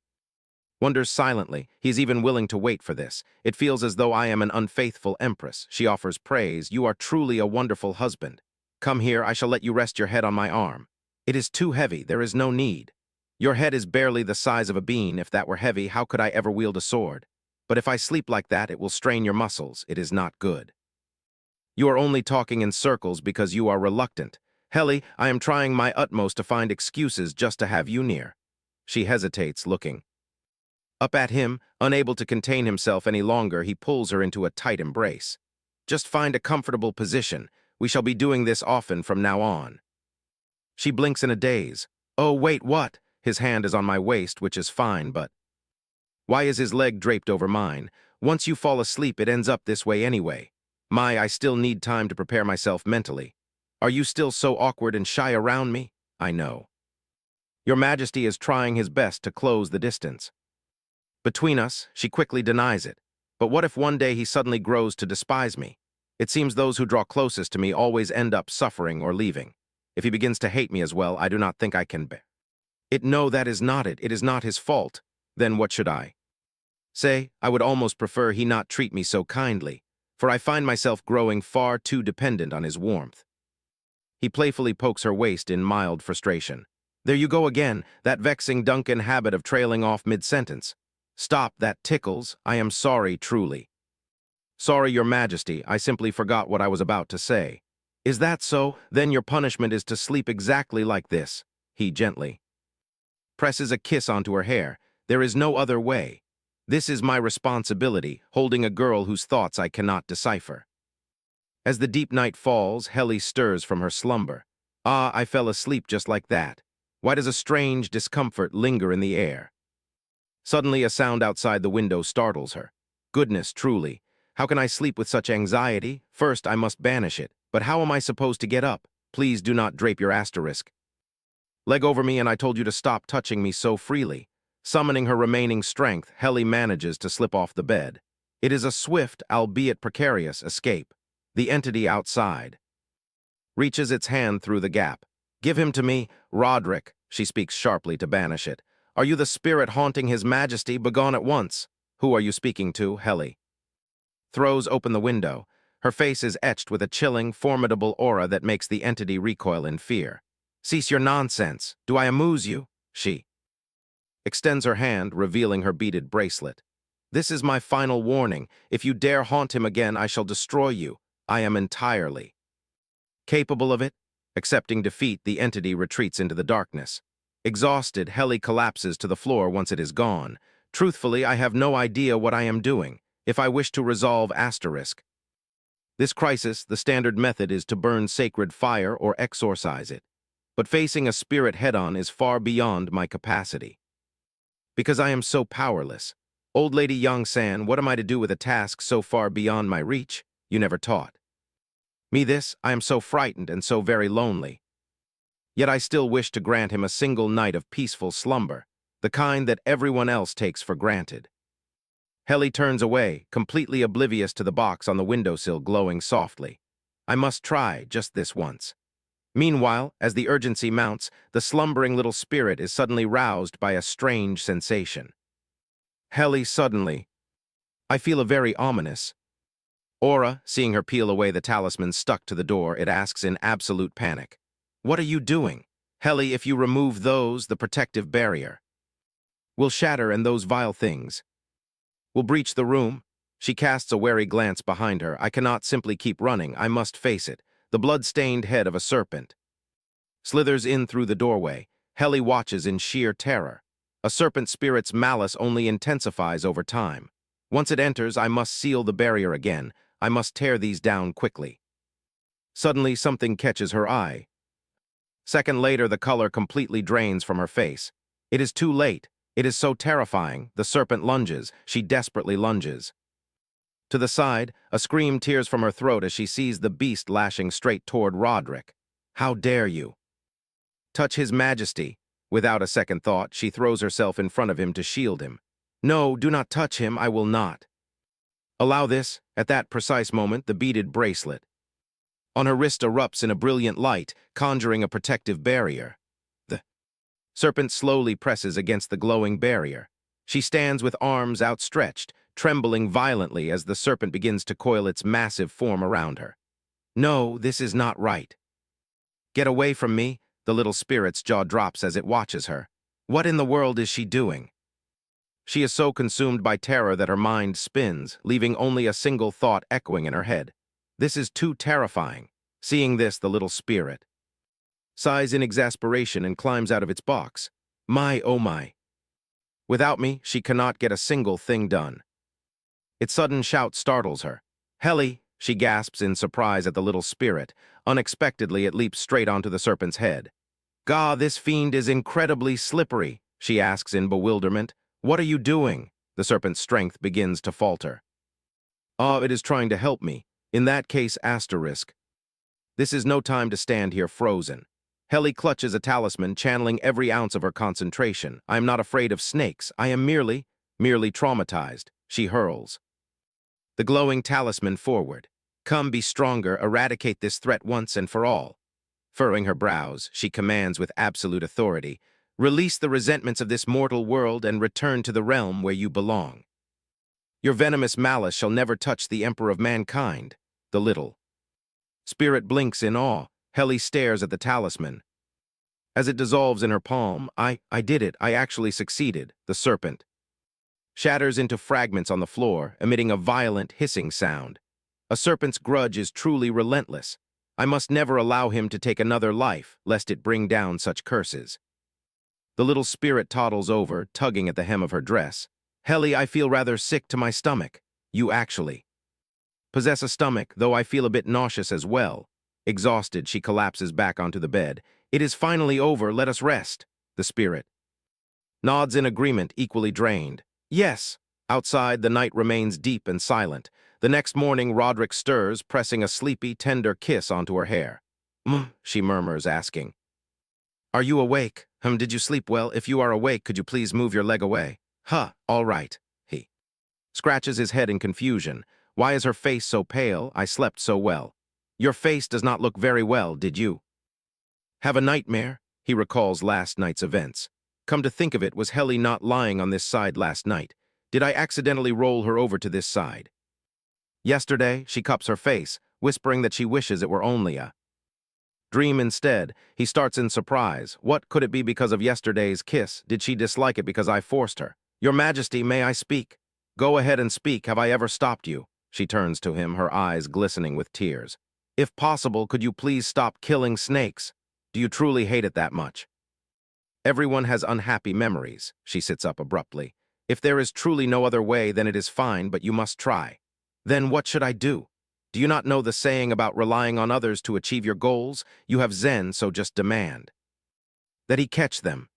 wonders silently. He is even willing to wait for this. "It feels as though I am an unfaithful empress." She offers praise. "You are truly a wonderful husband. Come here, I shall let you rest your head on my arm." "It is too heavy. There is no need." "Your head is barely the size of a bean. If that were heavy, how could I ever wield a sword? But if I sleep like that, it will strain your muscles. It is not good. You are only talking in circles because you are reluctant. Helly, I am trying my utmost to find excuses just to have you near." She hesitates, looking up at him. Unable to contain himself any longer, he pulls her into a tight embrace. "Just find a comfortable position. We shall be doing this often from now on." She blinks in a daze. "Oh, wait, what?" His hand is on my waist, which is fine, but why is his leg draped over mine? Once you fall asleep, it ends up this way anyway. I still need time to prepare myself mentally. Are you still so awkward and shy around me? I know. Your Majesty is trying his best to close the distance between us. She quickly denies it. But what if one day he suddenly grows to despise me? It seems those who draw closest to me always end up suffering or leaving. If he begins to hate me as well, I do not think I can bear it. No, that is not it. It is not his fault. Then what should I say? I would almost prefer he not treat me so kindly, for I find myself growing far too dependent on his warmth. He playfully pokes her waist in mild frustration. "There you go again, that vexing Duncan habit of trailing off mid-sentence. Stop, that tickles. I am sorry, truly." "Sorry, Your Majesty, I simply forgot what I was about to say." "Is that so? Then your punishment is to sleep exactly like this." He gently presses a kiss onto her hair. "There is no other way. This is my responsibility, holding a girl whose thoughts I cannot decipher." As the deep night falls, Helly stirs from her slumber. "Ah, I fell asleep just like that. Why does a strange discomfort linger in the air?" Suddenly, a sound outside the window startles her. Goodness, truly, how can I sleep with such anxiety? First, I must banish it. But how am I supposed to get up? Please do not drape your asterisk Leg over me and I told you to stop touching me so freely. Summoning her remaining strength, Helly manages to slip off the bed. It is a swift, albeit precarious, escape. The entity outside reaches its hand through the gap. Give him to me, Roderick, she speaks sharply to banish it. Are you the spirit haunting his majesty? Begone at once. Who are you speaking to, Helly? Throws open the window. Her face is etched with a chilling, formidable aura that makes the entity recoil in fear. Cease your nonsense. Do I amuse you? She extends her hand, revealing her beaded bracelet. This is my final warning. If you dare haunt him again, I shall destroy you. I am entirely capable of it. Accepting defeat, the entity retreats into the darkness. Exhausted, Helly collapses to the floor once it is gone. Truthfully, I have no idea what I am doing. If I wish to resolve asterisk this crisis, the standard method is to burn sacred fire or exorcise it. But facing a spirit head-on is far beyond my capacity. Because I am so powerless. Old Lady Yong-san, what am I to do with a task so far beyond my reach? You never taught me this. I am so frightened and so very lonely. Yet I still wish to grant him a single night of peaceful slumber, the kind that everyone else takes for granted. Helly turns away, completely oblivious to the box on the windowsill glowing softly. I must try just this once. Meanwhile, as the urgency mounts, the slumbering little spirit is suddenly roused by a strange sensation. Helly suddenly. I feel a very ominous aura. Seeing her peel away the talisman stuck to the door, it asks in absolute panic. What are you doing? Helly, if you remove those, the protective barrier will shatter and those vile things will breach the room. She casts a wary glance behind her. I cannot simply keep running. I must face it. The blood-stained head of a serpent slithers in through the doorway. Helly watches in sheer terror. A serpent spirit's malice only intensifies over time. Once it enters, I must seal the barrier again. I must tear these down quickly. Suddenly, something catches her eye. Second later, the color completely drains from her face. It is too late. It is so terrifying. The serpent lunges. She desperately lunges. To the side, a scream tears from her throat as she sees the beast lashing straight toward Roderick. How dare you touch his majesty? Without a second thought, she throws herself in front of him to shield him. No, do not touch him. I will not allow this. At that precise moment, the beaded bracelet on her wrist erupts in a brilliant light, conjuring a protective barrier. The serpent slowly presses against the glowing barrier. She stands with arms outstretched, trembling violently as the serpent begins to coil its massive form around her. No, this is not right. Get away from me. The little spirit's jaw drops as it watches her. What in the world is she doing? She is so consumed by terror that her mind spins, leaving only a single thought echoing in her head. This is too terrifying. Seeing this, the little spirit sighs in exasperation and climbs out of its box. My, oh my. Without me, she cannot get a single thing done. Its sudden shout startles her. Helly, she gasps in surprise at the little spirit. Unexpectedly, it leaps straight onto the serpent's head. Gah, this fiend is incredibly slippery, she asks in bewilderment. What are you doing? The serpent's strength begins to falter. It is trying to help me. In that case, asterisk. This is no time to stand here frozen. Helly clutches a talisman, channeling every ounce of her concentration. I am not afraid of snakes. I am merely traumatized. She hurls the glowing talisman forward. Come, be stronger, eradicate this threat once and for all. Furrowing her brows, she commands with absolute authority, release the resentments of this mortal world and return to the realm where you belong. Your venomous malice shall never touch the Emperor of mankind. The little spirit blinks in awe. Helly stares at the talisman. As it dissolves in her palm, I did it. I actually succeeded. The serpent shatters into fragments on the floor, emitting a violent hissing sound. A serpent's grudge is truly relentless. I must never allow him to take another life, lest it bring down such curses. The little spirit toddles over, tugging at the hem of her dress. Helly, I feel rather sick to my stomach. You actually possess a stomach, though I feel a bit nauseous as well. Exhausted, she collapses back onto the bed. It is finally over, let us rest. The spirit nods in agreement, equally drained. Yes. Outside, the night remains deep and silent. The next morning, Roderick stirs, pressing a sleepy, tender kiss onto her hair. She murmurs, asking, Are you awake? Did you sleep well? If you are awake, could you please move your leg away? All right. He scratches his head in confusion. Why is her face so pale? I slept so well. Your face does not look very well, did you? Have a nightmare? He recalls last night's events. Come to think of it, was Helly not lying on this side last night? Did I accidentally roll her over to this side? Yesterday, she cups her face, whispering that she wishes it were only a dream instead. He starts in surprise. What could it be because of yesterday's kiss? Did she dislike it because I forced her? Your Majesty, may I speak? Go ahead and speak. Have I ever stopped you? She turns to him, her eyes glistening with tears. If possible, could you please stop killing snakes? Do you truly hate it that much? Everyone has unhappy memories. She sits up abruptly. If there is truly no other way, then it is fine, but you must try. Then what should I do? Do you not know the saying about relying on others to achieve your goals? You have Zen, so just demand that he catch them.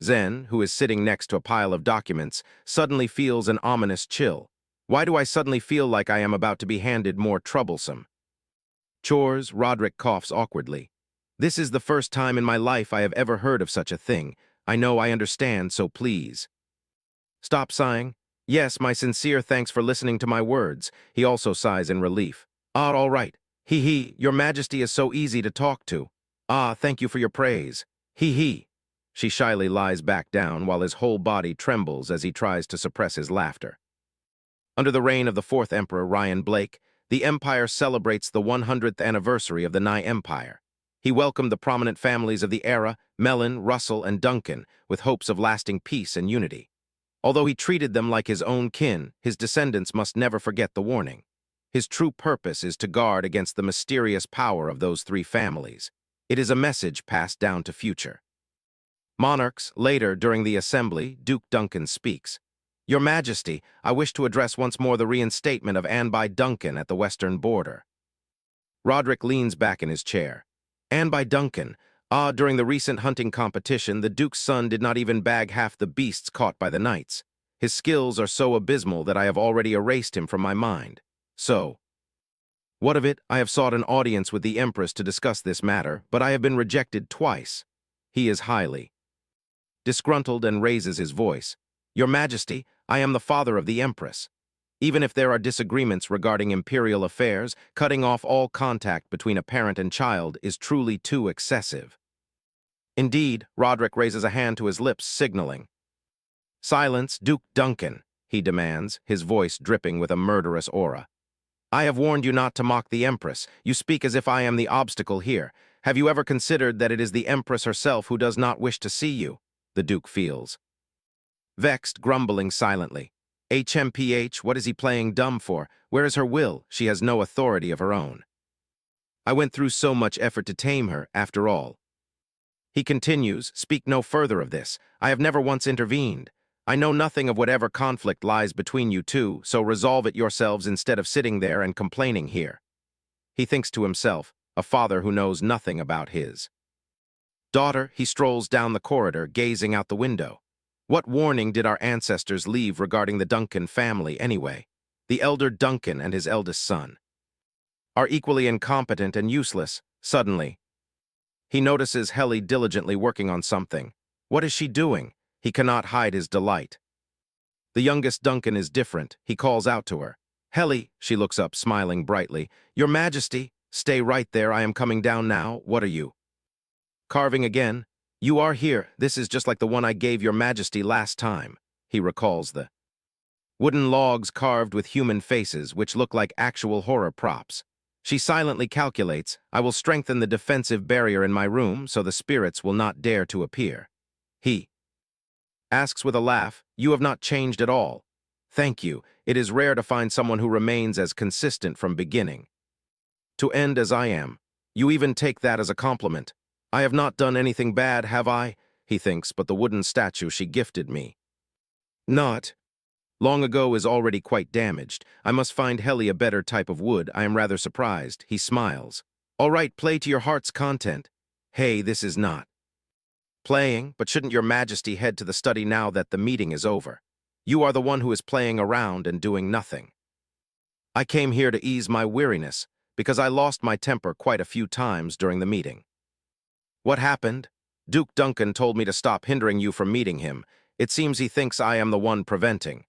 Zen, who is sitting next to a pile of documents, suddenly feels an ominous chill. Why do I suddenly feel like I am about to be handed more troublesome chores? Roderick coughs awkwardly. This is the first time in my life I have ever heard of such a thing. I know I understand, so please stop sighing. Yes, my sincere thanks for listening to my words. He also sighs in relief. All right. Your Majesty is so easy to talk to. Thank you for your praise. He. She shyly lies back down while his whole body trembles as he tries to suppress his laughter. Under the reign of the fourth Emperor Ryan Blake, the Empire celebrates the 100th anniversary of the Nye Empire. He welcomed the prominent families of the era, Mellon, Russell, and Duncan, with hopes of lasting peace and unity. Although he treated them like his own kin, his descendants must never forget the warning. His true purpose is to guard against the mysterious power of those three families. It is a message passed down to future monarchs. Later, during the assembly, Duke Duncan speaks. Your Majesty, I wish to address once more the reinstatement of Anby Duncan at the western border. Roderick leans back in his chair. Anby Duncan. During the recent hunting competition, the Duke's son did not even bag half the beasts caught by the knights. His skills are so abysmal that I have already erased him from my mind. So, what of it? I have sought an audience with the Empress to discuss this matter, but I have been rejected twice. He is highly disgruntled and raises his voice. Your Majesty, I am the father of the Empress. Even if there are disagreements regarding imperial affairs, cutting off all contact between a parent and child is truly too excessive. Indeed, Roderick raises a hand to his lips, signaling. Silence, Duke Duncan, he demands, his voice dripping with a murderous aura. I have warned you not to mock the Empress. You speak as if I am the obstacle here. Have you ever considered that it is the Empress herself who does not wish to see you? The Duke feels vexed, grumbling silently. HMPH, what is he playing dumb for? Where is her will? She has no authority of her own. I went through so much effort to tame her, after all. He continues, speak no further of this. I have never once intervened. I know nothing of whatever conflict lies between you two, so resolve it yourselves instead of sitting there and complaining here. He thinks to himself, a father who knows nothing about his daughter. He strolls down the corridor, gazing out the window. What warning did our ancestors leave regarding the Duncan family anyway? The elder Duncan and his eldest son are equally incompetent and useless. Suddenly, he notices Helly diligently working on something. What is she doing? He cannot hide his delight. The youngest Duncan is different. He calls out to her. Helly, she looks up, smiling brightly. Your Majesty, stay right there. I am coming down now. What are you carving again? You are here. This is just like the one I gave your Majesty last time. He recalls the wooden logs carved with human faces, which look like actual horror props. She silently calculates, I will strengthen the defensive barrier in my room so the spirits will not dare to appear. He asks with a laugh, you have not changed at all. Thank you. It is rare to find someone who remains as consistent from beginning to end as I am. You even take that as a compliment. I have not done anything bad, have I? He thinks, but the wooden statue she gifted me not long ago is already quite damaged. I must find Helly a better type of wood. I am rather surprised. He smiles. All right, play to your heart's content. Hey, this is not playing, but shouldn't your Majesty head to the study now that the meeting is over? You are the one who is playing around and doing nothing. I came here to ease my weariness, because I lost my temper quite a few times during the meeting. What happened? Duke Duncan told me to stop hindering you from meeting him. It seems he thinks I am the one preventing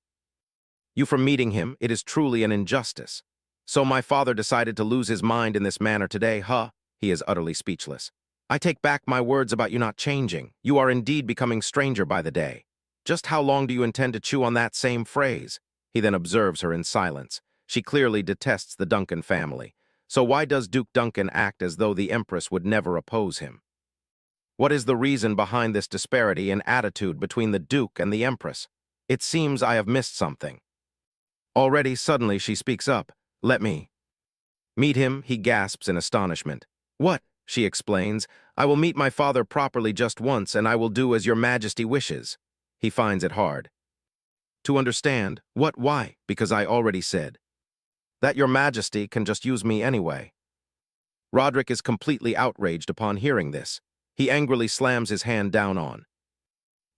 you from meeting him. It is truly an injustice. So my father decided to lose his mind in this manner today, huh? He is utterly speechless. I take back my words about you not changing. You are indeed becoming stranger by the day. Just how long do you intend to chew on that same phrase? He then observes her in silence. She clearly detests the Duncan family. So why does Duke Duncan act as though the Empress would never oppose him? What is the reason behind this disparity in attitude between the Duke and the Empress? It seems I have missed something. Already, suddenly, she speaks up. Let me meet him, he gasps in astonishment. What? She explains. I will meet my father properly just once, and I will do as your majesty wishes. He finds it hard to understand. What? Why? Because I already said that your majesty can just use me anyway. Roderick is completely outraged upon hearing this. He angrily slams his hand down on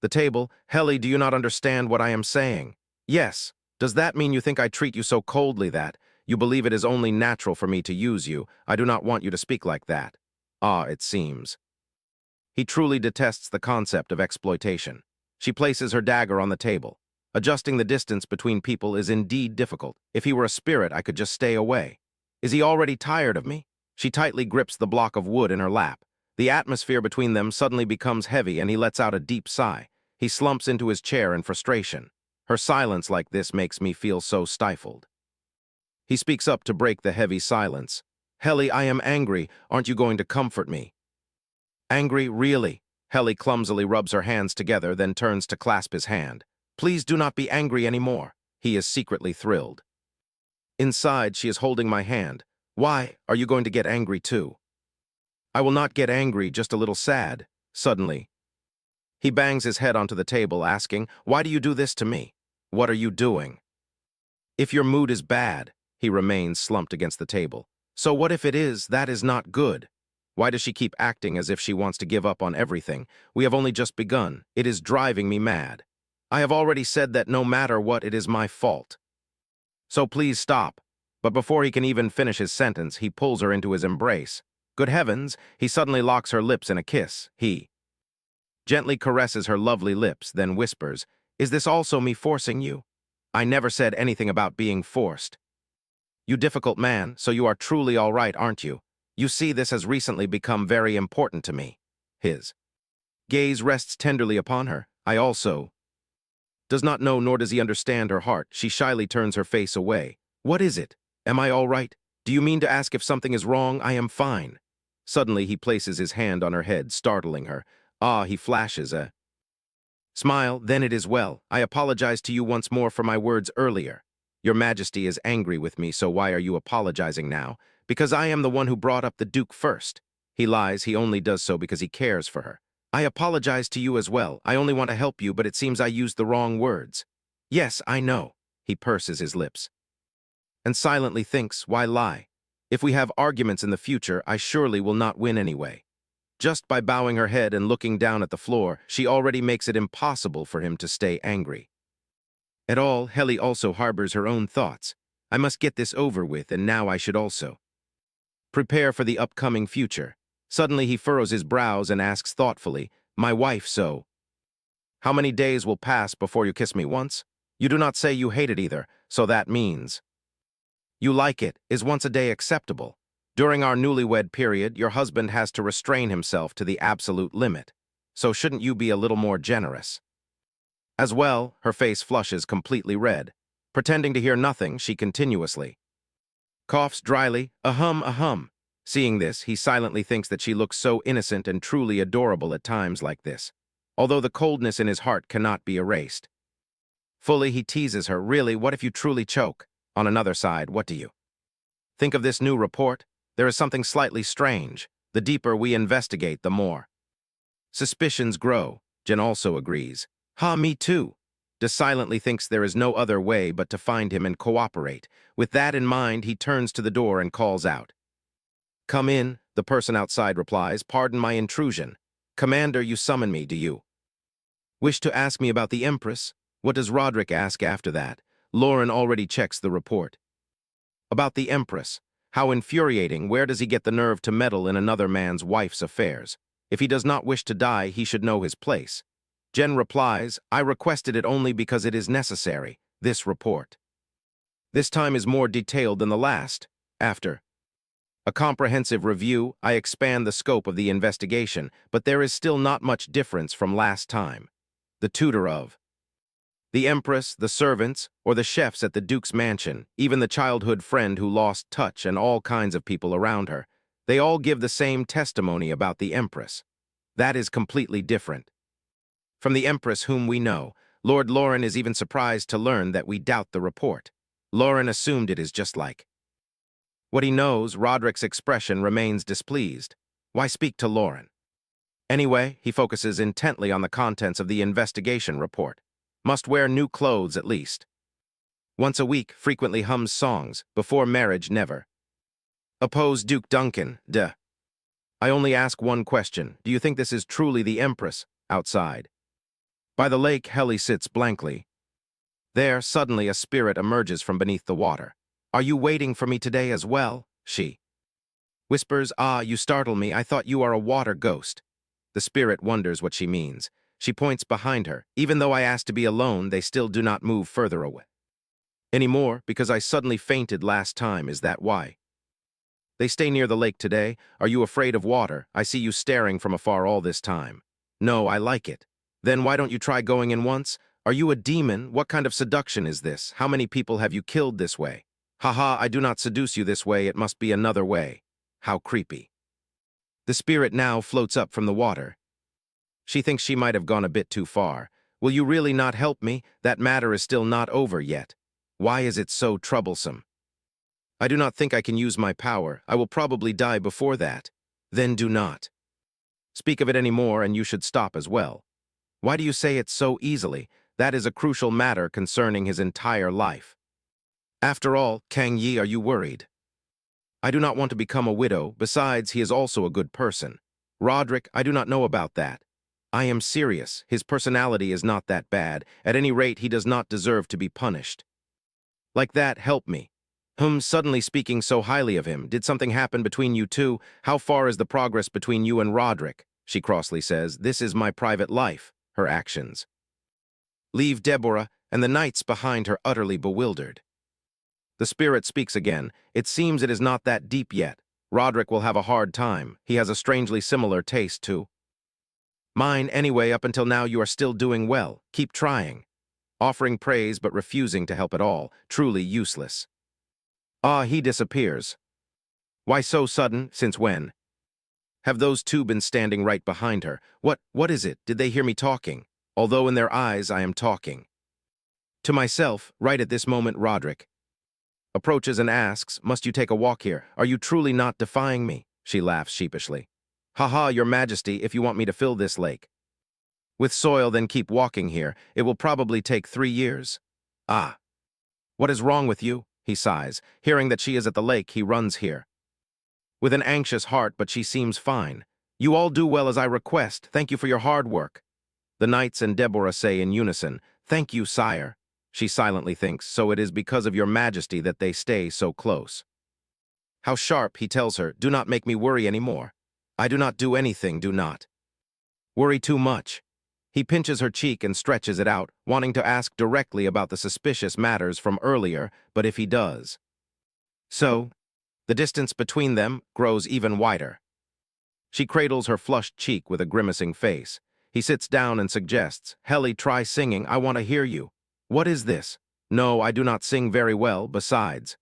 the table. Helly, do you not understand what I am saying? Yes. Does that mean you think I treat you so coldly that you believe it is only natural for me to use you? I do not want you to speak like that. Ah, it seems. He truly detests the concept of exploitation. She places her dagger on the table. Adjusting the distance between people is indeed difficult. If he were a spirit, I could just stay away. Is he already tired of me? She tightly grips the block of wood in her lap. The atmosphere between them suddenly becomes heavy and he lets out a deep sigh. He slumps into his chair in frustration. Her silence like this makes me feel so stifled. He speaks up to break the heavy silence. Helly, I am angry. Aren't you going to comfort me? Angry, really? Helly clumsily rubs her hands together, then turns to clasp his hand. Please do not be angry anymore. He is secretly thrilled. Inside, she is holding my hand. Why? Are you going to get angry too? I will not get angry, just a little sad. Suddenly, he bangs his head onto the table, asking, why do you do this to me? What are you doing? If your mood is bad, he remains slumped against the table. So what if it is? That is not good. Why does she keep acting as if she wants to give up on everything? We have only just begun. It is driving me mad. I have already said that no matter what, it is my fault. So please stop. But before he can even finish his sentence, he pulls her into his embrace. Good heavens, he suddenly locks her lips in a kiss. He gently caresses her lovely lips, then whispers, is this also me forcing you? I never said anything about being forced. You difficult man, so you are truly all right, aren't you? You see, this has recently become very important to me. His gaze rests tenderly upon her. I also does not know, nor does he understand her heart. She shyly turns her face away. What is it? Am I all right? Do you mean to ask if something is wrong? I am fine. Suddenly, he places his hand on her head, startling her. Ah, he flashes a smile. Then it is well. I apologize to you once more for my words earlier. Your Majesty is angry with me, so why are you apologizing now? Because I am the one who brought up the Duke first. He lies. He only does so because he cares for her. I apologize to you as well. I only want to help you, but it seems I used the wrong words. Yes, I know. He purses his lips and silently thinks, why lie? If we have arguments in the future, I surely will not win anyway. Just by bowing her head and looking down at the floor, she already makes it impossible for him to stay angry. At all, Helly also harbors her own thoughts. I must get this over with, and now I should also prepare for the upcoming future. Suddenly he furrows his brows and asks thoughtfully, my wife, so how many days will pass before you kiss me once? You do not say you hate it either, so that means you like it. Is once a day acceptable? During our newlywed period, your husband has to restrain himself to the absolute limit. So shouldn't you be a little more generous? As well, her face flushes completely red. Pretending to hear nothing, she continuously coughs dryly, ahem, ahem. Seeing this, he silently thinks that she looks so innocent and truly adorable at times like this, although the coldness in his heart cannot be erased. Fully, he teases her, really, what if you truly choke? On another side, what do you think of this new report? There is something slightly strange. The deeper we investigate, the more suspicions grow. Jen also agrees. Ha, me too. Des silently thinks there is no other way but to find him and cooperate. With that in mind, he turns to the door and calls out. Come in, the person outside replies. Pardon my intrusion. Commander, you summon me, do you wish to ask me about the Empress? What does Roderick ask after that? Lauren already checks the report. About the Empress. How infuriating. Where does he get the nerve to meddle in another man's wife's affairs? If he does not wish to die, he should know his place. Jen replies, I requested it only because it is necessary, this report. This time is more detailed than the last. After a comprehensive review, I expand the scope of the investigation, but there is still not much difference from last time. The tutor of the Empress, the servants, or the chefs at the Duke's mansion, even the childhood friend who lost touch and all kinds of people around her, they all give the same testimony about the Empress. That is completely different. From the Empress whom we know, Lord Lauren is even surprised to learn that we doubt the report. Lauren assumed it is just like what he knows. Roderick's expression remains displeased. Why speak to Lauren? Anyway, he focuses intently on the contents of the investigation report. Must wear new clothes at least. Once a week, frequently hums songs. Before marriage, never. Oppose Duke Duncan, duh. I only ask one question. Do you think this is truly the Empress? Outside. By the lake, Helly sits blankly. There, suddenly, a spirit emerges from beneath the water. Are you waiting for me today as well? She whispers, Ah, you startle me. I thought you are a water ghost. The spirit wonders what she means. She points behind her. Even though I asked to be alone, they still do not move further away. Anymore, because I suddenly fainted last time, is that why? They stay near the lake today. Are you afraid of water? I see you staring from afar all this time. No, I like it. Then why don't you try going in once? Are you a demon? What kind of seduction is this? How many people have you killed this way? Haha, I do not seduce you this way. It must be another way. How creepy. The spirit now floats up from the water. She thinks she might have gone a bit too far. Will you really not help me? That matter is still not over yet. Why is it so troublesome? I do not think I can use my power. I will probably die before that. Then do not speak of it any more, and you should stop as well. Why do you say it so easily? That is a crucial matter concerning his entire life. After all, Kang Yi, are you worried? I do not want to become a widow. Besides, he is also a good person. Roderick, I do not know about that. I am serious. His personality is not that bad. At any rate, he does not deserve to be punished. Like that, help me. Suddenly speaking so highly of him. Did something happen between you two? How far is the progress between you and Roderick? She crossly says, This is my private life. Her actions leave Deborah and the knights behind her utterly bewildered. The spirit speaks again. It seems it is not that deep yet. Roderick will have a hard time. He has a strangely similar taste to mine. Anyway, up until now you are still doing well. Keep trying. Offering praise but refusing to help at all. Truly useless. Ah, he disappears. Why so sudden? Since when? Have those two been standing right behind her? What is it? Did they hear me talking? Although in their eyes I am talking to myself, right at this moment. Roderick approaches and asks, Must you take a walk here? Are you truly not defying me? She laughs sheepishly. Haha, your majesty, if you want me to fill this lake with soil, then keep walking here. It will probably take 3 years. Ah. What is wrong with you? He sighs. Hearing that she is at the lake, he runs here with an anxious heart, but she seems fine. You all do well as I request. Thank you for your hard work. The knights and Deborah say in unison, Thank you, sire. She silently thinks, So it is because of your majesty that they stay so close. How sharp, he tells her, Do not make me worry any more. I do not do anything, do not worry too much. He pinches her cheek and stretches it out, wanting to ask directly about the suspicious matters from earlier, but if he does so, the distance between them grows even wider. She cradles her flushed cheek with a grimacing face. He sits down and suggests, Helly, try singing. I want to hear you. What is this? No, I do not sing very well. Besides,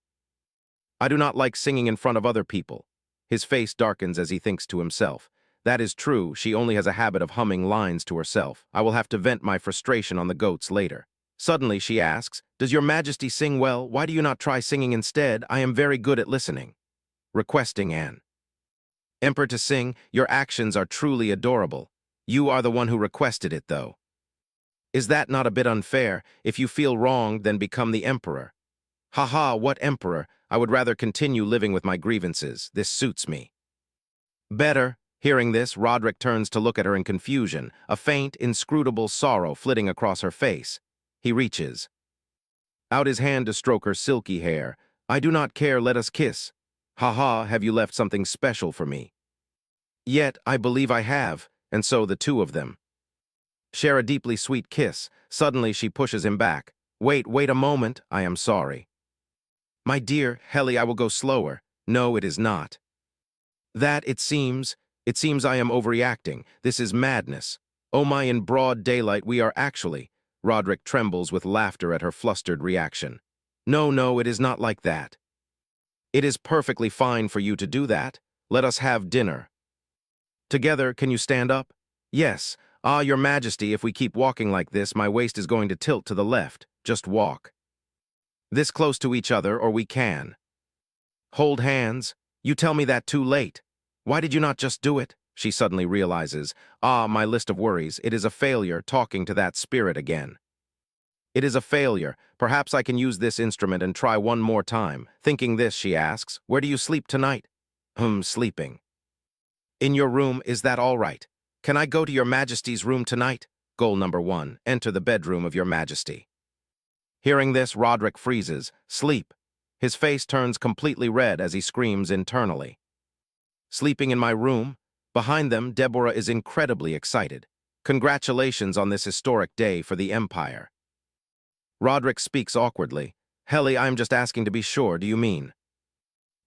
I do not like singing in front of other people. His face darkens as he thinks to himself. That is true. She only has a habit of humming lines to herself. I will have to vent my frustration on the goats later. Suddenly she asks, Does your majesty sing well? Why do you not try singing instead? I am very good at listening. Requesting an emperor to sing, your actions are truly adorable. You are the one who requested it, though. Is that not a bit unfair? If you feel wronged, then become the emperor. Haha, what emperor? I would rather continue living with my grievances. This suits me better. Hearing this, Roderick turns to look at her in confusion, a faint, inscrutable sorrow flitting across her face. He reaches out his hand to stroke her silky hair. I do not care, let us kiss. Haha, have you left something special for me? Yet, I believe I have, and so the two of them share a deeply sweet kiss. Suddenly, she pushes him back. Wait a moment, I am sorry. My dear, Helly, I will go slower. No, it is not. It seems I am overreacting. This is madness. Oh my, in broad daylight we are actually. Roderick trembles with laughter at her flustered reaction. No, it is not like that. It is perfectly fine for you to do that. Let us have dinner. Together, can you stand up? Yes. Ah, Your Majesty, if we keep walking like this, my waist is going to tilt to the left. Just walk. This close to each other, or we can. Hold hands. You tell me that too late. Why did you not just do it? She suddenly realizes. Ah, my list of worries. It is a failure talking to that spirit again. It is a failure. Perhaps I can use this instrument and try one more time. Thinking this, she asks, where do you sleep tonight? Sleeping. In your room, is that all right? Can I go to Your Majesty's room tonight? Goal number 1, enter the bedroom of Your Majesty. Hearing this, Roderick freezes. Sleep. His face turns completely red as he screams internally. Sleeping in my room? Behind them, Deborah is incredibly excited. Congratulations on this historic day for the Empire. Roderick speaks awkwardly. Helly, I am just asking to be sure, do you mean?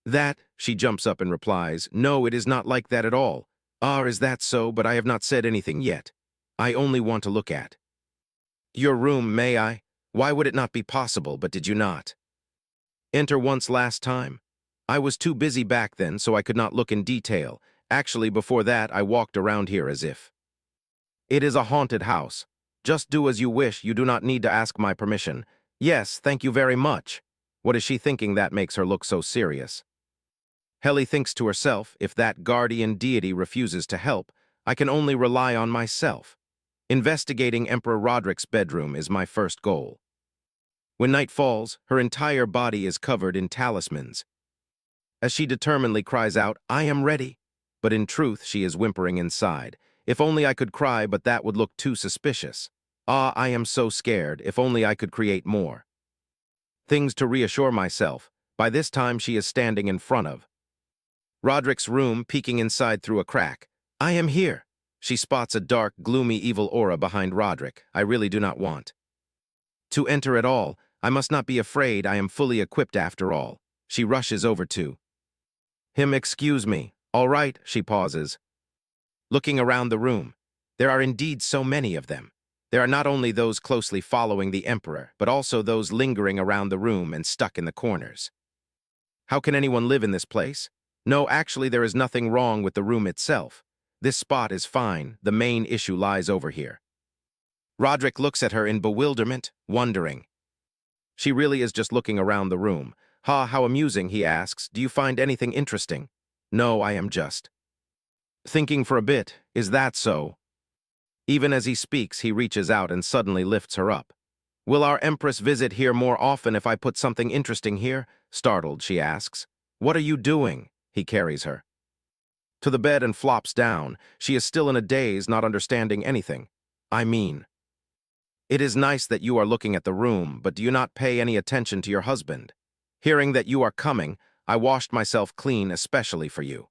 That, she jumps up and replies, no, it is not like that at all. Ah, is that so? But I have not said anything yet. I only want to look at your room, may I? Why would it not be possible, but did you not enter once last time? I was too busy back then, so I could not look in detail. Actually, before that, I walked around here as if it is a haunted house. Just do as you wish, you do not need to ask my permission. Yes, thank you very much. What is she thinking that makes her look so serious? Helly thinks to herself, if that guardian deity refuses to help, I can only rely on myself. Investigating Emperor Roderick's bedroom is my first goal. When night falls, her entire body is covered in talismans. As she determinedly cries out, I am ready. But in truth, she is whimpering inside. If only I could cry, but that would look too suspicious. Ah, I am so scared, if only I could create more things to reassure myself. By this time, she is standing in front of Roderick's room, peeking inside through a crack. I am here. She spots a dark, gloomy, evil aura behind Roderick. I really do not want to enter at all. I must not be afraid. I am fully equipped after all. She rushes over to him. Excuse me. All right, she pauses. Looking around the room, there are indeed so many of them. There are not only those closely following the Emperor, but also those lingering around the room and stuck in the corners. How can anyone live in this place? No, actually, there is nothing wrong with the room itself. This spot is fine. The main issue lies over here. Roderick looks at her in bewilderment, wondering. She really is just looking around the room. Ha, how amusing, he asks. Do you find anything interesting? No, I am just thinking for a bit. Is that so? Even as he speaks, he reaches out and suddenly lifts her up. Will our Empress visit here more often if I put something interesting here? Startled, she asks. What are you doing? He carries her to the bed and flops down. She is still in a daze, not understanding anything. I mean, it is nice that you are looking at the room, but do you not pay any attention to your husband? Hearing that you are coming, I washed myself clean especially for you.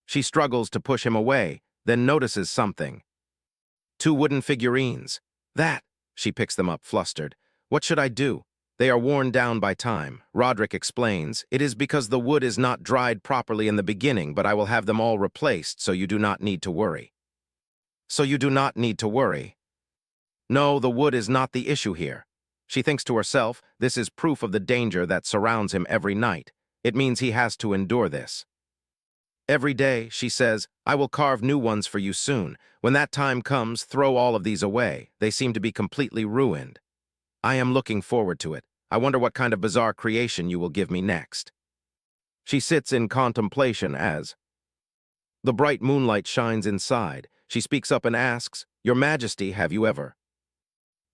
She struggles to push him away, then notices something. 2 wooden figurines. That, she picks them up, flustered. What should I do? They are worn down by time. Roderick explains, it is because the wood is not dried properly in the beginning, but I will have them all replaced, so you do not need to worry. So you do not need to worry. No, the wood is not the issue here. She thinks to herself, this is proof of the danger that surrounds him every night. It means he has to endure this. Every day, she says, I will carve new ones for you soon. When that time comes, throw all of these away. They seem to be completely ruined. I am looking forward to it. I wonder what kind of bizarre creation you will give me next. She sits in contemplation as the bright moonlight shines inside. She speaks up and asks, Your Majesty, have you ever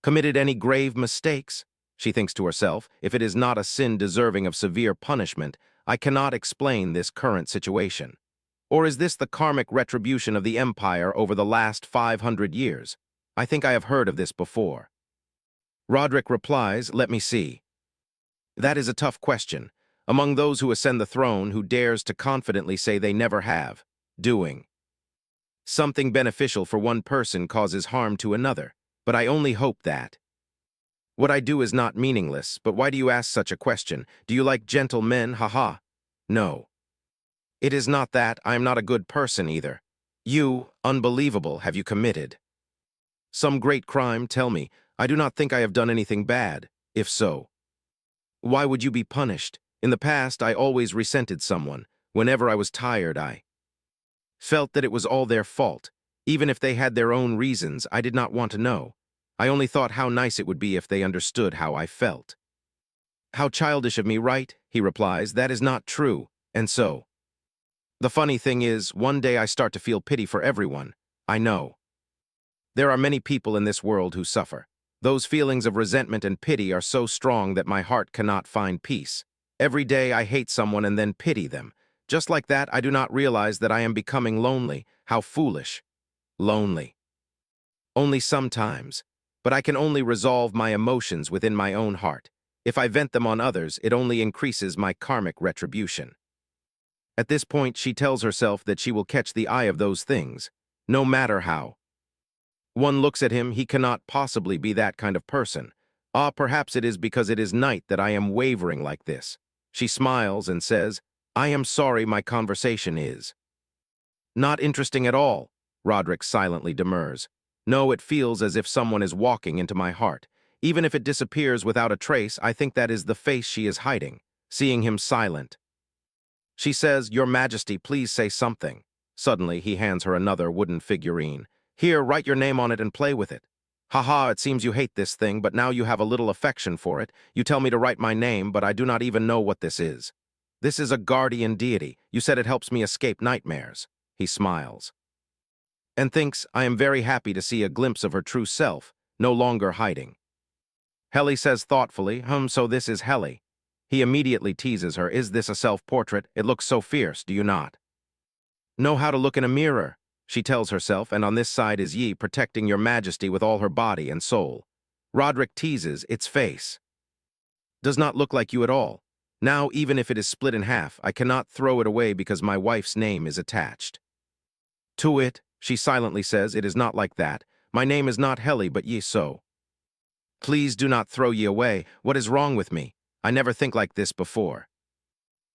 committed any grave mistakes? She thinks to herself, if it is not a sin deserving of severe punishment, I cannot explain this current situation. Or is this the karmic retribution of the Empire over the last 500 years? I think I have heard of this before. Roderick replies, let me see. That is a tough question. Among those who ascend the throne, who dares to confidently say they never have, doing Something beneficial for one person causes harm to another, but I only hope that. What I do is not meaningless, but why do you ask such a question? Do you like gentle men, haha? No. It is not that, I am not a good person either. You, unbelievable, have you committed some great crime? Tell me, I do not think I have done anything bad. If so, why would you be punished? In the past, I always resented someone. Whenever I was tired, I felt that it was all their fault. Even if they had their own reasons, I did not want to know. I only thought how nice it would be if they understood how I felt. How childish of me, right? He replies, that is not true. And so, the funny thing is, one day I start to feel pity for everyone. I know. There are many people in this world who suffer. Those feelings of resentment and pity are so strong that my heart cannot find peace. Every day I hate someone and then pity them. Just like that, I do not realize that I am becoming lonely. How foolish. Lonely. Only sometimes. But I can only resolve my emotions within my own heart. If I vent them on others, it only increases my karmic retribution. At this point, she tells herself that she will catch the eye of those things, no matter how. One looks at him, he cannot possibly be that kind of person. Ah, perhaps it is because it is night that I am wavering like this. She smiles and says, I am sorry, my conversation is not interesting at all. Roderick silently demurs. No, it feels as if someone is walking into my heart. Even if it disappears without a trace, I think that is the face she is hiding. Seeing him silent, she says, Your Majesty, please say something. Suddenly, he hands her another wooden figurine. Here, write your name on it and play with it. Haha, it seems you hate this thing, but now you have a little affection for it. You tell me to write my name, but I do not even know what this is. This is a guardian deity. You said it helps me escape nightmares. He smiles and thinks, I am very happy to see a glimpse of her true self, no longer hiding. Helly says thoughtfully, so this is Helly. He immediately teases her, is this a self-portrait? It looks so fierce, do you not know how to look in a mirror? She tells herself, and on this side is Yi, protecting your majesty with all her body and soul. Roderick teases, its face does not look like you at all. Now, even if it is split in half, I cannot throw it away because my wife's name is attached to it. She silently says, it is not like that. My name is not Helly, but Yi, so please do not throw Yi away. What is wrong with me? I never think like this before.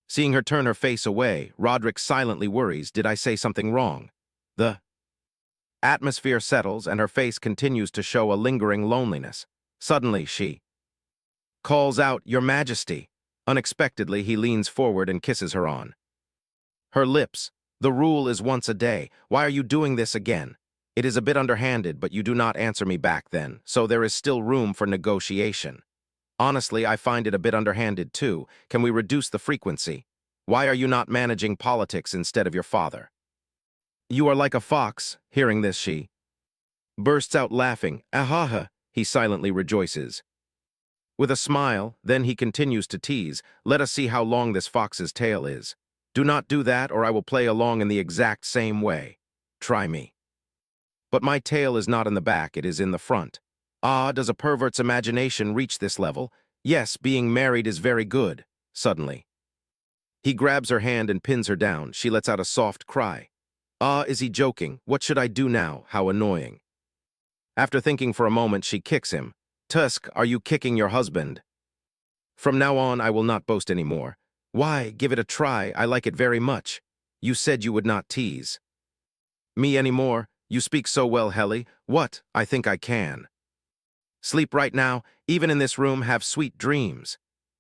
Seeing her turn her face away, Roderick silently worries, did I say something wrong? The atmosphere settles and her face continues to show a lingering loneliness. Suddenly, she calls out, Your Majesty. Unexpectedly, he leans forward and kisses her on her lips. The rule is once a day. Why are you doing this again? It is a bit underhanded, but you do not answer me back then, so there is still room for negotiation. Honestly, I find it a bit underhanded too. Can we reduce the frequency? Why are you not managing politics instead of your father? You are like a fox. Hearing this, she bursts out laughing. Ahaha, he silently rejoices. With a smile, then he continues to tease, let us see how long this fox's tail is. Do not do that, or I will play along in the exact same way. Try me. But my tail is not in the back, it is in the front. Ah, does a pervert's imagination reach this level? Yes, being married is very good. Suddenly, he grabs her hand and pins her down. She lets out a soft cry. Ah, is he joking? What should I do now? How annoying. After thinking for a moment, she kicks him. Tusk, are you kicking your husband? From now on, I will not boast any more. Why, give it a try. I like it very much. You said you would not tease me anymore. You speak so well, Helly. What? I think I can. Sleep right now, even in this room, have sweet dreams.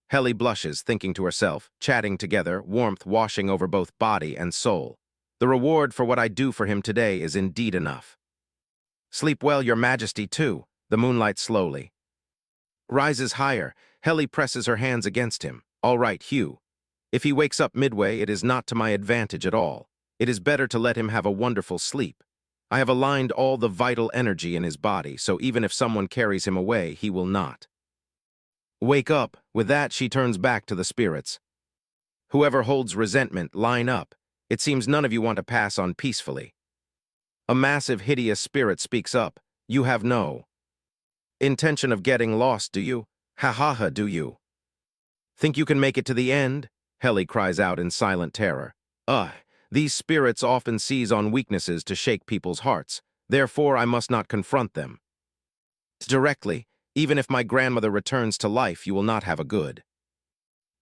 Helly blushes, thinking to herself, chatting together, warmth washing over both body and soul. The reward for what I do for him today is indeed enough. Sleep well, your majesty, too. The moonlight slowly rises higher. Helly presses her hands against him. All right, Hugh. If he wakes up midway, it is not to my advantage at all. It is better to let him have a wonderful sleep. I have aligned all the vital energy in his body, so even if someone carries him away, he will not wake up. With that, she turns back to the spirits. Whoever holds resentment, line up. It seems none of you want to pass on peacefully. A massive, hideous spirit speaks up. You have no intention of getting lost, do you? Ha ha ha, do you? Think you can make it to the end? Helly cries out in silent terror. Ugh, These spirits often seize on weaknesses to shake people's hearts. Therefore, I must not confront them directly. Even if my grandmother returns to life, you will not have a good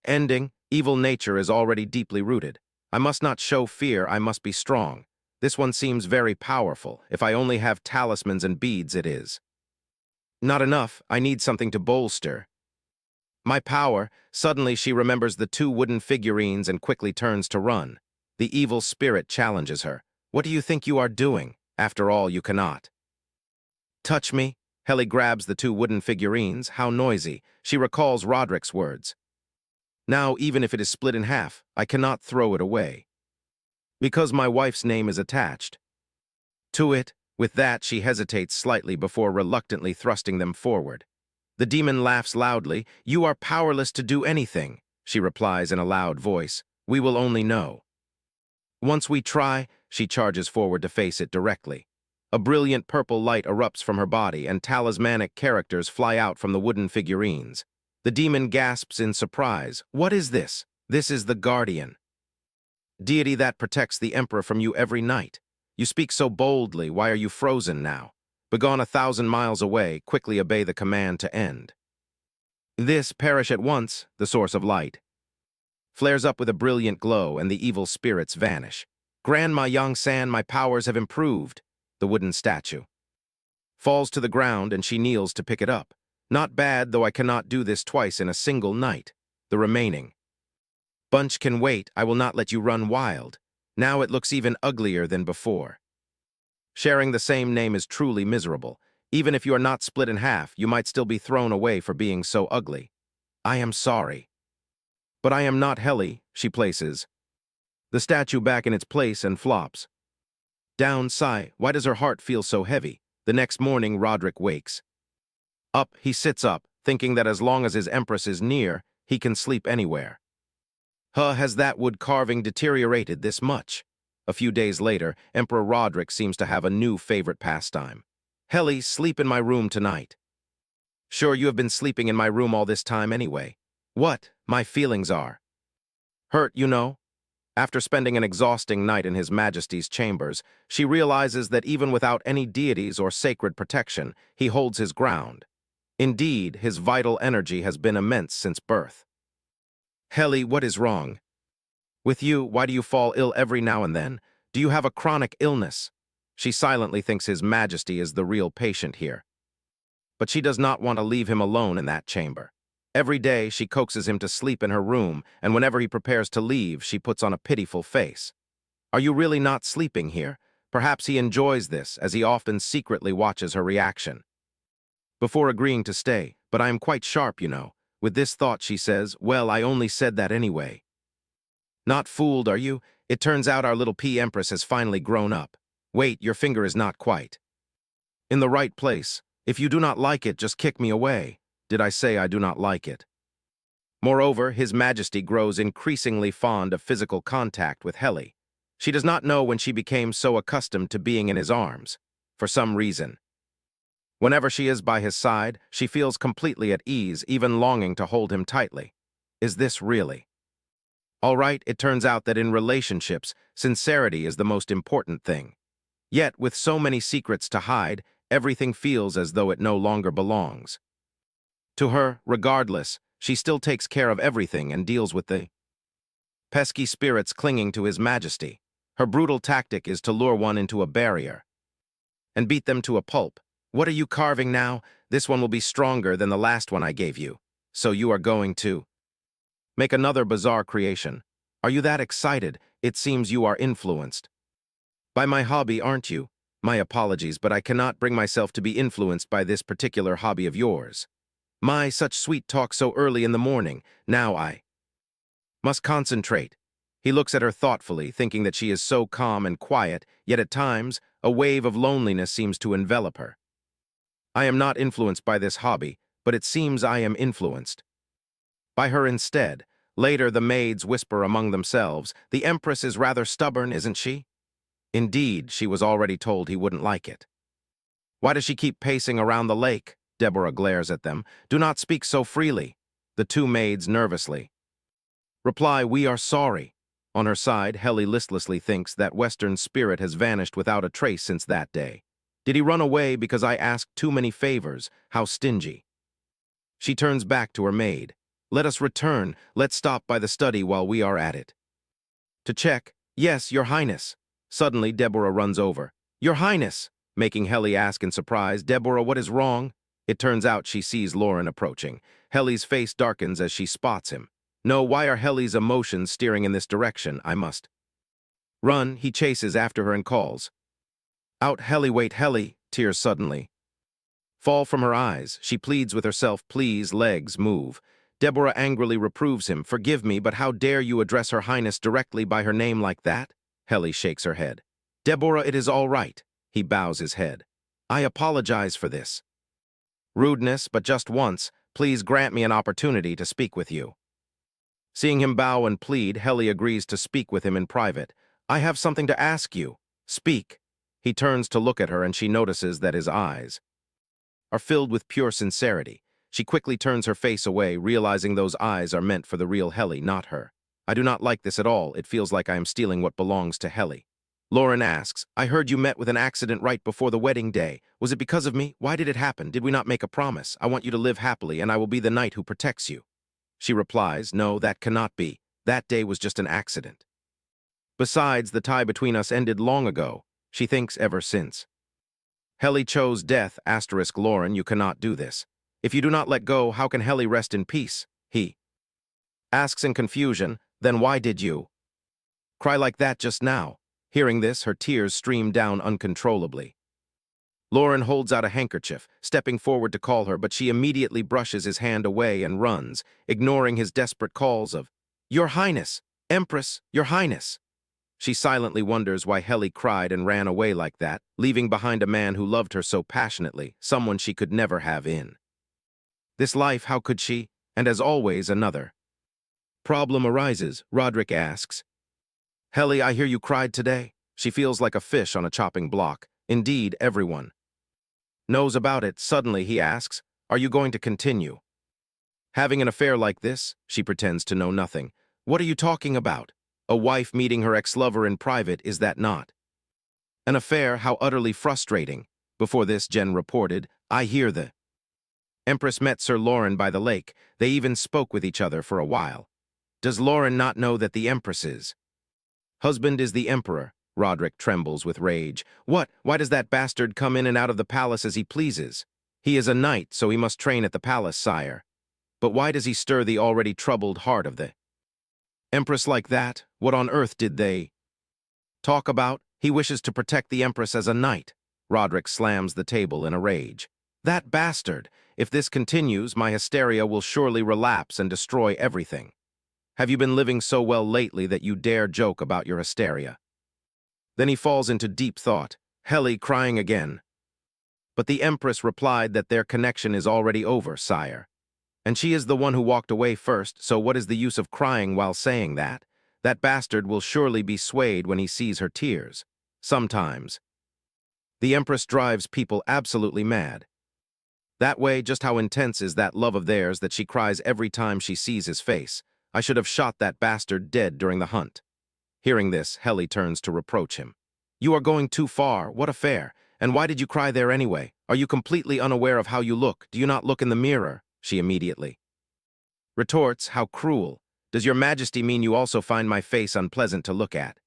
ending. Evil nature is already deeply rooted. I must not show fear, I must be strong. This one seems very powerful. If I only have talismans and beads, it is not enough. I need something to bolster my power. Suddenly she remembers the two wooden figurines and quickly turns to run. The evil spirit challenges her. What do you think you are doing? After all, you cannot touch me. Helly grabs the two wooden figurines. How noisy. She recalls Roderick's words. Now, even if it is split in half, I cannot throw it away, because my wife's name is attached to it. With that, she hesitates slightly before reluctantly thrusting them forward. The demon laughs loudly. You are powerless to do anything, she replies in a loud voice. We will only know once we try. She charges forward to face it directly. A brilliant purple light erupts from her body, and talismanic characters fly out from the wooden figurines. The demon gasps in surprise. What is this? This is the guardian deity that protects the emperor from you every night. You speak so boldly. Why are you frozen now? Begone 1,000 miles away. Quickly obey the command to end this. Perish at once. The source of light flares up with a brilliant glow, and the evil spirits vanish. Grandma Yang-san, my powers have improved. The wooden statue falls to the ground, and she kneels to pick it up. Not bad, though I cannot do this twice in a single night. The remaining bunch can wait. I will not let you run wild. Now it looks even uglier than before. Sharing the same name is truly miserable. Even if you are not split in half, you might still be thrown away for being so ugly. I am sorry. But I am not Helly. She places the statue back in its place and flops down. Sigh. Why does her heart feel so heavy? The next morning, Roderick wakes up. He sits up, thinking that as long as his empress is near, he can sleep anywhere. Has that wood carving deteriorated this much? A few days later, Emperor Roderick seems to have a new favorite pastime. Helly, sleep in my room tonight. Sure, you have been sleeping in my room all this time anyway. What? My feelings are hurt, you know. After spending an exhausting night in His Majesty's chambers, she realizes that even without any deities or sacred protection, he holds his ground. Indeed, his vital energy has been immense since birth. Helly, what is wrong with you? Why do you fall ill every now and then? Do you have a chronic illness? She silently thinks His Majesty is the real patient here. But she does not want to leave him alone in that chamber. Every day, she coaxes him to sleep in her room, and whenever he prepares to leave, she puts on a pitiful face. Are you really not sleeping here? Perhaps he enjoys this, as he often secretly watches her reaction before agreeing to stay. But I am quite sharp, you know. With this thought, she says, well, I only said that anyway. Not fooled, are you? It turns out our little Empress has finally grown up. Wait, your finger is not quite in the right place. If you do not like it, just kick me away. Did I say I do not like it? Moreover, His Majesty grows increasingly fond of physical contact with Helly. She does not know when she became so accustomed to being in his arms. For some reason, whenever she is by his side, she feels completely at ease, even longing to hold him tightly. Is this really all right? It turns out that in relationships, sincerity is the most important thing. Yet, with so many secrets to hide, everything feels as though it no longer belongs to her. Regardless, she still takes care of everything and deals with the pesky spirits clinging to His Majesty. Her brutal tactic is to lure one into a barrier and beat them to a pulp. What are you carving now? This one will be stronger than the last one I gave you. So you are going to make another bizarre creation. Are you that excited? It seems you are influenced by my hobby, aren't you? My apologies, but I cannot bring myself to be influenced by this particular hobby of yours. My, such sweet talk so early in the morning. Now I must concentrate. He looks at her thoughtfully, thinking that she is so calm and quiet, yet at times, a wave of loneliness seems to envelop her. I am not influenced by this hobby, but it seems I am influenced by her instead. Later, the maids whisper among themselves, the Empress is rather stubborn, isn't she? Indeed, she was already told he wouldn't like it. Why does she keep pacing around the lake? Deborah glares at them. Do not speak so freely. The two maids nervously reply, we are sorry. On her side, Helly listlessly thinks that Western spirit has vanished without a trace since that day. Did he run away because I asked too many favors? How stingy. She turns back to her maid. Let us return. Let's stop by the study while we are at it. To check. Yes, Your Highness. Suddenly, Deborah runs over. Your Highness! Making Helly ask in surprise, Deborah, what is wrong? It turns out she sees Lauren approaching. Helly's face darkens as she spots him. No, why are Helly's emotions steering in this direction? I must run. He chases after her and calls. Out, Helly, wait, Helly. Tears suddenly fall from her eyes. She pleads with herself, please, legs, move. Deborah angrily reproves him. Forgive me, but how dare you address Her Highness directly by her name like that? Helly shakes her head. Deborah, it is all right. He bows his head. I apologize for this rudeness, but just once, please grant me an opportunity to speak with you. Seeing him bow and plead, Helly agrees to speak with him in private. I have something to ask you. Speak. He turns to look at her and she notices that his eyes are filled with pure sincerity. She quickly turns her face away, realizing those eyes are meant for the real Helly, not her. I do not like this at all. It feels like I am stealing what belongs to Helly. Lauren asks, I heard you met with an accident right before the wedding day. Was it because of me? Why did it happen? Did we not make a promise? I want you to live happily, and I will be the knight who protects you. She replies, no, that cannot be. That day was just an accident. Besides, the tie between us ended long ago. She thinks ever since. Helly chose death, Lauren, you cannot do this. If you do not let go, how can Helly rest in peace? He asks in confusion, then why did you cry like that just now? Hearing this, her tears stream down uncontrollably. Lauren holds out a handkerchief, stepping forward to call her, but she immediately brushes his hand away and runs, ignoring his desperate calls of, Your Highness! Empress! Your Highness! She silently wonders why Helly cried and ran away like that, leaving behind a man who loved her so passionately, someone she could never have in this life. How could she? And as always, another problem arises. Roderick asks, Helly, I hear you cried today. She feels like a fish on a chopping block. Indeed, everyone knows about it. Suddenly, he asks, are you going to continue having an affair like this? She pretends to know nothing. What are you talking about? A wife meeting her ex-lover in private, is that not an affair? How utterly frustrating. Before this, Jen reported, I hear the Empress met Sir Lauren by the lake. They even spoke with each other for a while. Does Lauren not know that the Empress's husband is the Emperor? Roderick trembles with rage. What? Why does that bastard come in and out of the palace as he pleases? He is a knight, so he must train at the palace, sire. But why does he stir the already troubled heart of the Empress like that? What on earth did they talk about? He wishes to protect the Empress as a knight. Roderick slams the table in a rage. That bastard! If this continues, my hysteria will surely relapse and destroy everything. Have you been living so well lately that you dare joke about your hysteria? Then he falls into deep thought, Helly crying again. But the Empress replied that their connection is already over, sire. And she is the one who walked away first, so what is the use of crying while saying that? That bastard will surely be swayed when he sees her tears. Sometimes the Empress drives people absolutely mad. That way, just how intense is that love of theirs that she cries every time she sees his face? I should have shot that bastard dead during the hunt. Hearing this, Helly turns to reproach him. You are going too far. What affair? And why did you cry there anyway? Are you completely unaware of how you look? Do you not look in the mirror? She immediately retorts, how cruel. Does your majesty mean you also find my face unpleasant to look at?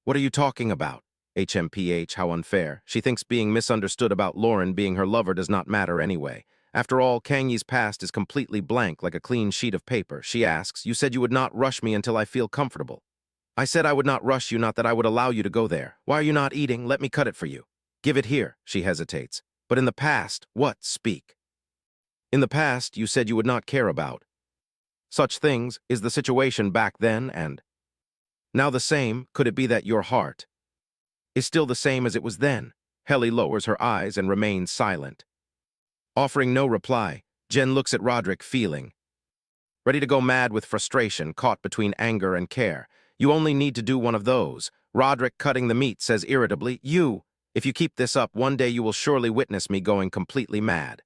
What are you talking about? HMPH, how unfair. She thinks being misunderstood about Lauren being her lover does not matter anyway. After all, Kang Yi's past is completely blank, like a clean sheet of paper. She asks, you said you would not rush me until I feel comfortable. I said I would not rush you, not that I would allow you to go there. Why are you not eating? Let me cut it for you. Give it here. She hesitates. But in the past, what? Speak. In the past, you said you would not care about such things. Is the situation back then and now the same? Could it be that your heart is still the same as it was then? Helly lowers her eyes and remains silent. Offering no reply, Jen looks at Roderick, feeling ready to go mad with frustration, caught between anger and care. You only need to do one of those. Roderick, cutting the meat, says irritably, if you keep this up, one day you will surely witness me going completely mad.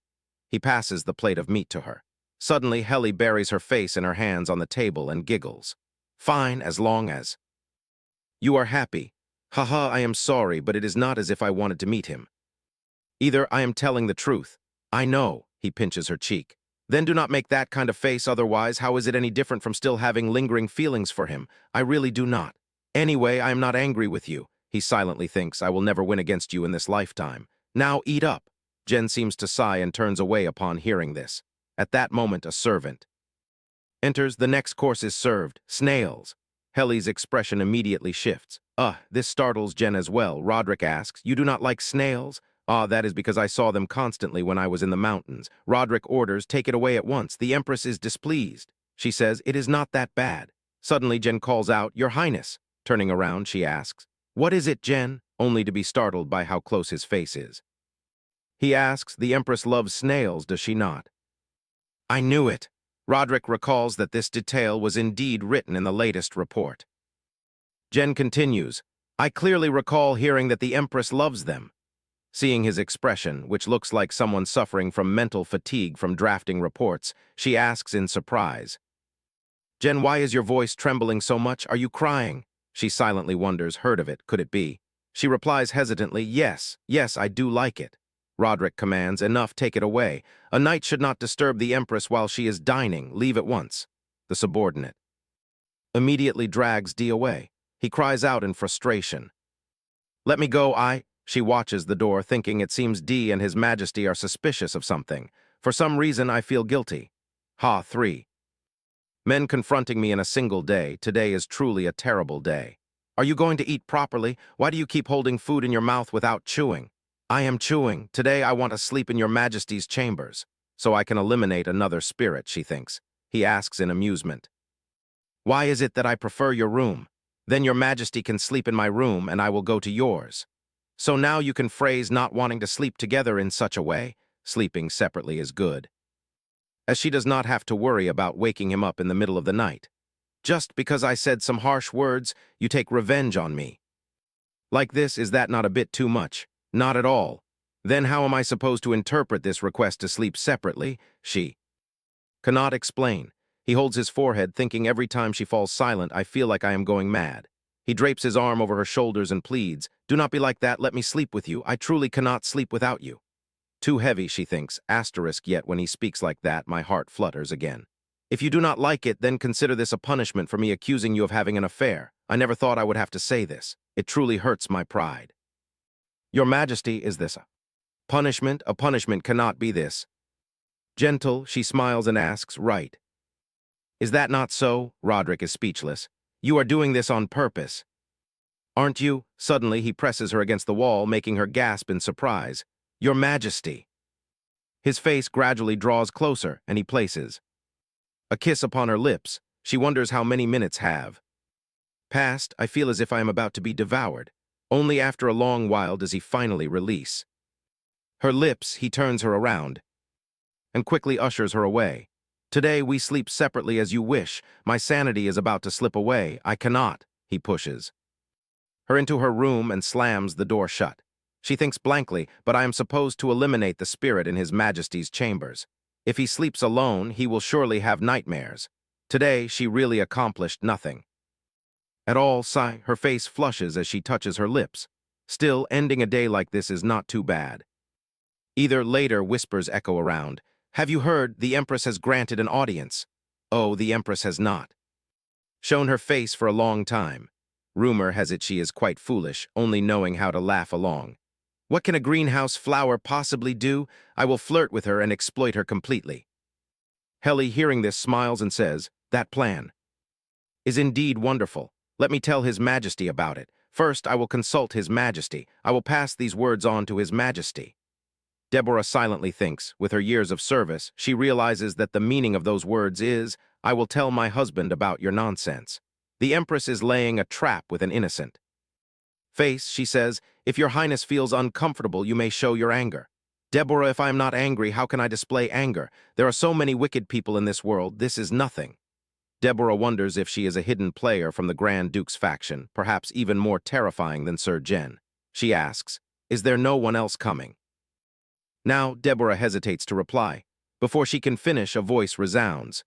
He passes the plate of meat to her. Suddenly, Helly buries her face in her hands on the table and giggles. Fine, as long as you are happy. Haha, I am sorry, but it is not as if I wanted to meet him. Either I am telling the truth. I know, he pinches her cheek. Then do not make that kind of face, otherwise how is it any different from still having lingering feelings for him? I really do not. Anyway, I am not angry with you. He silently thinks, I will never win against you in this lifetime. Now eat up. Jen seems to sigh and turns away upon hearing this. At that moment, a servant enters. The next course is served. Snails. Helly's expression immediately shifts. This startles Jen as well. Roderick asks, you do not like snails? Ah, that is because I saw them constantly when I was in the mountains. Roderick orders, take it away at once. The Empress is displeased. She says, it is not that bad. Suddenly, Jen calls out, Your Highness. Turning around, she asks, what is it, Jen? Only to be startled by how close his face is. He asks, the Empress loves snails, does she not? I knew it. Roderick recalls that this detail was indeed written in the latest report. Jen continues, I clearly recall hearing that the Empress loves them. Seeing his expression, which looks like someone suffering from mental fatigue from drafting reports, she asks in surprise. Jen, why is your voice trembling so much? Are you crying? She silently wonders, heard of it, could it be? She replies hesitantly, yes, I do like it. Roderick commands, enough, take it away. A knight should not disturb the Empress while she is dining. Leave at once. The subordinate immediately drags Dee away. He cries out in frustration. Let me go, She watches the door, thinking it seems Dee and His Majesty are suspicious of something. For some reason, I feel guilty. 3. Men confronting me in a single day. Today is truly a terrible day. Are you going to eat properly? Why do you keep holding food in your mouth without chewing? I am chewing. Today I want to sleep in your Majesty's chambers, so I can eliminate another spirit, she thinks. He asks in amusement. Why is it that I prefer your room? Then your Majesty can sleep in my room and I will go to yours. So now you can phrase not wanting to sleep together in such a way. Sleeping separately is good, as she does not have to worry about waking him up in the middle of the night. Just because I said some harsh words, you take revenge on me. Like this, is that not a bit too much? Not at all. Then how am I supposed to interpret this request to sleep separately? She cannot explain. He holds his forehead, thinking every time she falls silent, I feel like I am going mad. He drapes his arm over her shoulders and pleads, do not be like that, let me sleep with you. I truly cannot sleep without you. Too heavy, she thinks, asterisk, yet when he speaks like that, my heart flutters again. If you do not like it, then consider this a punishment for me accusing you of having an affair. I never thought I would have to say this. It truly hurts my pride. Your Majesty, is this a punishment? A punishment cannot be this. Gentle, she smiles and asks, right. Is that not so? Roderick is speechless. You are doing this on purpose. Aren't you? Suddenly, he presses her against the wall, making her gasp in surprise. Your Majesty. His face gradually draws closer, and he places a kiss upon her lips. She wonders how many minutes have passed. I feel as if I am about to be devoured. Only after a long while does he finally release her lips. He turns her around and quickly ushers her away. Today we sleep separately as you wish. My sanity is about to slip away. I cannot. He pushes her into her room and slams the door shut. She thinks blankly, but I am supposed to eliminate the spirit in His Majesty's chambers. If he sleeps alone, he will surely have nightmares. Today, she really accomplished nothing at all. Sigh, her face flushes as she touches her lips. Still, ending a day like this is not too bad. Either later whispers echo around. Have you heard? The Empress has granted an audience. Oh, the Empress has not shown her face for a long time. Rumor has it she is quite foolish, only knowing how to laugh along. What can a greenhouse flower possibly do? I will flirt with her and exploit her completely. Helly, hearing this, smiles and says, that plan is indeed wonderful. Let me tell His Majesty about it. First, I will consult His Majesty. I will pass these words on to His Majesty. Deborah silently thinks. With her years of service, she realizes that the meaning of those words is, I will tell my husband about your nonsense. The Empress is laying a trap with an innocent face. She says, if your Highness feels uncomfortable, you may show your anger. Deborah, if I am not angry, how can I display anger? There are so many wicked people in this world. This is nothing. Deborah wonders if she is a hidden player from the Grand Duke's faction, perhaps even more terrifying than Sir Jen. She asks, is there no one else coming? Now, Deborah hesitates to reply. Before she can finish, a voice resounds.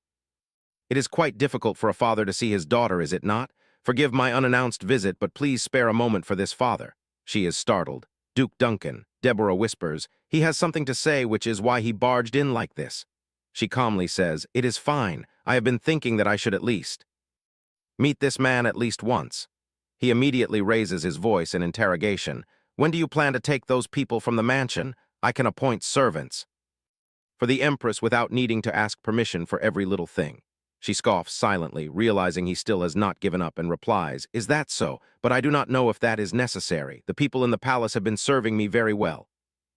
It is quite difficult for a father to see his daughter, is it not? Forgive my unannounced visit, but please spare a moment for this father. She is startled. Duke Duncan, Deborah whispers, he has something to say, which is why he barged in like this. She calmly says, it is fine. I have been thinking that I should at least meet this man at least once. He immediately raises his voice in interrogation. When do you plan to take those people from the mansion? I can appoint servants for the Empress without needing to ask permission for every little thing. She scoffs silently, realizing he still has not given up, and replies, is that so? But I do not know if that is necessary. The people in the palace have been serving me very well.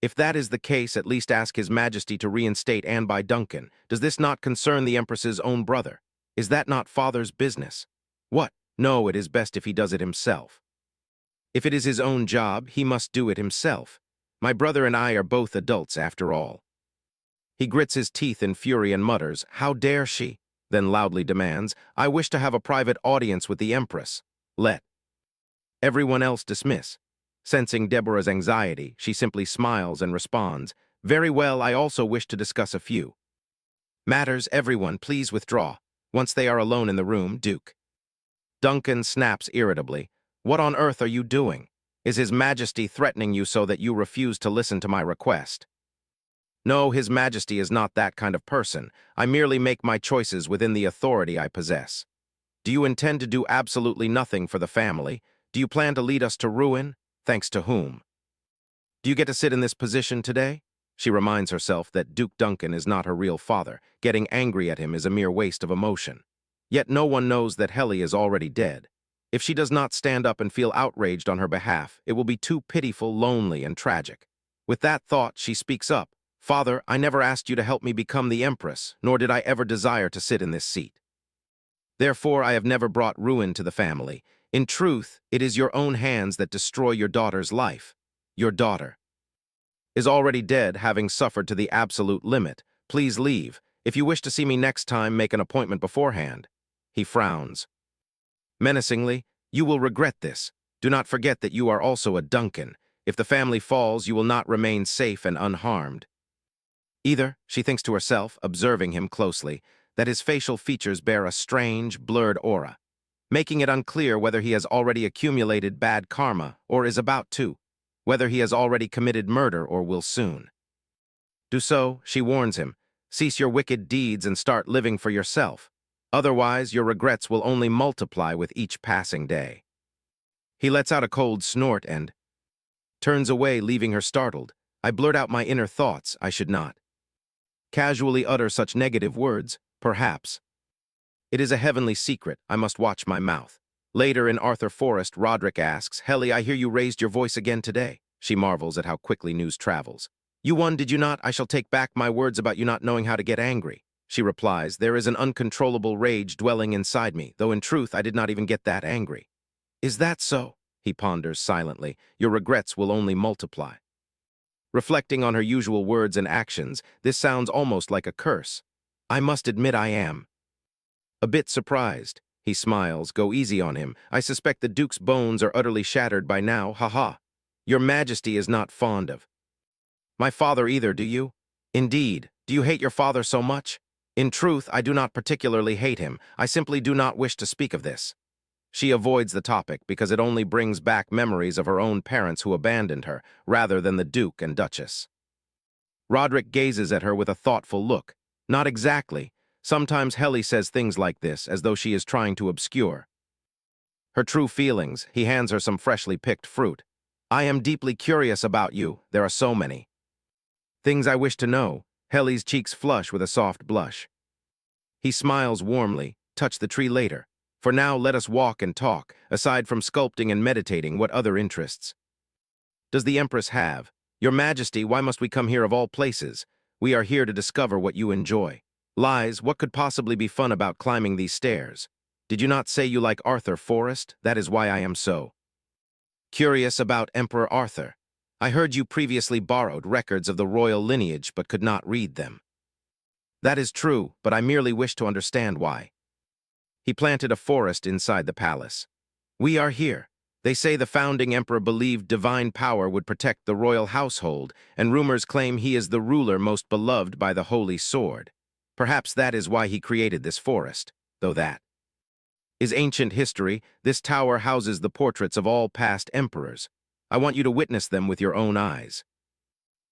If that is the case, at least ask His Majesty to reinstate Anne by Duncan. Does this not concern the Empress's own brother? Is that not father's business? What? No, it is best if he does it himself. If it is his own job, he must do it himself. My brother and I are both adults after all. He grits his teeth in fury and mutters, how dare she? Then loudly demands, I wish to have a private audience with the Empress. Let everyone else dismiss. Sensing Deborah's anxiety, she simply smiles and responds, very well, I also wish to discuss a few matters. Everyone, please withdraw. Once they are alone in the room, Duke Duncan snaps irritably, what on earth are you doing? Is His Majesty threatening you so that you refuse to listen to my request? No, His Majesty is not that kind of person. I merely make my choices within the authority I possess. Do you intend to do absolutely nothing for the family? Do you plan to lead us to ruin? Thanks to whom? Do you get to sit in this position today? She reminds herself that Duke Duncan is not her real father. Getting angry at him is a mere waste of emotion. Yet no one knows that Helly is already dead. If she does not stand up and feel outraged on her behalf, it will be too pitiful, lonely, and tragic. With that thought, she speaks up. Father, I never asked you to help me become the Empress, nor did I ever desire to sit in this seat. Therefore, I have never brought ruin to the family. In truth, it is your own hands that destroy your daughter's life. Your daughter is already dead, having suffered to the absolute limit. Please leave. If you wish to see me next time, make an appointment beforehand. He frowns menacingly, you will regret this. Do not forget that you are also a Duncan. If the family falls, you will not remain safe and unharmed. Either, she thinks to herself, observing him closely, that his facial features bear a strange, blurred aura, making it unclear whether he has already accumulated bad karma or is about to, whether he has already committed murder or will soon do so. She warns him, cease your wicked deeds and start living for yourself. Otherwise, your regrets will only multiply with each passing day. He lets out a cold snort and turns away, leaving her startled. I blurt out my inner thoughts. I should not casually utter such negative words, perhaps. It is a heavenly secret. I must watch my mouth. Later in Arthur Forest, Roderick asks, Helly, I hear you raised your voice again today. She marvels at how quickly news travels. You won, did you not? I shall take back my words about you not knowing how to get angry. She replies, there is an uncontrollable rage dwelling inside me, though in truth I did not even get that angry. Is that so? He ponders silently. Your regrets will only multiply. Reflecting on her usual words and actions, this sounds almost like a curse. I must admit I am a bit surprised. He smiles. Go easy on him. I suspect the Duke's bones are utterly shattered by now. Ha. Your Majesty is not fond of my father either, do you? Indeed. Do you hate your father so much? In truth, I do not particularly hate him. I simply do not wish to speak of this. She avoids the topic because it only brings back memories of her own parents who abandoned her, rather than the Duke and Duchess. Roderick gazes at her with a thoughtful look. Not exactly. Sometimes Helly says things like this, as though she is trying to obscure her true feelings. He hands her some freshly picked fruit. I am deeply curious about you. There are so many things I wish to know. Helly's cheeks flush with a soft blush. He smiles warmly. Touch the tree later. For now, let us walk and talk. Aside from sculpting and meditating, what other interests does the Empress have? Your Majesty, why must we come here of all places? We are here to discover what you enjoy. Lies, what could possibly be fun about climbing these stairs? Did you not say you like Arthur Forest? That is why I am so curious about Emperor Arthur. I heard you previously borrowed records of the royal lineage but could not read them. That is true, but I merely wish to understand why he planted a forest inside the palace. We are here. They say the founding emperor believed divine power would protect the royal household, and rumors claim he is the ruler most beloved by the holy sword. Perhaps that is why he created this forest. though that is ancient history. This tower houses the portraits of all past emperors. I want you to witness them with your own eyes.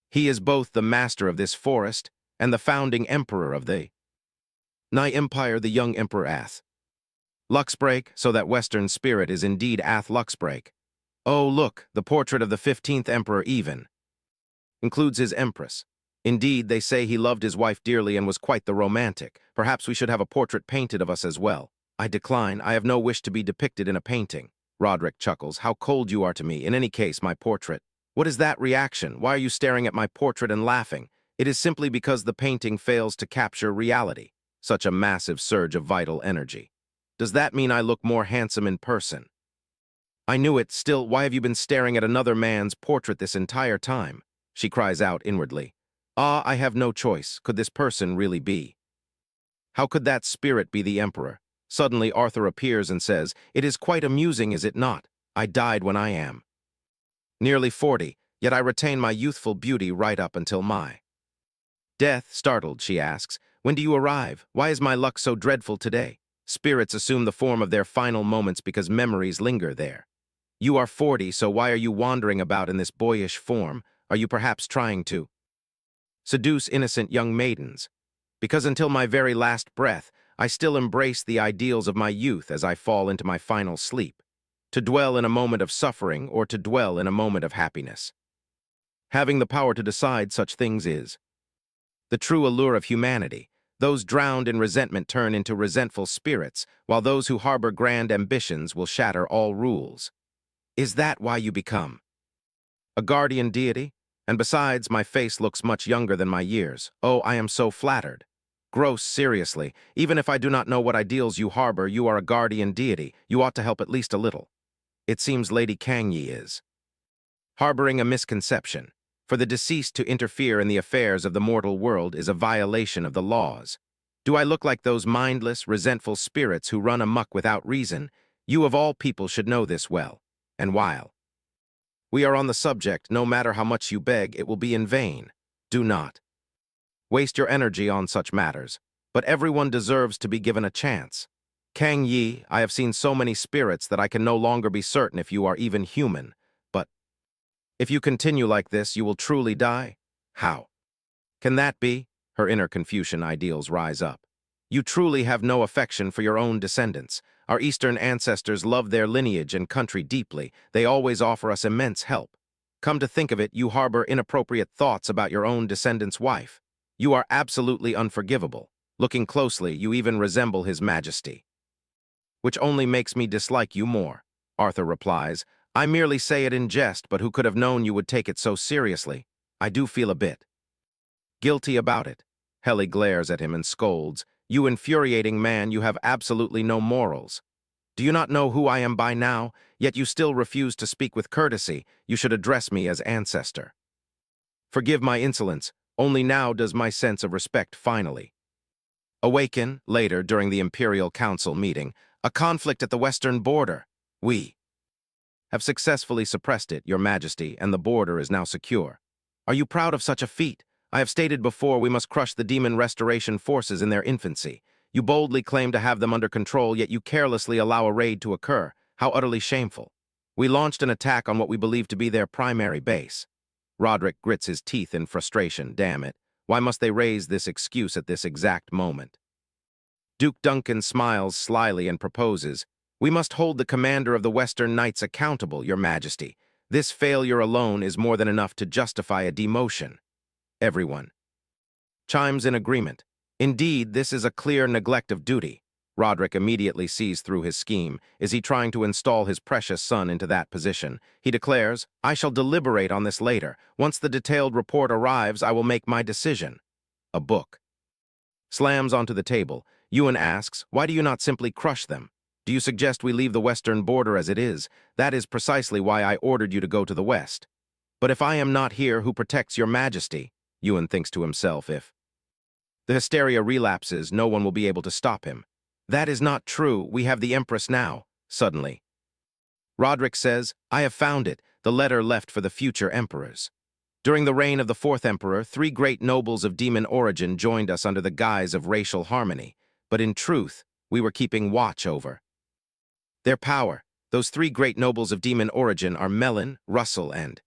He is both the master of this forest and the founding emperor of the Nigh Empire, the young Emperor Ath. Luxbreak, so that Western spirit is indeed Ath Luxbreak. Oh, look, the portrait of the 15th Emperor even includes his empress. Indeed, they say he loved his wife dearly and was quite the romantic. Perhaps we should have a portrait painted of us as well. I decline. I have no wish to be depicted in a painting. Roderick chuckles. How cold you are to me. In any case, my portrait. What is that reaction? Why are you staring at my portrait and laughing? It is simply because the painting fails to capture reality. Such a massive surge of vital energy. Does that mean I look more handsome in person? I knew it. Still, why have you been staring at another man's portrait this entire time? She cries out inwardly. Ah, I have no choice. Could this person really be? How could that spirit be the emperor? Suddenly Arthur appears and says, "It is quite amusing, is it not? I died when I am nearly 40, yet I retain my youthful beauty right up until my death." Startled, she asks, "When do you arrive? Why is my luck so dreadful today?" Spirits assume the form of their final moments because memories linger there. You are 40, so why are you wandering about in this boyish form? Are you perhaps trying to seduce innocent young maidens? Because until my very last breath, I still embrace the ideals of my youth as I fall into my final sleep. To dwell in a moment of suffering or to dwell in a moment of happiness. Having the power to decide such things is the true allure of humanity. Those drowned in resentment turn into resentful spirits, while those who harbor grand ambitions will shatter all rules. Is that why you become a guardian deity? And besides, my face looks much younger than my years. Oh, I am so flattered. Gross, seriously, even if I do not know what ideals you harbor, you are a guardian deity. You ought to help at least a little. It seems Lady Kangyi is harboring a misconception. For the deceased to interfere in the affairs of the mortal world is a violation of the laws. Do I look like those mindless, resentful spirits who run amok without reason? You of all people should know this well. And while we are on the subject, no matter how much you beg, it will be in vain. Do not waste your energy on such matters, but everyone deserves to be given a chance. Kang Yi, I have seen so many spirits that I can no longer be certain if you are even human, but if you continue like this, you will truly die? How can that be? Her inner Confucian ideals rise up. You truly have no affection for your own descendants. Our Eastern ancestors love their lineage and country deeply. They always offer us immense help. Come to think of it, you harbor inappropriate thoughts about your own descendant's wife. You are absolutely unforgivable. Looking closely, you even resemble His Majesty, which only makes me dislike you more. Arthur replies, I merely say it in jest, but who could have known you would take it so seriously? I do feel a bit guilty about it. Helly glares at him and scolds, You infuriating man, you have absolutely no morals. Do you not know who I am by now? Yet you still refuse to speak with courtesy. You should address me as ancestor. Forgive my insolence. Only now does my sense of respect finally awaken. Later, during the Imperial Council meeting, a conflict at the western border. We have successfully suppressed it, Your Majesty, and the border is now secure. Are you proud of such a feat? I have stated before we must crush the demon restoration forces in their infancy. You boldly claim to have them under control, yet you carelessly allow a raid to occur. How utterly shameful. We launched an attack on what we believe to be their primary base. Roderick grits his teeth in frustration. Damn it. Why must they raise this excuse at this exact moment? Duke Duncan smiles slyly and proposes, We must hold the commander of the Western Knights accountable, Your Majesty. This failure alone is more than enough to justify a demotion. Everyone chimes in agreement. Indeed, this is a clear neglect of duty. Roderick immediately sees through his scheme. Is he trying to install his precious son into that position? He declares, I shall deliberate on this later. Once the detailed report arrives, I will make my decision. A book slams onto the table. Ewan asks, Why do you not simply crush them? Do you suggest we leave the western border as it is? That is precisely why I ordered you to go to the west. But if I am not here, who protects Your Majesty? Ewan thinks to himself, if the hysteria relapses, no one will be able to stop him. That is not true. We have the Empress now. Suddenly, Roderick says, I have found it, the letter left for the future emperors. During the reign of the fourth emperor, 3 great nobles of demon origin joined us under the guise of racial harmony. But in truth, we were keeping watch over. Their power, those three great nobles of demon origin are Melon, Russell, and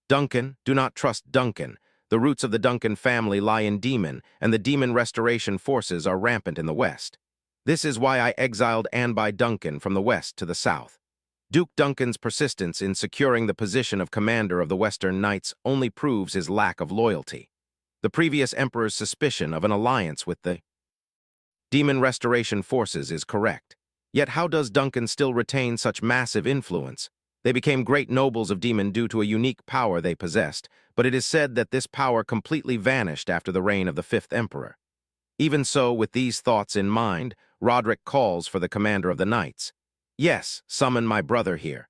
Duncan. Do not trust Duncan. The roots of the Duncan family lie in demon, and the demon restoration forces are rampant in the west. This is why I exiled Anby Duncan from the west to the south. Duke Duncan's persistence in securing the position of commander of the Western Knights only proves his lack of loyalty. The previous emperor's suspicion of an alliance with the demon restoration forces is correct. Yet how does Duncan still retain such massive influence? They became great nobles of demon due to a unique power they possessed, but it is said that this power completely vanished after the reign of the fifth emperor. Even so, with these thoughts in mind, Roderick calls for the commander of the knights. Yes, summon my brother here.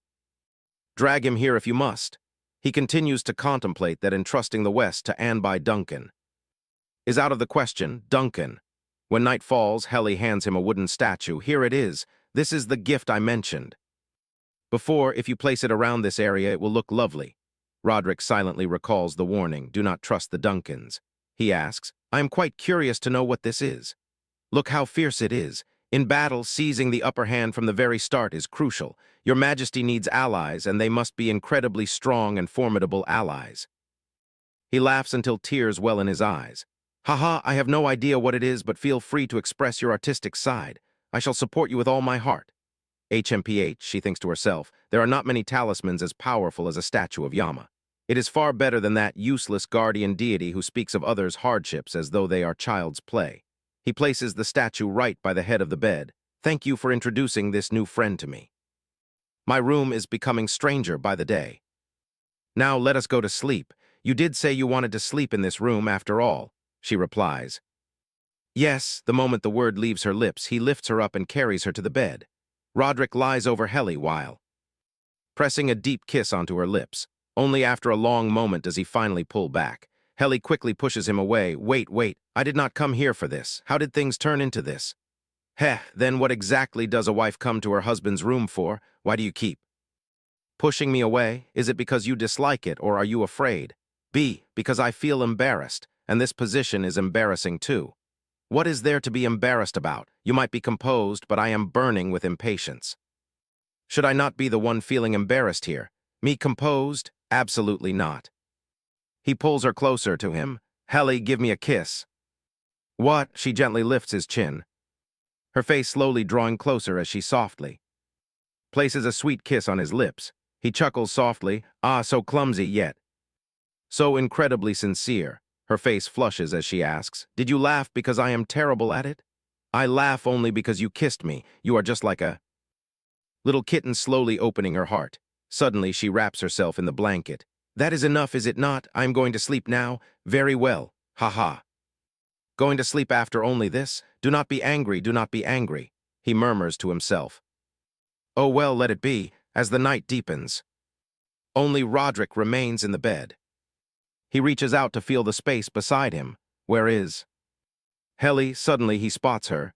Drag him here if you must. He continues to contemplate that entrusting the West to Anby Duncan is out of the question. Duncan. When night falls, Helly hands him a wooden statue. Here it is. This is the gift I mentioned. Before, if you place it around this area, it will look lovely. Roderick silently recalls the warning, do not trust the Duncans. He asks, I am quite curious to know what this is. Look how fierce it is. In battle, seizing the upper hand from the very start is crucial. Your Majesty needs allies, and they must be incredibly strong and formidable allies. He laughs until tears well in his eyes. Haha, I have no idea what it is, but feel free to express your artistic side. I shall support you with all my heart. HMPH, she thinks to herself, there are not many talismans as powerful as a statue of Yama. It is far better than that useless guardian deity who speaks of others' hardships as though they are child's play. He places the statue right by the head of the bed. Thank you for introducing this new friend to me. My room is becoming stranger by the day. Now let us go to sleep. You did say you wanted to sleep in this room after all, she replies. Yes, the moment the word leaves her lips, he lifts her up and carries her to the bed. Roderick lies over Helly while pressing a deep kiss onto her lips. Only after a long moment does he finally pull back. Helly quickly pushes him away. Wait, I did not come here for this. How did things turn into this? Then what exactly does a wife come to her husband's room for? Why do you keep pushing me away? Is it because you dislike it, or are you afraid? B, because I feel embarrassed, and this position is embarrassing too. What is there to be embarrassed about? You might be composed, but I am burning with impatience. Should I not be the one feeling embarrassed here? Me composed? Absolutely not. He pulls her closer to him. Helly, give me a kiss. What? She gently lifts his chin, her face slowly drawing closer as she softly places a sweet kiss on his lips. He chuckles softly. Ah, so clumsy yet so incredibly sincere. Her face flushes as she asks, did you laugh because I am terrible at it? I laugh only because you kissed me. You are just like a little kitten slowly opening her heart. Suddenly she wraps herself in the blanket. That is enough, is it not? I am going to sleep now. Very well. Ha. Going to sleep after only this? Do not be angry, do not be angry, he murmurs to himself. Oh well, let it be, as the night deepens. Only Roderick remains in the bed. He reaches out to feel the space beside him. Where is Helly? Suddenly he spots her.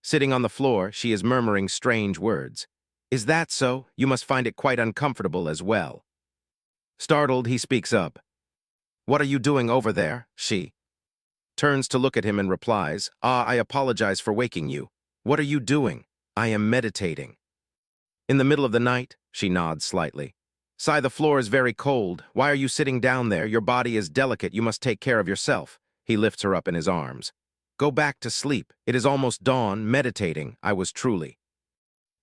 Sitting on the floor, she is murmuring strange words. Is that so? You must find it quite uncomfortable as well. Startled, he speaks up. What are you doing over there? She turns to look at him and replies, Ah, I apologize for waking you. What are you doing? I am meditating. In the middle of the night? She nods slightly. Sigh, the floor is very cold. Why are you sitting down there? Your body is delicate. You must take care of yourself. He lifts her up in his arms. Go back to sleep. It is almost dawn. Meditating. I was truly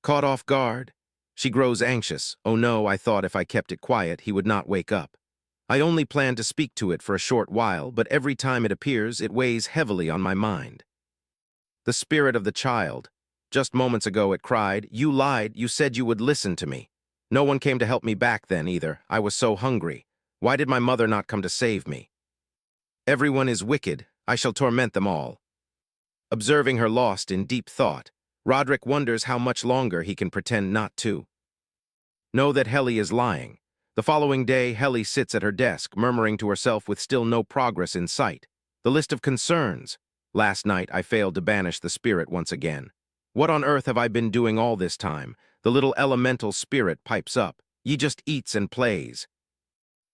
caught off guard. She grows anxious. Oh no, I thought if I kept it quiet, he would not wake up. I only planned to speak to it for a short while, but every time it appears, it weighs heavily on my mind. The spirit of the child. Just moments ago it cried, you lied, you said you would listen to me. No one came to help me back then either. I was so hungry. Why did my mother not come to save me? Everyone is wicked. I shall torment them all. Observing her lost in deep thought, Roderick wonders how much longer he can pretend not to know that Helly is lying. The following day, Helly sits at her desk, murmuring to herself with still no progress in sight. The list of concerns. Last night, I failed to banish the spirit once again. What on earth have I been doing all this time? The little elemental spirit pipes up. Ye just eats and plays.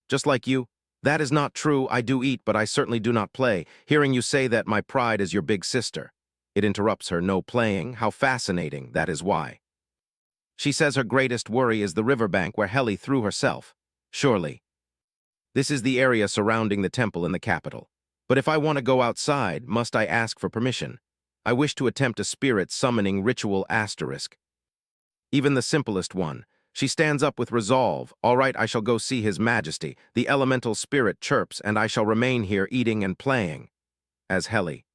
Just like you. That is not true. I do eat, but I certainly do not play. Hearing you say that, my pride is your big sister. It interrupts her. No playing. How fascinating, that is why. She says her greatest worry is the riverbank where Heli threw herself. Surely. This is the area surrounding the temple in the capital. But if I want to go outside, must I ask for permission? I wish to attempt a spirit summoning ritual asterisk. Even the simplest one. She stands up with resolve. All right, I shall go see His Majesty. The elemental spirit chirps, and I shall remain here eating and playing. As Heli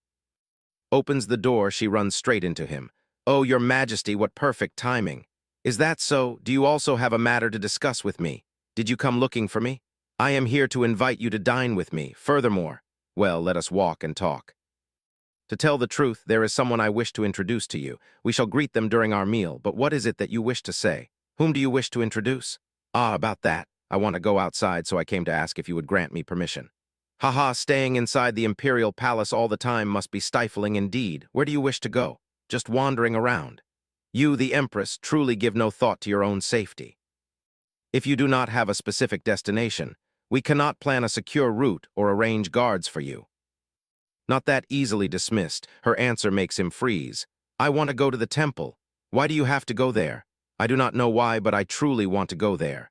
opens the door, she runs straight into him. Oh, Your Majesty, what perfect timing. Is that so? Do you also have a matter to discuss with me? Did you come looking for me? I am here to invite you to dine with me. Furthermore, well, let us walk and talk. To tell the truth, there is someone I wish to introduce to you. We shall greet them during our meal, but what is it that you wish to say? Whom do you wish to introduce? Ah, about that. I want to go outside, so I came to ask if you would grant me permission. Haha, staying inside the imperial palace all the time must be stifling indeed. Where do you wish to go? Just wandering around. You, the Empress, truly give no thought to your own safety. If you do not have a specific destination, we cannot plan a secure route or arrange guards for you. Not that easily dismissed, her answer makes him freeze. I want to go to the temple. Why do you have to go there? I do not know why, but I truly want to go there.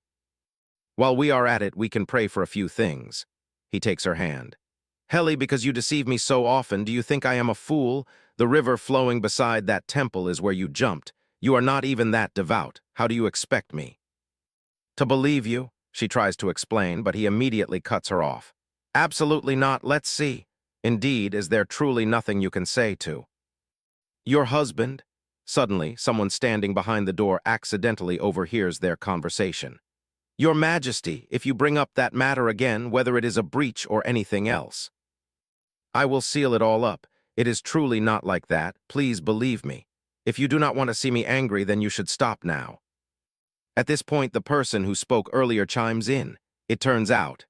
While we are at it, we can pray for a few things. He takes her hand. Heli, because you deceive me so often, do you think I am a fool? The river flowing beside that temple is where you jumped. You are not even that devout. How do you expect me to believe you? She tries to explain, but he immediately cuts her off. Absolutely not. Let's see. Indeed, is there truly nothing you can say to your husband? Suddenly, someone standing behind the door accidentally overhears their conversation. Your Majesty, if you bring up that matter again, whether it is a breach or anything else, I will seal it all up. It is truly not like that. Please believe me. If you do not want to see me angry, then you should stop now. At this point, the person who spoke earlier chimes in. It turns out,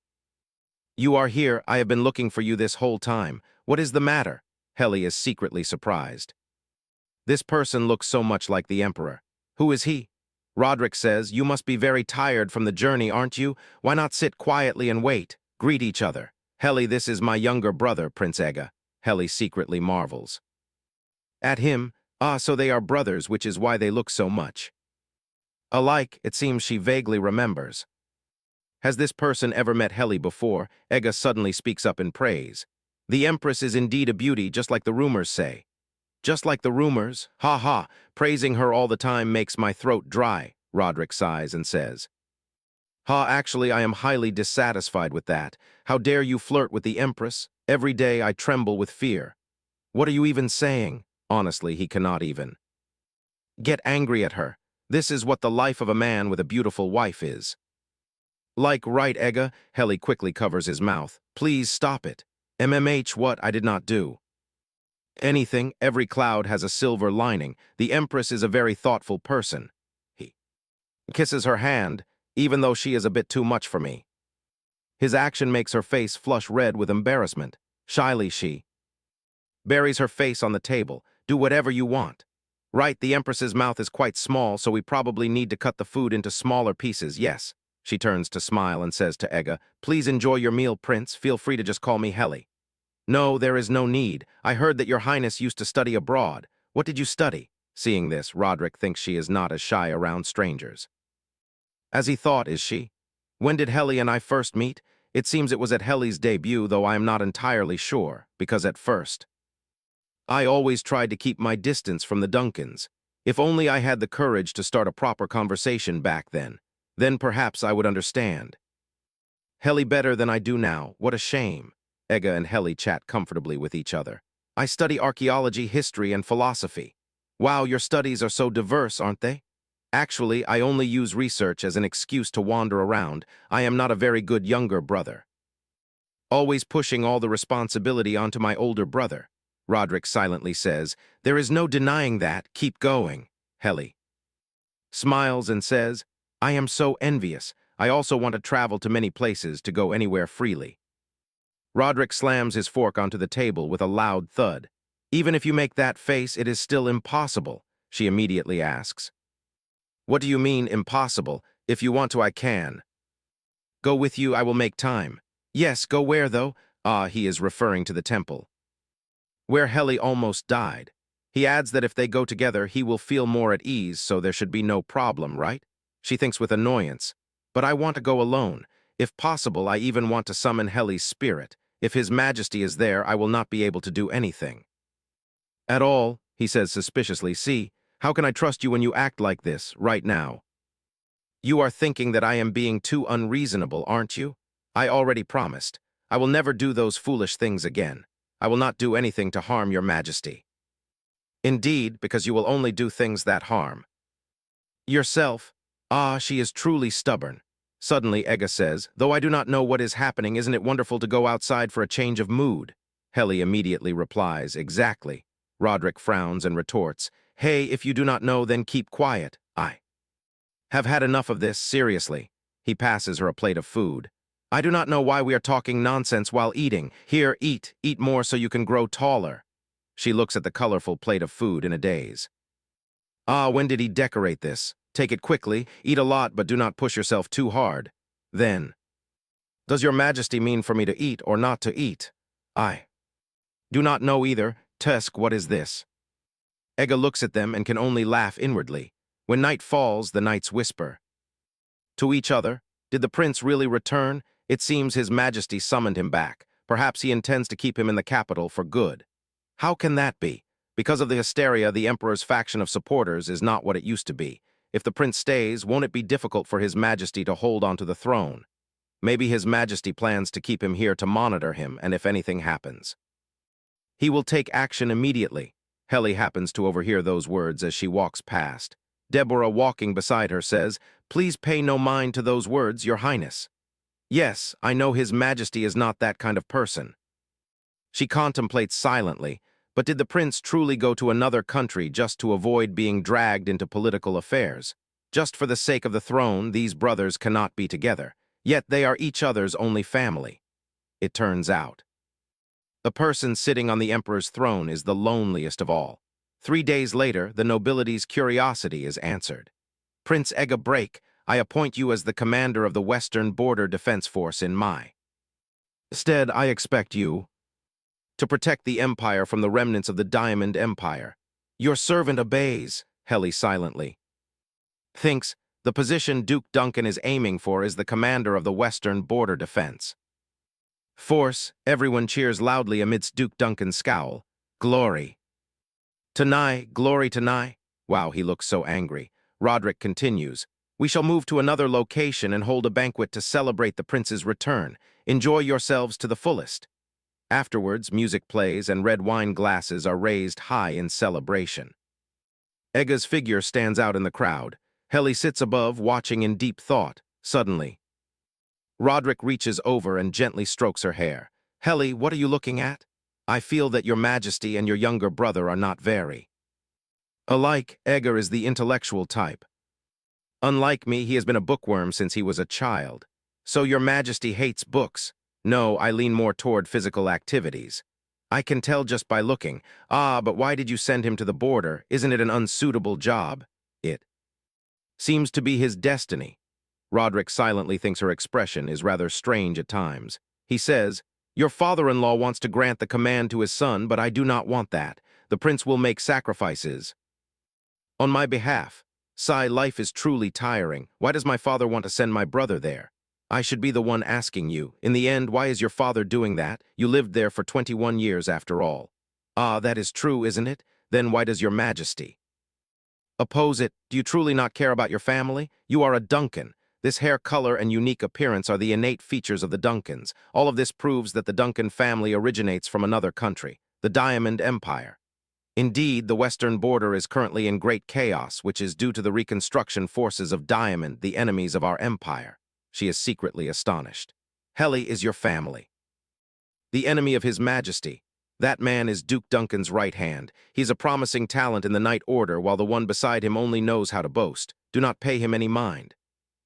you are here. I have been looking for you this whole time. What is the matter? Heli is secretly surprised. This person looks so much like the Emperor. Who is he? Roderick says, you must be very tired from the journey, aren't you? Why not sit quietly and wait? Greet each other. Heli, this is my younger brother, Prince Ega. Heli secretly marvels at him. Ah, so they are brothers, which is why they look so much alike. It seems she vaguely remembers. Has this person ever met Heli before? Ega suddenly speaks up in praise. The Empress is indeed a beauty, just like the rumors say. Just like the rumors? Ha ha, praising her all the time makes my throat dry, Roderick sighs and says. Ha, actually, I am highly dissatisfied with that. How dare you flirt with the Empress? Every day I tremble with fear. What are you even saying? Honestly, he cannot even get angry at her. This is what the life of a man with a beautiful wife is. Like right, Ega? Heli quickly covers his mouth. Please stop it. What? I did not do anything. Every cloud has a silver lining. The Empress is a very thoughtful person. He kisses her hand, even though she is a bit too much for me. His action makes her face flush red with embarrassment. Shyly, she buries her face on the table. Do whatever you want. Right, the Empress's mouth is quite small, so we probably need to cut the food into smaller pieces, yes. She turns to smile and says to Ega, please enjoy your meal, Prince. Feel free to just call me Heli. No, there is no need. I heard that your Highness used to study abroad. What did you study? Seeing this, Roderick thinks she is not as shy around strangers as he thought, is she? When did Heli and I first meet? It seems it was at Heli's debut, though I am not entirely sure, because at first I always tried to keep my distance from the Duncans. If only I had the courage to start a proper conversation back then perhaps I would understand Heli better than I do now. What a shame. Ega and Heli chat comfortably with each other. I study archaeology, history, and philosophy. Wow, your studies are so diverse, aren't they? Actually, I only use research as an excuse to wander around. I am not a very good younger brother. Always pushing all the responsibility onto my older brother. Roderick silently says, there is no denying that. Keep going. Heli smiles and says, I am so envious. I also want to travel to many places, to go anywhere freely. Roderick slams his fork onto the table with a loud thud. Even if you make that face, it is still impossible, she immediately asks. What do you mean, impossible? If you want to, I can go with you. I will make time. Yes, go where, though? Ah, he is referring to the temple where Heli almost died. He adds that if they go together, he will feel more at ease, so there should be no problem, right? She thinks with annoyance. But I want to go alone. If possible, I even want to summon Heli's spirit. If His Majesty is there, I will not be able to do anything. At all, he says suspiciously. See, how can I trust you when you act like this, right now? You are thinking that I am being too unreasonable, aren't you? I already promised. I will never do those foolish things again. I will not do anything to harm your Majesty. Indeed, because you will only do things that harm yourself. Ah, she is truly stubborn. Suddenly, Ega says, though I do not know what is happening, isn't it wonderful to go outside for a change of mood? Heli immediately replies, exactly. Roderick frowns and retorts, hey, if you do not know, then keep quiet. I have had enough of this, seriously. He passes her a plate of food. I do not know why we are talking nonsense while eating. Here, eat more so you can grow taller. She looks at the colorful plate of food in a daze. Ah, when did he decorate this? Take it quickly, eat a lot, but do not push yourself too hard. Then, does your Majesty mean for me to eat or not to eat? I do not know either. Tusk, what is this? Ega looks at them and can only laugh inwardly. When night falls, the knights whisper to each other, did the prince really return? It seems His Majesty summoned him back. Perhaps he intends to keep him in the capital for good. How can that be? Because of the hysteria, the Emperor's faction of supporters is not what it used to be. If the prince stays, won't it be difficult for His Majesty to hold onto the throne? Maybe His Majesty plans to keep him here to monitor him, and if anything happens, he will take action immediately. Heli happens to overhear those words as she walks past. Deborah, walking beside her, says, please pay no mind to those words, Your Highness. Yes, I know His Majesty is not that kind of person. She contemplates silently, but did the prince truly go to another country just to avoid being dragged into political affairs? Just for the sake of the throne, these brothers cannot be together, yet they are each other's only family. It turns out, the person sitting on the emperor's throne is the loneliest of all. 3 days later, the nobility's curiosity is answered. Prince Ega Break, I appoint you as the commander of the Western Border Defense Force in my stead. I expect you to protect the Empire from the remnants of the Diamond Empire. Your servant obeys, Heli silently thinks. The position Duke Duncan is aiming for is the commander of the Western Border Defense Force. Everyone cheers loudly amidst Duke Duncan's scowl. Glory to Nye, glory to Nye. Wow, he looks so angry. Roderick continues, we shall move to another location and hold a banquet to celebrate the prince's return. Enjoy yourselves to the fullest. Afterwards, music plays and red wine glasses are raised high in celebration. Ega's figure stands out in the crowd. Heli sits above, watching in deep thought. Suddenly, Roderick reaches over and gently strokes her hair. Heli, what are you looking at? I feel that your Majesty and your younger brother are not very alike. Ega is the intellectual type. Unlike me, he has been a bookworm since he was a child. So your Majesty hates books. No, I lean more toward physical activities. I can tell just by looking. Ah, but why did you send him to the border? Isn't it an unsuitable job? It seems to be his destiny. Roderick silently thinks her expression is rather strange at times. He says, your father-in-law wants to grant the command to his son, but I do not want that. The prince will make sacrifices on my behalf. Sigh, life is truly tiring. Why does my father want to send my brother there? I should be the one asking you. In the end, why is your father doing that? You lived there for 21 years after all. Ah, that is true, isn't it? Then why does your Majesty oppose it? Do you truly not care about your family? You are a Duncan. This hair color and unique appearance are the innate features of the Duncans. All of this proves that the Duncan family originates from another country, the Diamond Empire. Indeed, the western border is currently in great chaos, which is due to the reconstruction forces of Diamond, the enemies of our empire. She is secretly astonished. Heli is your family. The enemy of His Majesty. That man is Duke Duncan's right hand. He's a promising talent in the Knight Order, while the one beside him only knows how to boast. Do not pay him any mind.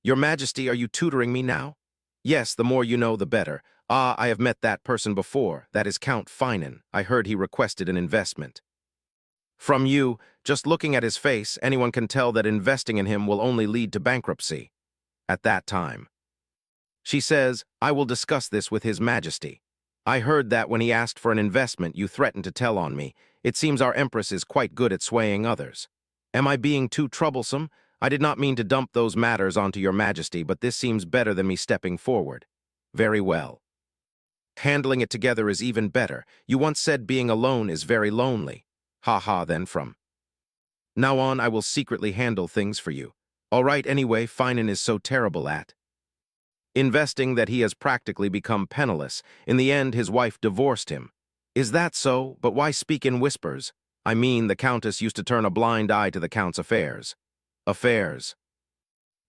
Your Majesty, are you tutoring me now? Yes, the more you know, the better. Ah, I have met that person before. That is Count Finan. I heard he requested an investment from you. Just looking at his face, anyone can tell that investing in him will only lead to bankruptcy. At that time, she says, I will discuss this with His Majesty. I heard that when he asked for an investment, you threatened to tell on me. It seems our empress is quite good at swaying others. Am I being too troublesome? I did not mean to dump those matters onto your majesty, but this seems better than me stepping forward. Very well. Handling it together is even better. You once said being alone is very lonely. Ha ha then from now on I will secretly handle things for you. All right anyway, Finan is so terrible at investing that he has practically become penniless. In the end, his wife divorced him. Is that so? But why speak in whispers? I mean, the Countess used to turn a blind eye to the Count's affairs. Affairs.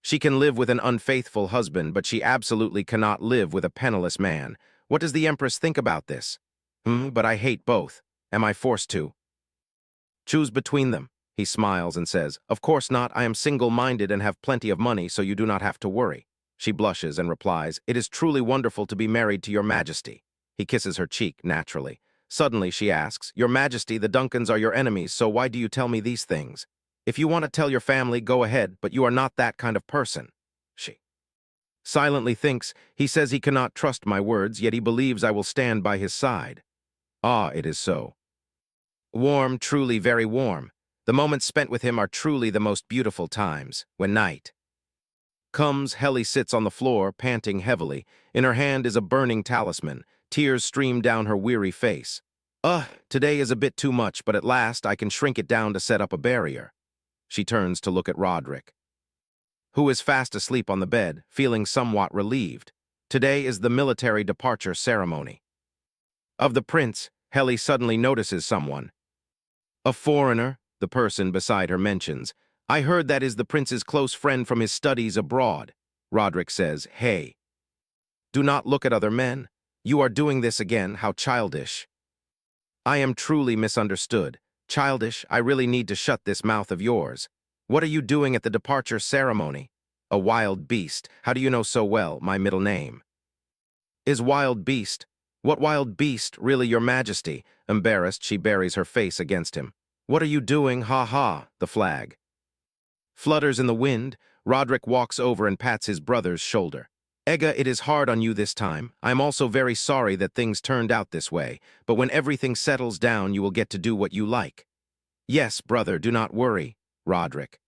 She can live with an unfaithful husband, but she absolutely cannot live with a penniless man. What does the Empress think about this? But I hate both. Am I forced to choose between them? He smiles and says, Of course not. I am single-minded and have plenty of money, so you do not have to worry. She blushes and replies, It is truly wonderful to be married to your majesty. He kisses her cheek, naturally. Suddenly, she asks, Your majesty, the Duncans are your enemies, so why do you tell me these things? If you want to tell your family, go ahead, but you are not that kind of person. She silently thinks, He says he cannot trust my words, yet he believes I will stand by his side. Ah, it is so. Warm, truly very warm. The moments spent with him are truly the most beautiful times. When night comes, Helly sits on the floor, panting heavily. In her hand is a burning talisman. Tears stream down her weary face. Today is a bit too much, but at last I can shrink it down to set up a barrier. She turns to look at Roderick, who is fast asleep on the bed, feeling somewhat relieved. Today is the military departure ceremony of the prince. Helly suddenly notices someone. A foreigner, the person beside her mentions. I heard that is the prince's close friend from his studies abroad. Roderick says, Hey, do not look at other men. You are doing this again, how childish. I am truly misunderstood. Childish, I really need to shut this mouth of yours. What are you doing at the departure ceremony? A wild beast. How do you know so well my middle name is Wild Beast? What wild beast, really, your majesty? Embarrassed, she buries her face against him. What are you doing? Ha ha, the flag flutters in the wind. Roderick walks over and pats his brother's shoulder. Ega, it is hard on you this time. I am also very sorry that things turned out this way, but when everything settles down, you will get to do what you like. Yes, brother, do not worry. Roderick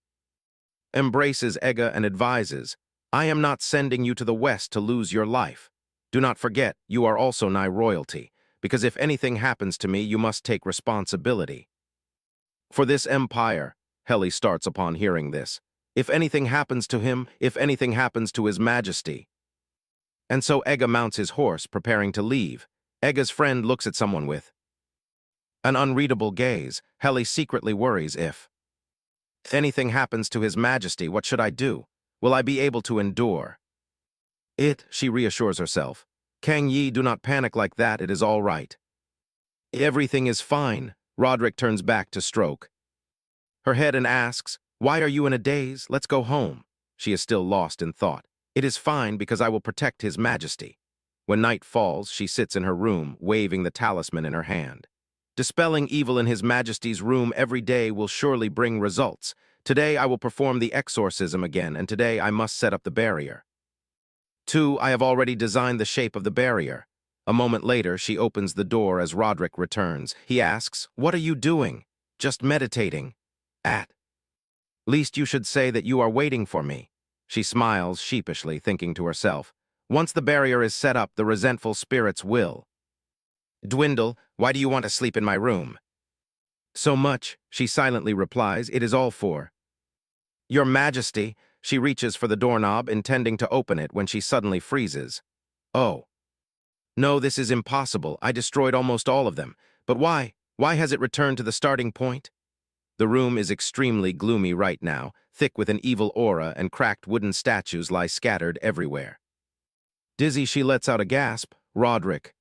embraces Ega and advises, I am not sending you to the west to lose your life. Do not forget, you are also nigh royalty, because if anything happens to me, you must take responsibility for this empire. Helly starts upon hearing this. If anything happens to him, if anything happens to his majesty. And so Ega mounts his horse, preparing to leave. Ega's friend looks at someone with an unreadable gaze. Helly secretly worries if anything happens to his majesty, what should I do? Will I be able to endure it? She reassures herself. Kang Yi, do not panic like that, it is all right. Everything is fine. Roderick turns back to stroke her head and asks, Why are you in a daze? Let's go home. She is still lost in thought. It is fine because I will protect his majesty. When night falls, she sits in her room, waving the talisman in her hand. Dispelling evil in his majesty's room every day will surely bring results. Today I will perform the exorcism again, and today I must set up the barrier. 2. I have already designed the shape of the barrier. A moment later, she opens the door as Roderick returns. He asks, What are you doing? Just meditating. At least you should say that you are waiting for me. She smiles sheepishly, thinking to herself, Once the barrier is set up, the resentful spirits will dwindle. Why do you want to sleep in my room? So much, she silently replies, It is all for your majesty. She reaches for the doorknob, intending to open it when she suddenly freezes. Oh. No, this is impossible. I destroyed almost all of them. But why? Why has it returned to the starting point? The room is extremely gloomy right now, thick with an evil aura, and cracked wooden statues lie scattered everywhere. Dizzy, she lets out a gasp. Roderick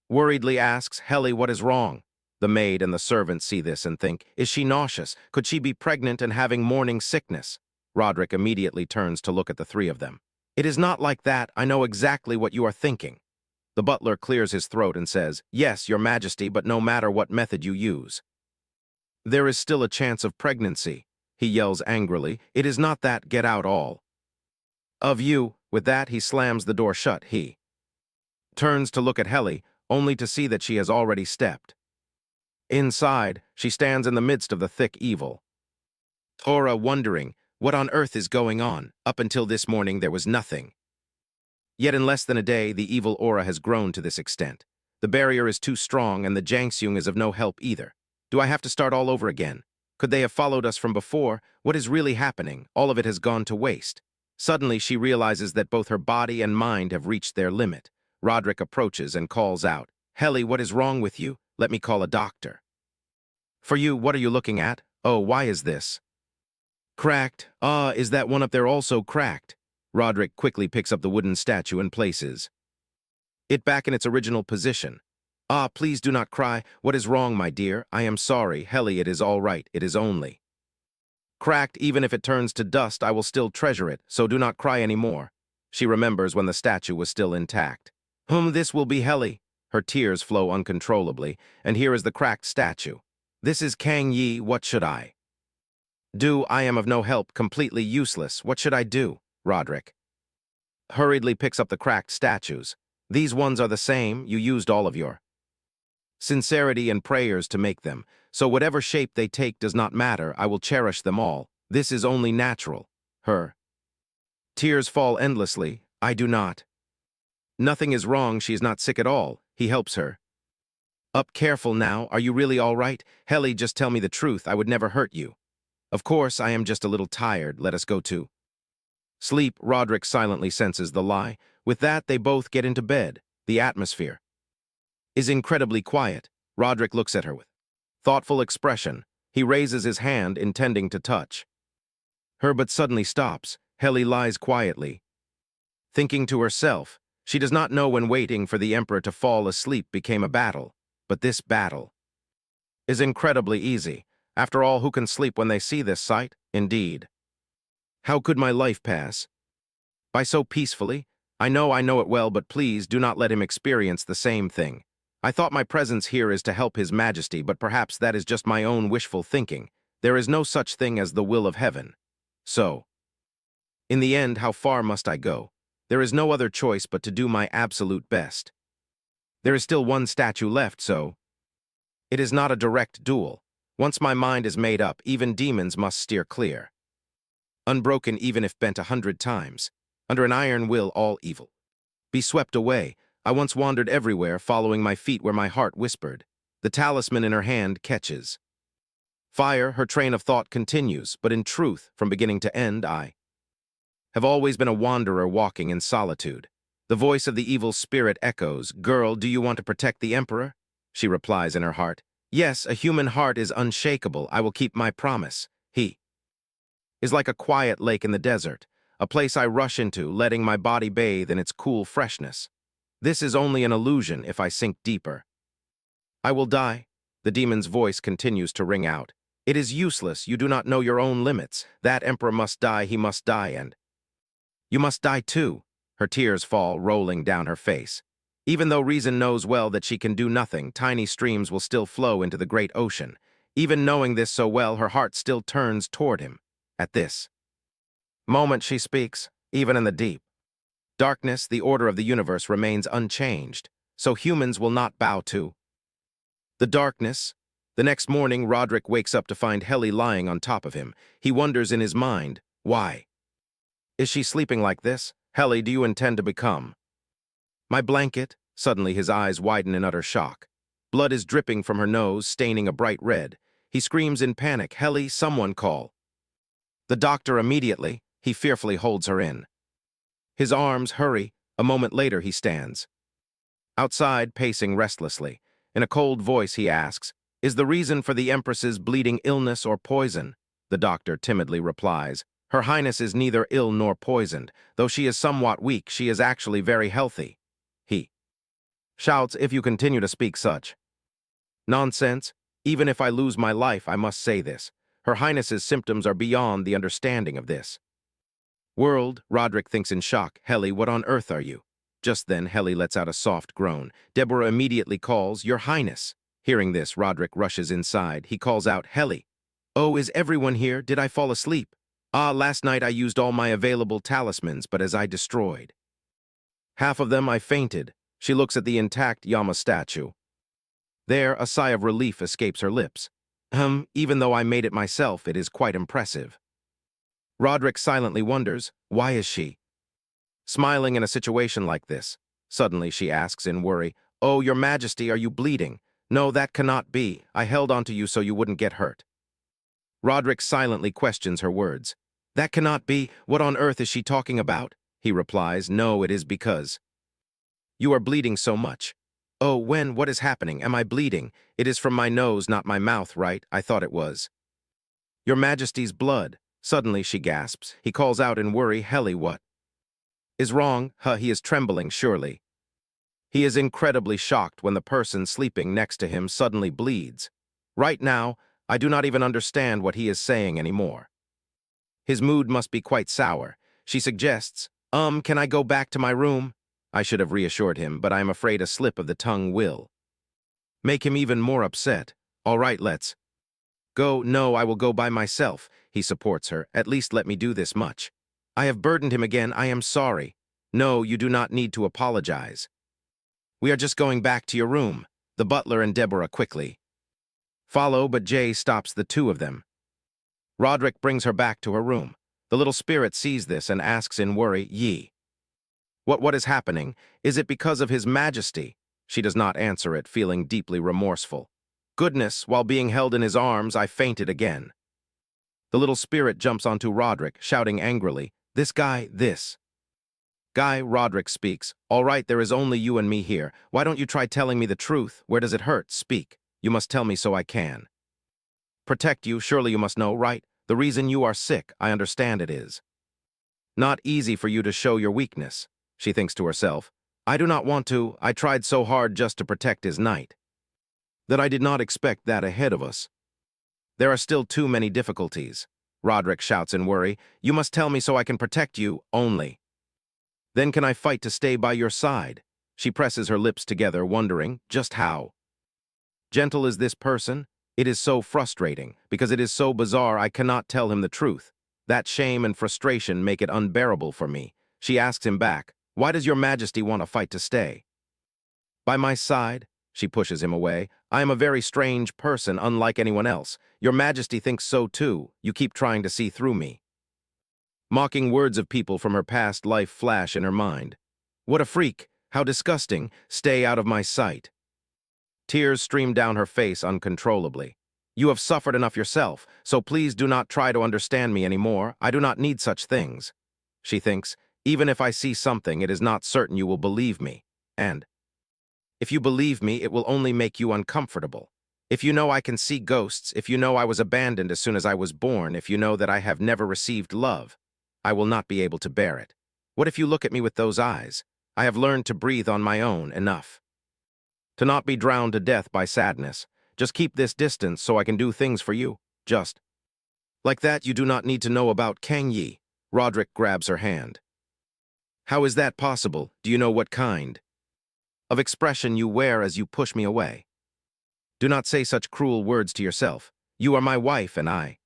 worriedly asks, Helly, what is wrong? The maid and the servant see this and think, Is she nauseous? Could she be pregnant and having morning sickness? Roderick immediately turns to look at the three of them. It is not like that. I know exactly what you are thinking. The butler clears his throat and says, Yes, your majesty, but no matter what method you use, there is still a chance of pregnancy. He yells angrily, It is not that, get out all of you. With that, he slams the door shut. He turns to look at Helly, only to see that she has already stepped Inside, she stands in the midst of the thick evil. Tora wondering, what on earth is going on? Up until this morning, there was nothing. Yet in less than a day, the evil aura has grown to this extent. The barrier is too strong, and the Jangseung is of no help either. Do I have to start all over again? Could they have followed us from before? What is really happening? All of it has gone to waste. Suddenly, she realizes that both her body and mind have reached their limit. Roderick approaches and calls out, "Helly, what is wrong with you? Let me call a doctor." "For you, what are you looking at? Oh, why is this?" "Cracked. Ah, is that one up there also cracked?" Roderick quickly picks up the wooden statue and places it back in its original position. "Ah, please do not cry. What is wrong, my dear? I am sorry. Helly, it is all right. It is only cracked. Even if it turns to dust, I will still treasure it, so do not cry any more." She remembers when the statue was still intact. This will be Helly." Her tears flow uncontrollably, and here is the cracked statue. "This is Kang Yi. What should I do? I am of no help, completely useless. What should I do?" Roderick hurriedly picks up the cracked statues. "These ones are the same. You used all of your sincerity and prayers to make them, so whatever shape they take does not matter. I will cherish them all. This is only natural." Her tears fall endlessly. "I do not. Nothing is wrong. She is not sick at all." He helps her up. "Careful now. Are you really all right? Helly, just tell me the truth. I would never hurt you." "Of course, I am just a little tired. Let us go to sleep." Roderick silently senses the lie. With that, they both get into bed. The atmosphere is incredibly quiet. Roderick looks at her with thoughtful expression. He raises his hand, intending to touch her, but suddenly stops. Helly lies quietly, thinking to herself. She does not know when waiting for the Emperor to fall asleep became a battle. But this battle is incredibly easy. After all, who can sleep when they see this sight? Indeed. How could my life pass by so peacefully? I know it well, but please do not let him experience the same thing. I thought my presence here is to help His Majesty, but perhaps that is just my own wishful thinking. There is no such thing as the will of heaven. So, in the end, how far must I go? There is no other choice but to do my absolute best. There is still one statue left, so it is not a direct duel. Once my mind is made up, even demons must steer clear. Unbroken even if bent 100 times. Under an iron will, all evil be swept away. I once wandered everywhere, following my feet where my heart whispered. The talisman in her hand catches fire. Her train of thought continues, but in truth, from beginning to end, I have always been a wanderer walking in solitude. The voice of the evil spirit echoes, "Girl, do you want to protect the Emperor?" She replies in her heart, "Yes, a human heart is unshakable. I will keep my promise." He is like a quiet lake in the desert, a place I rush into, letting my body bathe in its cool freshness. This is only an illusion if I sink deeper. I will die. The demon's voice continues to ring out. It is useless. You do not know your own limits. That Emperor must die. He must die, and you must die too. Her tears fall, rolling down her face. Even though reason knows well that she can do nothing, tiny streams will still flow into the great ocean. Even knowing this so well, her heart still turns toward him. At this moment she speaks, even in the deep darkness, the order of the universe remains unchanged, so humans will not bow to the darkness. The next morning, Roderick wakes up to find Helly lying on top of him. He wonders in his mind, why is she sleeping like this? Helly, do you intend to become my blanket? Suddenly his eyes widen in utter shock. Blood is dripping from her nose, staining a bright red. He screams in panic, "Helly, someone call the doctor immediately." He fearfully holds her in his arms. "Hurry." A moment later he stands outside, pacing restlessly. In a cold voice he asks, "Is the reason for the Empress's bleeding illness or poison?" The doctor timidly replies, "Her Highness is neither ill nor poisoned. Though she is somewhat weak, she is actually very healthy." He shouts, "If you continue to speak such nonsense, even if I lose my life, I must say this. Her Highness's symptoms are beyond the understanding of this world." Roderick thinks in shock, "Helly, what on earth are you?" Just then, Helly lets out a soft groan. Deborah immediately calls, "Your Highness." Hearing this, Roderick rushes inside. He calls out, "Helly. Oh, is everyone here? Did I fall asleep? Ah, last night I used all my available talismans, but as I destroyed half of them, I fainted." She looks at the intact Yama statue. There, a sigh of relief escapes her lips. Even though I made it myself, it is quite impressive. Roderick silently wonders, why is she smiling in a situation like this? Suddenly she asks in worry, "Oh, your majesty, are you bleeding? No, that cannot be. I held onto you so you wouldn't get hurt." Roderick silently questions her words. "That cannot be. What on earth is she talking about?" He replies, "No, it is because you are bleeding so much." "Oh, what is happening? Am I bleeding? It is from my nose, not my mouth, right? I thought it was your majesty's blood." Suddenly she gasps. He calls out in worry, "Helly, what is wrong?" He is trembling, surely. He is incredibly shocked when the person sleeping next to him suddenly bleeds. Right now, I do not even understand what he is saying anymore. His mood must be quite sour. She suggests, can I go back to my room?" I should have reassured him, but I am afraid a slip of the tongue will make him even more upset. "All right, let's go." "No, I will go by myself." He supports her. "At least let me do this much. I have burdened him again. I am sorry." "No, you do not need to apologize. We are just going back to your room." The butler and Deborah quickly follow, but Jay stops the two of them. Roderick brings her back to her room. The little spirit sees this and asks in worry, What is happening? Is it because of His Majesty?" She does not answer it, feeling deeply remorseful. "Goodness, while being held in his arms, I fainted again." The little spirit jumps onto Roderick, shouting angrily, this guy," Roderick speaks. "All right, there is only you and me here. Why don't you try telling me the truth? Where does it hurt? Speak. You must tell me so I can protect you. Surely you must know, right? The reason you are sick, I understand it is not easy for you to show your weakness." She thinks to herself, "I do not want to. I tried so hard just to protect his knight that I did not expect that ahead of us. There are still too many difficulties." Roderick shouts in worry, "You must tell me so I can protect you, only then can I fight to stay by your side." She presses her lips together, wondering just how gentle is this person? It is so frustrating, because it is so bizarre I cannot tell him the truth. That shame and frustration make it unbearable for me. She asks him back, "Why does your majesty want to fight to stay by my side?" She pushes him away. "I am a very strange person, unlike anyone else. Your majesty thinks so too. You keep trying to see through me." Mocking words of people from her past life flash in her mind. What a freak! How disgusting! Stay out of my sight. Tears stream down her face uncontrollably. "You have suffered enough yourself, so please do not try to understand me anymore. I do not need such things." She thinks, "Even if I see something, it is not certain you will believe me. And if you believe me, it will only make you uncomfortable. If you know I can see ghosts, if you know I was abandoned as soon as I was born, if you know that I have never received love, I will not be able to bear it. What if you look at me with those eyes? I have learned to breathe on my own enough to not be drowned to death by sadness. Just keep this distance so I can do things for you. Just like that. You do not need to know about Kang Yi." Roderick grabs her hand. "How is that possible? Do you know what kind of expression you wear as you push me away? Do not say such cruel words to yourself. You are my wife and I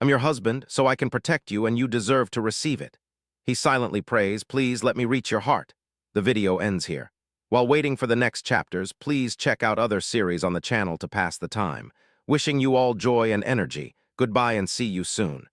am your husband, so I can protect you and you deserve to receive it." He silently prays, "Please let me reach your heart." The video ends here. While waiting for the next chapters, please check out other series on the channel to pass the time. Wishing you all joy and energy. Goodbye and see you soon.